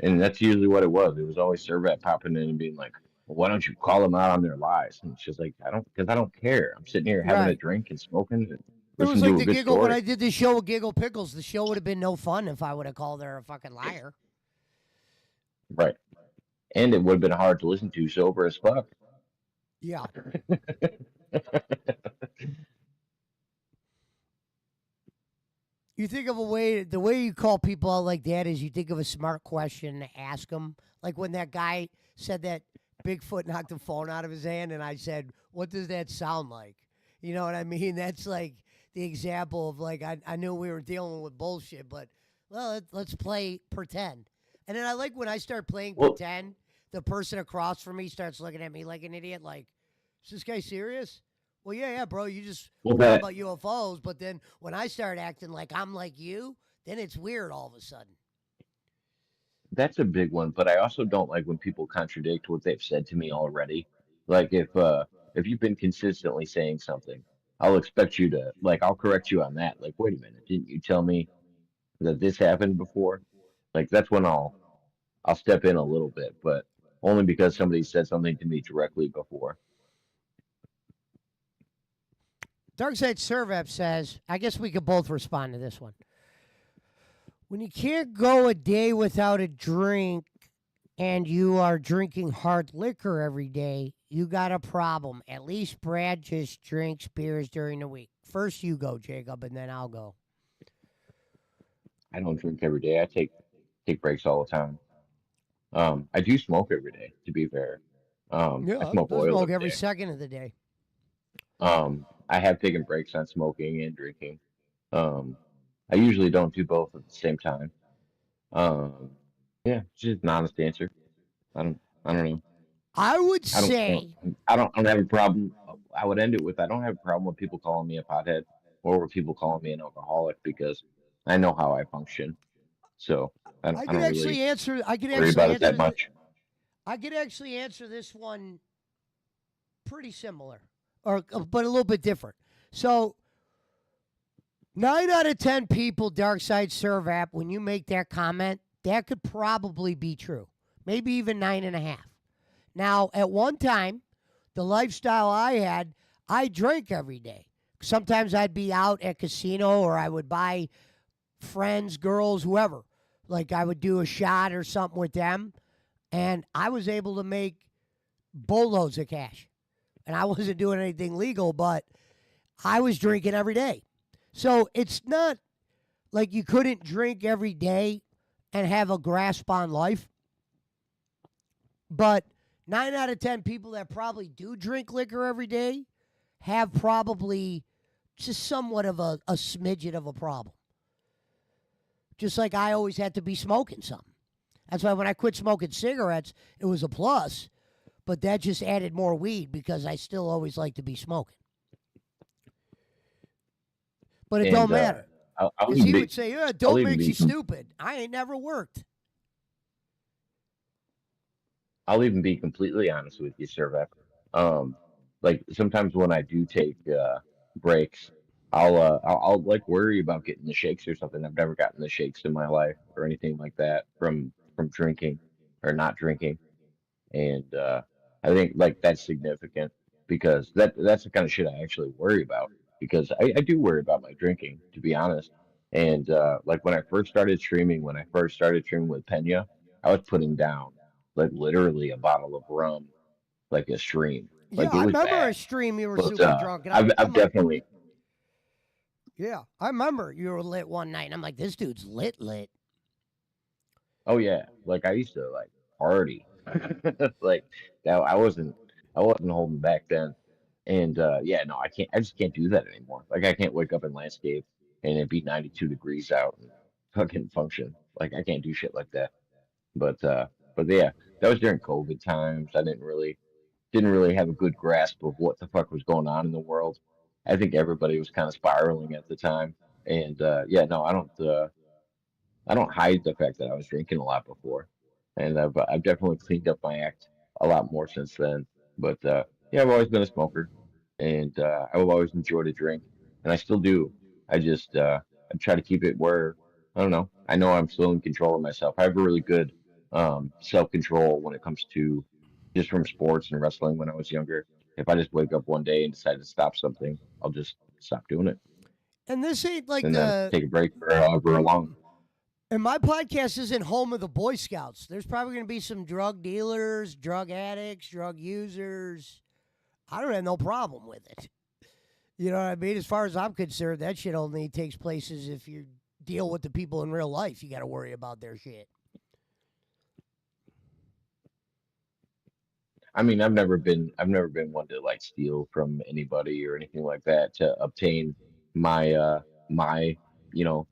N: and that's usually what it was. It was always Servat popping in and being like, well, "Why don't you call them out on their lies?" And it's just like, because I don't care. I'm sitting here having a
B: Right.
N: drink and smoking and
B: It was
N: listening
B: like
N: to a
B: the
N: good
B: giggle when
N: story.
B: I did this show with Giggle Pickles. The show would have been no fun if I would have called her a fucking liar.
N: Right, and it would have been hard to listen to sober as fuck.
B: Yeah. You think of the way you call people out like that is you think of a smart question to ask them. Like when that guy said that Bigfoot knocked the phone out of his hand, and I said, "What does that sound like?" You know what I mean? That's like the example of like I knew we were dealing with bullshit, but well, let's play pretend. And then I like when I start playing
N: Well,
B: pretend, the person across from me starts looking at me like an idiot. Like, is this guy serious? Well, yeah, bro. You just
N: well,
B: forgot
N: that
B: about UFOs, but then when I start acting like I'm like you, then it's weird all of a sudden.
N: that's a big one. But I also don't like when people contradict what they've said to me already. Like if you've been consistently saying something, I'll expect you to I'll correct you on that. Like, wait a minute, didn't you tell me that this happened before? Like that's when I'll step in a little bit, but only because somebody said something to me directly before.
B: Darkside Servap says, I guess we could both respond to this one. When you can't go a day without a drink and you are drinking hard liquor every day, you got a problem. At least Brad just drinks beers during the week. First you go, Jacob, and then I'll go.
N: I don't drink every day. I take breaks all the time. I do smoke every day, to be fair. I
B: Yeah,
N: smoke
B: I
N: oil
B: smoke
N: every
B: every
N: day.
B: second of the day.
N: I have taken breaks on smoking and drinking. Um, I usually don't do both at the same time. Um, yeah, it's just an honest answer. I don't know.
B: I would
N: I don't,
B: say,
N: I don't have a problem. I would end it with I don't have a problem with people calling me a pothead or with people calling me an alcoholic because I know how I function. So
B: I
N: I
B: could
N: don't really
B: actually answer. I could
N: worry
B: actually
N: about it that
B: answer.
N: much.
B: I could actually answer this one pretty similar, or but a little bit different. So 9 out of 10 people, Dark Side Serve app, when you make that comment, that could probably be true. Maybe even 9.5. Now, at one time, the lifestyle I had, I drank every day. Sometimes I'd be out at casino or I would buy friends, girls, whoever. Like I would do a shot or something with them. And I was able to make boatloads of cash. And I wasn't doing anything legal, but I was drinking every day. So it's not like you couldn't drink every day and have a grasp on life. But 9 out of 10 people that probably do drink liquor every day have probably just somewhat of a smidget of a problem. Just like I always had to be smoking something. That's why when I quit smoking cigarettes, it was a plus, but that just added more weed because I still always like to be smoking. But it
N: And
B: don't matter.
N: I'll
B: Because
N: even
B: he
N: be,
B: would say, yeah,
N: I'll
B: don't
N: even
B: makes you
N: be
B: stupid. I ain't never worked.
N: I'll even be completely honest with you, Sir Vep. Like sometimes when I do take breaks, I'll like worry about getting the shakes or something. I've never gotten the shakes in my life or anything like that from drinking or not drinking. And I think like that's significant because that's the kind of shit I actually worry about because I do worry about my drinking, to be honest. And like when I first started streaming with Pena, I was putting down like literally a bottle of rum like a stream.
B: Yeah,
N: Like it
B: I
N: was
B: remember a
N: bad.
B: stream you were
N: But
B: super drunk, and
N: I've
B: I'm like,
N: definitely
B: yeah, I remember you were lit one night, and I'm like, this dude's lit, lit.
N: oh yeah, like I used to like party. Like that I wasn't holding back then. And yeah, no, I just can't do that anymore. Like I can't wake up in landscape and it be 92 degrees out and fucking function. Like I can't do shit like that. But yeah, that was during COVID times. I didn't really have a good grasp of what the fuck was going on in the world. I think everybody was kind of spiraling at the time. And yeah, no, I don't hide the fact that I was drinking a lot before, and I've definitely cleaned up my act a lot more since then. But yeah, I've always been a smoker, and I've always enjoyed a drink, and I still do. I try to keep it where I don't know. I know I'm still in control of myself. I have a really good self control when it comes to just from sports and wrestling when I was younger. If I just wake up one day and decide to stop something, I'll just stop doing it,
B: And this ain't like
N: and then
B: the
N: take a break for however long.
B: and my podcast isn't home of the Boy Scouts. There's probably going to be some drug dealers, drug addicts, drug users. I don't have no problem with it. You know what I mean? As far as I'm concerned, that shit only takes places if you deal with the people in real life. You got to worry about their shit.
N: I mean, I've never been one to like steal from anybody or anything like that to obtain my you know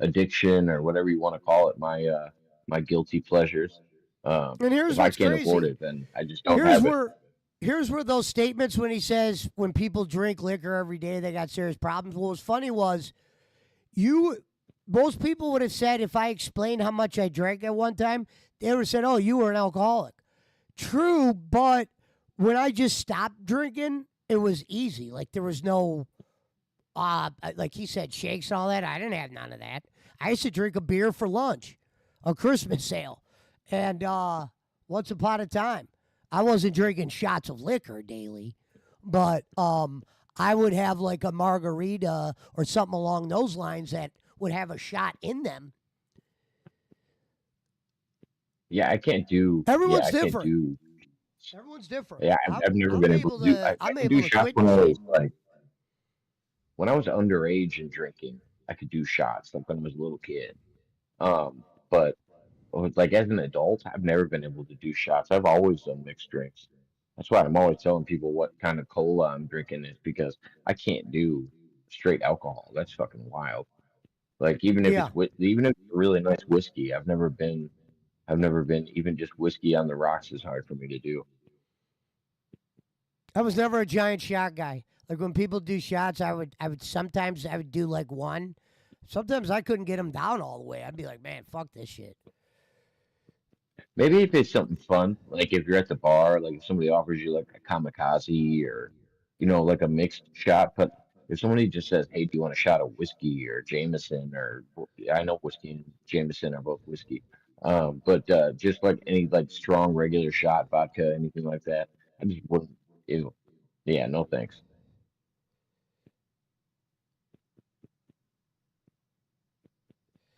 N: addiction or whatever you want to call it, my guilty pleasures.
B: And here's
N: If I
B: what's
N: can't afford
B: crazy.
N: it, then I just don't
B: Here's
N: have it.
B: where here's where those statements when he says when people drink liquor every day they got serious problems. What was funny was you most people would have said if I explained how much I drank at one time, they would have said, "Oh, you were an alcoholic." True, but when I just stopped drinking, it was easy. Like there was no like he said, shakes and all that. I didn't have none of that. I used to drink a beer for lunch, a Christmas sale. And once upon a time, I wasn't drinking shots of liquor daily, but I would have like a margarita or something along those lines that would have a shot in them.
N: Yeah, I can't do. Yeah,
B: Everyone's
N: I can't
B: different.
N: do.
B: Everyone's different.
N: Yeah, I've never
B: I'm
N: been able
B: able
N: to do.
B: to
N: I
B: I'm
N: can do
B: able to
N: shots
B: quit
N: when
B: and
N: I
B: shit.
N: was like when I was underage and drinking. I could do shots like when I was a little kid. But like as an adult, I've never been able to do shots. I've always done mixed drinks. That's why I'm always telling people what kind of cola I'm drinking is because I can't do straight alcohol. That's fucking wild. Like
B: Yeah.
N: even if it's a really nice whiskey, I've never been even just whiskey on the rocks is hard for me to do.
B: I was never a giant shot guy. Like when people do shots, I would sometimes I would do like one. Sometimes I couldn't get them down all the way. I'd be like, man, fuck this shit.
N: Maybe if it's something fun, like if you're at the bar, like if somebody offers you like a kamikaze or, like a mixed shot. But if somebody just says, "Hey, do you want a shot of whiskey or Jameson or I know whiskey and Jameson are both whiskey, but just like any like strong regular shot, vodka, anything like that, I just wouldn't. Ew. Yeah, no thanks.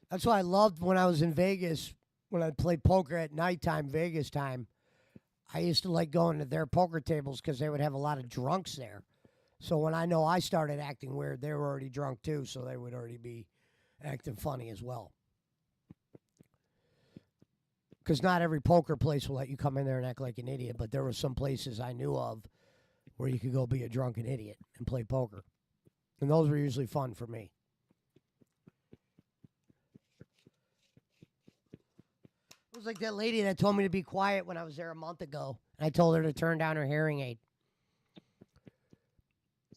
B: That's why I loved when I was in Vegas when I played poker at nighttime, Vegas time. I used to like going to their poker tables because they would have a lot of drunks there. So when I know I started acting weird, they were already drunk too, so they would already be acting funny as well. Because not every poker place will let you come in there and act like an idiot, but there were some places I knew of where you could go be a drunken idiot and play poker. And those were usually fun for me. It was like that lady that told me to be quiet when I was there a month ago. And I told her to turn down her hearing aid.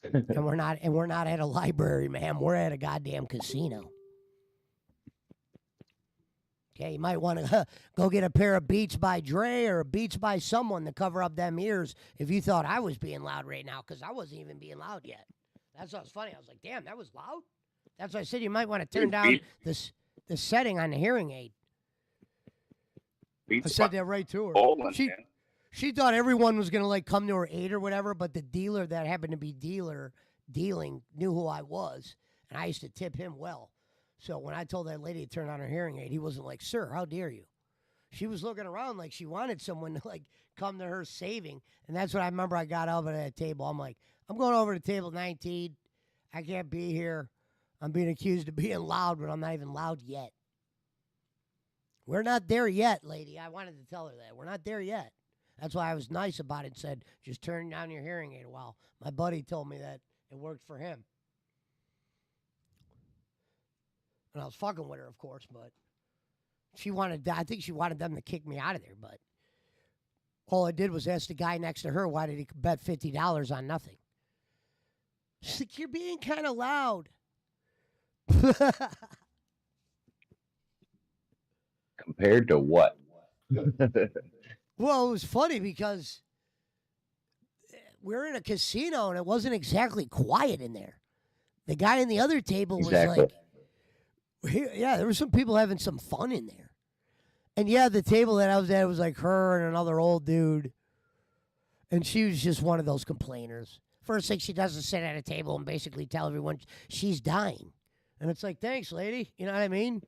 B: And we're not at a library, ma'am. We're at a goddamn casino. Okay, you might want to go get a pair of Beats by Dre or Beats by someone to cover up them ears if you thought I was being loud right now, because I wasn't even being loud yet. That's what was funny. I was like, damn, that was loud? That's why I said you might want to turn down the setting on the hearing aid. I said that right to her. She thought everyone was going to like come to her aid or whatever, but the dealer that happened to be dealing knew who I was, and I used to tip him well. So when I told that lady to turn on her hearing aid, he wasn't like, sir, how dare you? She was looking around like she wanted someone to like come to her saving. And that's what I remember. I got over to that table. I'm like, I'm going over to table 19. I can't be here. I'm being accused of being loud, but I'm not even loud yet. We're not there yet, lady. I wanted to tell her that. We're not there yet. That's why I was nice about it and said, just turn down your hearing aid a while. My buddy told me that it worked for him. And I was fucking with her, of course, but I think she wanted them to kick me out of there, but all I did was ask the guy next to her, why did he bet $50 on nothing? She's like, you're being kind of loud.
N: Compared to what?
B: Well, it was funny because we're in a casino and it wasn't exactly quiet in there. The guy in the other table was like, yeah, there were some people having some fun in there. And yeah, the table that I was at was like her and another old dude. And she was just one of those complainers. First thing she does is sit at a table and basically tell everyone she's dying. And it's like, thanks, lady. You know what I mean?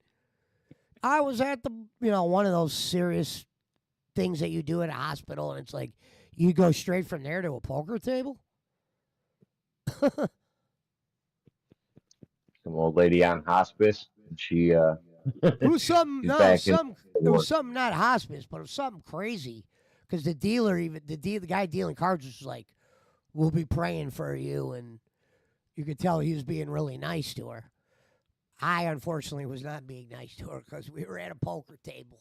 B: I was at one of those serious things that you do at a hospital, and it's like, you go straight from there to a poker table?
N: Some old lady on hospice. And she
B: it was something not hospice, but it was something crazy. Because the guy dealing cards was like, we'll be praying for you, and you could tell he was being really nice to her. I unfortunately was not being nice to her because we were at a poker table.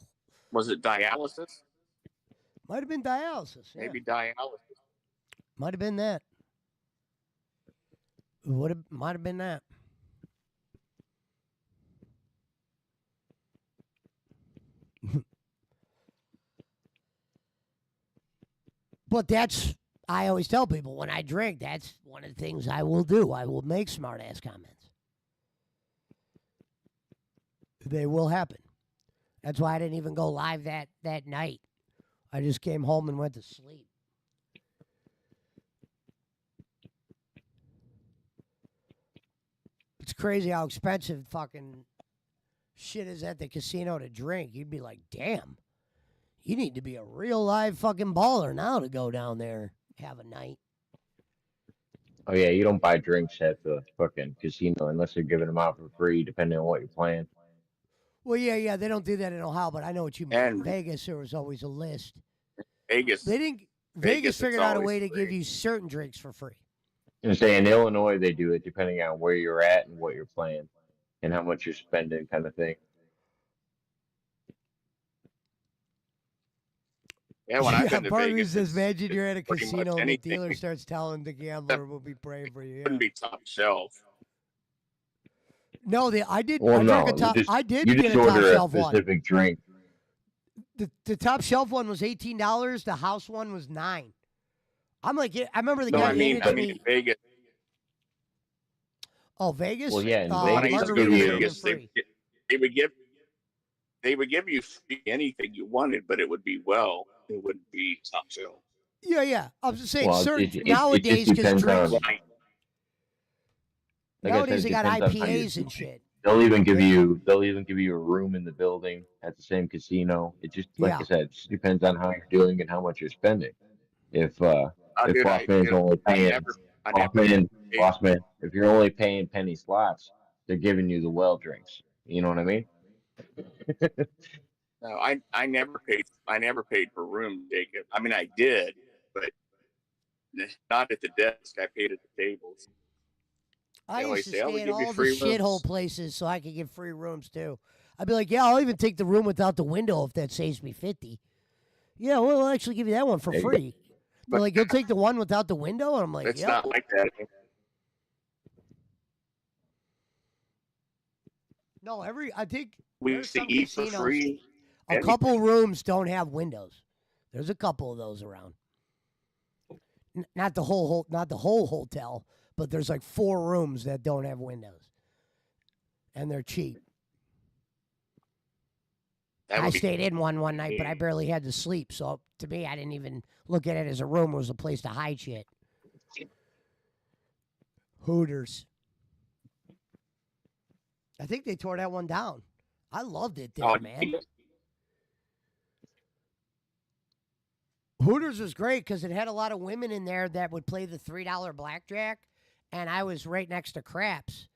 M: Was it dialysis?
B: Might have been dialysis. Yeah.
M: Maybe dialysis.
B: Might have been that. Might have been that. But I always tell people when I drink, that's one of the things I will do. I will make smart ass comments. They will happen. That's why I didn't even go live that night. I just came home and went to sleep. It's crazy how expensive fucking shit is at the casino to drink. You'd be like, damn, you need to be a real live fucking baller now to go down there have a night.
N: Oh yeah, you don't buy drinks at the fucking casino unless they're giving them out for free, depending on what you're playing.
B: Well, yeah, they don't do that in Ohio, but I know what you mean. In Vegas, there was always a list.
M: Vegas
B: figured out a way to give you certain drinks for free.
N: And say in Illinois they do it depending on where you're at and what you're playing and how much you're spending, kind of thing.
M: Yeah, when I've been to
B: part
M: Vegas,
B: of me says, imagine you're at a casino and the dealer starts telling the gambler, "We'll be praying for you." Yeah.
M: Wouldn't be top shelf.
B: No, I did.
N: Well,
B: I did
N: you
B: get
N: just
B: a top
N: order
B: shelf
N: a specific drink.
B: The top shelf one was $18. The house one was $9. I'm like, I remember the
M: No,
B: guy
M: I mean Vegas.
B: Oh, Vegas.
N: Well, yeah, in
M: Vegas, they would give you free anything you wanted, but it would be it wouldn't be top shelf.
B: Yeah. I was just saying,
N: Well,
B: nowadays, because drinks.
N: Like
B: nowadays
N: said,
B: they got IPAs and shit.
N: They'll even give you a room in the building at the same casino. It just I said, it just depends on how you're doing and how much you're spending. If Bossman's only paying Bossman, if you're only paying penny slots, they're giving you the well drinks. You know what I mean?
M: No, I never paid for room, Jacob. I mean, I did, but not at the desk. I paid at the tables.
B: I used to stay at all the shithole places so I could get free rooms too. I'd be like, yeah, I'll even take the room without the window if that saves me $50. Yeah, we'll actually give you that one for free. But like, you'll take the one without the window, and I'm like,
M: it's not like that.
B: No, I think
M: We
B: there's
M: used to
B: some
M: eat for
B: casinos.
M: free.
B: A couple rooms don't have windows. There's a couple of those around. Not the whole hotel, but there's like 4 rooms that don't have windows, and they're cheap. I stayed in one night, but I barely had to sleep. So to me, I didn't even look at it as a room. It was a place to hide shit. Hooters. I think they tore that one down. I loved it there, man. Hooters was great because it had a lot of women in there that would play the $3 blackjack, and I was right next to Craps,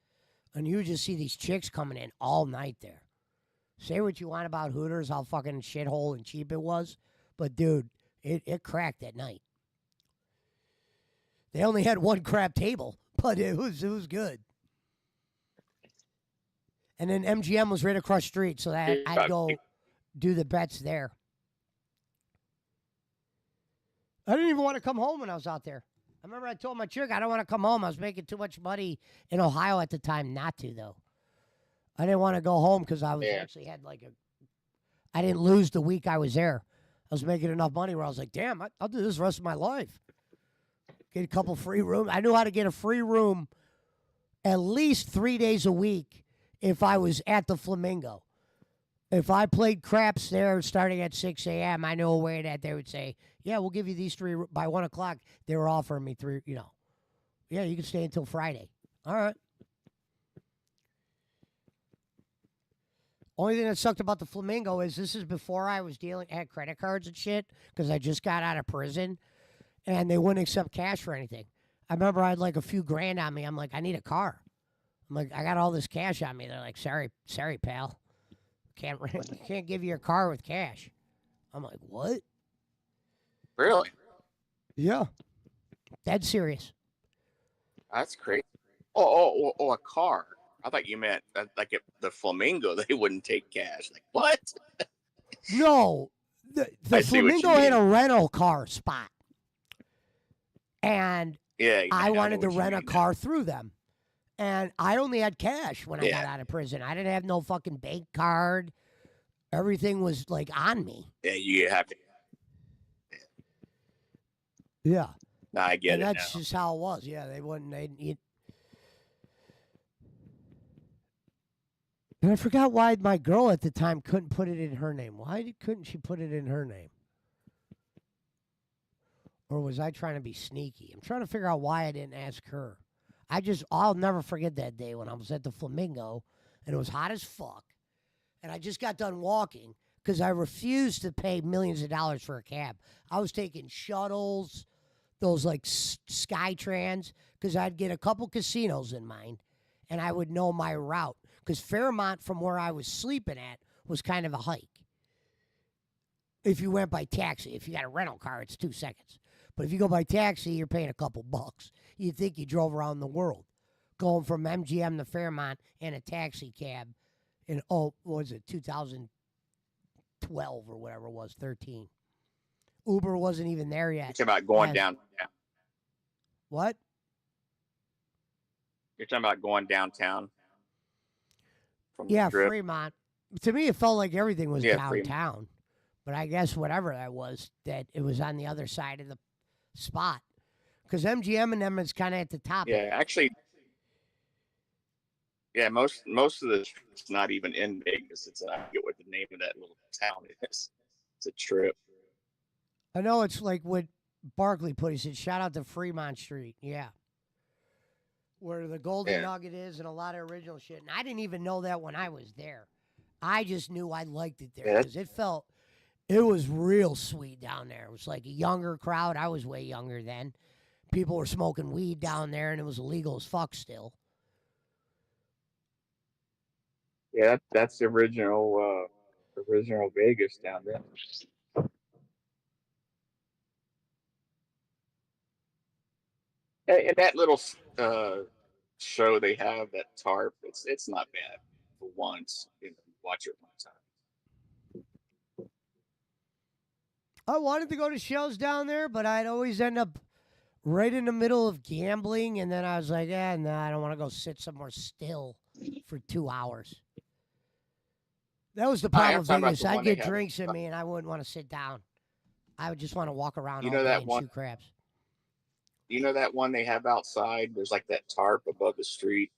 B: and you would just see these chicks coming in all night there. Say what you want about Hooters, how fucking shithole and cheap it was, but dude, it cracked at night. They only had one crap table, but it was good. And then MGM was right across the street, so that I'd go do the bets there. I didn't even want to come home when I was out there. I remember I told my chick I don't want to come home. I was making too much money in Ohio at the time not to, though. I didn't want to go home because I was actually had I didn't lose the week I was there. I was making enough money where I was like, damn, I'll do this the rest of my life. Get a couple free rooms. I knew how to get a free room at least 3 days a week if I was at the Flamingo. If I played craps there starting at 6 a.m., I knew a way that they would say, yeah, we'll give you these 3. By 1 o'clock, they were offering me 3, Yeah, you can stay until Friday. All right. Only thing that sucked about the Flamingo is this is before I was had credit cards and shit because I just got out of prison, and they wouldn't accept cash for anything. I remember I had like a few grand on me. I'm like, I need a car. I'm like, I got all this cash on me. They're like, sorry, pal. Can't give you a car with cash. I'm like, what?
M: Really?
B: Yeah. Dead serious.
M: That's crazy. Oh, a car. I thought you meant like the Flamingo. They wouldn't take cash. Like what?
B: No, the Flamingo had a rental car spot, and I wanted to rent a car through them, and I only had cash when I got out of prison. I didn't have no fucking bank card. Everything was like on me.
M: Yeah, you have to.
B: Yeah.
M: No, I get
B: and
M: it.
B: That's just how it was. Yeah, they wouldn't. And I forgot why my girl at the time couldn't put it in her name. Why couldn't she put it in her name? Or was I trying to be sneaky? I'm trying to figure out why I didn't ask her. I'll never forget that day when I was at the Flamingo and it was hot as fuck. And I just got done walking because I refused to pay millions of dollars for a cab. I was taking shuttles, those like Skytrans, because I'd get a couple casinos in mind and I would know my route. Because Fairmont, from where I was sleeping at, was kind of a hike. If you went by taxi, if you got a rental car, it's 2 seconds. But if you go by taxi, you're paying a couple bucks. You'd think you drove around the world, going from MGM to Fairmont in a taxi cab in, what was it, 2012 or whatever it was, 13. Uber wasn't even there yet.
M: It's about going downtown.
B: What?
M: You're talking about going downtown.
B: Yeah, Fremont. To me, it felt like everything was downtown.
M: Fremont.
B: But I guess whatever that was, that it was on the other side of the spot. Because MGM and them is kind of at the top.
M: Yeah, actually. Yeah, most of the it's not even in Vegas. I forget what the name of that little town is. It's a trip.
B: I know it's like what Barkley put. He said, shout out to Fremont Street. Yeah. Where the Golden Nugget is and a lot of original shit. And I didn't even know that when I was there. I just knew I liked it there because it was real sweet down there. It was like a younger crowd. I was way younger then. People were smoking weed down there and it was illegal as fuck still.
M: Yeah, that's the original Vegas down there. And that little show they have, that tarp, it's not bad for once. Watch it one time.
B: I wanted to go to shows down there, but I'd always end up right in the middle of gambling, and then I was like, no, I don't want to go sit somewhere still for 2 hours. That was the
C: I
B: problem
C: am
B: with
C: talking about
B: Vegas.
C: the
B: I'd
C: one they
B: get
C: have.
B: drinks in me, and I wouldn't want to sit down. I would just want to walk around
C: You
B: all
C: know
B: day
C: that
B: and
C: one.
B: shoot crabs.
C: You know that one they have outside. There's like that tarp above the street,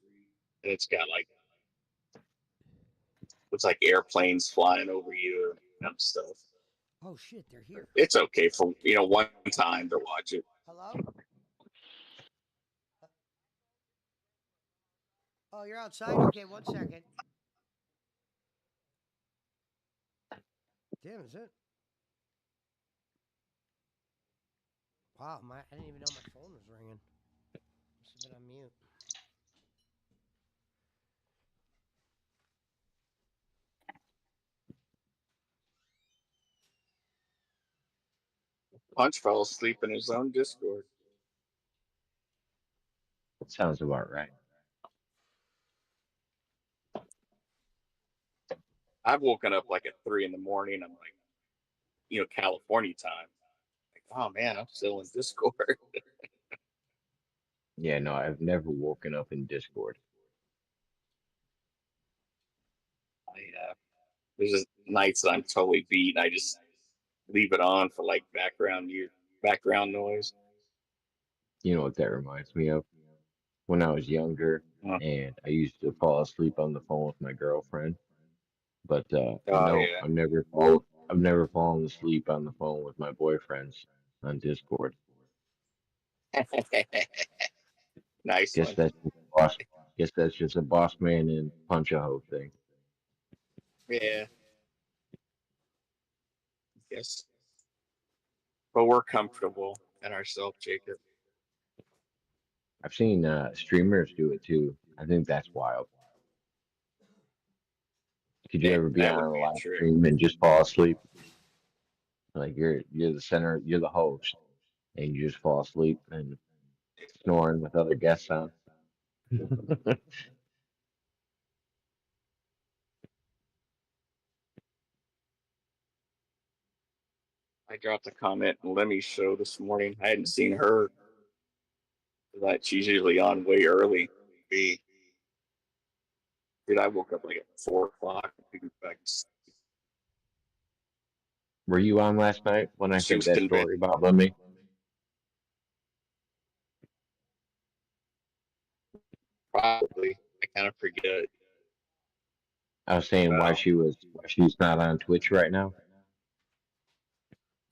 C: and it's got like looks like airplanes flying over you and stuff.
B: Oh shit, they're here.
C: It's okay for one time to watch it.
B: Hello? Oh, you're outside? Okay, 1 second. Damn, is it? Wow, I didn't even know my phone was ringing. Must have been on mute.
C: Punch fell asleep in his own Discord.
N: That sounds about right.
C: I've woken up like at 3 in the morning. I'm like, California time. Like, oh man, I'm still in Discord.
N: Yeah, no, I've never woken up in Discord.
C: There's just nights that I'm totally beat, and I just leave it on for like background noise.
N: You know what that reminds me of? When I was younger, and I used to fall asleep on the phone with my girlfriend. But
C: Oh
N: no,
C: yeah.
N: I've never fallen asleep on the phone with my boyfriends on Discord.
C: Nice
N: Guess
C: one.
N: that's just a boss. Guess that's just a boss man and punch a hoe thing.
C: Yeah. Yes. But we're comfortable in ourselves, Jacob.
N: I've seen streamers do it too. I think that's wild. Could you
C: Yeah,
N: ever be
C: that
N: on
C: would
N: a
C: be a
N: live
C: trip.
N: stream and just fall asleep? Like you're the center, you're the host, and you just fall asleep and snoring with other guests on.
C: I dropped a comment in Lemmy's show this morning. I hadn't seen her. Like she's usually on way early. Dude, I woke up like at 4 o'clock.
N: Were you on last night when I
C: She
N: said
C: was
N: that
C: convinced.
N: story about Lemmy?
C: Probably. I kind of forget.
N: I was saying why she's not on Twitch right now.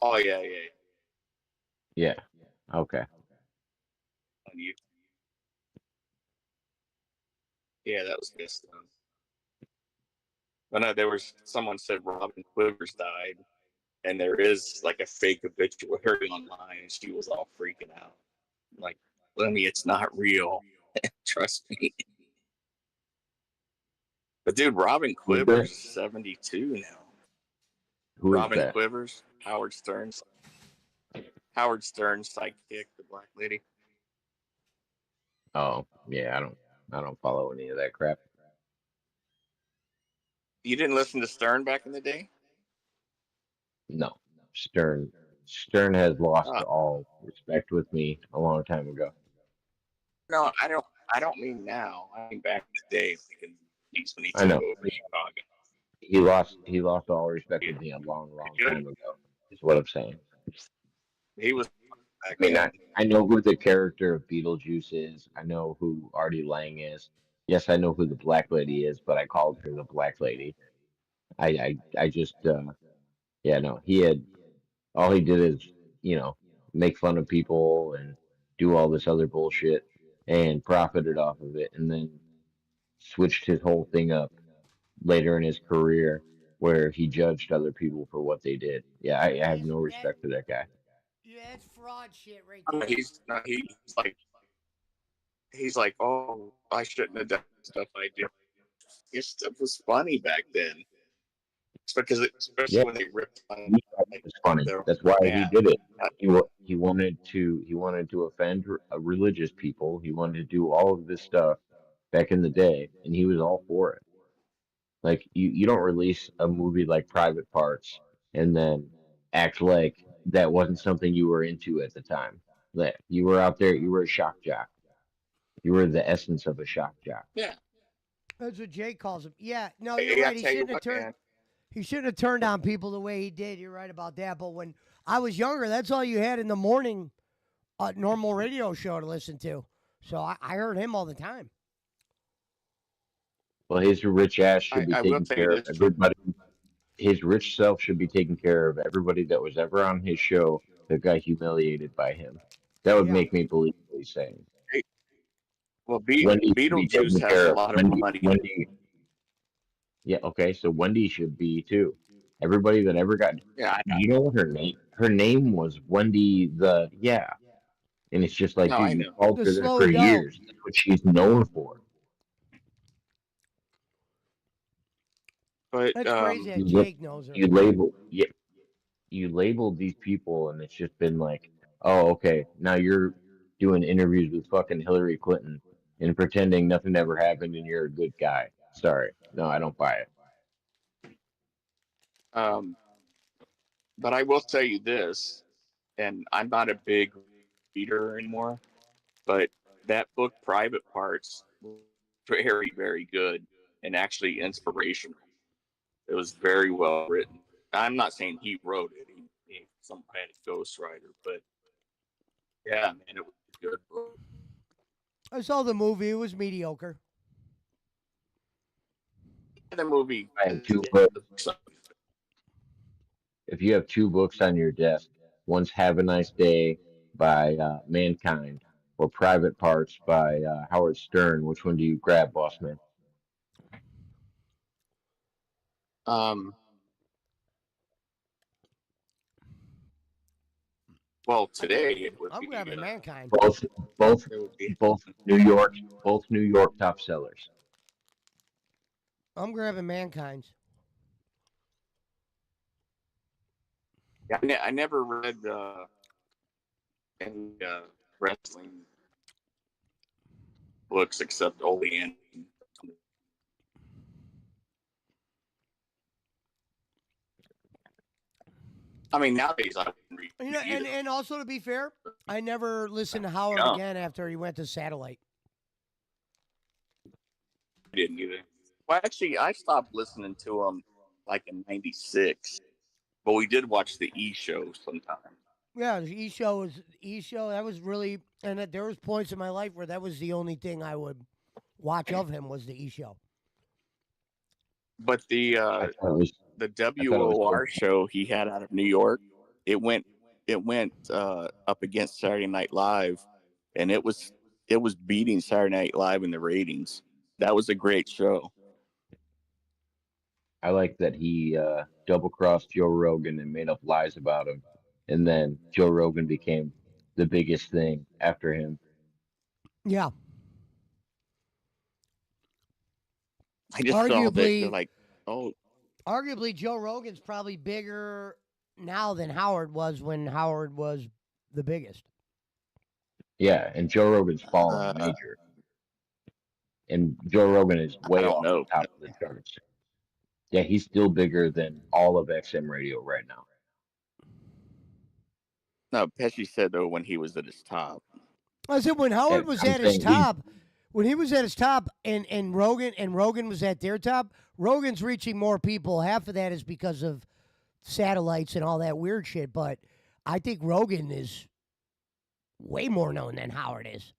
C: Oh yeah, yeah.
N: Yeah. Okay.
C: On you. Yeah, that was good stuff. But no, there was someone said Robin Quivers died, and there is like a fake obituary online, and she was all freaking out. Like, Lemmy, it's not real. Trust me. But dude, Robin
N: Who's
C: Quivers
N: that?
C: is 72 now.
N: Who is
C: Robin
N: that?
C: Quivers, Howard Stern's sidekick, the black lady.
N: Oh, yeah, I don't follow any of that crap.
C: You didn't listen to Stern back in the day?
N: No. Stern has lost
C: Oh,
N: all respect with me a long time ago.
C: no, I don't. I don't mean now. I mean back in the day, like in when he
N: I
C: took
N: know.
C: over Chicago.
N: He lost all respect
C: Yeah.
N: with me a long time ago. Is what I'm saying.
C: He was
N: I
C: back
N: mean,
C: then.
N: I know who the character of Beetlejuice is. I know who Artie Lang is. Yes, I know who the Black Lady is, but I called her the Black Lady. I just yeah, no, he had all he did is, you know, make fun of people and do all this other bullshit and profited off of it, and then switched his whole thing up later in his career where he judged other people for what they did. Yeah, I have no respect for that guy.
B: Yeah, that's fraud shit right
C: No,
B: there.
C: he's like, oh, I shouldn't have done stuff I did. Your stuff was funny back then. It's because especially
N: Yeah,
C: when they ripped on
N: he thought it was funny.
C: their
N: That's why he
C: yeah.
N: did it. He wanted to offend religious people. He wanted to do all of this stuff back in the day, and he was all for it. Like you don't release a movie like Private Parts and then act like that wasn't something you were into at the time. That you were out there, you were a shock jock. You were the essence of a shock jock.
C: Yeah.
B: That's what Jay calls him. Yeah, no, you're
C: Hey, I
B: right. He
C: tell you
B: shouldn't have
C: what,
B: turned.
C: man.
B: He shouldn't have turned on people the way he did. You're right about that. But when I was younger, that's all you had in the morning, normal radio show to listen to. So I heard him all the time.
N: Well, his rich ass should be
C: I will
N: taking
C: tell you
N: care of
C: this.
N: everybody. His rich self should be taking care of everybody that was ever on his show that got humiliated by him. That would
B: Yeah.
N: make me believe what he's saying.
C: Well,
N: Wendy should be
C: Beetlejuice
N: taken
C: has
N: care
C: a
N: of.
C: lot of money.
N: Wendy. Yeah, okay, so Wendy should be too. Everybody that ever got,
C: Yeah,
N: you know what her name? Her name was Wendy the and it's just like,
C: no,
N: dude,
C: I
N: you
C: know.
N: called
B: The
N: her that
B: slow
N: for
B: dough.
N: years. That's what she's known for.
C: But
B: That's crazy that
N: You la-
B: Jake knows her.
N: you label you labeled these people, and it's just been like, oh, okay, now you're doing interviews with fucking Hillary Clinton and pretending nothing ever happened, and you're a good guy. Sorry, no, I don't buy it.
C: but I will tell you this, and I'm not a big reader anymore, but that book, Private Parts, was very, very good and actually inspirational. It was very well written. I'm not saying he wrote it; he some kind of ghostwriter, but yeah, man, it was a good book.
B: I saw the movie. It was mediocre.
C: The movie
N: I have two books. If you have two books on your desk, one's "Have a Nice Day" by Mankind, or "Private Parts" by Howard Stern. Which one do you grab, boss man?
C: Well, today it would
B: I'm
C: be
B: grabbing Mankind.
N: Both, both,
C: it would be
N: both New York top sellers.
B: I'm grabbing Mankind's.
C: Yeah, I never read any wrestling books except Ole and. I mean, nowadays I wouldn't read
B: You know,
C: either.
B: and also to be fair, I never listened to Howard
C: Yeah.
B: again after he went to satellite.
C: I didn't either. Well, actually, I stopped listening to him like in '96, but we did watch the E show sometime.
B: Yeah, the E show was E show. That was really, and there was points in my life where that was the only thing I would watch of him was the E show.
C: But the
N: I thought it was
C: WOR show he had out of New York, it went up against Saturday Night Live, and it was beating Saturday Night Live in the ratings. That was a great show.
N: I like that he double crossed Joe Rogan and made up lies about him, and then Joe Rogan became the biggest thing after him.
B: Yeah.
C: I just saw that
B: Arguably,
C: they're like, oh,
B: arguably, Joe Rogan's probably bigger now than Howard was when Howard was the biggest.
N: Yeah, and Joe Rogan's fallen major, and Joe Rogan is way
C: don't
N: off
C: know.
N: the top of the charts. Yeah, he's still bigger than all of XM radio right now.
C: No, Pesci said though when he was at his top.
B: I said when Howard
N: And
B: was
N: I'm
B: at his
N: saying
B: top, when he was at his top, and Rogan was at their top. Rogan's reaching more people. Half of that is because of satellites and all that weird shit. But I think Rogan is way more known than Howard is.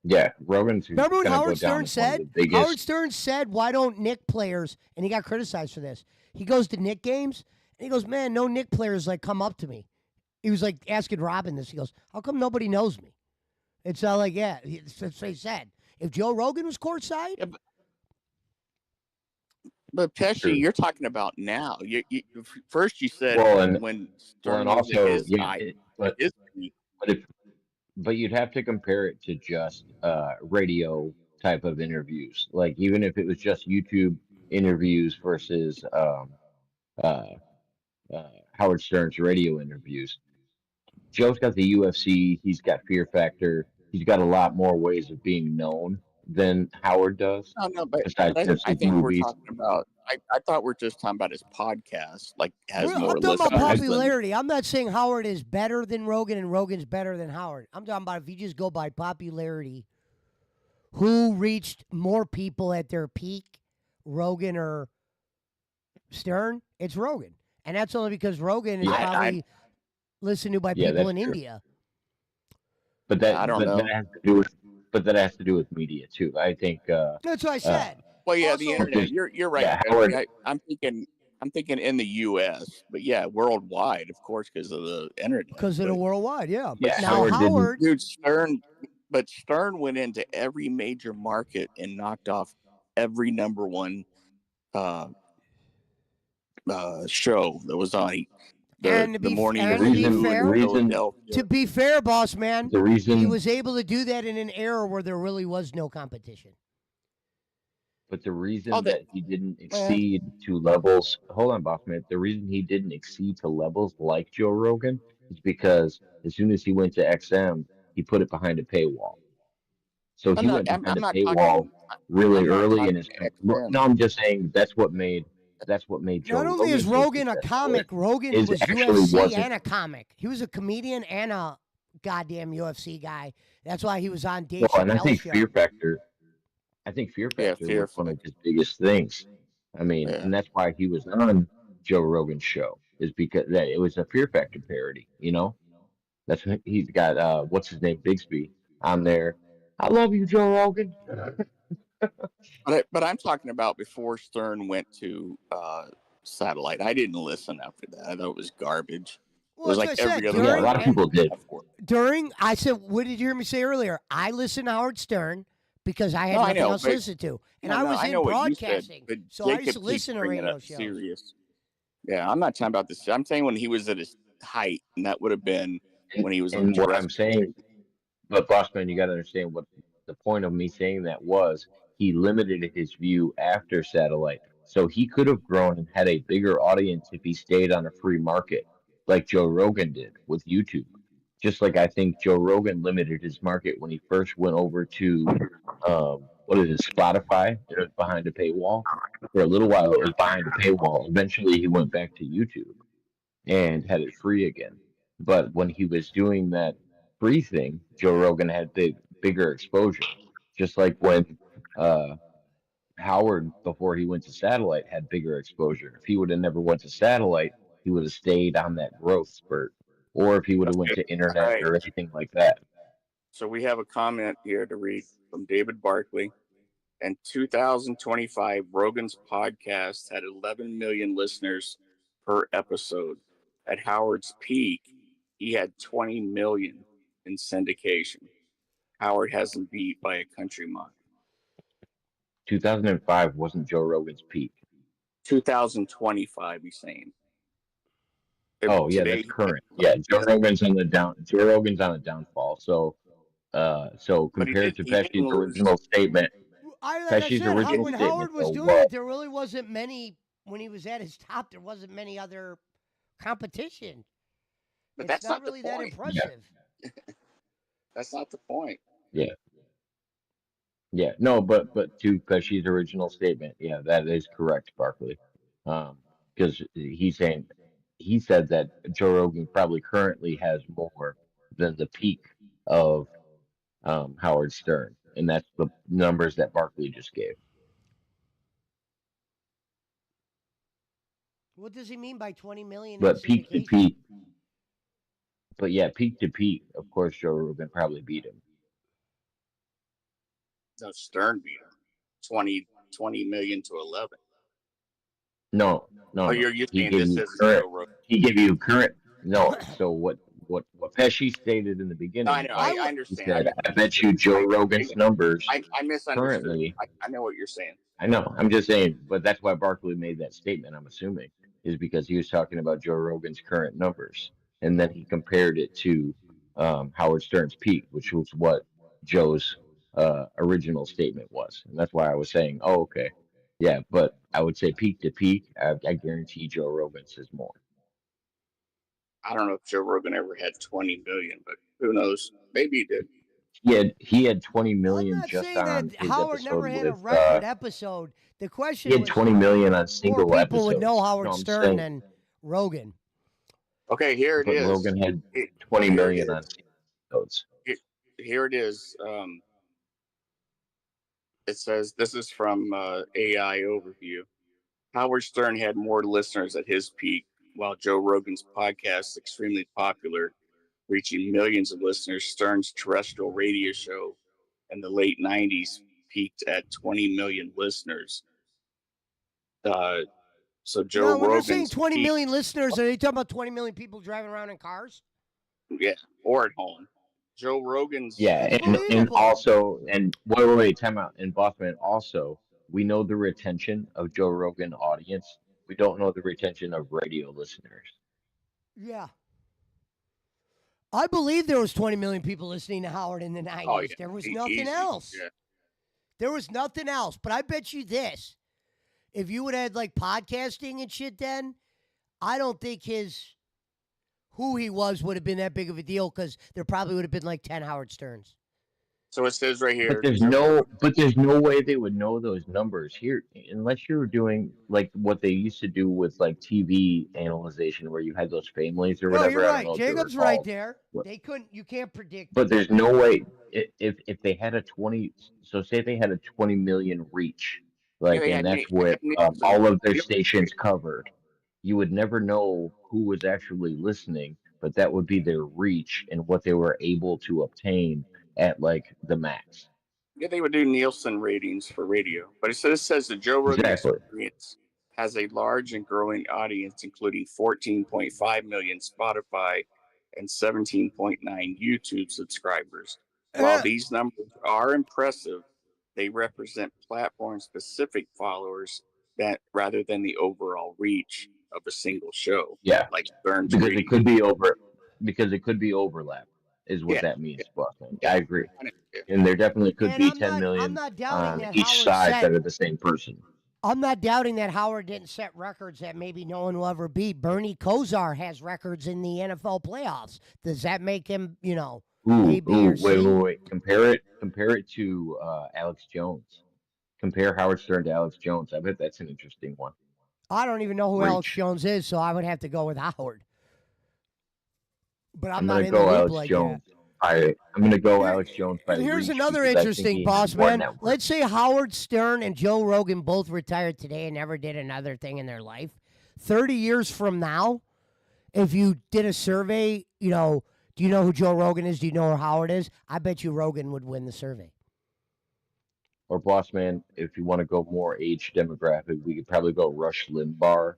N: Yeah, Rogan's
B: Remember what
N: gonna
B: Howard
N: go down
B: Stern
N: as one of
B: said?
N: the biggest.
B: Howard Stern said, "Why don't Nick players?" And he got criticized for this. He goes to Nick games and he goes, "Man, no Nick players like come up to me." He was like asking Robin this. He goes, "How come nobody knows me?" It's all like, yeah, that's what he said. If Joe Rogan was courtside,
C: yeah, but Pesci, you're talking about now. You first you said when Stern
N: and
C: was at
N: also
C: his
N: yeah,
C: height,
N: but you'd have to compare it to just radio type of interviews. Like even if it was just YouTube interviews versus Howard Stern's radio interviews. Joe's got the UFC. He's got Fear Factor. He's got a lot more ways of being known than Howard does.
C: No, but
N: Besides just
C: I
N: his
C: think we're
N: movies.
C: talking about. I thought we're just talking about his podcast. Like has more
B: I'm talking about
C: listeners than.
B: popularity. I'm not saying Howard is better than Rogan and Rogan's better than Howard. I'm talking about if you just go by popularity, who reached more people at their peak, Rogan or Stern, it's Rogan. And that's only because Rogan is
N: Yeah,
B: probably listened to by
N: yeah,
B: people
N: that's
B: in
N: true.
B: India.
N: But that
M: I don't
N: but that
M: know.
N: has to do with media too. I think
B: That's what I said.
M: Well, yeah, the
B: Also,
M: internet.
N: because
M: You're right.
N: yeah,
M: Pesci.
N: Howard
M: I'm thinking in the U.S., but yeah, worldwide, of course, because of the internet.
B: because of the worldwide, yeah.
N: yeah,
B: Now
N: Howard didn't
B: Howard,
M: Dude, Stern went into every major market and knocked off every number one uh, show that was on
B: and
M: the morning
N: the
B: to be
M: review
N: reason the
M: in
B: fair,
N: reason
B: to be fair, boss man,
N: the
B: he
N: reason
B: was able to do that in an era where there really was no competition.
N: but the
M: Oh,
N: reason
M: that
N: that he didn't
B: Well,
N: exceed to levels, hold on, boss man. The reason he didn't exceed to levels like Joe Rogan is because as soon as he went to XM, he put it behind a paywall. So he went behind
M: I'm
N: a
M: not
N: paywall
M: talking.
N: really
M: I'm not
N: early in
M: talking
N: his career.
M: XM.
N: No, I'm just saying that's what made
B: not
N: Joe
B: only is
N: Rogan so
B: Rogan a
N: successful.
B: comic, Rogan
N: Is
B: was
N: actually
B: UFC
N: wasn't.
B: and a comic. He was a comedian and a goddamn UFC guy. That's why he was on Dave
N: Well, and
B: Chappelle's show.
N: I think Fear
M: Yeah,
N: Factor
M: Fear
N: was one
M: Factor.
N: of his biggest things. I mean,
M: Yeah.
N: and that's why he was on Joe Rogan's show, is because that it was a Fear Factor parody. That's what he's got. What's his name, Bigsby, on there. I love you, Joe Rogan.
M: But I'm talking about before Stern went to satellite. I didn't listen after that. I thought it was garbage. It
B: Well,
M: was
B: that's what
M: like
B: I
M: every
B: said.
M: other
N: Yeah, a lot of
M: program
N: people
M: on
N: did.
M: network.
B: I said, what did you hear me say earlier? I listened to Howard Stern because I had
M: No, I
B: nothing
M: know,
B: else to
M: but
B: listen to. And
M: no,
B: I
M: no,
B: was
M: I
B: in
M: know what you said,
B: broadcasting.
M: but
B: So I used
M: Jacob
B: to
M: keeps
B: listen to
M: bringing
B: radio
M: up
B: shows.
M: serious. Yeah, I'm not talking about this. I'm saying when he was at his height, and that would have been when he was on
N: And what I'm
M: terrestrial.
N: saying, but Bossman, you got to understand what the point of me saying that was. He limited his view after satellite, so he could have grown and had a bigger audience if he stayed on a free market, like Joe Rogan did with YouTube. Just like I think Joe Rogan limited his market when he first went over to what is it, Spotify? It was behind a paywall. For a little while, it was behind a paywall. Eventually, he went back to YouTube and had it free again. But when he was doing that free thing, Joe Rogan had bigger exposure. Just like when Howard, before he went to satellite, had bigger exposure. If he would have never went to satellite, he would have stayed on that growth spurt. Or if he would have went
M: Okay.
N: to
M: All
N: internet
M: right.
N: or anything like that.
M: So we have a comment here to read from David Barkley. In 2025, Rogan's podcast had 11 million listeners per episode. At Howard's peak, he had 20 million in syndication. Howard has him beat by a country mile.
N: 2005 wasn't Joe Rogan's peak.
M: 2025, he's saying.
N: Oh yeah,
M: Today,
N: that's current. Yeah, Joe Rogan's on the down. Joe Rogan's on a downfall. So
M: but he
N: compared to
M: didn't
N: Pesci's
M: lose.
N: original statement,
B: Like I
N: Pesci's
B: said,
N: original
B: when
N: statement
B: Howard was
N: though
B: doing
N: was
B: it, there really wasn't many. When he was at his top, there wasn't many other competition.
M: But
B: It's
M: that's
B: not
M: not the
B: really that
M: point.
B: impressive.
M: That's not the point.
N: yeah, yeah. No, but to Pesci's original statement, yeah, that is correct, Barkley. Because he said that Joe Rogan probably currently has more than the peak of Howard Stern, and that's the numbers that Barkley just gave.
B: What does he mean by 20 million in
N: But peak to
B: syndication?
N: peak, but yeah, peak to peak, of course, Joe Rogan probably beat him.
M: No, Stern beat him 20 million to 11.
N: No, no,
M: Oh,
N: no.
M: you're
N: He
M: saying
N: gave
M: this
N: you
M: isn't
N: current.
M: Joe Rogan.
N: He gave you current. No. So what Pesci stated in the
M: No, I
N: beginning
M: know.
N: was
M: I
N: he
M: understand.
N: said, "I bet you Joe Rogan's numbers
M: I misunderstood.
N: currently."
M: I know what you're saying.
N: I know. I'm just saying, but that's why Barkley made that statement. I'm assuming is because he was talking about Joe Rogan's current numbers, and then he compared it to Howard Stern's peak, which was what Joe's original statement was, and that's why I was saying, "Oh, okay, yeah." But I would say peak to peak, I guarantee Joe Rogan's is more.
M: I don't know if Joe Rogan ever had 20 million, but who knows? Maybe he did.
N: He had 20
B: I'm
N: million
B: not
N: just
B: saying
N: on
B: that
N: his
B: Howard
N: episode
B: never had a
N: with.
B: record episode. The
N: He
B: question
N: had
B: was
N: 20 million on
B: more
N: single
B: people would know
N: episodes.
B: Howard
N: No, I'm
B: Stern
N: saying,
B: than Rogan.
M: Okay, here it
N: but
M: is.
N: Rogan had 20
M: Here it
N: million on
M: is.
N: episodes.
M: Here it is. It says this is from AI Overview.
L: Howard Stern had more listeners at his peak, while Joe Rogan's podcast is extremely popular, reaching millions of listeners. Stern's terrestrial radio show in the late 90s peaked at 20 million listeners. So Joe
B: Now, when they're saying
L: Rogan's
B: 20
L: peak,
B: million listeners, are they talking about 20 million people driving around in cars?
L: yeah, or at home. Joe Rogan's
N: Yeah,
B: That's
N: and
B: believable.
N: also, and wait, time out. And Bossman, also, we know the retention of Joe Rogan audience. We don't know the retention of radio listeners.
B: Yeah. I believe there was 20 million people listening to Howard in the 90s.
L: Oh, yeah.
B: There was nothing
L: Easy.
B: else.
L: Yeah.
B: There was nothing else. But I bet you this. If you would have had like podcasting and shit then, I don't think who he was would have been that big of a deal because there probably would have been like 10 Howard Sterns.
L: So it says right here.
N: But there's no way they would know those numbers here unless you were doing like what they used to do with like TV analyzation, where you had those families or
B: No,
N: whatever.
B: you're
N: I don't
B: right.
N: know if they were
B: Jacob's right
N: called.
B: there. They couldn't. You can't predict.
N: But there's no way if they had a 20. So say they had a 20 million reach, like,
L: they
N: and
L: had
N: that's what
L: Nielsen.
N: all of their stations covered. You would never know who was actually listening, but that would be their reach and what they were able to obtain at like the max.
L: Yeah, they would do Nielsen ratings for radio. But it says the Joe Rogan
N: Exactly.
L: Experience has a large and growing audience, including 14.5 million Spotify and 17.9 YouTube subscribers. While these numbers are impressive, they represent platform-specific followers that rather than the overall reach of a single show.
N: Yeah,
L: like Stern's
N: because
L: radio.
N: it could be overlap, is what that means, Buckman. I agree, and there definitely could be 10 million
B: I'm not doubting
N: on
B: that
N: each
B: Howard
N: side
B: said-
N: that are the same person.
B: I'm not doubting that Howard didn't set records that maybe no one will ever beat. Bernie Kosar has records in the NFL playoffs. Does that make him, A, B, or C?
N: Wait. Compare it to Alex Jones. Compare Howard Stern to Alex Jones. I bet that's an interesting one.
B: I don't even know who
N: Reach.
B: Alex Jones is, so I would have to go with Howard. But I'm not
N: gonna
B: in the
N: go
B: loop
N: Alex
B: like
N: Jones.
B: that.
N: I'm gonna go Alex Jones by
B: Here's
N: reach
B: another
N: because I think
B: interesting
N: he's
B: boss
N: more
B: man.
N: network.
B: Let's say Howard Stern and Joe Rogan both retired today and never did another thing in their life. 30 years from now, if you did a survey, do you know who Joe Rogan is? Do you know who Howard is? I bet you Rogan would win the survey.
N: Or boss man, if you want to go more age demographic, we could probably go Rush Limbaugh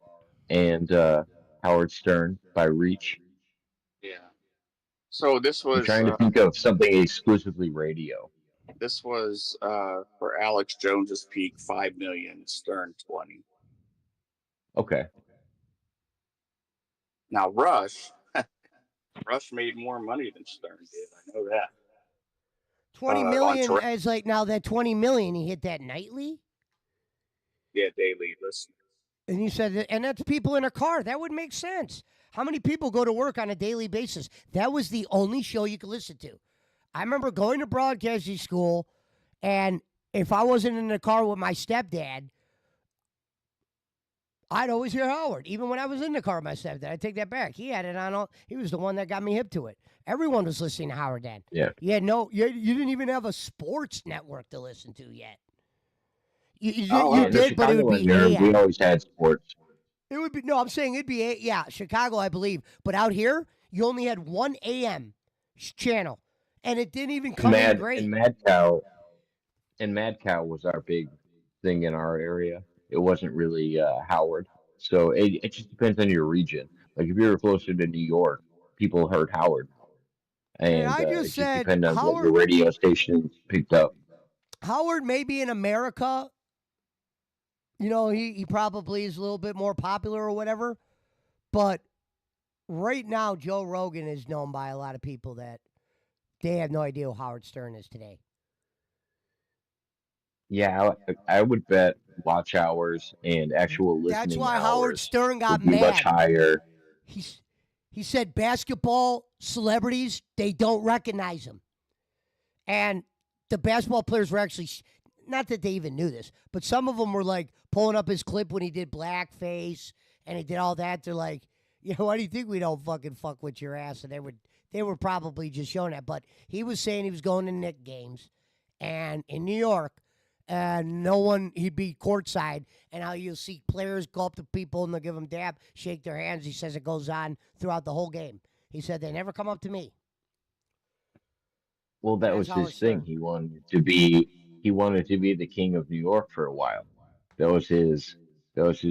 N: and Howard Stern by reach.
L: Yeah. So this was.
N: I'm trying to think of something exclusively radio.
L: This was for Alex Jones's peak, 5 million, Stern 20.
N: Okay.
L: Now Rush made more money than Stern did. I know that.
B: 20 million as like now that 20 million, he hit that nightly?
L: Yeah, daily listener.
B: And you said, and that's people in a car. That would make sense. How many people go to work on a daily basis? That was the only show you could listen to. I remember going to broadcasting school, and if I wasn't in the car with my stepdad, I'd always hear Howard. Even when I was in the car with my stepdad, I take that back. He had it on. He was the one that got me hip to it. Everyone was listening to Howard then.
N: Yeah.
B: You didn't even have a sports network to listen to yet. You did, but it would be AM.
N: We always had sports.
B: It would be I'm saying it'd be Chicago, I believe. But out here, you only had one AM channel, and it didn't even come in great.
N: And Mad Cow was our big thing in our area. It wasn't really Howard, so it just depends on your region. Like if you were closer to New York, people heard Howard, and
B: I just
N: it just
B: said
N: depends on what
B: Howard-
N: your radio station picked up.
B: Howard maybe in America, he probably is a little bit more popular or whatever. But right now, Joe Rogan is known by a lot of people that they have no idea who Howard Stern is today.
N: Yeah, I would bet watch hours and actual listening
B: That's why
N: hours
B: Howard Stern got
N: would be much
B: mad.
N: higher.
B: He said basketball celebrities, they don't recognize him. And the basketball players were actually, not that they even knew this, but some of them were like pulling up his clip when he did blackface and he did all that. They're like, why do you think we don't fucking fuck with your ass? And they were probably just showing that. But he was saying he was going to Knicks games and in New York, and no one, he'd be courtside, and how you'll see players go up to people and they'll give them dab, shake their hands. He says it goes on throughout the whole game. He said they never come up to me.
N: Well, that
B: That's
N: was
B: Howard
N: his thing.
B: Stern.
N: He wanted to be the king of New York for a while. That was his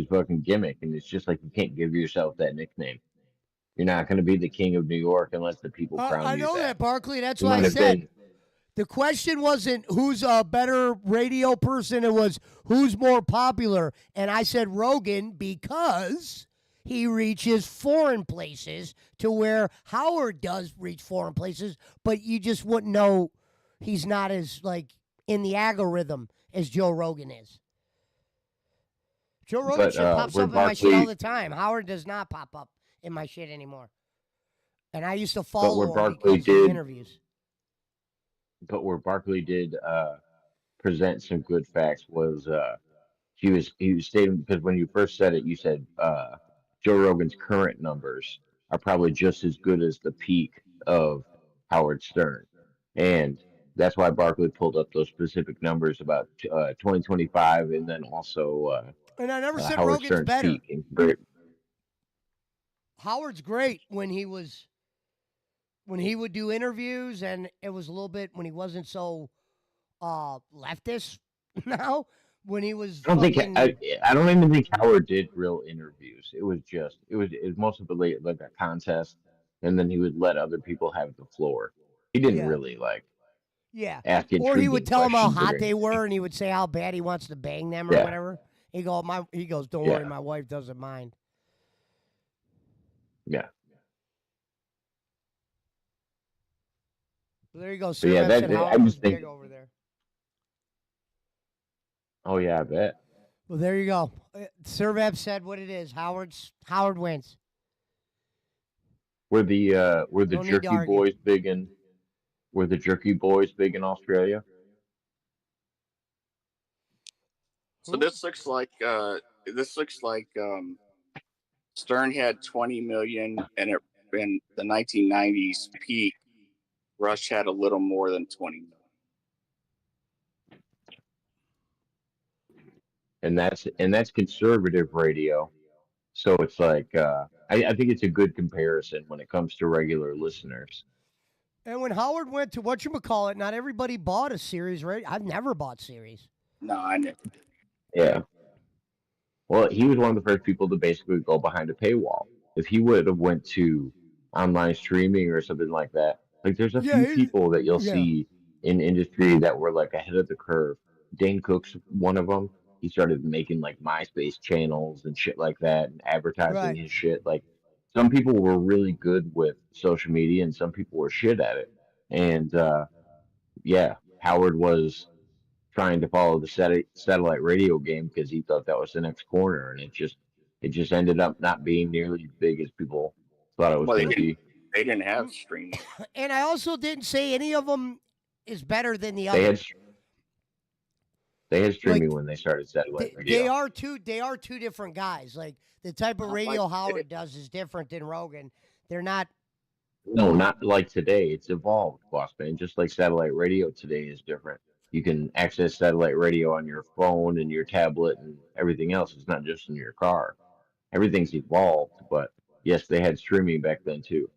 N: fucking gimmick, and it's just like you can't give yourself that nickname. You're not going to be the king of New York unless the people crown
B: I
N: you
B: know
N: that.
B: that, Barkley. That's
N: He
B: why I
N: might have
B: said
N: been.
B: the question wasn't who's a better radio person. It was who's more popular. And I said Rogan because he reaches foreign places to where Howard does reach foreign places, but you just wouldn't know he's not as like in the algorithm as Joe Rogan is. Joe Rogan
N: But
B: shit pops
N: where
B: up in my shit all
N: Barkley,
B: the time. Howard does not pop up in my shit anymore. And I used to
N: but where
B: follow him
N: Barkley
B: because of
N: did,
B: interviews.
N: but where Barkley did present some good facts was he was stating because when you first said it, you said Joe Rogan's current numbers are probably just as good as the peak of Howard Stern, and that's why Barkley pulled up those specific numbers about 2025, and then also
B: And I never said
N: Howard
B: Rogan's
N: Stern's
B: better.
N: peak. And
B: Howard's great when he would do interviews, and it was a little bit when he wasn't so leftist. Now, when he was
N: I don't think
B: fucking
N: I don't even think Howard did real interviews. It was most of it like a contest, and then he would let other people have the floor. He didn't
B: yeah,
N: really like
B: yeah,
N: ask
B: or he would
N: intriguing
B: tell them how
N: questions or
B: hot they
N: anything.
B: were, and he would say how bad he wants to bang them or
N: Yeah,
B: whatever. He goes, don't worry,
N: yeah,
B: my wife doesn't mind.
N: yeah.
B: So there you go.
N: But yeah,
B: Servette said
N: I
B: Howard was
N: just think.
B: big over there.
N: Oh yeah, I bet.
B: Well, there you go. Servette said what it is. Howard wins.
N: Were the
B: No need to
N: Jerky
B: argue.
N: Boys big in were the Jerky Boys big in Australia?
L: So this looks like Stern had 20 million, and in the 1990s peak, Rush had a little more than 20 million.
N: And that's conservative radio. So it's like I think it's a good comparison when it comes to regular listeners.
B: And when Howard went to whatchamacallit, not everybody bought a series, right? I've never bought series.
L: No, I never did.
N: Yeah. Well, he was one of the first people to basically go behind a paywall. If he would have went to online streaming or something like that, like there's a few people that you'll
B: Yeah.
N: see in industry that were like ahead of the curve. Dane Cook's one of them. He started making like MySpace channels and shit like that and advertising
B: Right.
N: his shit. Like some people were really good with social media and some people were shit at it. And yeah, Howard was trying to follow the satellite radio game because he thought that was the next corner, and it just ended up not being nearly as big as people thought it was
L: Well,
N: going to be.
L: they didn't have streaming.
B: And I also didn't say any of them is better than the
N: They
B: other.
N: had they had streaming
B: Like,
N: when they started satellite
B: They
N: radio.
B: are two different guys. Like the type of radio Howard does is different than Rogan. They're not.
N: No, not like today. It's evolved, boss man. Just like satellite radio today is different. You can access satellite radio on your phone and your tablet and everything else. It's not just in your car. Everything's evolved, but yes, they had streaming back then too.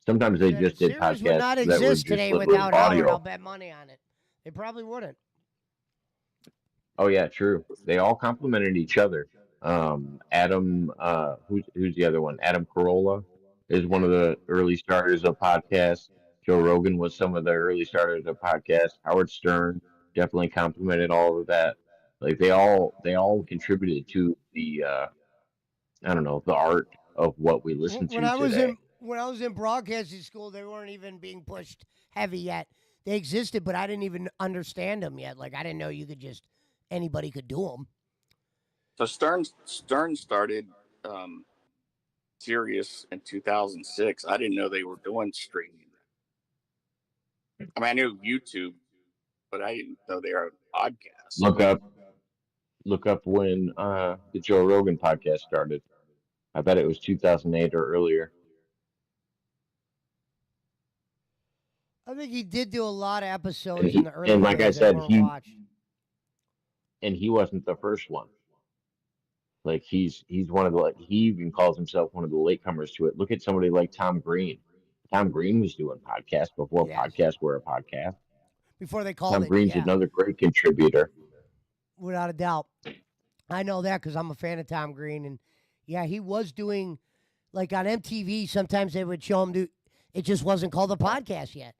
N: Sometimes they
B: And
N: just did
B: series would
N: podcasts
B: not
N: that were
B: exist
N: just
B: today
N: literally
B: without Howard. I'll
N: audio.
B: bet money on it. They probably wouldn't.
N: Oh yeah, true. They all complemented each other. Adam, who's the other one? Adam Carolla is one of the early starters of podcasts. Joe Rogan was some of the early starters of podcasts. Howard Stern definitely complemented all of that. Like they all contributed to the I don't know, the art of what we listen
B: When
N: to
B: I was
N: today.
B: in broadcasting school, they weren't even being pushed heavy yet. They existed, but I didn't even understand them yet. Like I didn't know you could just anybody could do them.
L: So Stern started Sirius in 2006. I didn't know they were doing streaming. I mean, I knew YouTube, but I didn't know they were a podcast.
N: Look up when the Joe Rogan podcast started. I bet it was 2008 or earlier.
B: I think he did do a lot of
N: And
B: episodes in
N: he
B: the
N: and
B: early
N: like I
B: days that
N: said,
B: weren't watched.
N: he wasn't the first one. Like he's one of the, like, he even calls himself one of the latecomers to it. Look at somebody like Tom Green. Tom Green was doing podcasts before
B: Yes.
N: podcasts were a podcast.
B: Before they called
N: Tom
B: it,
N: Green's
B: yeah,
N: another great contributor.
B: without a doubt. I know that because I'm a fan of Tom Green, and yeah, he was doing like on MTV. Sometimes they would show him do. It just wasn't called a podcast yet.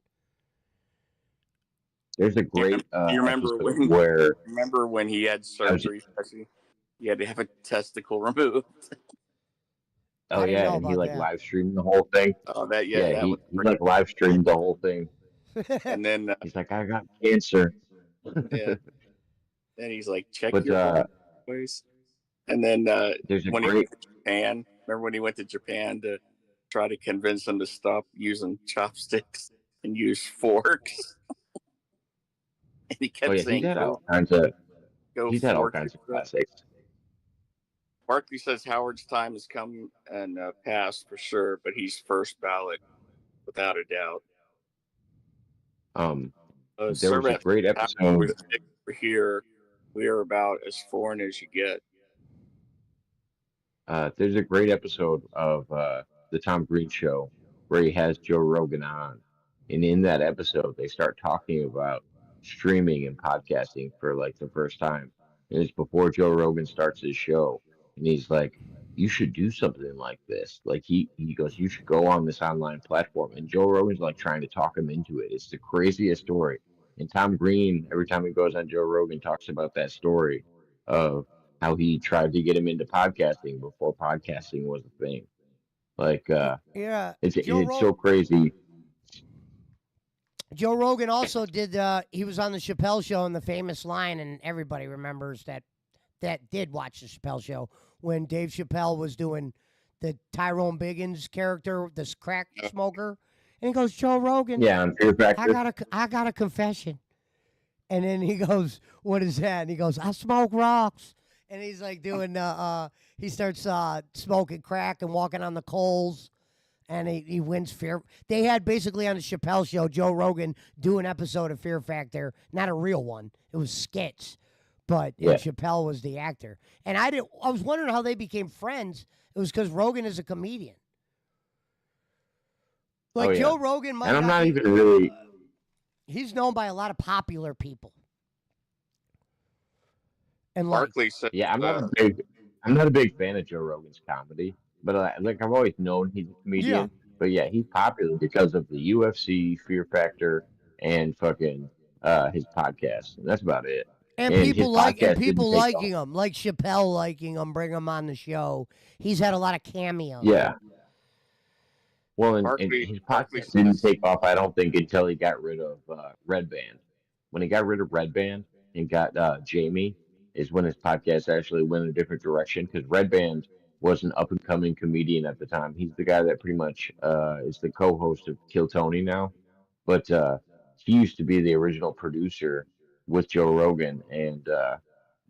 N: There's a
L: Yeah,
N: great
L: do you
N: episode where
L: remember when he had
N: I was,
L: surgery? Pesci? He had to have a testicle removed.
N: oh
B: I didn't
N: yeah,
B: know
N: and he
B: about
N: like
B: that.
N: live streamed the whole thing.
L: Oh, that
N: Yeah,
L: that was
N: he
L: great.
N: like live streamed the whole thing.
L: And then
N: He's like, I got cancer.
L: yeah, then he's like, check
N: But
L: your bone, boys. And then
N: there's a
L: when he
N: great
L: went to Japan, remember when he went to Japan to try to convince them to stop using chopsticks and use forks? And he
N: oh
L: kept
N: yeah,
L: saying, go
N: he's had all
L: fork
N: kinds of
L: yourself.
N: classics.
L: Barkley says Howard's time has come and passed for sure, but he's first ballot without a doubt.
N: There was a
L: Servant,
N: great episode.
L: we're here. We are about as foreign as you get.
N: There's a great episode of the Tom Green Show where he has Joe Rogan on, and in that episode they start talking about streaming and podcasting for like the first time. And it's before Joe Rogan starts his show, and he's like, "You should do something like this." Like he goes, "You should go on this online platform," and Joe Rogan's like trying to talk him into it. It's the craziest story. And Tom Green, every time he goes on Joe Rogan, talks about that story of how he tried to get him into podcasting before podcasting was a thing. Like,
B: Yeah,
N: it's so crazy.
B: Joe Rogan also did. He was on the Chappelle Show, and the famous line, and everybody remembers that did watch the Chappelle Show when Dave Chappelle was doing the Tyrone Biggins character, this crack smoker, and he goes, "Joe Rogan,
N: Yeah, on Fear Factor.
B: I got a confession," and then he goes, "What is that?" And he goes, "I smoke rocks." And he's like doing, he starts smoking crack and walking on the coals, and he wins Fear. They had basically on the Chappelle Show, Joe Rogan do an episode of Fear Factor, not a real one. It was skits, but Chappelle was the actor. And I was wondering how they became friends. It was because Rogan is a comedian. Like Joe Rogan might
N: and I'm not
B: be,
N: even really.
B: He's known by a lot of popular people. And like,
L: Barkley said,
N: Yeah, I'm not a big fan of Joe Rogan's comedy, but like I've always known he's a comedian. But yeah, he's popular because of the UFC, Fear Factor, and fucking his podcast. And that's about it.
B: and
N: his
B: people
N: podcast didn't take
B: liking
N: off.
B: him, like Chappelle liking him, bring him on the show. He's had a lot of cameos.
N: Yeah. Well, and
L: Barkley-
N: his
L: Barkley
N: podcast didn't
L: says-
N: take off, I don't think, until he got rid of Red Band. When he got rid of Red Band and got Jamie, is when his podcast actually went in a different direction. Because Red Band was an up and coming comedian at the time. He's the guy that pretty much is the co-host of Kill Tony now, but he used to be the original producer with Joe Rogan, and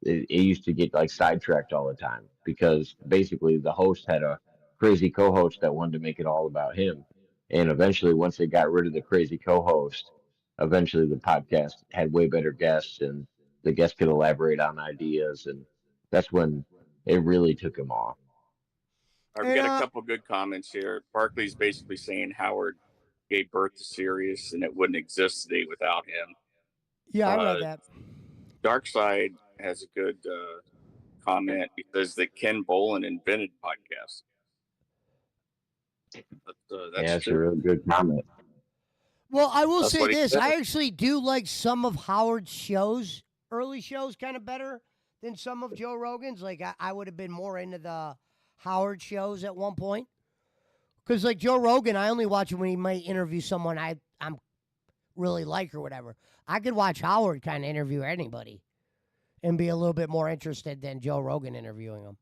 N: it used to get like sidetracked all the time because basically the host had a crazy co-host that wanted to make it all about him, and eventually once they got rid of the crazy co-host, eventually the podcast had way better guests and the guests could elaborate on ideas, and that's when it really took him off.
L: All right, we got a couple good comments here. Barkley's basically saying Howard gave birth to Sirius and it wouldn't exist today without him.
B: Yeah, I read that.
L: Darkside has a good comment. He says that Ken Bolin invented podcasts. That's
N: That's a
L: true.
N: really good comment.
B: Well, I will
L: That's
B: say
L: what he
B: this:
L: said.
B: I actually do like some of Howard's shows, early shows, kind of better than some of Joe Rogan's. Like I would have been more into the Howard shows at one point, because like Joe Rogan, I only watch him when he might interview someone I'm really like or whatever. I could watch Howard kind of interview anybody, and be a little bit more interested than Joe Rogan interviewing him.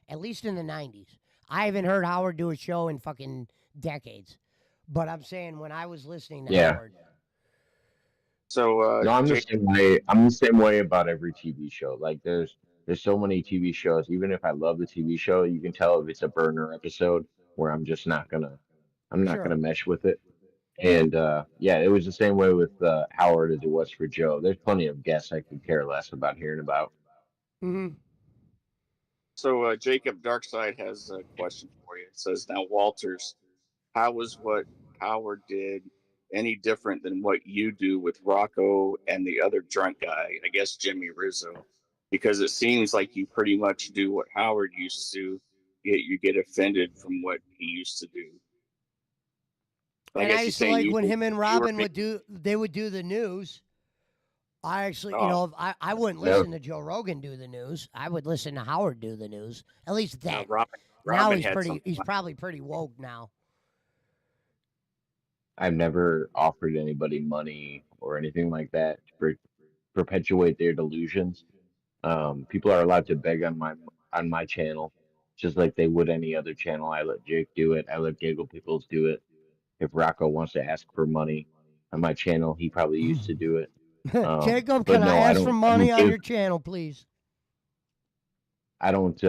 B: At least in the '90s, I haven't heard Howard do a show in fucking decades. But I'm saying when I was listening to Howard.
L: So
N: No, I'm the same way. I'm the same way about every TV show. Like there's so many TV shows. Even if I love the TV show, you can tell if it's a burner episode where I'm just not gonna mesh with it. And yeah, it was the same way with Howard as it was for Joe. There's plenty of guests I could care less about hearing about.
B: Mm-hmm.
L: So Jacob Darkside has a question for you. It says, now Walters, how was what Howard did any different than what you do with Rocco and the other drunk guy, I guess Jimmy Rizzo? Because it seems like you pretty much do what Howard used to, yet you get offended from what he used to do. I
B: And
L: guess
B: I
L: he's
B: used to
L: saying
B: like when him and Robin
L: you
B: would do the news. I actually, you
L: Oh.
B: know, I wouldn't
N: Yeah.
B: listen to Joe Rogan do the news. I would listen to Howard do the news. At least then. Now
L: Robin
B: he's
L: had
B: pretty.
L: something
B: He's
L: like-
B: probably pretty woke now.
N: I've never offered anybody money or anything like that to perpetuate their delusions. People are allowed to beg on my channel, just like they would any other channel. I let Jake do it. I let Giggle Pickles do it. If Rocco wants to ask for money on my channel, he probably used to do it.
B: Jacob,
N: but
B: can
N: no,
B: I ask for money on
N: give-
B: your channel, please?
N: I don't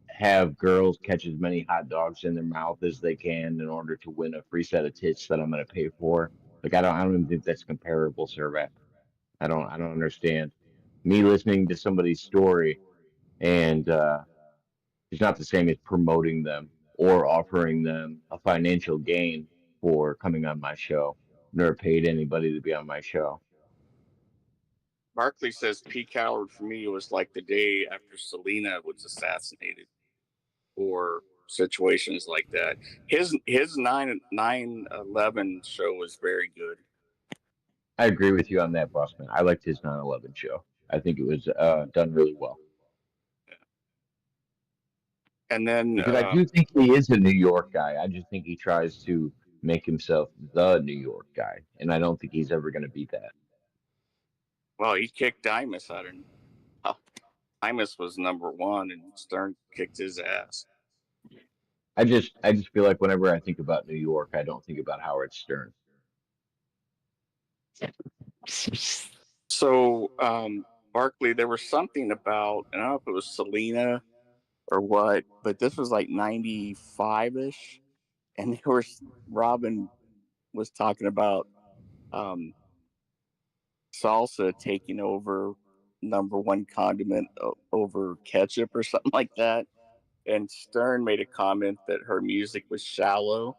N: have girls catch as many hot dogs in their mouth as they can in order to win a free set of tits that I'm going to pay for. Like I don't even think that's comparable, sir. I don't understand. Me listening to somebody's story and it's not the same as promoting them or offering them a financial gain for coming on my show. Never paid anybody to be on my show.
L: Barkley says peak Howard for me was like the day after Selena was assassinated, or situations like that. His 9/11 show was very good.
N: I agree with you on that, Bossman. I liked his 9/11 show. I think it was done really well.
L: And then
N: Because I do think he is a New York guy. I just think he tries to make himself the New York guy, and I don't think he's ever going to be that.
L: well, he kicked Dimas out of. Dimas was number one, and Stern kicked his ass.
N: I just feel like whenever I think about New York, I don't think about Howard Stern.
L: So, Barkley, there was something about, I don't know if it was Selena or what, but this was like 95-ish, and Robin was talking about salsa taking over number one condiment over ketchup or something like that. And Stern made a comment that her music was shallow,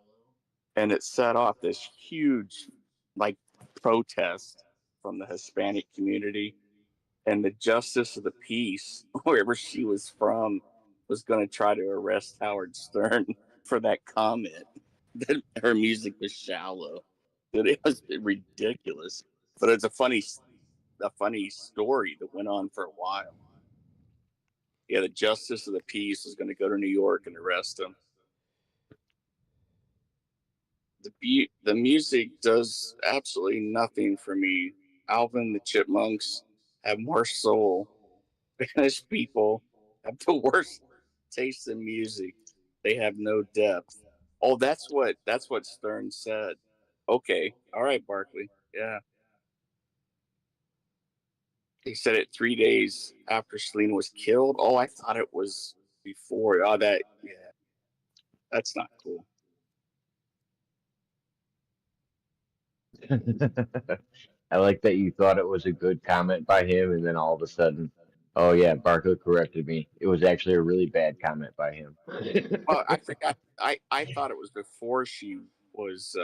L: and it set off this huge like protest from the Hispanic community. And the justice of the peace, wherever she was from, was going to try to arrest Howard Stern for that comment that her music was shallow. That it was ridiculous, but it's a funny story that went on for a while. Yeah, the justice of the peace is going to go to New York and arrest him. The music does absolutely nothing for me. Alvin the Chipmunks have more soul. Spanish people have the worst taste in music. They have no depth. Oh, that's what Stern said. Okay, all right, Barkley. Yeah, he said it 3 days after Selena was killed. Oh, I thought it was before. Oh, that's not cool.
N: I like that you thought it was a good comment by him, and then all of a sudden, oh yeah, Barco corrected me. It was actually a really bad comment by him.
L: Well, I think I thought it was before she was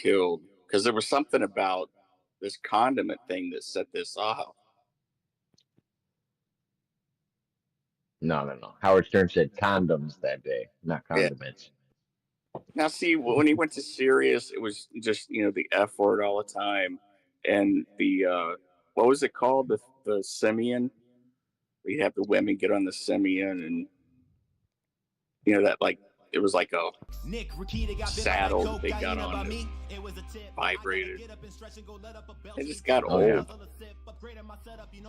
L: killed, because there was something about this condiment thing that set this off.
N: No. Howard Stern said condoms that day, not condiments.
L: Now, see, when he went to Sirius, it was just the F word all the time, and the what was it called, the Simeon? We have the women get on the Simeon, and that like it was like a saddle that they got on that vibrated. It just got old.
N: Yeah.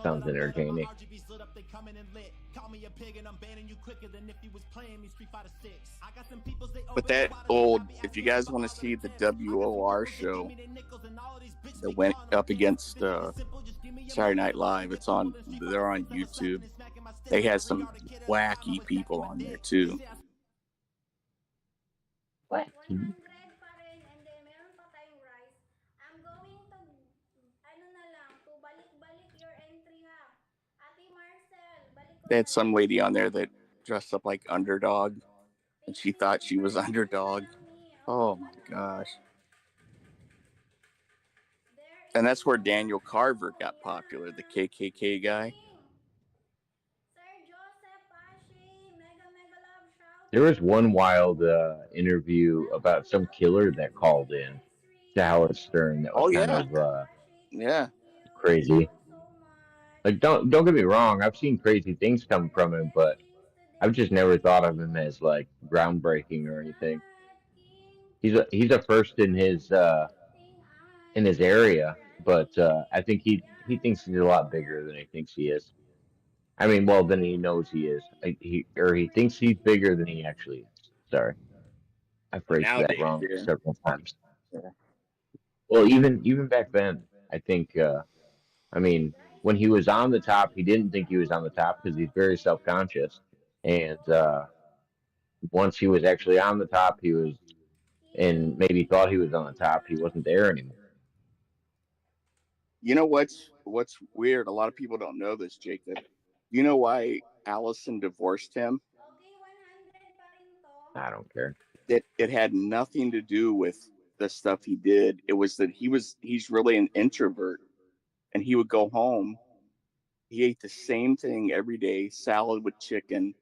N: Sounds entertaining.
L: But that old, if you guys want to see the WOR show that went up against Saturday Night Live, they're on YouTube. They had some wacky people on there too.
Q: pa rin and then meron pa tayong rice. I'm going to, ano na lang, to balik-balik your entry ha. Ate Marcel, balik ko
M: They had
Q: sa'yo.
M: some lady on there that dressed up like underdog, and she thought she was underdog. Oh my gosh. And that's where Daniel Carver got popular, the KKK guy.
Q: Sir Joseph Pashi, mega love shout.
N: There was one wild interview about some killer that called in to Howard Stern that was
M: Oh
N: kind
M: yeah,
N: of
M: yeah.
N: crazy. Like, don't get me wrong, I've seen crazy things come from him, but I've just never thought of him as like groundbreaking or anything. He's a first in his area, but I think he thinks he's a lot bigger than he thinks he is. I mean, well, than he knows he is. He thinks he's bigger than he actually is. Sorry, I
M: Well,
N: phrased that
M: nowadays,
N: wrong
M: yeah.
N: several times.
M: Yeah.
N: Well, even back then, I think. I mean, when he was on the top, he didn't think he was on the top because he's very self conscious. And once he was actually on the top, he was, and maybe thought he was on the top, he wasn't there anymore.
M: You know what's weird? A lot of people don't know this, Jacob. You know why Allison divorced him?
N: I don't care.
M: It had nothing to do with the stuff he did. It was that he's really an introvert, and he would go home. He ate the same thing every day, salad with chicken,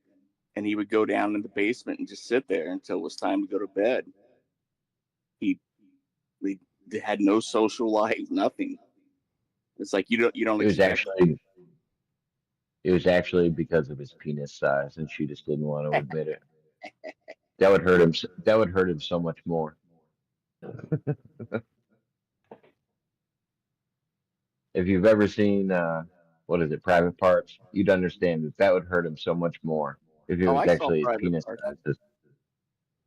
M: and he would go down in the basement and just sit there until it was time to go to bed. He had no social life, nothing. It's like you don't
N: It was
M: expect.
N: actually it was actually because of his penis size, and she just didn't want to admit it. That would hurt him. That would hurt him so much more. If you've ever seen what is it, Private Parts, you'd understand that would hurt him so much more if it
M: Oh,
N: was
M: I saw
N: actually his
M: Private
N: penis
M: Parts.
N: size.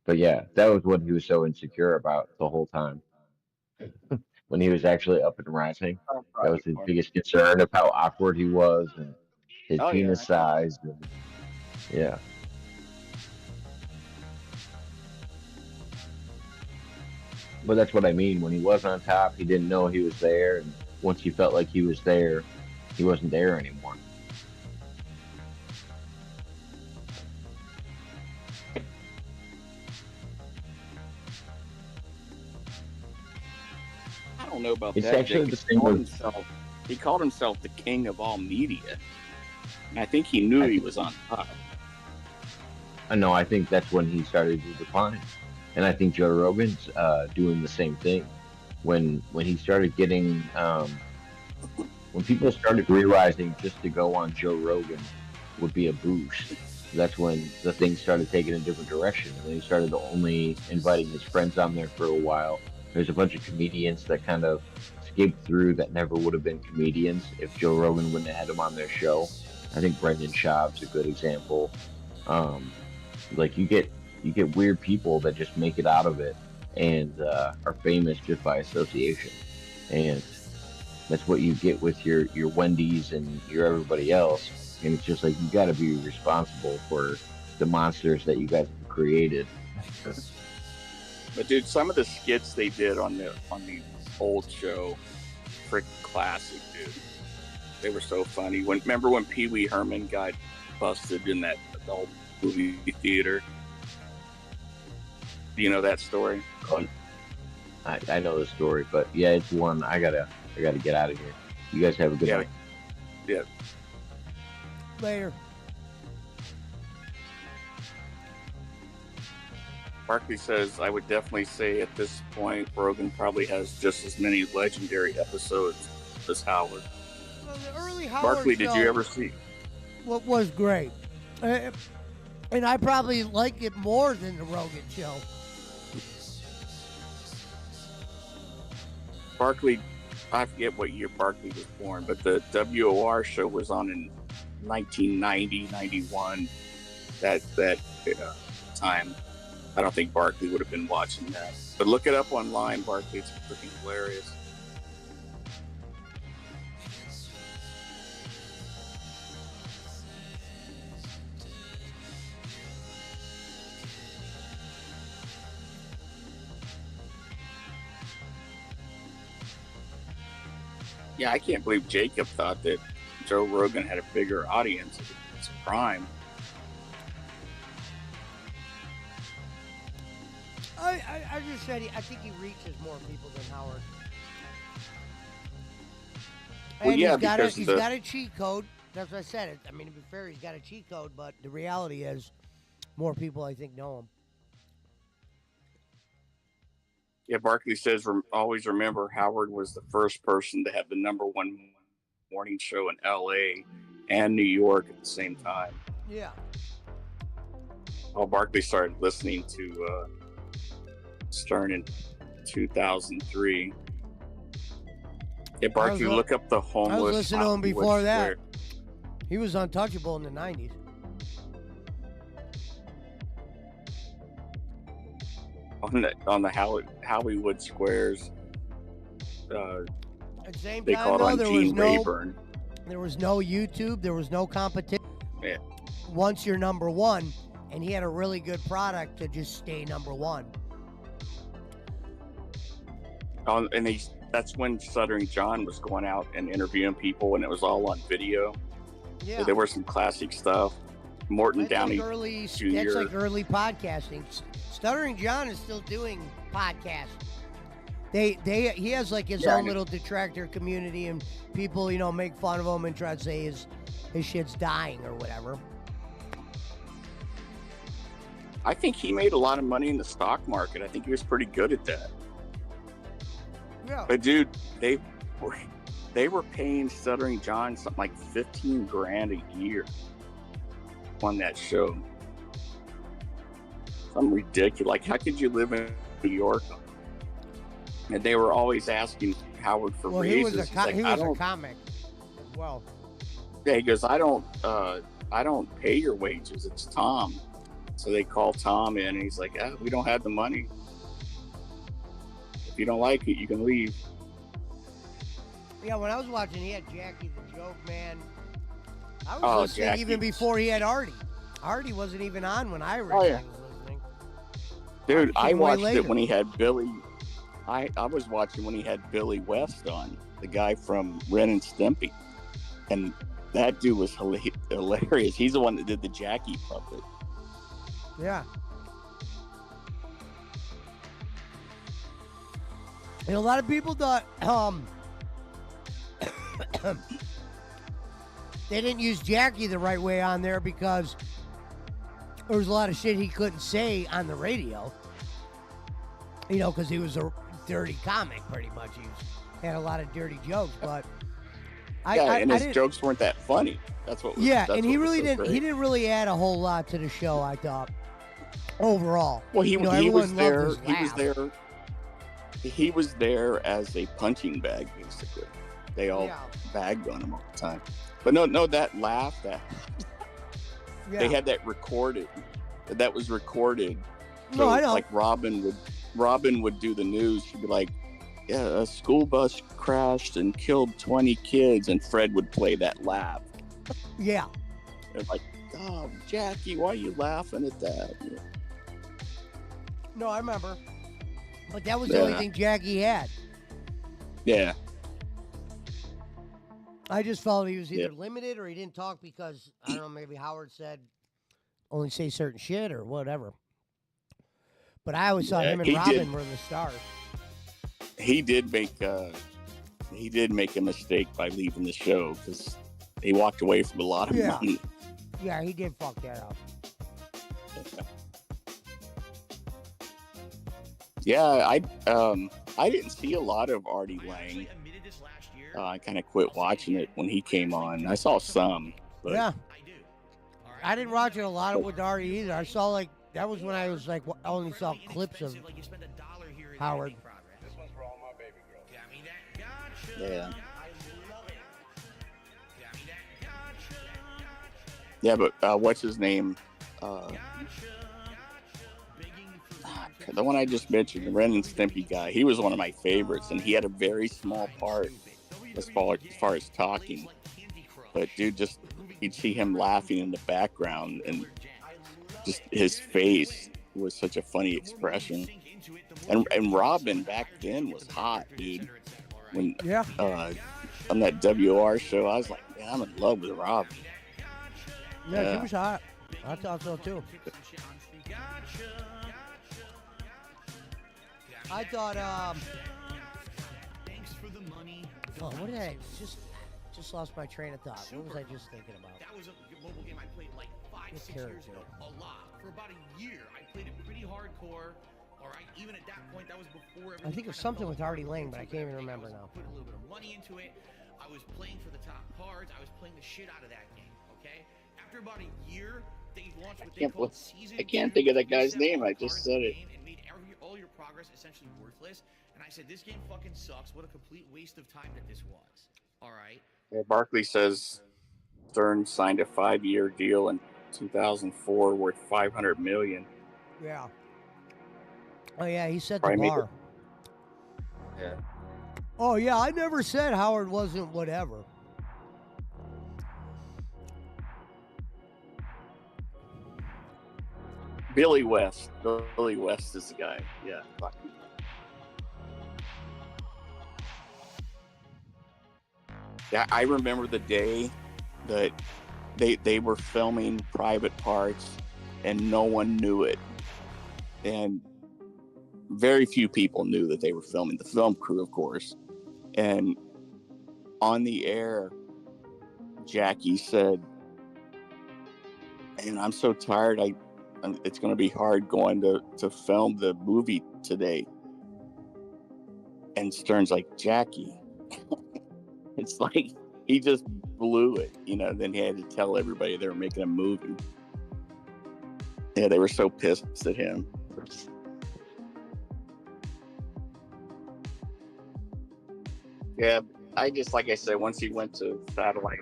N: But yeah, that was what he was so insecure about the whole time. When he was actually up and rising,
M: Oh,
N: that was
M: Private
N: his
M: Parts.
N: biggest concern of how awkward he was and his
M: Oh yeah.
N: penis size. And, yeah. But that's what I mean. When he was on top, he didn't know he was there, and once he felt like he was there, he wasn't there anymore.
M: I don't know about
N: It's
M: that,
N: actually
M: Jake.
N: the same with.
M: He called himself the king of all media. And I think he knew he was on top.
N: No, I think that's when he started to decline, and I think Joe Rogan's doing the same thing. When he started getting, when people started realizing just to go on Joe Rogan would be a boost, that's when the thing started taking a different direction. And then he started only inviting his friends on there for a while. There's a bunch of comedians that kind of escaped through that never would have been comedians if Joe Rogan wouldn't have had them on their show. I think Brendan Schaub's a good example. Like you get weird people that just make it out of it and are famous just by association, and that's what you get with your Wendy's and your everybody else. And it's just like you got to be responsible for the monsters that you guys have created.
M: But dude, some of the skits they did on the old show, freaking classic, dude. They were so funny. Remember when Pee Wee Herman got busted in that adult movie theater? Do you know that story?
N: I know the story, but yeah, it's one I gotta get out of here. You guys have a good night.
M: Yeah.
B: Later.
M: Barkley says, I would definitely say at this point, Rogan probably has just as many legendary episodes as Howard.
B: Well, the early Howard
M: Barkley,
B: show
M: did you ever see?
B: What was great, and I probably like it more than the Rogan show.
M: Barkley, I forget what year Barkley was born, but the WOR show was on in 1990, 91. That time. I don't think Barkley would have been watching that. But look it up online, Barkley. It's freaking hilarious.
L: Yeah, I can't believe Jacob thought that Joe Rogan had a bigger audience. It's a crime.
B: I just said I think he reaches more people than Howard.
L: Well,
B: And
L: yeah,
B: he's got a cheat code. That's what I said. I mean, to be fair, he's got a cheat code, but the reality is more people, I think, know him.
L: Yeah, Barkley says, always remember Howard was the first person to have the #1 morning show in L.A. and New York at the same time.
B: Yeah.
L: Well, Barkley started listening to Stern in 2003. Yeah, Barkley, look up the homeless.
B: I was listening to him
L: Hollywood
B: before that.
L: Square.
B: He was untouchable in the 90s.
L: On the Hollywood Squares.
B: At the same
L: they
B: time,
L: called
B: though,
L: on Gene Rayburn.
B: There was no YouTube. There was no competition.
L: Yeah.
B: Once you're #1, and he had a really good product to just stay #1.
L: And that's when Stuttering John was going out and interviewing people, and it was all on video.
B: Yeah.
L: So there was some classic stuff. Morton Downey Jr.
B: That's like early podcasting. Stuttering John is still doing podcasts. He has like his own little detractor community, and people, make fun of him and try to say his shit's dying or whatever.
L: I think he made a lot of money in the stock market. I think he was pretty good at that.
B: Yeah.
L: But dude, they were paying Stuttering John something like $15,000 a year on that show. Something ridiculous. Like, how could you live in New York? And they were always asking Howard for raises.
B: He was a comic as well.
L: Yeah, he goes, I don't pay your wages. It's Tom. So they call Tom in, and he's like, we don't have the money. If you don't like it, you can leave.
B: Yeah, when I was watching, he had Jackie the Joke Man. I was listening Jackie. Even before he had Artie. Artie wasn't even on when I originally was listening.
L: Dude, I watched it when he had Billy. I was watching when he had Billy West on, the guy from Ren and Stimpy. And that dude was hilarious. He's the one that did the Jackie puppet.
B: Yeah. And a lot of people thought they didn't use Jackie the right way on there because there was a lot of shit he couldn't say on the radio. Because he was a dirty comic, pretty much. He had a lot of dirty jokes, but
L: his jokes weren't that funny. That's what.
B: And he really didn't. He didn't really add a whole lot to the show, I thought. Overall,
L: well, he was there. He was there as a punching bag, basically. They all bagged on him all the time. But no, that laugh, they had that recorded. That was recorded.
B: No, I know.
L: Like Robin would do the news. She'd be like, "Yeah, a school bus crashed and killed 20 kids," and Fred would play that laugh.
B: Yeah.
L: And like, "Oh, Jackie, why are you laughing at that?" Yeah.
B: No, I remember. But that was the only thing Jackie had.
L: Yeah.
B: I just felt he was either limited or he didn't talk because, I don't know, maybe Howard said only say certain shit or whatever. But I always thought him and Robin were the stars.
L: He did make a mistake by leaving the show because he walked away from a lot of money.
B: Yeah, he did fuck that up.
L: Yeah, I didn't see a lot of Artie Lang. I kind of quit watching it when he came on. I saw some, but
B: yeah, I didn't watch it a lot with Artie either. I saw that was when I was I only saw clips of Howard.
L: Yeah. Yeah, but what's his name? The one I just mentioned, the Ren and Stimpy guy, he was one of my favorites, and he had a very small part as far as talking. But dude, you'd see him laughing in the background, and just his face was such a funny expression. And Robin back then was hot, dude. When
M: on that WR show. I was like, man, I'm in love with Robin.
B: Yeah, she was hot. I thought so too. I thought,
A: Thanks for the money.
B: oh, what did I just lost my train of thought. What was I just thinking about?
A: That was a mobile game I played like 5-6 years ago. A lot. For about a year. I played it pretty hardcore. All right. Even at that point, that was before
B: I think it was something with Artie Lang, but I can't even remember now.
A: Put a little bit of money into it. I was playing for the top cards. I was playing the shit out of that game. Okay. After about a year, they launched what they called Season 2.
L: I can't think of that guy's name. I just said it.
A: And made all your progress essentially worthless. And I said, this game fucking sucks. What a complete waste of time that this was. All right.
L: Yeah, Barkley says Stern signed a 5-year deal in 2004 worth $500 million.
B: Yeah. Oh yeah, he set
L: Probably
B: the
L: made
B: bar.
L: Yeah.
B: Oh yeah, I never said Howard wasn't whatever.
L: Billy West. Billy West is the guy. Yeah.
M: Yeah, I remember the day that they were filming Private Parts and no one knew it. And very few people knew that they were filming. The film crew, of course. And on the air, Jackie said, "Man, I'm so tired. It's going to be hard going to film the movie today." And Stern's like, "Jackie." It's like he just blew it, you know. Then he had to tell everybody they were making a movie. Yeah, they were so pissed at him.
L: Yeah, I just, like I said, once he went to satellite.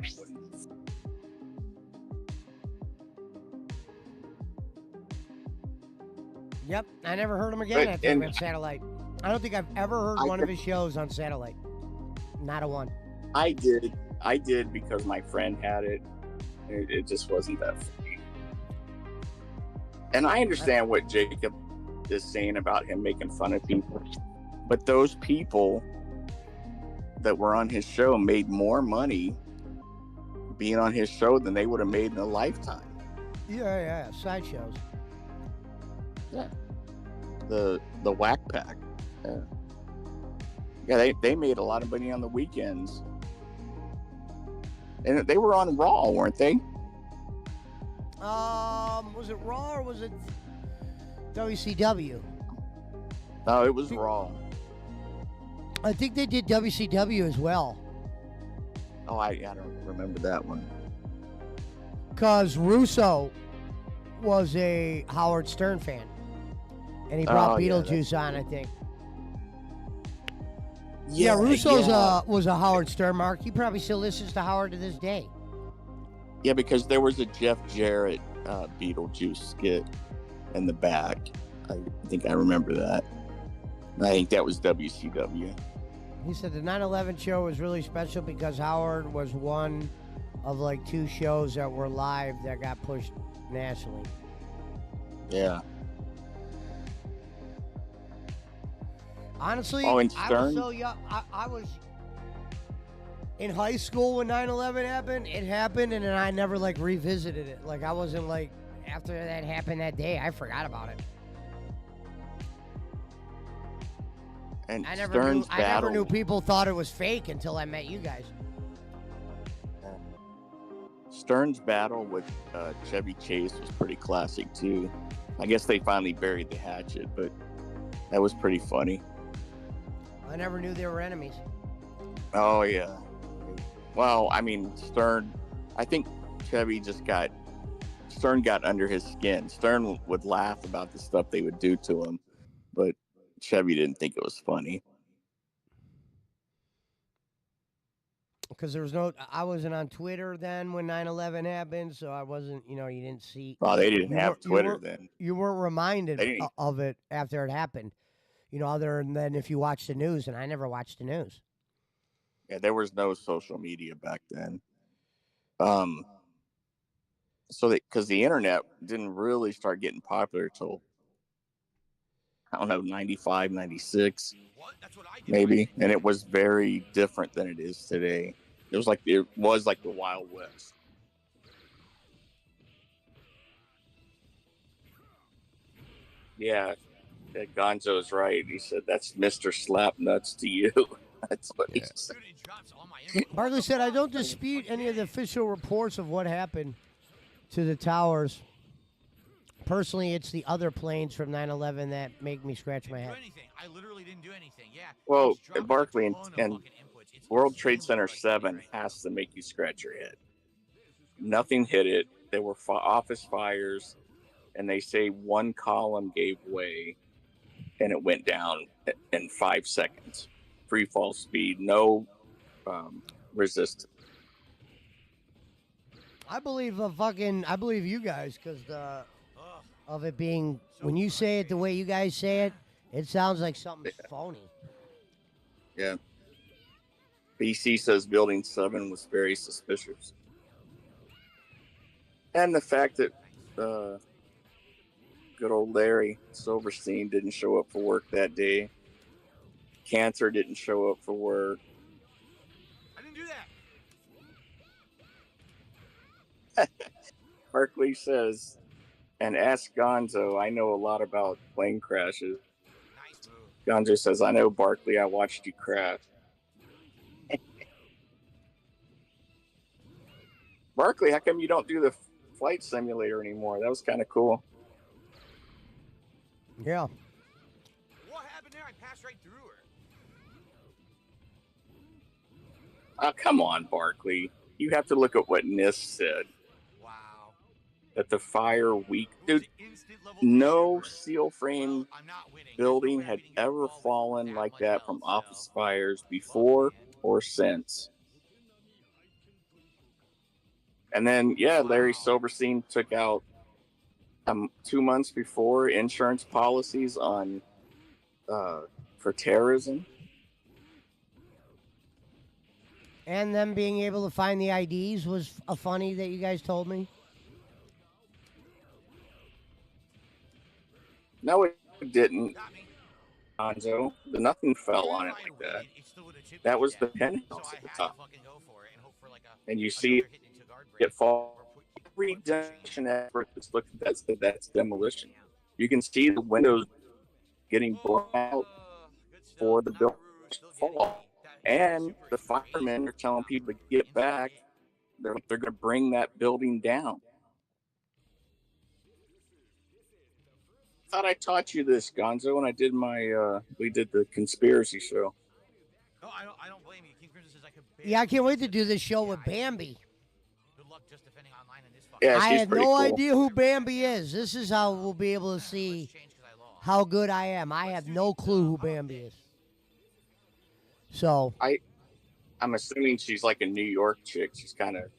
B: Yep, I never heard him again
L: But-
B: after he
L: and-
B: went satellite. I don't think I've ever heard one of his shows on satellite. Not a one.
L: I did because my friend had it. It just wasn't that funny. And I understand what Jacob is saying about him making fun of people,
M: But those people that were on his show made more money being on his show than they would have made in a lifetime.
B: Yeah, sideshows.
M: Yeah. The Whack Pack. Yeah, they made a lot of money on the weekends. And they were on Raw, weren't they?
B: Was it Raw or was it WCW?
M: No, it was Raw.
B: I think they did WCW as well.
M: Oh, I don't remember that one.
B: Because Russo was a Howard Stern fan. And he brought Beetlejuice on, I think. Yeah, Russo's was a Howard Stern mark. He probably still listens to Howard to this day.
M: Yeah, because there was a Jeff Jarrett Beetlejuice skit in the back. I think I remember that. And I think that was WCW.
B: He said the 9/11 show was really special because Howard was one of like 2 shows that were live that got pushed nationally.
M: Yeah.
B: Honestly,
M: Oh, and
B: I was
M: Stern?
B: so young. I was in high school when 9/11 happened. It happened, and then I never like revisited it. Like I wasn't like after that happened that day, I forgot about it.
M: And
B: I never
M: Stern's
B: knew. I
M: battle.
B: never knew people thought it was fake until I met you guys.
M: Stern's battle with Chevy Chase was pretty classic too. I guess they finally buried the hatchet, but that was pretty funny.
B: I never knew they were enemies.
M: Oh yeah. Well, I mean, Stern. I think Stern got under his skin. Stern would laugh about the stuff they would do to him, but Chevy didn't think it was funny.
B: Because there was I wasn't on Twitter then when 9/11 happened, so I wasn't, you didn't see.
M: Oh, they didn't
B: you
M: have
B: weren't-
M: Twitter then.
B: You weren't reminded
M: They didn't-
B: of it after it happened, other than if you watched the news, and I never watched the news.
M: Yeah, there was no social media back then. Because the internet didn't really start getting popular till, I don't know, 95, 96, maybe. And it was very different than it is today.
C: It was like the Wild West. Yeah, Gonzo's right. He said that's Mr. Slapnuts to you. That's what he said.
B: Barkley said, I don't dispute any of the official reports of what happened to the towers. Personally, it's the other planes from 9/11 that make me scratch my head.
A: I literally didn't do anything. Yeah.
C: Well, Barkley and World Trade Center 7 has to make you scratch your head. Nothing hit it. There were office fires, and they say one column gave way, and it went down in 5 seconds. Free fall speed, no resistance.
B: I believe you guys because of it being when you say it the way you guys say it, it sounds like something's phony.
C: Yeah. BC says Building 7 was very suspicious. And the fact that good old Larry Silverstein didn't show up for work that day. Cancer didn't show up for work.
A: I didn't do that.
C: Barkley says, and ask Gonzo, I know a lot about plane crashes. Gonzo says, I know, Barkley, I watched you crash. Barkley, how come you don't do the flight simulator anymore? That was kind of cool.
B: Yeah.
A: What happened there? I passed right through her.
C: Oh, come on, Barkley. You have to look at what NIST said.
A: Wow.
C: That the fire weak. Dude, no steel frame building had ever fallen like that from office fires before or since. And then, Larry Silverstein took out 2 months before insurance policies on for terrorism.
B: And them being able to find the IDs was a funny that you guys told me.
C: No, it didn't, Gonzo. Nothing fell on it like that. That was the penthouse at the top. And you see it fall. Every demolition expert that's looked at that said that's demolition. You can see the windows getting blown out for the building to fall. And the firemen are telling people to get back. They're going to bring that building down. I thought I taught you this, Gonzo, when I did we did the conspiracy show.
A: No, I don't blame you. King Crimson says I could.
B: Yeah, I can't wait to do this show with Bambi.
A: Good luck just defending online in this fucking.
C: Yeah,
B: I
C: she's
B: had
C: pretty
B: no
C: cool.
B: idea who Bambi is. This is how we'll be able to see how good I am. I have no clue who Bambi is. So
C: I'm assuming she's like a New York chick. She's kind of.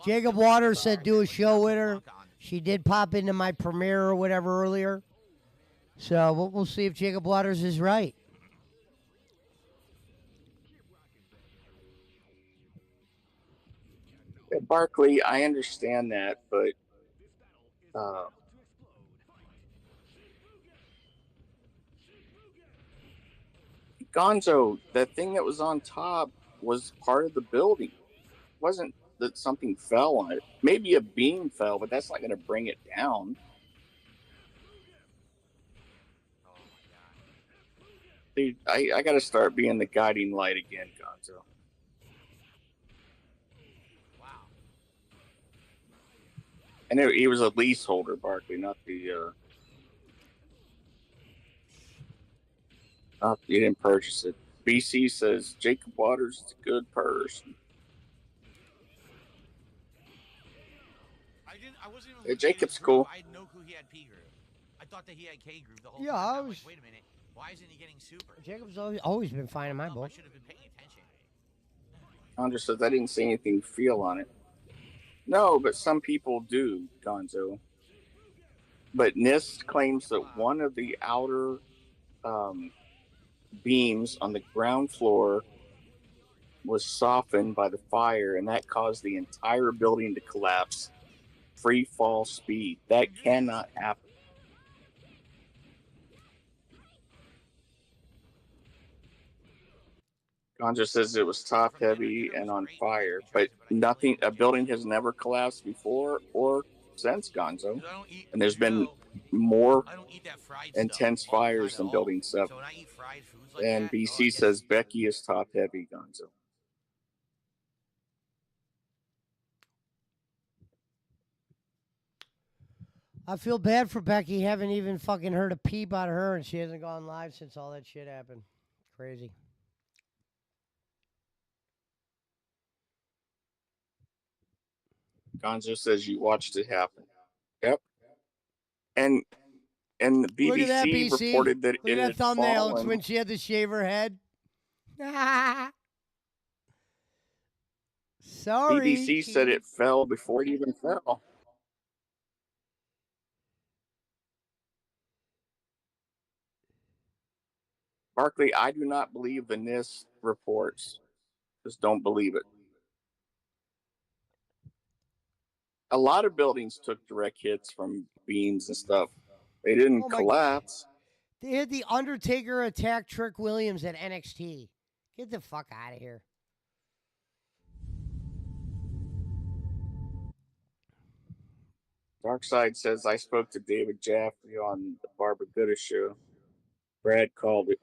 B: Jacob Waters said do a show with her. She did pop into my premiere or whatever earlier. So we'll see if Jacob Waters is right.
C: Barkley, I understand that, but Gonzo, that thing that was on top was part of the building. It wasn't that something fell on it. Maybe a beam fell, but that's not going to bring it down. Dude, I got to start being the guiding light again, Gonzo. And he was a leaseholder, Barkley, not the. You didn't purchase it. BC says Jacob Waters is a good person.
A: I wasn't even
C: Jacob's cool.
A: I had no clue he had P groove. I thought that he had K groove the whole
B: Yeah,
A: time.
B: I was.
A: Like, wait a minute. Why isn't he getting super?
B: Jacob's always been fine in my book.
A: I should have been paying attention.
C: Andres says I didn't see anything feel on it. No, but some people do, Gonzo. But NIST claims that one of the outer beams on the ground floor was softened by the fire, and that caused the entire building to collapse. Free fall speed. That cannot happen.
L: Ganja says it was top heavy and on fire, but nothing. A building has never collapsed before or since Gonzo, and there's been more
A: I don't eat that fried
L: intense
A: stuff all the time
L: fires
A: at
L: than
A: all.
L: Building 7.
A: So when I eat fried foods like
L: And
A: that, I
L: BC
A: get
L: says Becky is top heavy, Gonzo.
B: I feel bad for Becky. Haven't even fucking heard a peep out of her, and she hasn't gone live since all that shit happened. Crazy.
L: Gonzo says you watched it happen. Yep. And the
B: Look at that,
L: BBC
B: BC.
L: reported that
B: Look
L: it
B: at that
L: had
B: thumbnail. It's
L: fallen.
B: when she had to shave her head. Sorry.
L: BBC said it fell before it even fell. Barkley, I do not believe the NIST reports. Just don't believe it. A lot of buildings took direct hits from beams and stuff. They didn't
B: Oh my-
L: collapse.
B: They had the Undertaker attack Trick Williams at NXT. Get the fuck out of here.
L: Darkside says I spoke to David Jaffrey on the Barbara Gooda show. Brad called it.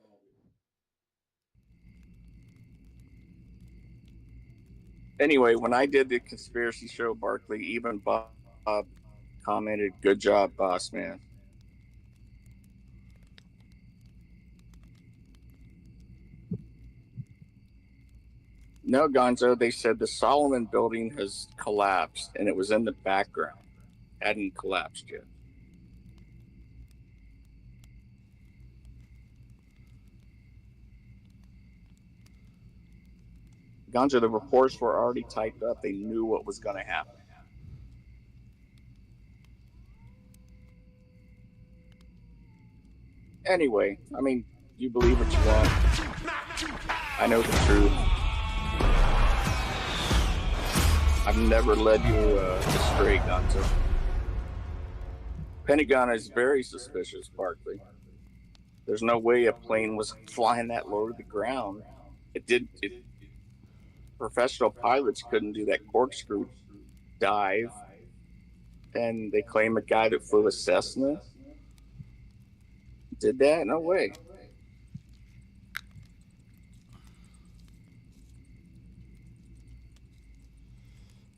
L: Anyway, when I did the conspiracy show, Barkley, even Bob commented, "Good job, boss man." No, Gonzo, they said the Solomon building has collapsed and it was in the background. Hadn't collapsed yet. Gonzo, the reports were already typed up. They knew what was going to happen. Anyway, I mean, you believe what you want. I know the truth. I've never led you astray, Gonzo. Pentagon is very suspicious, Barkley. There's no way a plane was flying that low to the ground. Professional pilots couldn't do that corkscrew dive. And they claim a guy that flew a Cessna did that? No way.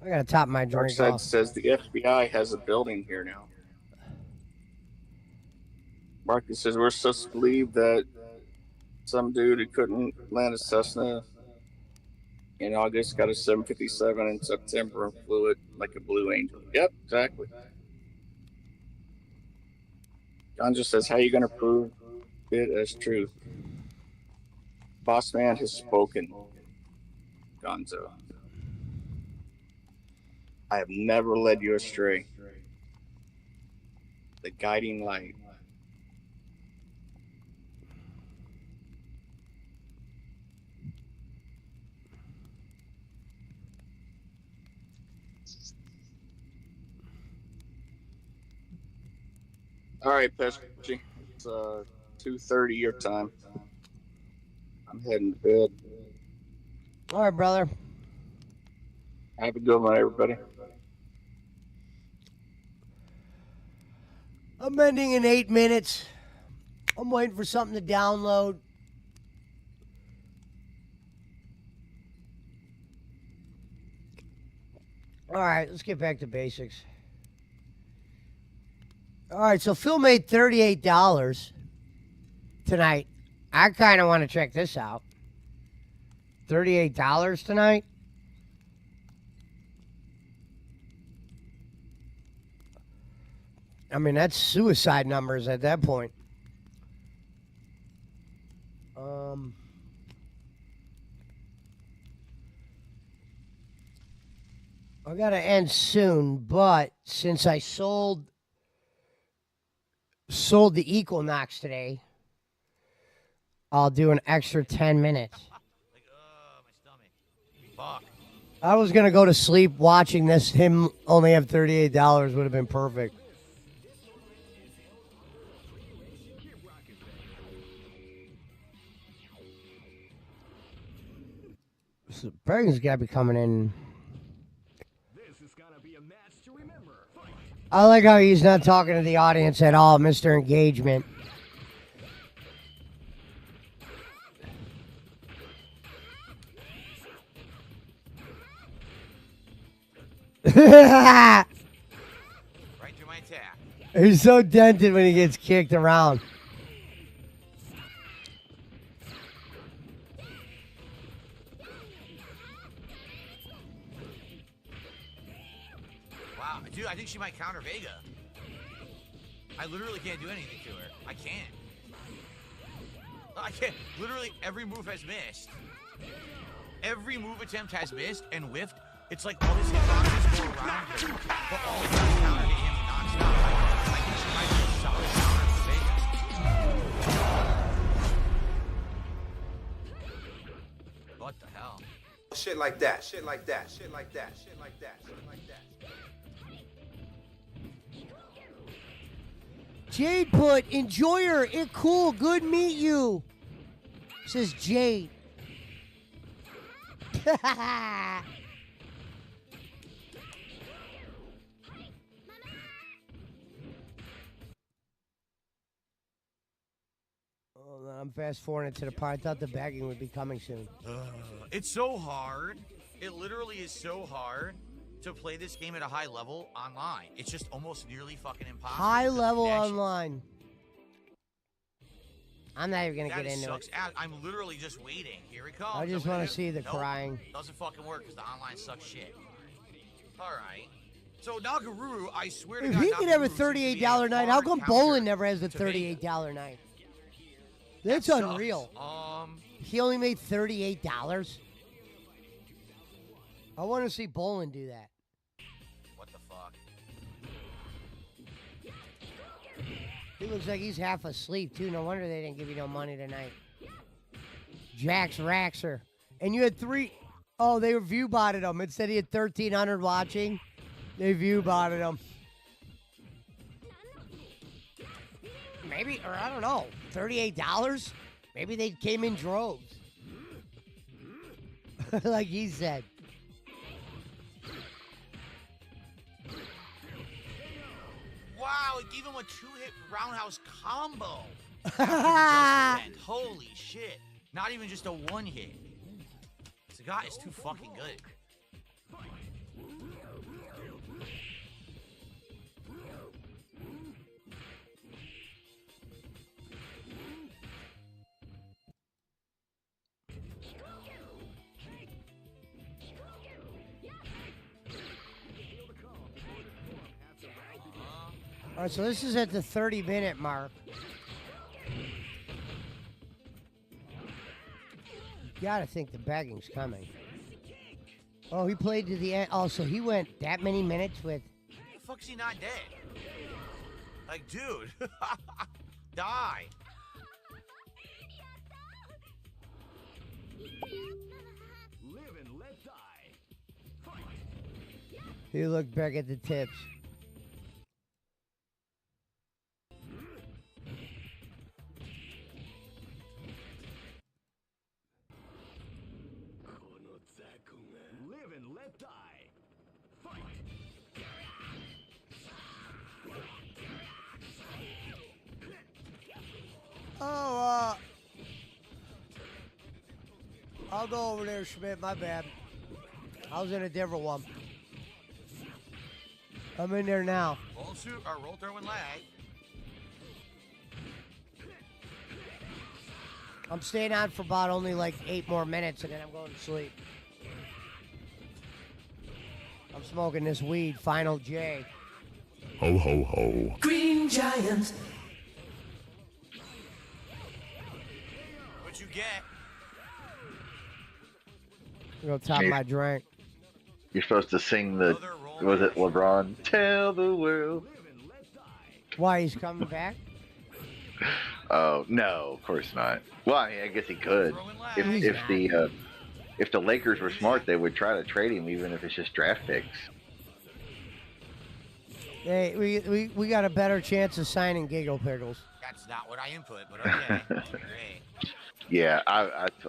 B: I gotta top my drink
L: Darkside
B: off.
L: says the FBI has a building here now. Marcus says we're supposed to believe that some dude who couldn't land a Cessna in August got a 757 in September and flew it like a Blue Angel. Yep, exactly. Ganja says, how are you going to prove it as truth? Boss man has spoken, Gonzo. I have never led you astray. The guiding light. All right, Pesci. It's 2:30 your time. I'm heading to bed.
B: All right, brother.
L: Have a good one, everybody.
B: I'm ending in 8 minutes. I'm waiting for something to download. All right, let's get back to basics. All right, so Phil made $38 tonight. I kind of want to check this out. $38 tonight? I mean, that's suicide numbers at that point. I got to end soon, but since I sold the Equinox today, I'll do an extra 10 minutes. I was going to go to sleep watching this. Him only have $38 would have been perfect. So Bergen's got to be coming in. I like how he's not talking to the audience at all, Mr. Engagement.
A: Right through my attack.
B: He's so dented when he gets kicked around.
A: Wow, dude, I think she might counter Vega. I literally can't do anything to her. I can't. I can't. Literally every move has missed. Every move attempt has missed and whiffed. It's like all his hitboxes go around her, but all he does counter to him non-stop. I think she might be a solid counter for Vega. What the hell?
I: Shit like that, shit like that, shit like that, shit like that, shit like that.
B: Jade put, enjoyer, it cool, good meet you. Says Jade. I'm fast forwarding to the part. I thought the bagging would be coming soon.
A: It's so hard. It literally is so hard to play this game at a high level online. It's just almost nearly fucking impossible.
B: High level online. I'm not even going to
A: That
B: get into
A: sucks.
B: it.
A: I'm literally just waiting. Here it comes.
B: I just want to see the crying.
A: Doesn't fucking work because the online sucks shit. All right. So Nagaruru, I swear to
B: If
A: God,
B: he could have a
A: Nagaruru seems to be
B: $38 night, how
A: hard
B: come
A: counter
B: Bolin never has a
A: to Vega.
B: $38 night? That's
A: That sucks.
B: unreal. He only made $38? I want to see Bolin do that.
A: What the fuck?
B: He looks like he's half asleep, too. No wonder they didn't give you no money tonight. Jax Raxer. And you had 3... Oh, they view botted him. It said he had 1,300 watching. They view botted him. Maybe, or I don't know, $38? Maybe they came in droves. Like he said.
A: Wow, it gave him a 2-hit roundhouse combo. After just holy shit. Not even just a 1-hit. This guy is too fucking good.
B: All right, so this is at the 30-minute mark. Gotta think the bagging's coming. Oh, he played to the end. Oh, so he went that many minutes with...
A: The fuck's he not dead? Like, dude. Die.
P: Live and let die.
B: He looked back at the tips.
P: Live and let die. Fight.
B: Oh, I'll go over there, Schmidt. My bad. I was in a different one. I'm in there now.
A: Roll shoot or roll throw and lag.
B: I'm staying on for about only like 8 more minutes, and then I'm going to sleep. I'm smoking this weed, Final J.
J: Ho ho ho.
F: Green Giant.
A: What you get?
B: Go top my drink.
N: You're supposed to sing the, was it LeBron? Tell the world.
B: Why, he's coming back?
N: Oh no, of course not. Well, I mean, I guess he could. If the Lakers were smart, they would try to trade him, even if it's just draft picks.
B: Hey, we got a better chance of signing Giggle Pickles.
A: That's not what I input, but okay. Great.
N: Yeah,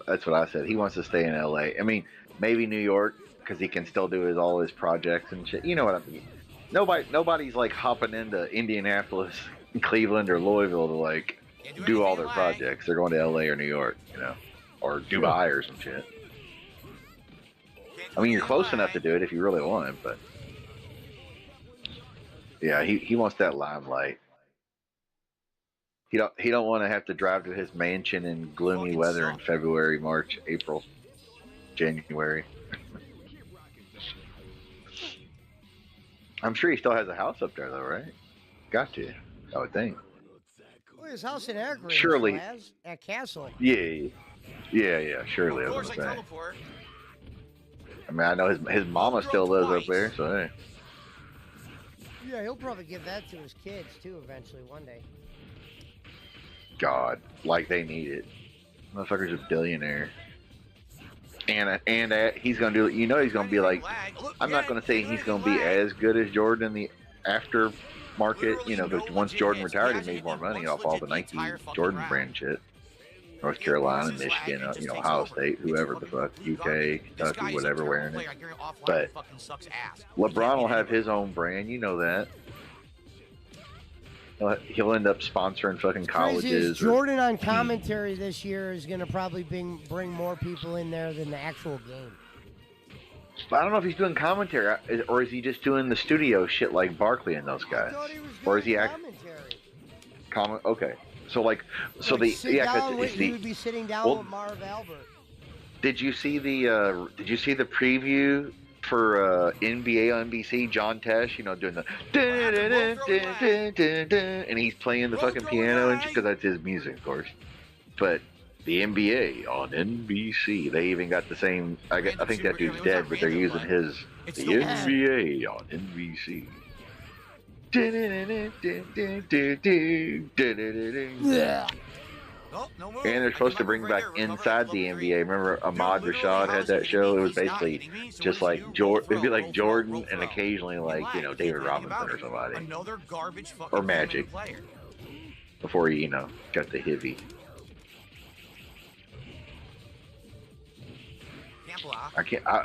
N: that's what I said. He wants to stay in LA. I mean,
R: maybe New York because he can still do all his projects and shit. You know what I mean? Nobody's like hopping into Indianapolis, Cleveland, or Louisville to like do all their projects. They're going to LA or New York, you know, or Dubai or some shit. I mean, you're close enough to do it if you really want, but yeah, he wants that limelight. He don't want to have to drive to his mansion in gloomy weather in February, March, April, January. I'm sure he still has a house up there though, right? Got to, I would think.
B: Well, his house in Akron
R: Surely.
B: still has at Castle.
R: Yeah. Surely. I was gonna say. I mean, I know his mama still lives up there, so hey.
B: Yeah, he'll probably give that to his kids too eventually one day.
R: God, like they need it. Motherfucker's a billionaire. And he's gonna do. You know, he's gonna be like. I'm not gonna say he's gonna be as good as Jordan in the aftermarket. You know, because once Jordan retired, he made more money off all the Nike Jordan brand shit. North Carolina, Michigan, you know, Ohio State, whoever the fuck, UK, Kentucky, whatever, wearing it. But LeBron will have his own brand. You know that. He'll end up sponsoring fucking colleges.
B: Jordan on commentary this year is going to probably bring more people in there than the actual game.
R: I don't know if he's doing commentary or is he just doing the studio shit like Barkley and those guys, or is he commentary? Okay, so like, so
B: like
R: he
B: would be sitting down with Marv Albert.
R: Did you see the preview for NBA on NBC? John Tesh, you know, doing the and he's playing the fucking piano and because that's his music, of course. But the NBA on NBC, they even got the same. I think that dude's dead, but they're using his. The NBA on NBC.
B: Yeah.
R: And they're supposed to bring back Inside the NBA. Remember Ahmad Rashad had that show? It was basically just like it'd be like Jordan and occasionally like, you know, David Robinson or somebody. Or Magic. Before he, you know, got the hivvy.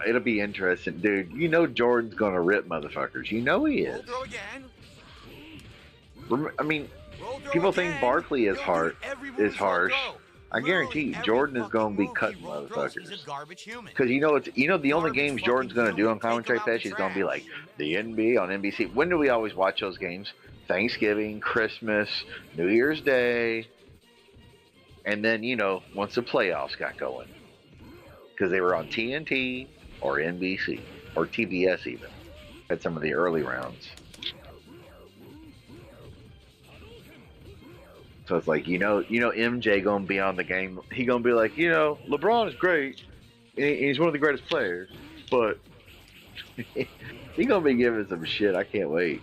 R: It'll be interesting, dude. You know Jordan's gonna rip motherfuckers. You know he is. I mean, people think Barkley is harsh. I guarantee you, Jordan is gonna be cutting motherfuckers. Because you know the only games Jordan's gonna do on commentary, Pesci, is gonna be like the NBA on NBC. When do we always watch those games? Thanksgiving, Christmas, New Year's Day, and then you know once the playoffs got going. Because they were on TNT or NBC or TBS even at some of the early rounds. So it's like, you know, MJ gonna be on the game. He gonna be like, you know, LeBron is great, and he's one of the greatest players, but he gonna be giving some shit. I can't wait.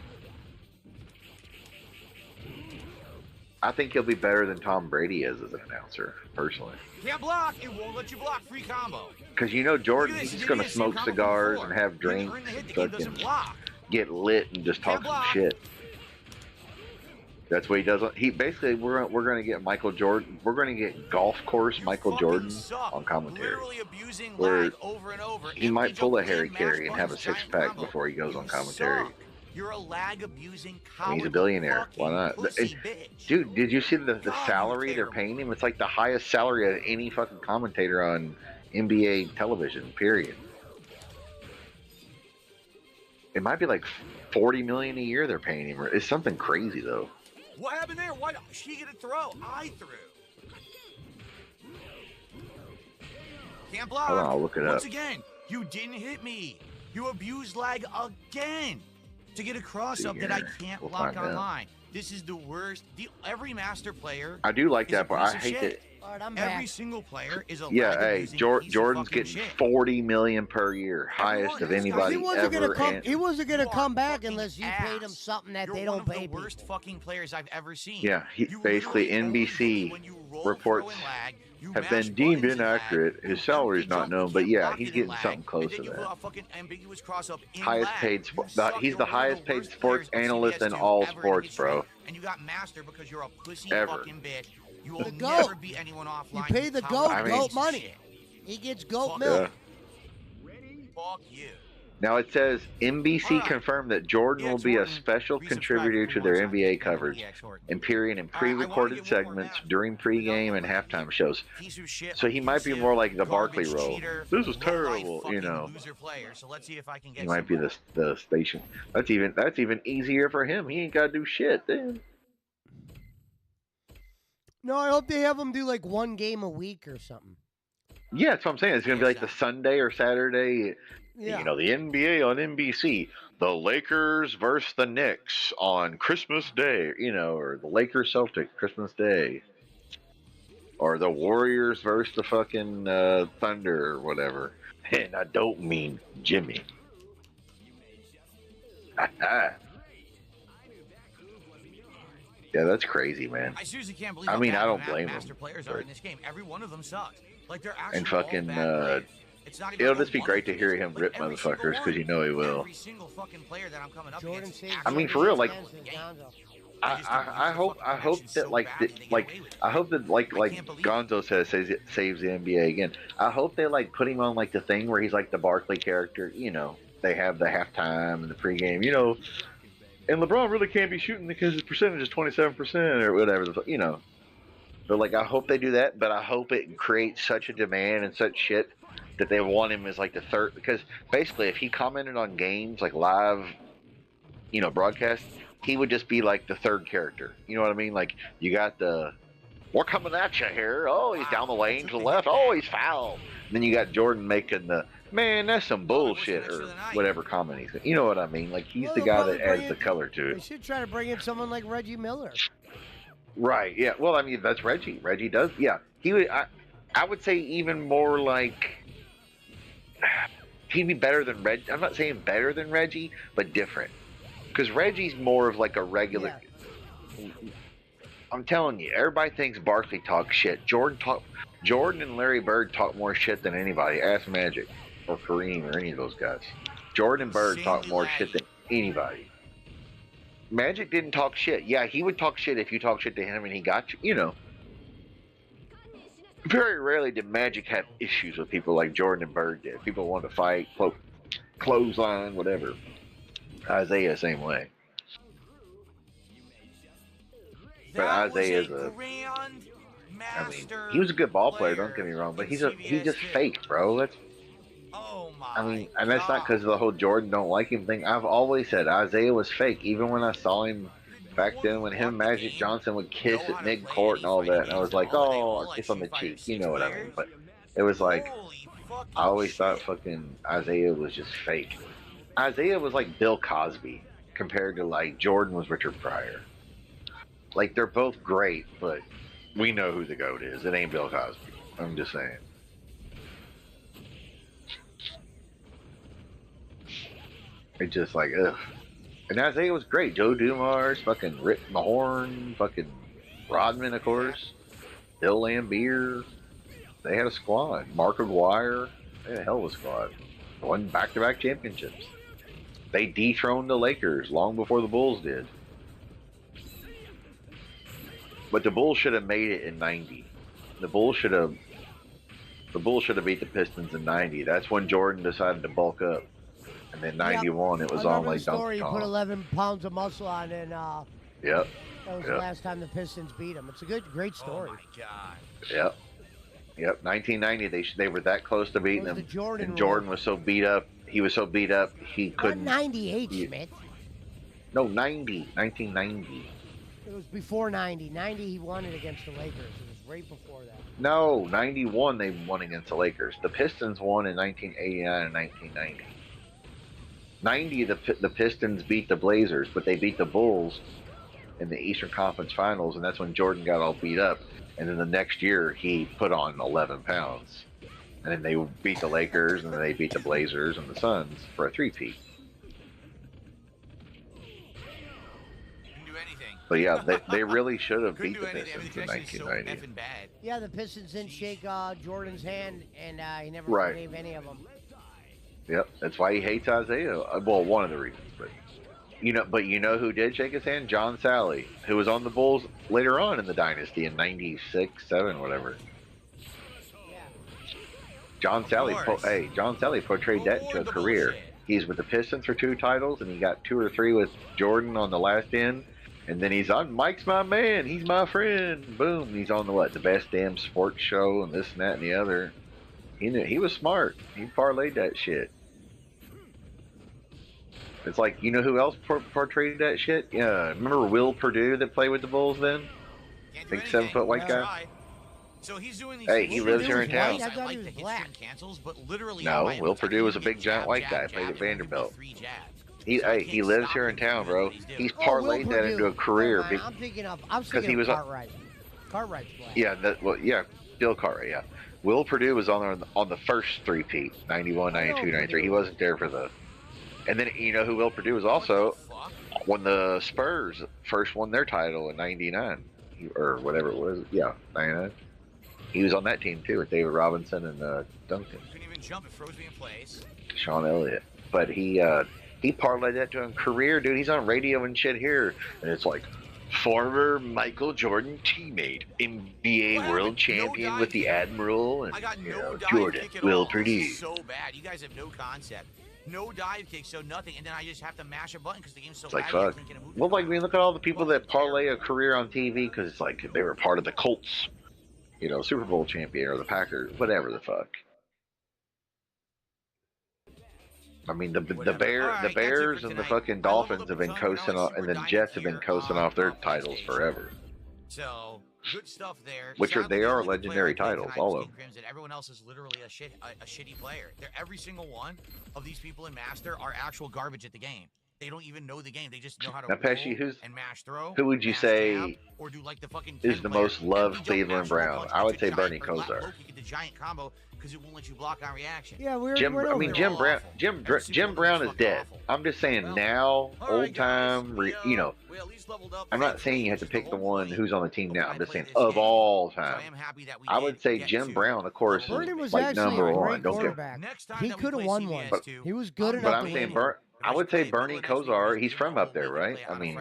R: I think he'll be better than Tom Brady is as an announcer, personally.
A: Can't block. It won't let you block. Free combo.
R: Because you know Jordan, he's just gonna smoke cigars and have drinks and fucking get lit and just talk some shit. That's what he does. He basically, we're gonna get Michael Jordan. We're gonna get golf course Michael Jordan on commentary. Where he might pull a Harry Carey and have a 6-pack before he goes on commentary.
A: You're a lag abusing
R: I mean, he's a billionaire. Why not? Dude, did you see the salary they're paying him? It's like the highest salary of any fucking commentator on NBA television. Period. It might be like $40 million a year they're paying him. It's something crazy though.
A: What happened there? Why did she get a throw? I threw. Can't block.
R: Hold on, I'll look it up.
A: Once again, you didn't hit me. You abused lag again to get a cross up that I can't block online. This is the worst. Every master player.
R: I do like that, but I hate it.
A: Every single player is a
R: hey, Jordan's getting $40 million per year, highest of anybody ever.
B: He wasn't gonna come back unless you paid him something that they don't pay.
A: Worst fucking players I've ever seen.
R: Yeah, basically NBC reports have been deemed inaccurate. His salary is not known, but yeah, he's getting something close to that. Highest paid, he's the highest paid sports analyst in all sports, bro.
A: And you got master because you're a pussy fucking bitch. You will
B: the
A: never beat anyone offline.
B: You pay the goat money. He gets goat milk.
A: Fuck you.
R: Now it says NBC
A: Alright.
R: confirmed that Jordan will be a special contributor to their NBA coverage, appearing in pre-recorded segments during pregame and halftime shows.
A: Piece of shit,
R: So he might be more like the Barkley
A: garbage
R: role.
A: cheater,
R: This is
A: low-life
R: terrible,
A: fucking loser player. So let's see if I can get
R: He might be the station. That's even easier for him. He ain't got to do shit then.
B: No, I hope they have him do like one game a week or something.
R: Yeah, that's what I'm saying. It's gonna be like the Sunday or Saturday.
B: Yeah.
R: You know, the NBA on NBC, the Lakers versus the Knicks on Christmas Day, you know, or the Lakers Celtic Christmas Day, or the Warriors versus the fucking Thunder or whatever. And I don't mean Jimmy. Yeah, that's crazy, man.
A: I seriously can't believe.
R: I mean, I don't
A: how
R: blame
A: master
R: them.
A: players are in this game. Every one of them sucks. Like they're actually
R: And fucking, it'll just be great to hear him rip motherfuckers because you know he will.
A: Every single fucking player that I'm coming up
B: Jordan
A: against.
R: I mean, for real, like, I hope that like Gonzo saves the NBA again. I hope they like put him on like the thing where he's like the Barkley character. You know, they have the halftime and the pregame. You know, and LeBron really can't be shooting because his percentage is 27% or whatever. You know, but like I hope they do that. But I hope it creates such a demand and such shit that they want him as like the third. Because basically, if he commented on games like live, you know, broadcast, he would just be like the third character. You know what I mean? Like you got the, we're coming at you here. Oh, he's down the lane to the left. Oh, he's fouled. And then you got Jordan making the, man, that's some bullshit or whatever comment he's. You know what I mean? Like he's the guy that adds the color to
B: They
R: it.
B: should try to bring in someone like Reggie Miller.
R: Right. Yeah. Well, I mean, that's Reggie. Reggie does. Yeah. He would. I would say even more like. He'd be better than Reggie. I'm not saying better than Reggie, but different. Because Reggie's more of like a regular. Yeah. I'm telling you, everybody thinks Barkley talks shit. Jordan and Larry Bird talk more shit than anybody. Ask Magic or Kareem or any of those guys. Jordan and Bird talk more shit than anybody. Magic didn't talk shit. Yeah, he would talk shit if you talk shit to him and he got you. You know. Very rarely did Magic have issues with people like Jordan and Bird did. People wanted to fight, clothesline, whatever. Isaiah, same way. But Isaiah is I mean, he was a good ball player. Don't get me wrong, but he's just fake, bro. That's.
A: Oh my.
R: I mean, and that's not because of the whole Jordan don't like him thing. I've always said Isaiah was fake, even when I saw him back then when him and Magic Johnson would kiss at mid-court and all that. And I was like, oh, a kiss on the cheek. You know what I mean? But it was like, I always thought fucking Isaiah was just fake. Isaiah was like Bill Cosby compared to like Jordan was Richard Pryor. Like they're both great, but we know who the GOAT is. It ain't Bill Cosby. I'm just saying. It's just like, ugh. And Isaiah was great. Joe Dumars, fucking Rick Mahorn, fucking Rodman, of course. Bill Lambier. They had a squad. Mark Aguirre. They had a hell of a squad. Won back-to-back championships. They dethroned the Lakers long before the Bulls did. But the Bulls should have made it in 90. The Bulls should have beat the Pistons in 90. That's when Jordan decided to bulk up. And then 91, it was on like
B: Donkey Kong. He put 11 pounds of muscle on, and
R: yep.
B: That was the last time the Pistons beat him. It's a great story.
A: Oh my god.
R: Yep. 1990, they were that close to beating him. And Jordan was so beat up. He was so beat up he couldn't.
B: 98, Schmidt.
R: No, 1990.
B: It was before 90. 90, he won it against the Lakers. It was right before that.
R: No, 91 they won against the Lakers. The Pistons won in 1989 and 1990. 90, the Pistons beat the Blazers, but they beat the Bulls in the Eastern Conference Finals, and that's when Jordan got all beat up. And then the next year, he put on 11 pounds. And then they beat the Lakers, and then they beat the Blazers and the Suns for a three-peat. But yeah, they really should have beat the Pistons in 1990.
B: Yeah, the Pistons didn't shake Jordan's hand, and he never forgave any of them.
R: Yep, that's why he hates Isaiah. Well, one of the reasons, but you know who did shake his hand? John Sally, who was on the Bulls later on in the dynasty in '96, '97, whatever. John Sally portrayed that into a career. He's with the Pistons for 2 titles, and he got 2 or 3 with Jordan on the last end. And then he's on Mike's my man, he's my friend. Boom, he's on the best damn sports show and this and that and the other. He was smart. He parlayed that shit. It's like, you know who else portrayed that shit? Yeah, remember Will Perdue that played with the Bulls then? Big 7-foot white guy.
A: So he's doing these.
R: Hey, he lives here in town.
B: I thought he was black.
A: Cancels, but literally
R: No, Will Perdue was a big giant white guy. Played at Vanderbilt. He lives here in town, bro. He's parlayed that into a career.
B: I'm thinking of Cartwright. Cartwright's black.
R: Yeah, Bill Cartwright. Yeah, Will Perdue was on the first 3-peat, 91, 92, 93. He wasn't there for the. And then you know who Will Perdue was also when the Spurs first won their title in '99 or whatever it was. Yeah, '99. He was on that team too with David Robinson and Duncan.
A: Couldn't even jump; it froze me in place.
R: Sean Elliott, but he parlayed that to a career, dude. He's on radio and shit here, and it's like former Michael Jordan teammate, NBA world champion with the Admiral, and Jordan Will Perdue.
A: So bad, you guys have no concept. No dive kick, so nothing, and then I just have to mash a button because the game's so
R: It's like
A: bad.
R: fuck. Well, like, I mean, look at all the people that parlay a career on TV because it's like they were part of the Colts, you know, Super Bowl champion or the Packers, whatever the fuck. I mean, the Bears and the fucking Dolphins have been coasting off, and the Jets have been coasting off their titles forever.
A: So good stuff there.
R: Which they are legendary titles, all of them.
A: And everyone else is literally a shitty player. Every single one of these people in Master are actual garbage at the game. They don't even know the game. They just know how to
R: now, Pesci,
A: and mash throw.
R: Who would you say
A: or do like the fucking
R: is the most loved Cleveland Brown? I would say Bernie Kosar.
A: The giant combo because it won't let you block on reaction.
B: Yeah,
R: Jim Brown is dead. I'm just saying now, old time, you know. I'm not saying you have to pick the one who's on the team now. I'm just saying of all time. I would say Jim Brown, of course, is like number one. Don't get.
B: He could have won one. He was good enough.
R: But I'm saying I would say Bernie Kosar. He's from up there, right? I mean,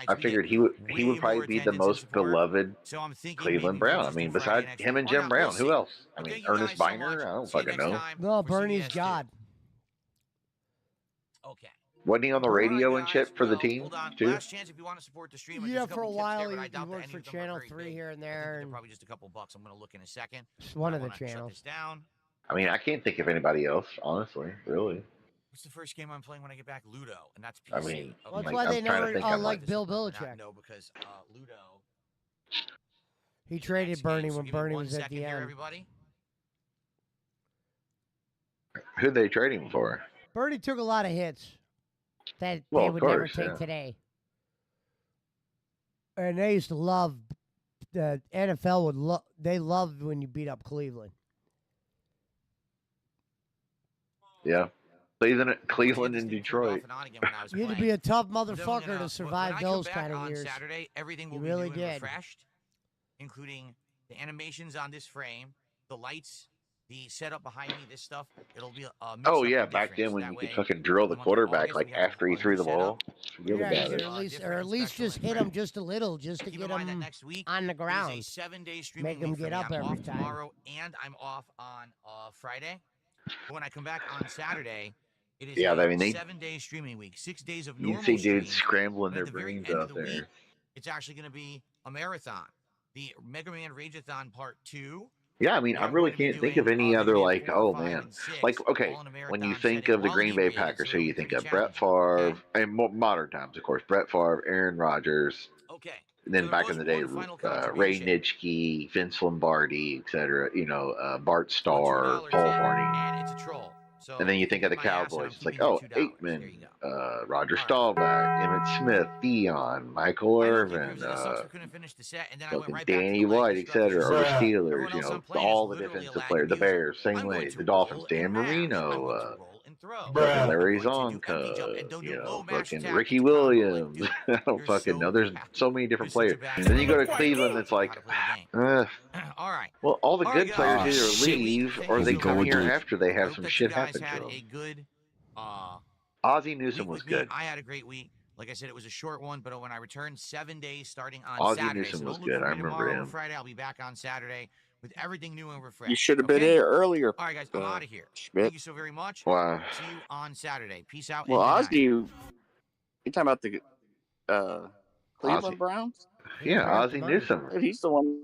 R: I figured he would probably be the most beloved Cleveland Brown. I mean, besides him and Jim Brown, who else? I mean, Ernest Biner. I don't fucking know.
B: No, Bernie's God.
A: Okay.
R: Wasn't he on the radio and shit for the team too?
A: Last chance if you want to support the stream.
B: Yeah, for a while he worked for Channel 3 here and there.
A: Probably just a couple bucks. I'm going to look in a second.
B: It's one of the channels.
R: I mean, I can't think of anybody else, honestly, really.
A: What's the first game I'm playing when I get back? Ludo, and that's PC.
R: I mean,
B: well, that's why they never like Bill Belichick.
A: No, because Ludo.
B: He traded Bernie when Bernie was at the end.
R: Who'd they trade him for?
B: Bernie took a lot of hits that they would never take today. And they used to love, the NFL would love, they loved when you beat up Cleveland.
R: Yeah. Cleveland and Detroit.
B: You had to be a tough motherfucker to survive those kind of years.
A: Saturday, everything will
B: you really
A: be
B: did.
A: Refreshed, including the animations on this frame, the lights, the setup behind me, this stuff. It'll be a
R: oh yeah, back then when you could fucking drill the quarterback like after he threw the ball.
B: Yeah, at least just hit him just a little, just to get him on the ground.
A: It's a 7-day stream.
B: Make him get up every time.
A: Tomorrow, and I'm off on Friday. But when I come back on Saturday, it is
R: I mean,
A: 7-day streaming week, 6 days of normal.
R: You see dudes scrambling their brains out there.
A: Week, it's actually going to be a marathon. The Mega Man Rageathon Part 2.
R: Yeah, I mean, I really can't think of any other, like, oh man. Like, okay, when you think of the Green Bay Packers, who you think of? Brett Favre, and modern times, of course, Brett Favre, Aaron Rodgers.
A: Okay.
R: And then back in the day, Ray Nitschke, Vince Lombardi, etc. You know, Bart Starr, Paul Hornung.
A: And it's a troll. So
R: and then you think of the Cowboys. It's like, oh, Aikman, Roger Staubach, Emmitt Smith, Dion, Michael Irvin, Danny White, etc. Or the Steelers, you know, all the defensive players. The Bears, same way. The Dolphins, Dan Marino, Larry Zonka, you know, fucking Ricky Williams. I don't fucking know. There's so many different players. And then you go to Cleveland, it's like,
A: all right.
R: Well, all the good players either leave or they come here after they have some shit happen to them.
A: A good,
R: Ozzie Newsome was good.
A: I had a great week. Like I said, it was a short one, but when I returned, 7 days starting on
R: Ozzie
A: Saturday.
R: Newsome
A: so
R: was
A: don't
R: good.
A: look for
R: I
A: me
R: remember
A: tomorrow
R: him.
A: or Friday. I'll be back on Saturday with everything new and refreshed.
M: You should have been
A: Okay?
M: here earlier.
A: All right, guys, I'm out of here.
M: Schmidt.
A: Thank you so very much.
R: Wow.
A: See you on Saturday. Peace out
M: Well,
A: and good night.
M: Ozzy, you talking about the Cleveland
R: Ozzy.
M: Browns?
R: Yeah, Ozzy Newsome.
M: He's the one.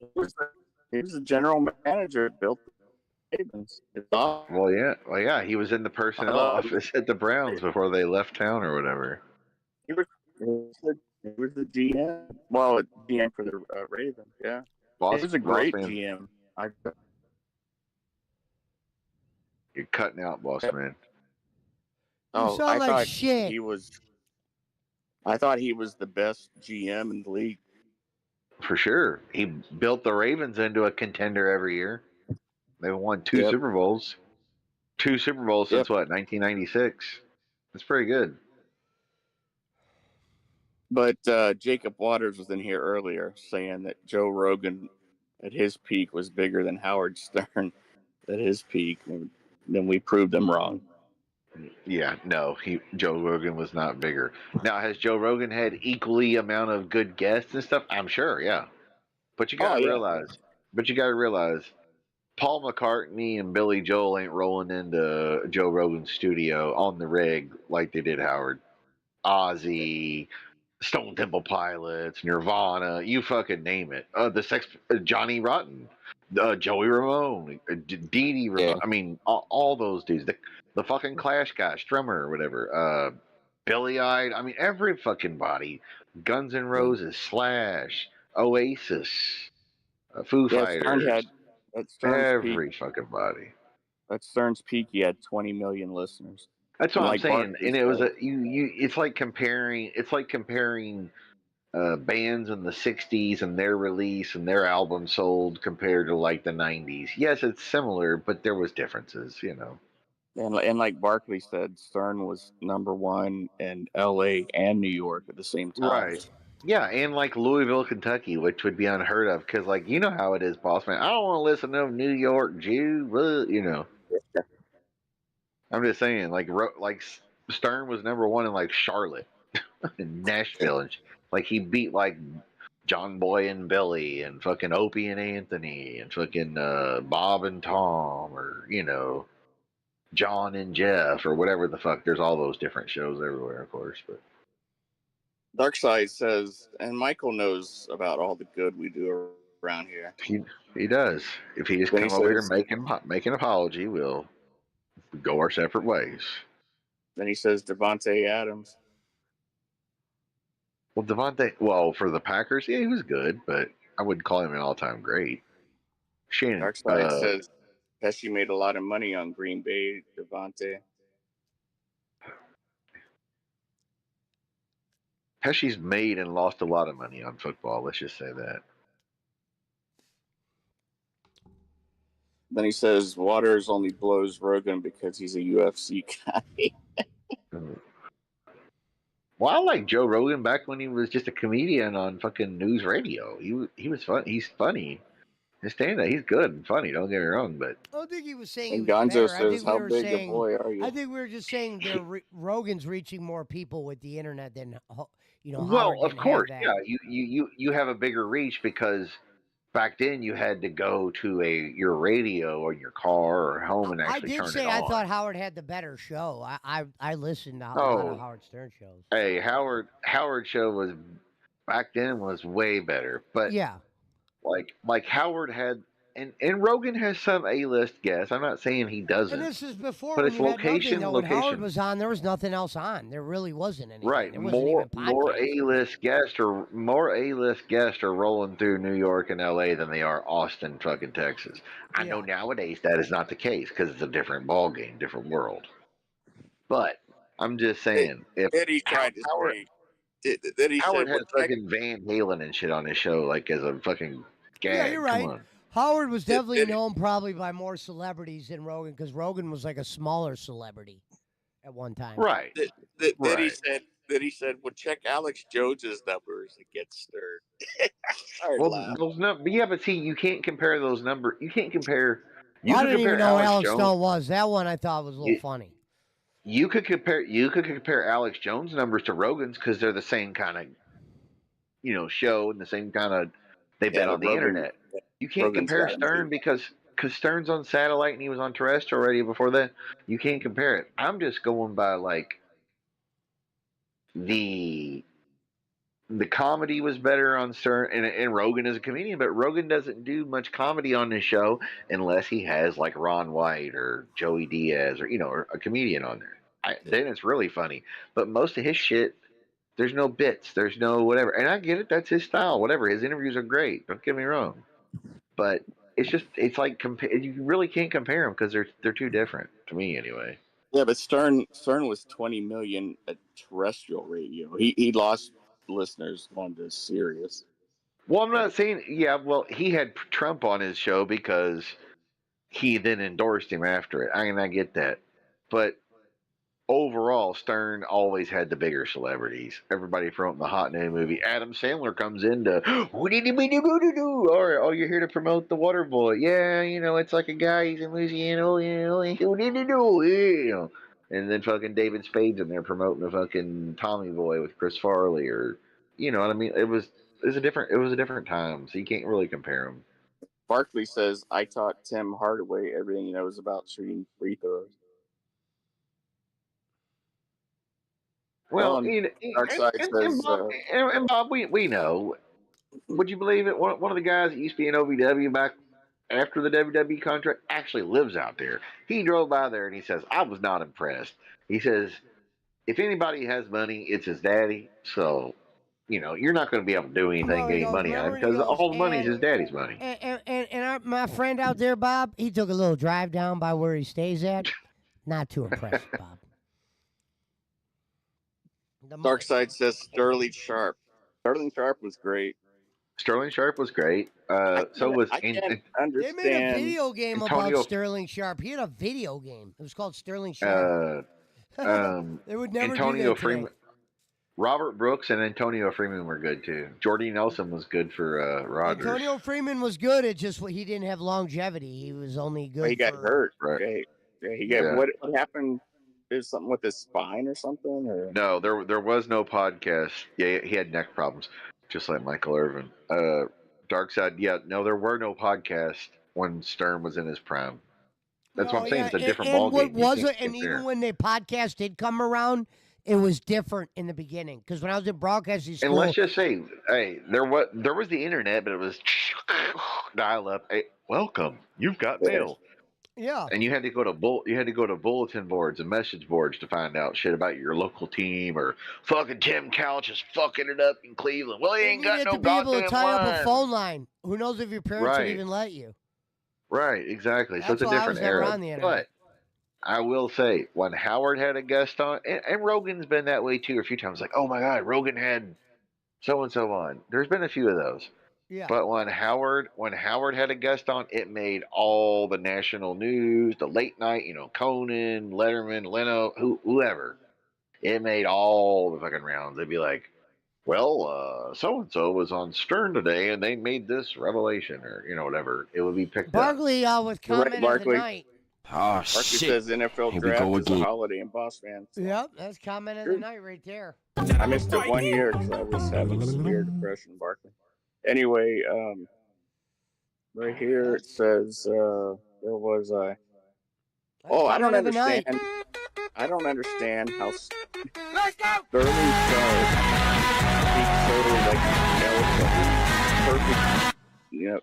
M: He was the general manager that built the Ravens.
R: Well, yeah. He was in the personnel office at the Browns before they left town or whatever.
M: He was the GM. Well, GM for the Ravens. Yeah, he was a great
R: man.
M: GM.
R: You're cutting out, boss man.
B: You sound like shit.
M: He was. I thought he was the best GM in the league.
R: For sure. He built the Ravens into a contender every year. They won two Super Bowls. 2 Super Bowls since what, 1996? That's pretty good.
M: But Jacob Waters was in here earlier saying that Joe Rogan at his peak was bigger than Howard Stern at his peak. And then we proved them wrong.
R: Yeah, no, Joe Rogan was not bigger. Now, has Joe Rogan had equally amount of good guests and stuff? I'm sure, yeah. But you gotta realize, Paul McCartney and Billy Joel ain't rolling into Joe Rogan's studio on the rig like they did Howard. Ozzy, Stone Temple Pilots, Nirvana, you fucking name it. Johnny Rotten, Joey Ramone, Dee Dee Ramone.
M: Yeah.
R: I mean, all those dudes. The fucking Clash guy, Strummer or whatever. Billy Eyed. I mean, every fucking body. Guns N' Roses, Slash, Oasis, Foo Fighters. Every fucking body.
M: At Stern's peak, he had 20 million listeners.
R: That's what I'm saying, and it was It's like comparing. It's like comparing bands in the '60s and their release and their album sold compared to like the '90s. Yes, it's similar, but there was differences, you know.
M: And like Barkley said, Stern was #1 in L.A. and New York at the same time.
R: Right. Yeah, and like Louisville, Kentucky, which would be unheard of because, like, you know how it is, boss man. I don't want to listen to New York Jew, you know. I'm just saying, like Stern was #1 in like Charlotte, in Nashville, and like he beat like John Boy and Billy and fucking Opie and Anthony and fucking Bob and Tom, or you know, John and Jeff, or whatever the fuck. There's all those different shows everywhere, of course, but.
M: Darkside says, and Michael knows about all the good we do around here.
R: He does. If he just come over here and make an apology, we'll go our separate ways.
M: Then he says Devontae Adams.
R: Well, for the Packers, yeah, he was good, but I wouldn't call him an all-time great.
M: Darkside says Pesci made a lot of money on Green Bay, Devontae.
R: Pesci's made and lost a lot of money on football. Let's just say that.
M: Then he says Waters only blows Rogan because he's a UFC guy.
R: Well, I like Joe Rogan back when he was just a comedian on fucking news radio. He was fun. He's funny. His stand-up, he's good and funny. Don't get me wrong, but
B: I don't think he was saying.
M: And
B: he was
M: Gonzo
B: better.
M: says, "How big a boy are you?"
B: I think we were just saying Rogan's reaching more people with the internet than
R: well,
B: Howard
R: of
B: didn't
R: course,
B: have
R: yeah.
B: that.
R: You have a bigger reach because back then you had to go to your radio or your car or home and
B: I
R: actually
B: did
R: turn
B: say
R: it on.
B: I thought Howard had the better show. I listened to a lot of Howard Stern shows.
R: Hey, Howard show was back then was way better, but
B: yeah,
R: like Howard had. And Rogan has some A-list guests. I'm not saying he doesn't.
B: And this is before
R: but
B: when
R: it's
B: you had nothing, though. When Howard
R: location.
B: was on, there was nothing else on. There really wasn't anything.
R: Right.
B: There wasn't even podcasts.
R: More A-list guests are rolling through New York and LA than they are Austin, fucking Texas. I know nowadays that is not the case because it's a different ball game, different world. But I'm just saying,
M: Eddie tried to say. Then he
R: Howard
M: said,
R: had fucking Van Halen and shit on his show, like as a fucking gag.
B: Yeah, you're right.
R: Come on.
B: Howard was definitely known probably by more celebrities than Rogan because Rogan was like a smaller celebrity at one time.
R: Right.
M: Then he said, "Well, check Alex Jones's numbers." It gets stirred.
R: But see, you can't compare those numbers. You can't compare.
B: I didn't even know Alex Stone was. That one I thought was a little funny.
R: You could compare Alex Jones' numbers to Rogan's because they're the same kind of, show and the same kind of. They've been on the internet. You can't
L: Rogan's
R: compare
L: got him
R: Stern
L: beat.
R: because Stern's on satellite and he was on terrestrial already before that. You can't compare it. I'm just going by like the comedy was better on Stern, and Rogan is a comedian, but Rogan doesn't do much comedy on his show unless he has like Ron White or Joey Diaz or or a comedian on there. Then it's really funny. But most of his shit, there's no bits, there's no whatever. And I get it, that's his style. Whatever, his interviews are great. Don't get me wrong, but it's like you really can't compare them because they're too different to me anyway.
M: Yeah, but Stern was 20 million at terrestrial radio. He lost listeners on to Sirius.
R: Well, I'm not saying, yeah, well, he had Trump on his show because he then endorsed him after it. I get that. But overall, Stern always had the bigger celebrities. Everybody from the Hot New movie. Adam Sandler comes into, what did he do? All right, oh, you're here to promote The Water Boy. Yeah, it's like a guy, he's in Louisiana, what did he do? And then fucking David Spade's in there promoting the fucking Tommy Boy with Chris Farley, or, what I mean? It was a different time, so you can't really compare them.
M: Barkley says, I taught Tim Hardaway everything he knows about shooting free throws.
R: Well,
M: and
R: Bob, we know. Would you believe it? One of the guys that used to be in OVW back after the WWE contract actually lives out there. He drove by there and he says, I was not impressed. He says, if anybody has money, it's his daddy. So, you're not going to be able to do anything getting money out of him because all the money is his daddy's money.
B: And my friend out there, Bob, he took a little drive down by where he stays at. Not too impressed, Bob.
M: Dark Side says Sterling Sharp. Sterling Sharp was great.
R: Sterling Sharp was great. So was
M: I can't understand.
B: They made a video game
R: Antonio,
B: about Sterling Sharp. He had a video game. It was called Sterling Sharp. They would never
R: Antonio
B: do that
R: Freeman,
B: today.
R: Robert Brooks, and Antonio Freeman were good too. Jordy Nelson was good for Rogers.
B: Antonio Freeman was good. It's just he didn't have longevity. He was only good.
M: He got hurt.
R: Right.
M: Yeah, he got what happened? There's something with his spine or something, or
R: no, there was no podcast. Yeah, he had neck problems, just like Michael Irvin. Dark Side, yeah, no, there were no podcasts when Stern was in his prime. That's what I'm saying. It's a different ballgame.
B: And what was it? And even when the podcast did come around, it was different in the beginning. Because when I was in broadcasting school,
R: and let's just say, hey, there was the internet, but it was dial up. Hey, welcome, you've got mail.
B: Yeah.
R: And you had to go to bulletin boards and message boards to find out shit about your local team, or fucking Tim Couch is fucking it up in Cleveland. Well, he ain't got no goddamn line.
B: You had to be able to tie up a phone line. Who knows if your parents would even let you?
R: Right, exactly. So it's a different era. But I will say, when Howard had a guest on, and Rogan's been that way too a few times, like, oh my God, Rogan had so-and-so on. There's been a few of those.
B: Yeah.
R: But when Howard had a guest on, it made all the national news, the late night, Conan, Letterman, Leno, whoever. It made all the fucking rounds. They'd be like, well, so-and-so was on Stern today, and they made this revelation, or, whatever. It would be picked
B: Barkley,
R: up.
B: With comment of the night.
M: Oh, Barkley says NFL draft is a holiday in Boss fans.
B: Yep, that's comment of the night right there.
M: I missed it 1 year because I was having severe depression, Barkley. Anyway, right here it says, where was I? Oh, I don't understand. I don't understand how Sterling Sharp speaks so perfect,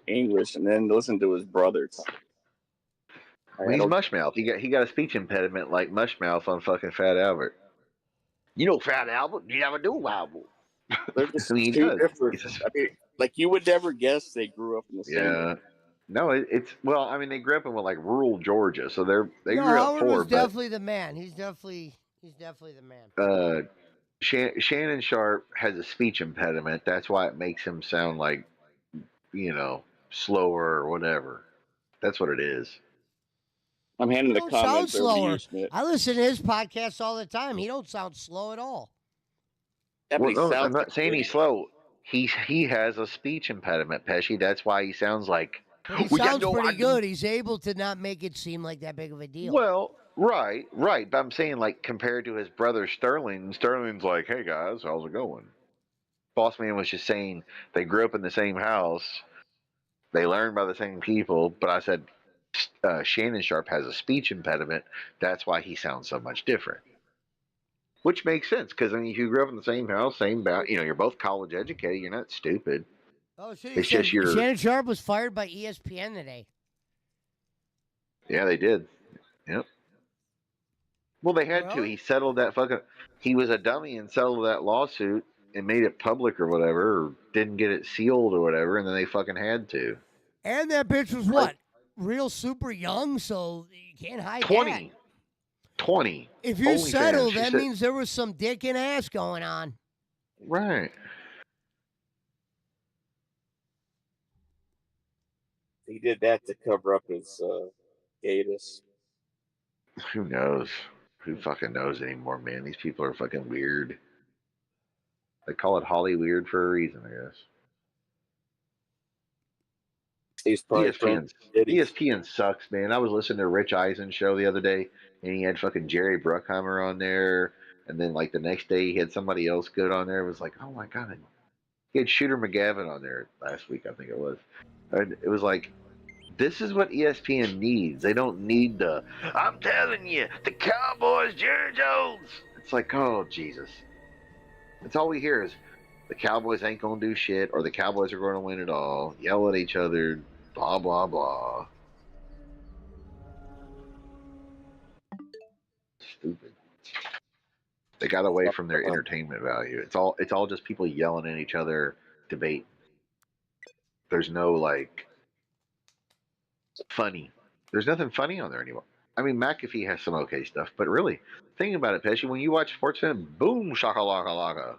M: English, and then listen to his brother talk.
R: Well, he's Mushmouth. He got a speech impediment like Mushmouth on fucking Fat Albert. Fat Albert, you never do Albert.
M: They're just two different. I mean, like you would never guess they grew up in the same.
R: Yeah. No, it's well. I mean, they grew up in like rural Georgia, so they grew up
B: Howard
R: poor.
B: Was definitely the man. He's definitely the man.
R: Shannon Sharp has a speech impediment. That's why it makes him sound like, slower or whatever. That's what it is.
M: I'm handing the comments over to you, Schmidt.
B: I listen to his podcast all the time. He don't sound slow at all.
R: Yeah, well, no, I'm not saying he's slow. He has a speech impediment, Pesci. That's why he sounds like.
B: But he sounds pretty good. He's able to not make it seem like that big of a deal.
R: Well, right. But I'm saying, like, compared to his brother Sterling's like, hey guys, how's it going? Boss Man was just saying they grew up in the same house, They learn by the same people, but I said Shannon Sharp has a speech impediment. That's why he sounds so much different. Which makes sense because I mean, if you grew up in the same house, you're both college educated. You're not stupid.
B: Oh, shit.
R: It's just your.
B: Shannon Sharp was fired by ESPN today.
R: Yeah, they did. Yep. Well, they had to. He settled that fucking. He was a dummy and settled that lawsuit and made it public or whatever, or didn't get it sealed or whatever, and then they fucking had to.
B: And that bitch was what? Real super young, so you can't hide
R: 20.
B: that.
R: 20.
B: If you
R: OnlyFans,
B: settle,
R: she
B: that
R: said-
B: means there was some dick and ass going on.
R: Right.
L: He did that to cover up his gayness.
R: Who knows? Who fucking knows anymore, man? These people are fucking weird. They call it Holly weird for a reason, I guess.
L: He's probably
R: ESPN sucks, man. I was listening to Rich Eisen's show the other day, and he had fucking Jerry Bruckheimer on there, and then like the next day he had somebody else good on there. It was like, oh my god. He had Shooter McGavin on there last week, I think it was. And it was like, this is what ESPN needs. They don't need the, I'm telling you, the Cowboys, Jerry Jones. It's like, oh, Jesus. That's all we hear is the Cowboys ain't going to do shit, or the Cowboys are going to win it all, yell at each other, blah, blah, blah. Stupid. They got away from their entertainment value. It's all just people yelling at each other, debate. There's no, like, funny. There's nothing funny on there anymore. I mean, McAfee has some okay stuff, but really, think about it, Pesci. When you watch SportsCenter, boom, shakalaka laka,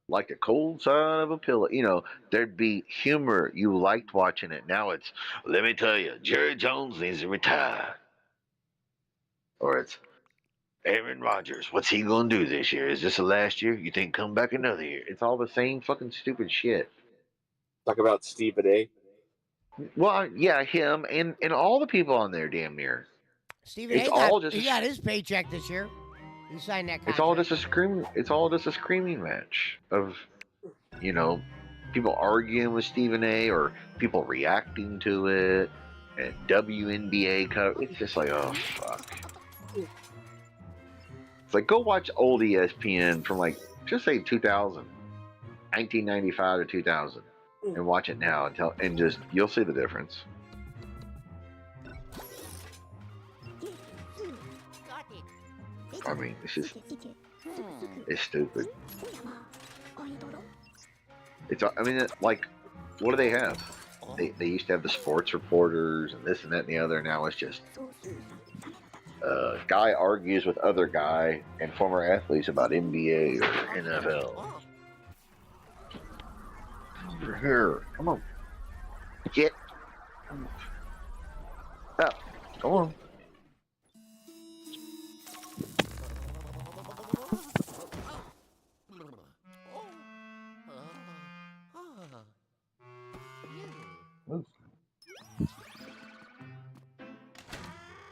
R: like the cold side of a pillow. You know, there'd be humor. You liked watching it. Now it's, let me tell you, Jerry Jones needs to retire. Or it's, Aaron Rodgers, what's he gonna do this year? Is this the last year? You think come back another year? It's all the same fucking stupid shit.
L: Talk about Stephen A.
R: Well, yeah, him and all the people on there, damn near.
B: Stephen A. got his paycheck this year. He signed that contract.
R: It's all just a screaming. It's all just a screaming match of, you know, people arguing with Stephen A. or people reacting to it, and WNBA cover. It's just like, oh fuck. It's like, go watch old ESPN from like, just say 2000, 1995 to 2000, and watch it now and just you'll see the difference. I mean, it's stupid. Like, what do they have? They used to have the sports reporters and this and that and the other. Now it's just guy argues with other guy and former athletes about NBA or NFL. Over here, come on, get up, go on.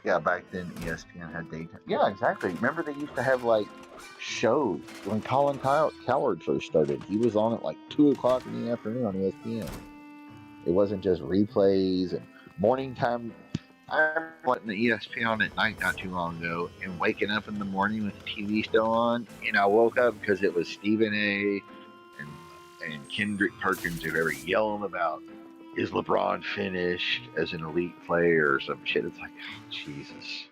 R: Yeah, back then ESPN had daytime. Yeah, exactly. Remember they used to have like shows when Colin Cowherd first started. He was on at like 2:00 in the afternoon on ESPN. It wasn't just replays and morning time. I remember watching the ESPN on at night not too long ago and waking up in the morning with the TV still on. And I woke up because it was Stephen A. and Kendrick Perkins or whoever yelling about, is LeBron finished as an elite player or some shit? It's like, oh, Jesus.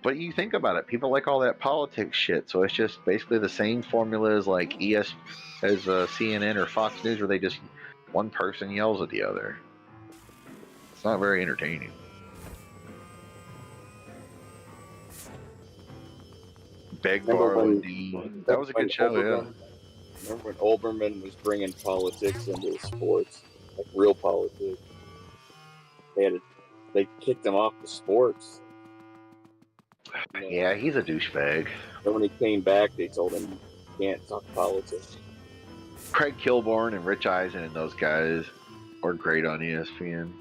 R: But you think about it, people like all that politics shit, so it's just basically the same formula as like CNN or Fox News, where they just, one person yells at the other. It's not very entertaining. Beg, borrow, and deed. That was a good show, yeah.
L: Remember when Olbermann was bringing politics into sports, like real politics? They kicked him off the sports.
R: Yeah, he's a douchebag.
L: And when he came back, they told him, you can't talk politics.
R: Craig Kilborn and Rich Eisen and those guys are great on ESPN.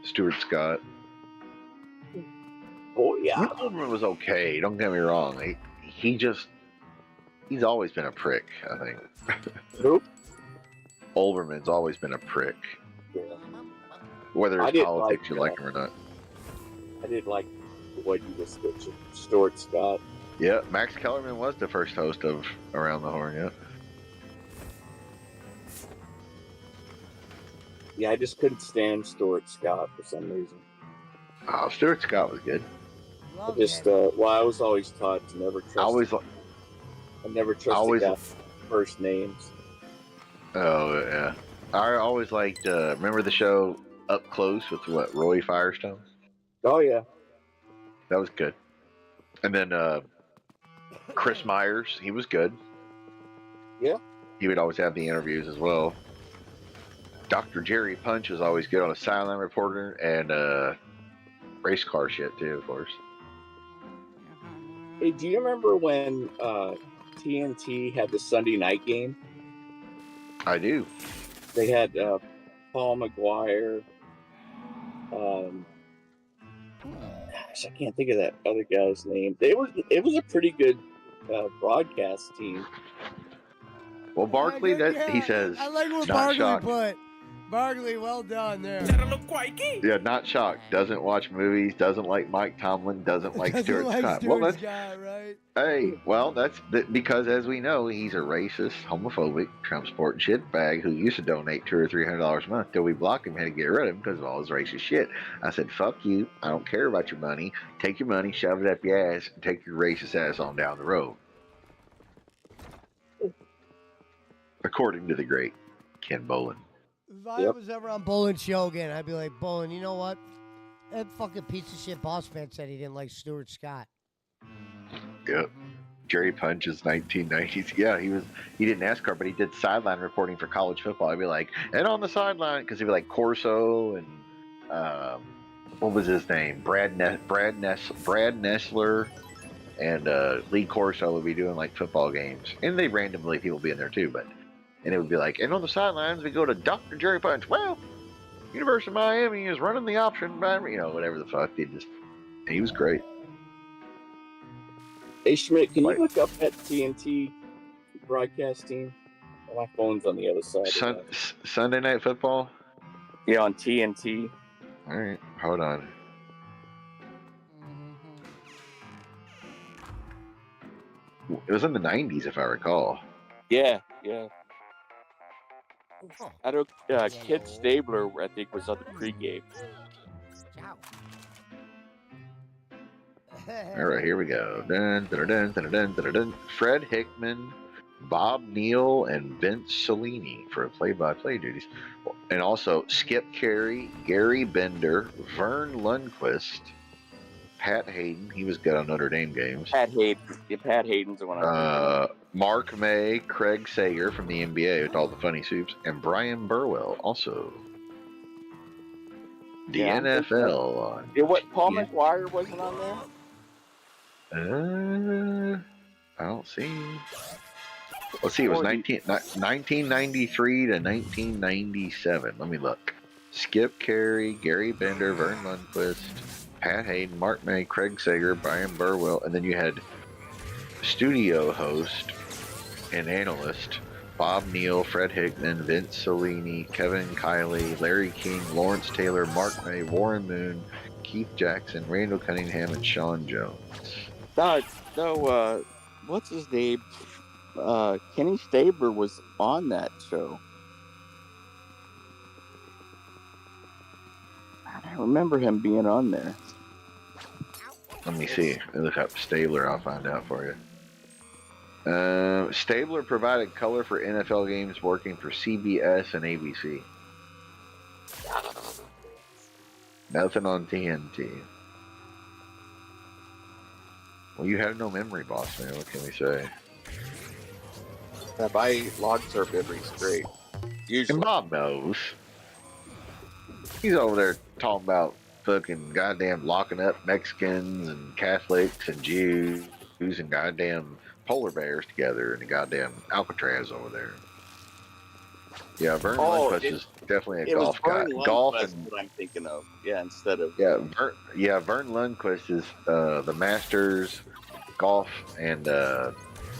R: Stuart Scott.
L: Oh, yeah.
R: Olbermann was okay, don't get me wrong. He's always been a prick, I think.
L: Who?
R: Olbermann's always been a prick.
L: Yeah.
R: Whether
L: I
R: it's
L: did
R: politics you
L: like,
R: like him or not.
L: I did like what you just mentioned, Stuart Scott.
R: Yeah, Max Kellerman was the first host of Around the Horn, yeah.
L: Yeah, I just couldn't stand Stuart Scott for some reason.
R: Oh, Stuart Scott was good.
L: I just, I was always taught to never trust. I never trusted guys' first names.
R: Oh, yeah. I always liked, remember the show Up Close with Roy Firestone?
L: Oh, yeah.
R: That was good. And then Chris Myers, he was good.
L: Yeah.
R: He would always have the interviews as well. Dr. Jerry Punch was always good on a sideline reporter and race car shit too, of course.
L: Hey, do you remember when TNT had the Sunday night game?
R: I do.
L: They had Paul McGuire. Gosh, I can't think of that other guy's name. It was a pretty good broadcast team.
R: Well, Barkley, he says,
B: I like what
R: not
B: Barkley
R: shocked.
B: put. Barkley, well done there.
R: Yeah, not shocked. Doesn't watch movies. Doesn't like Mike Tomlin. Doesn't like Stuart Scott. Well, that's
B: right.
R: hey. Well, that's because as we know, he's a racist, homophobic, Trump supporting shitbag who used to donate $200 or $300 a month till we blocked him, had to get rid of him because of all his racist shit. I said, "Fuck you. I don't care about your money. Take your money, shove it up your ass, and take your racist ass on down the road." According to the great Ken Bolin.
B: If I was ever on Bolin's show again, I'd be like, Bolin, you know what? That fucking piece of shit boss man said he didn't like Stuart Scott.
R: Yep. Jerry Punch is 1990s. Yeah, he did NASCAR, but he did sideline reporting for college football. He'd be like, and on the sideline, because he'd be like Corso and what was his name? Brad Nessler and Lee Corso would be doing like football games, and they randomly people be in there too, and it would be like, and on the sidelines we go to Dr. Jerry Punch. Well, University of Miami is running the option, whatever the fuck. He was great.
L: Hey Schmidt, can you look up that TNT broadcast team? My phone's on the other side.
R: Sunday Night Football?
L: Yeah, on TNT.
R: All right, hold on. It was in the 90s, if I recall.
M: Yeah. I don't. Kid Stabler, I think, was on the pregame.
R: All right, here we go. Dun, dun, dun, dun, dun, dun, dun. Fred Hickman, Bob Neal, and Vince Cellini for play-by-play duties. And also Skip Carey, Gary Bender, Vern Lundquist, Pat Hayden. He was good on Notre Dame games.
M: Pat Hayden's the one.
R: Mark May, Craig Sager from the NBA with all the funny soups, and Brian Burwell also. The NFL.
M: Paul McGuire wasn't on
R: there? I don't see. Let's see, it was 1993 to 1997. Let me look. Skip Carey, Gary Bender, Vern Lundquist, Pat Hayden, Mark May, Craig Sager, Brian Burwell, and then you had studio host and analyst Bob Neal, Fred Hickman, Vince Cellini, Kevin Kiley, Larry King, Lawrence Taylor, Mark May, Warren Moon, Keith Jackson, Randall Cunningham, and Sean Jones.
M: No, what's his name? Kenny Stabler was on that show. I remember him being on there.
R: Let me see. Look up Stabler. I'll find out for you. Stabler provided color for NFL games working for CBS and ABC. Nothing on TNT. Well, you have no memory, boss man. What can we say?
M: My log surf memory's great. Usually.
R: And Bob knows. He's over there talking about fucking goddamn locking up Mexicans and Catholics and Jews and goddamn polar bears together in the goddamn Alcatraz over there. Yeah, Vern Lundquist is definitely a golf guy. Golf and
M: what I'm thinking of. Yeah, instead of
R: Vern Lundquist is the Masters golf and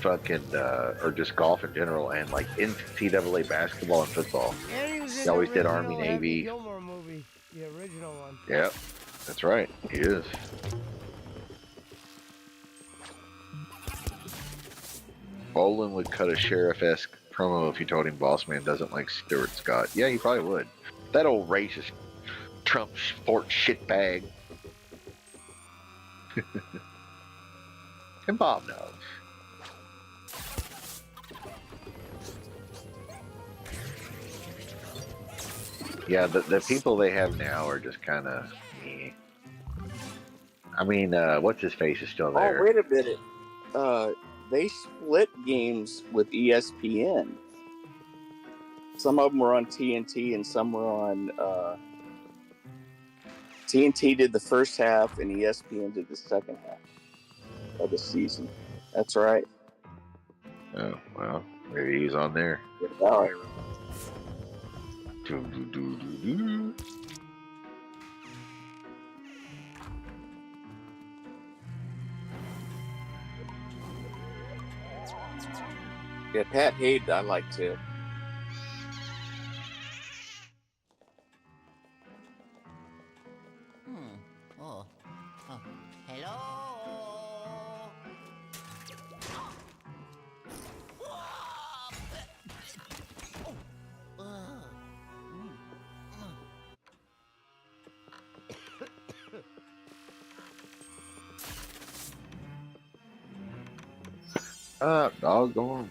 R: fucking or just golf in general, and like NCAA basketball and football.
B: And he was in
R: He
B: the
R: always did
B: original
R: Army,
B: Happy
R: Navy.
B: Gilmore movie, the original one.
R: Yep, that's right. He is. Bolin would cut a sheriff-esque promo if you told him Boss Man doesn't like Stuart Scott. Yeah, he probably would. That old racist Trump sport shitbag. And Bob knows. Yeah, the people they have now are just kind of. I mean, what's his face is still there.
M: Oh, wait a minute. They split games with ESPN. Some of them were on TNT and some were on. TNT did the first half and ESPN did the second half of the season. That's right.
R: Oh, well, maybe he's on there.
M: All right. Yeah, Pat Hayde I like too.
S: Oh. Oh. Hello.
R: Doggone.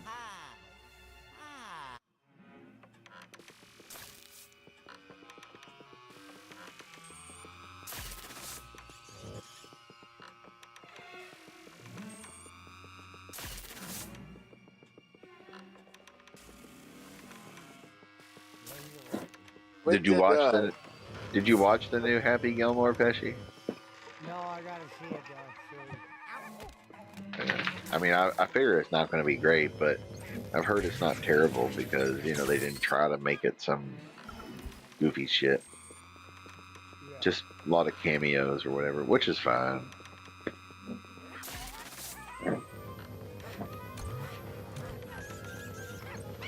R: Did you watch the? Did you watch the new Happy Gilmore, Pesci?
B: No, I gotta see it though.
R: Yeah. I mean, I figure it's not going to be great, but I've heard it's not terrible because they didn't try to make it some goofy shit.
B: Yeah.
R: Just a lot of cameos or whatever, which is fine.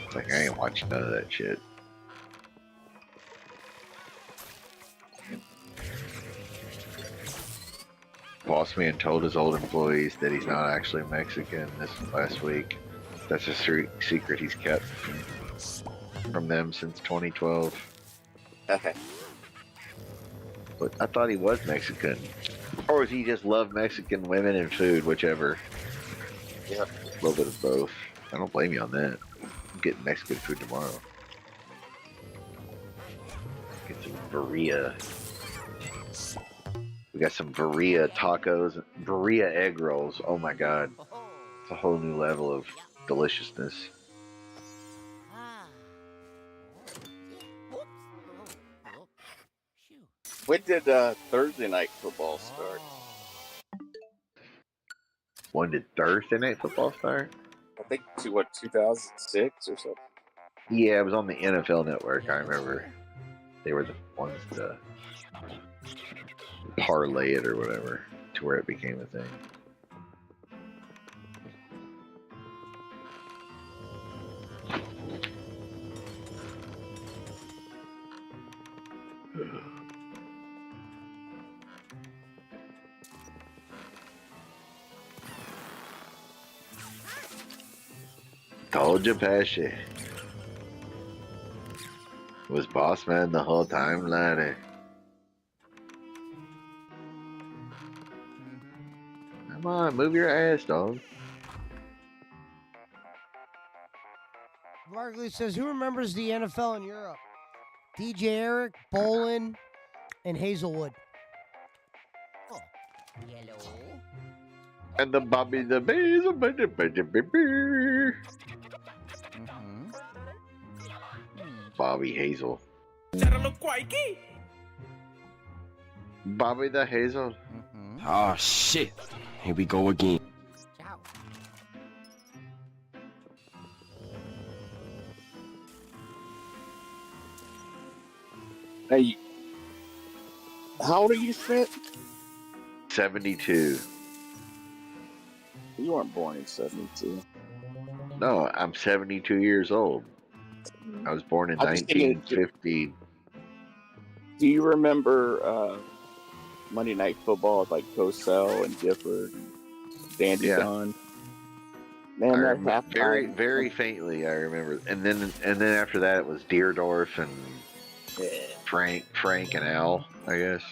R: It's like I ain't watching none of that shit. Boss Man told his old employees that he's not actually Mexican this last week. That's a secret he's kept from them since 2012.
M: Okay.
R: But I thought he was Mexican. Or does he just love Mexican women and food, whichever?
M: Yeah.
R: A little bit of both. I don't blame you on that. I'm getting Mexican food tomorrow. Get some birria. We got some birria tacos, birria egg rolls. Oh my god. It's a whole new level of deliciousness.
M: When did Thursday night football start?
R: When did Thursday night football start?
M: I think 2006 or something.
R: Yeah, it was on the NFL Network. I remember they were the ones to parlay it or whatever to where it became a thing. Told you, Pesci. Was Boss Man the whole time, laddie? Come on, move your ass, dog.
B: Barkley says, who remembers the NFL in Europe? DJ Eric, Bolin, and Hazelwood.
S: Oh. Yellow.
R: And the Bobby the Bees, Bobby Hazel. Bobby the Hazel.
J: Oh shit. Here we go again.
S: Ciao.
M: Hey, how old are you, Trent?
R: 72.
M: You weren't born in 72.
R: No, I'm 72 years old. I was born in
L: I'm just thinking,
R: 1950.
L: do you remember Monday Night Football with like Cosell and Gifford and Dandy
R: Yeah,
L: Don?
R: I
L: Man, that
R: remember very,
L: halftime.
R: very faintly. I remember, and then after that, it was Deerdorf and Frank and Al. I guess.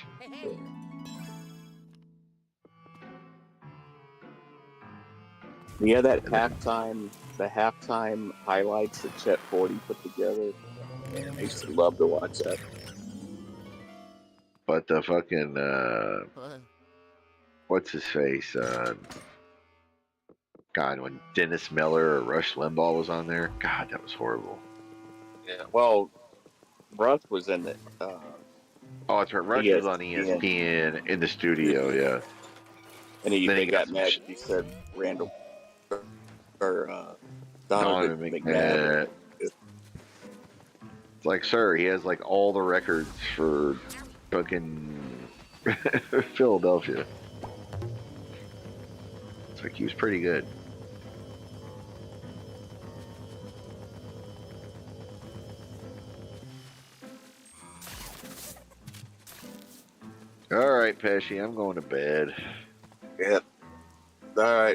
L: Yeah, that
R: And then,
L: the halftime highlights that Chet Forty put together. Man, I used to love to watch that.
R: but the fucking what's his face? God, when Dennis Miller or Rush Limbaugh was on there, God, that was horrible.
L: Yeah, well, Russ was in the
R: Oh, that's right. Rush was on
L: ESPN,
R: ESPN in the studio. Yeah.
L: and
R: Then he
L: they
R: got
L: got
R: some
L: mad because he said Randall or Donovan
R: Donovan
L: McNabb.
R: McNabb. It's like, sir, he has like all the records for fucking Philadelphia. It's like he was pretty good. All right, Pesci, I'm going to bed.
L: Yeah. All right.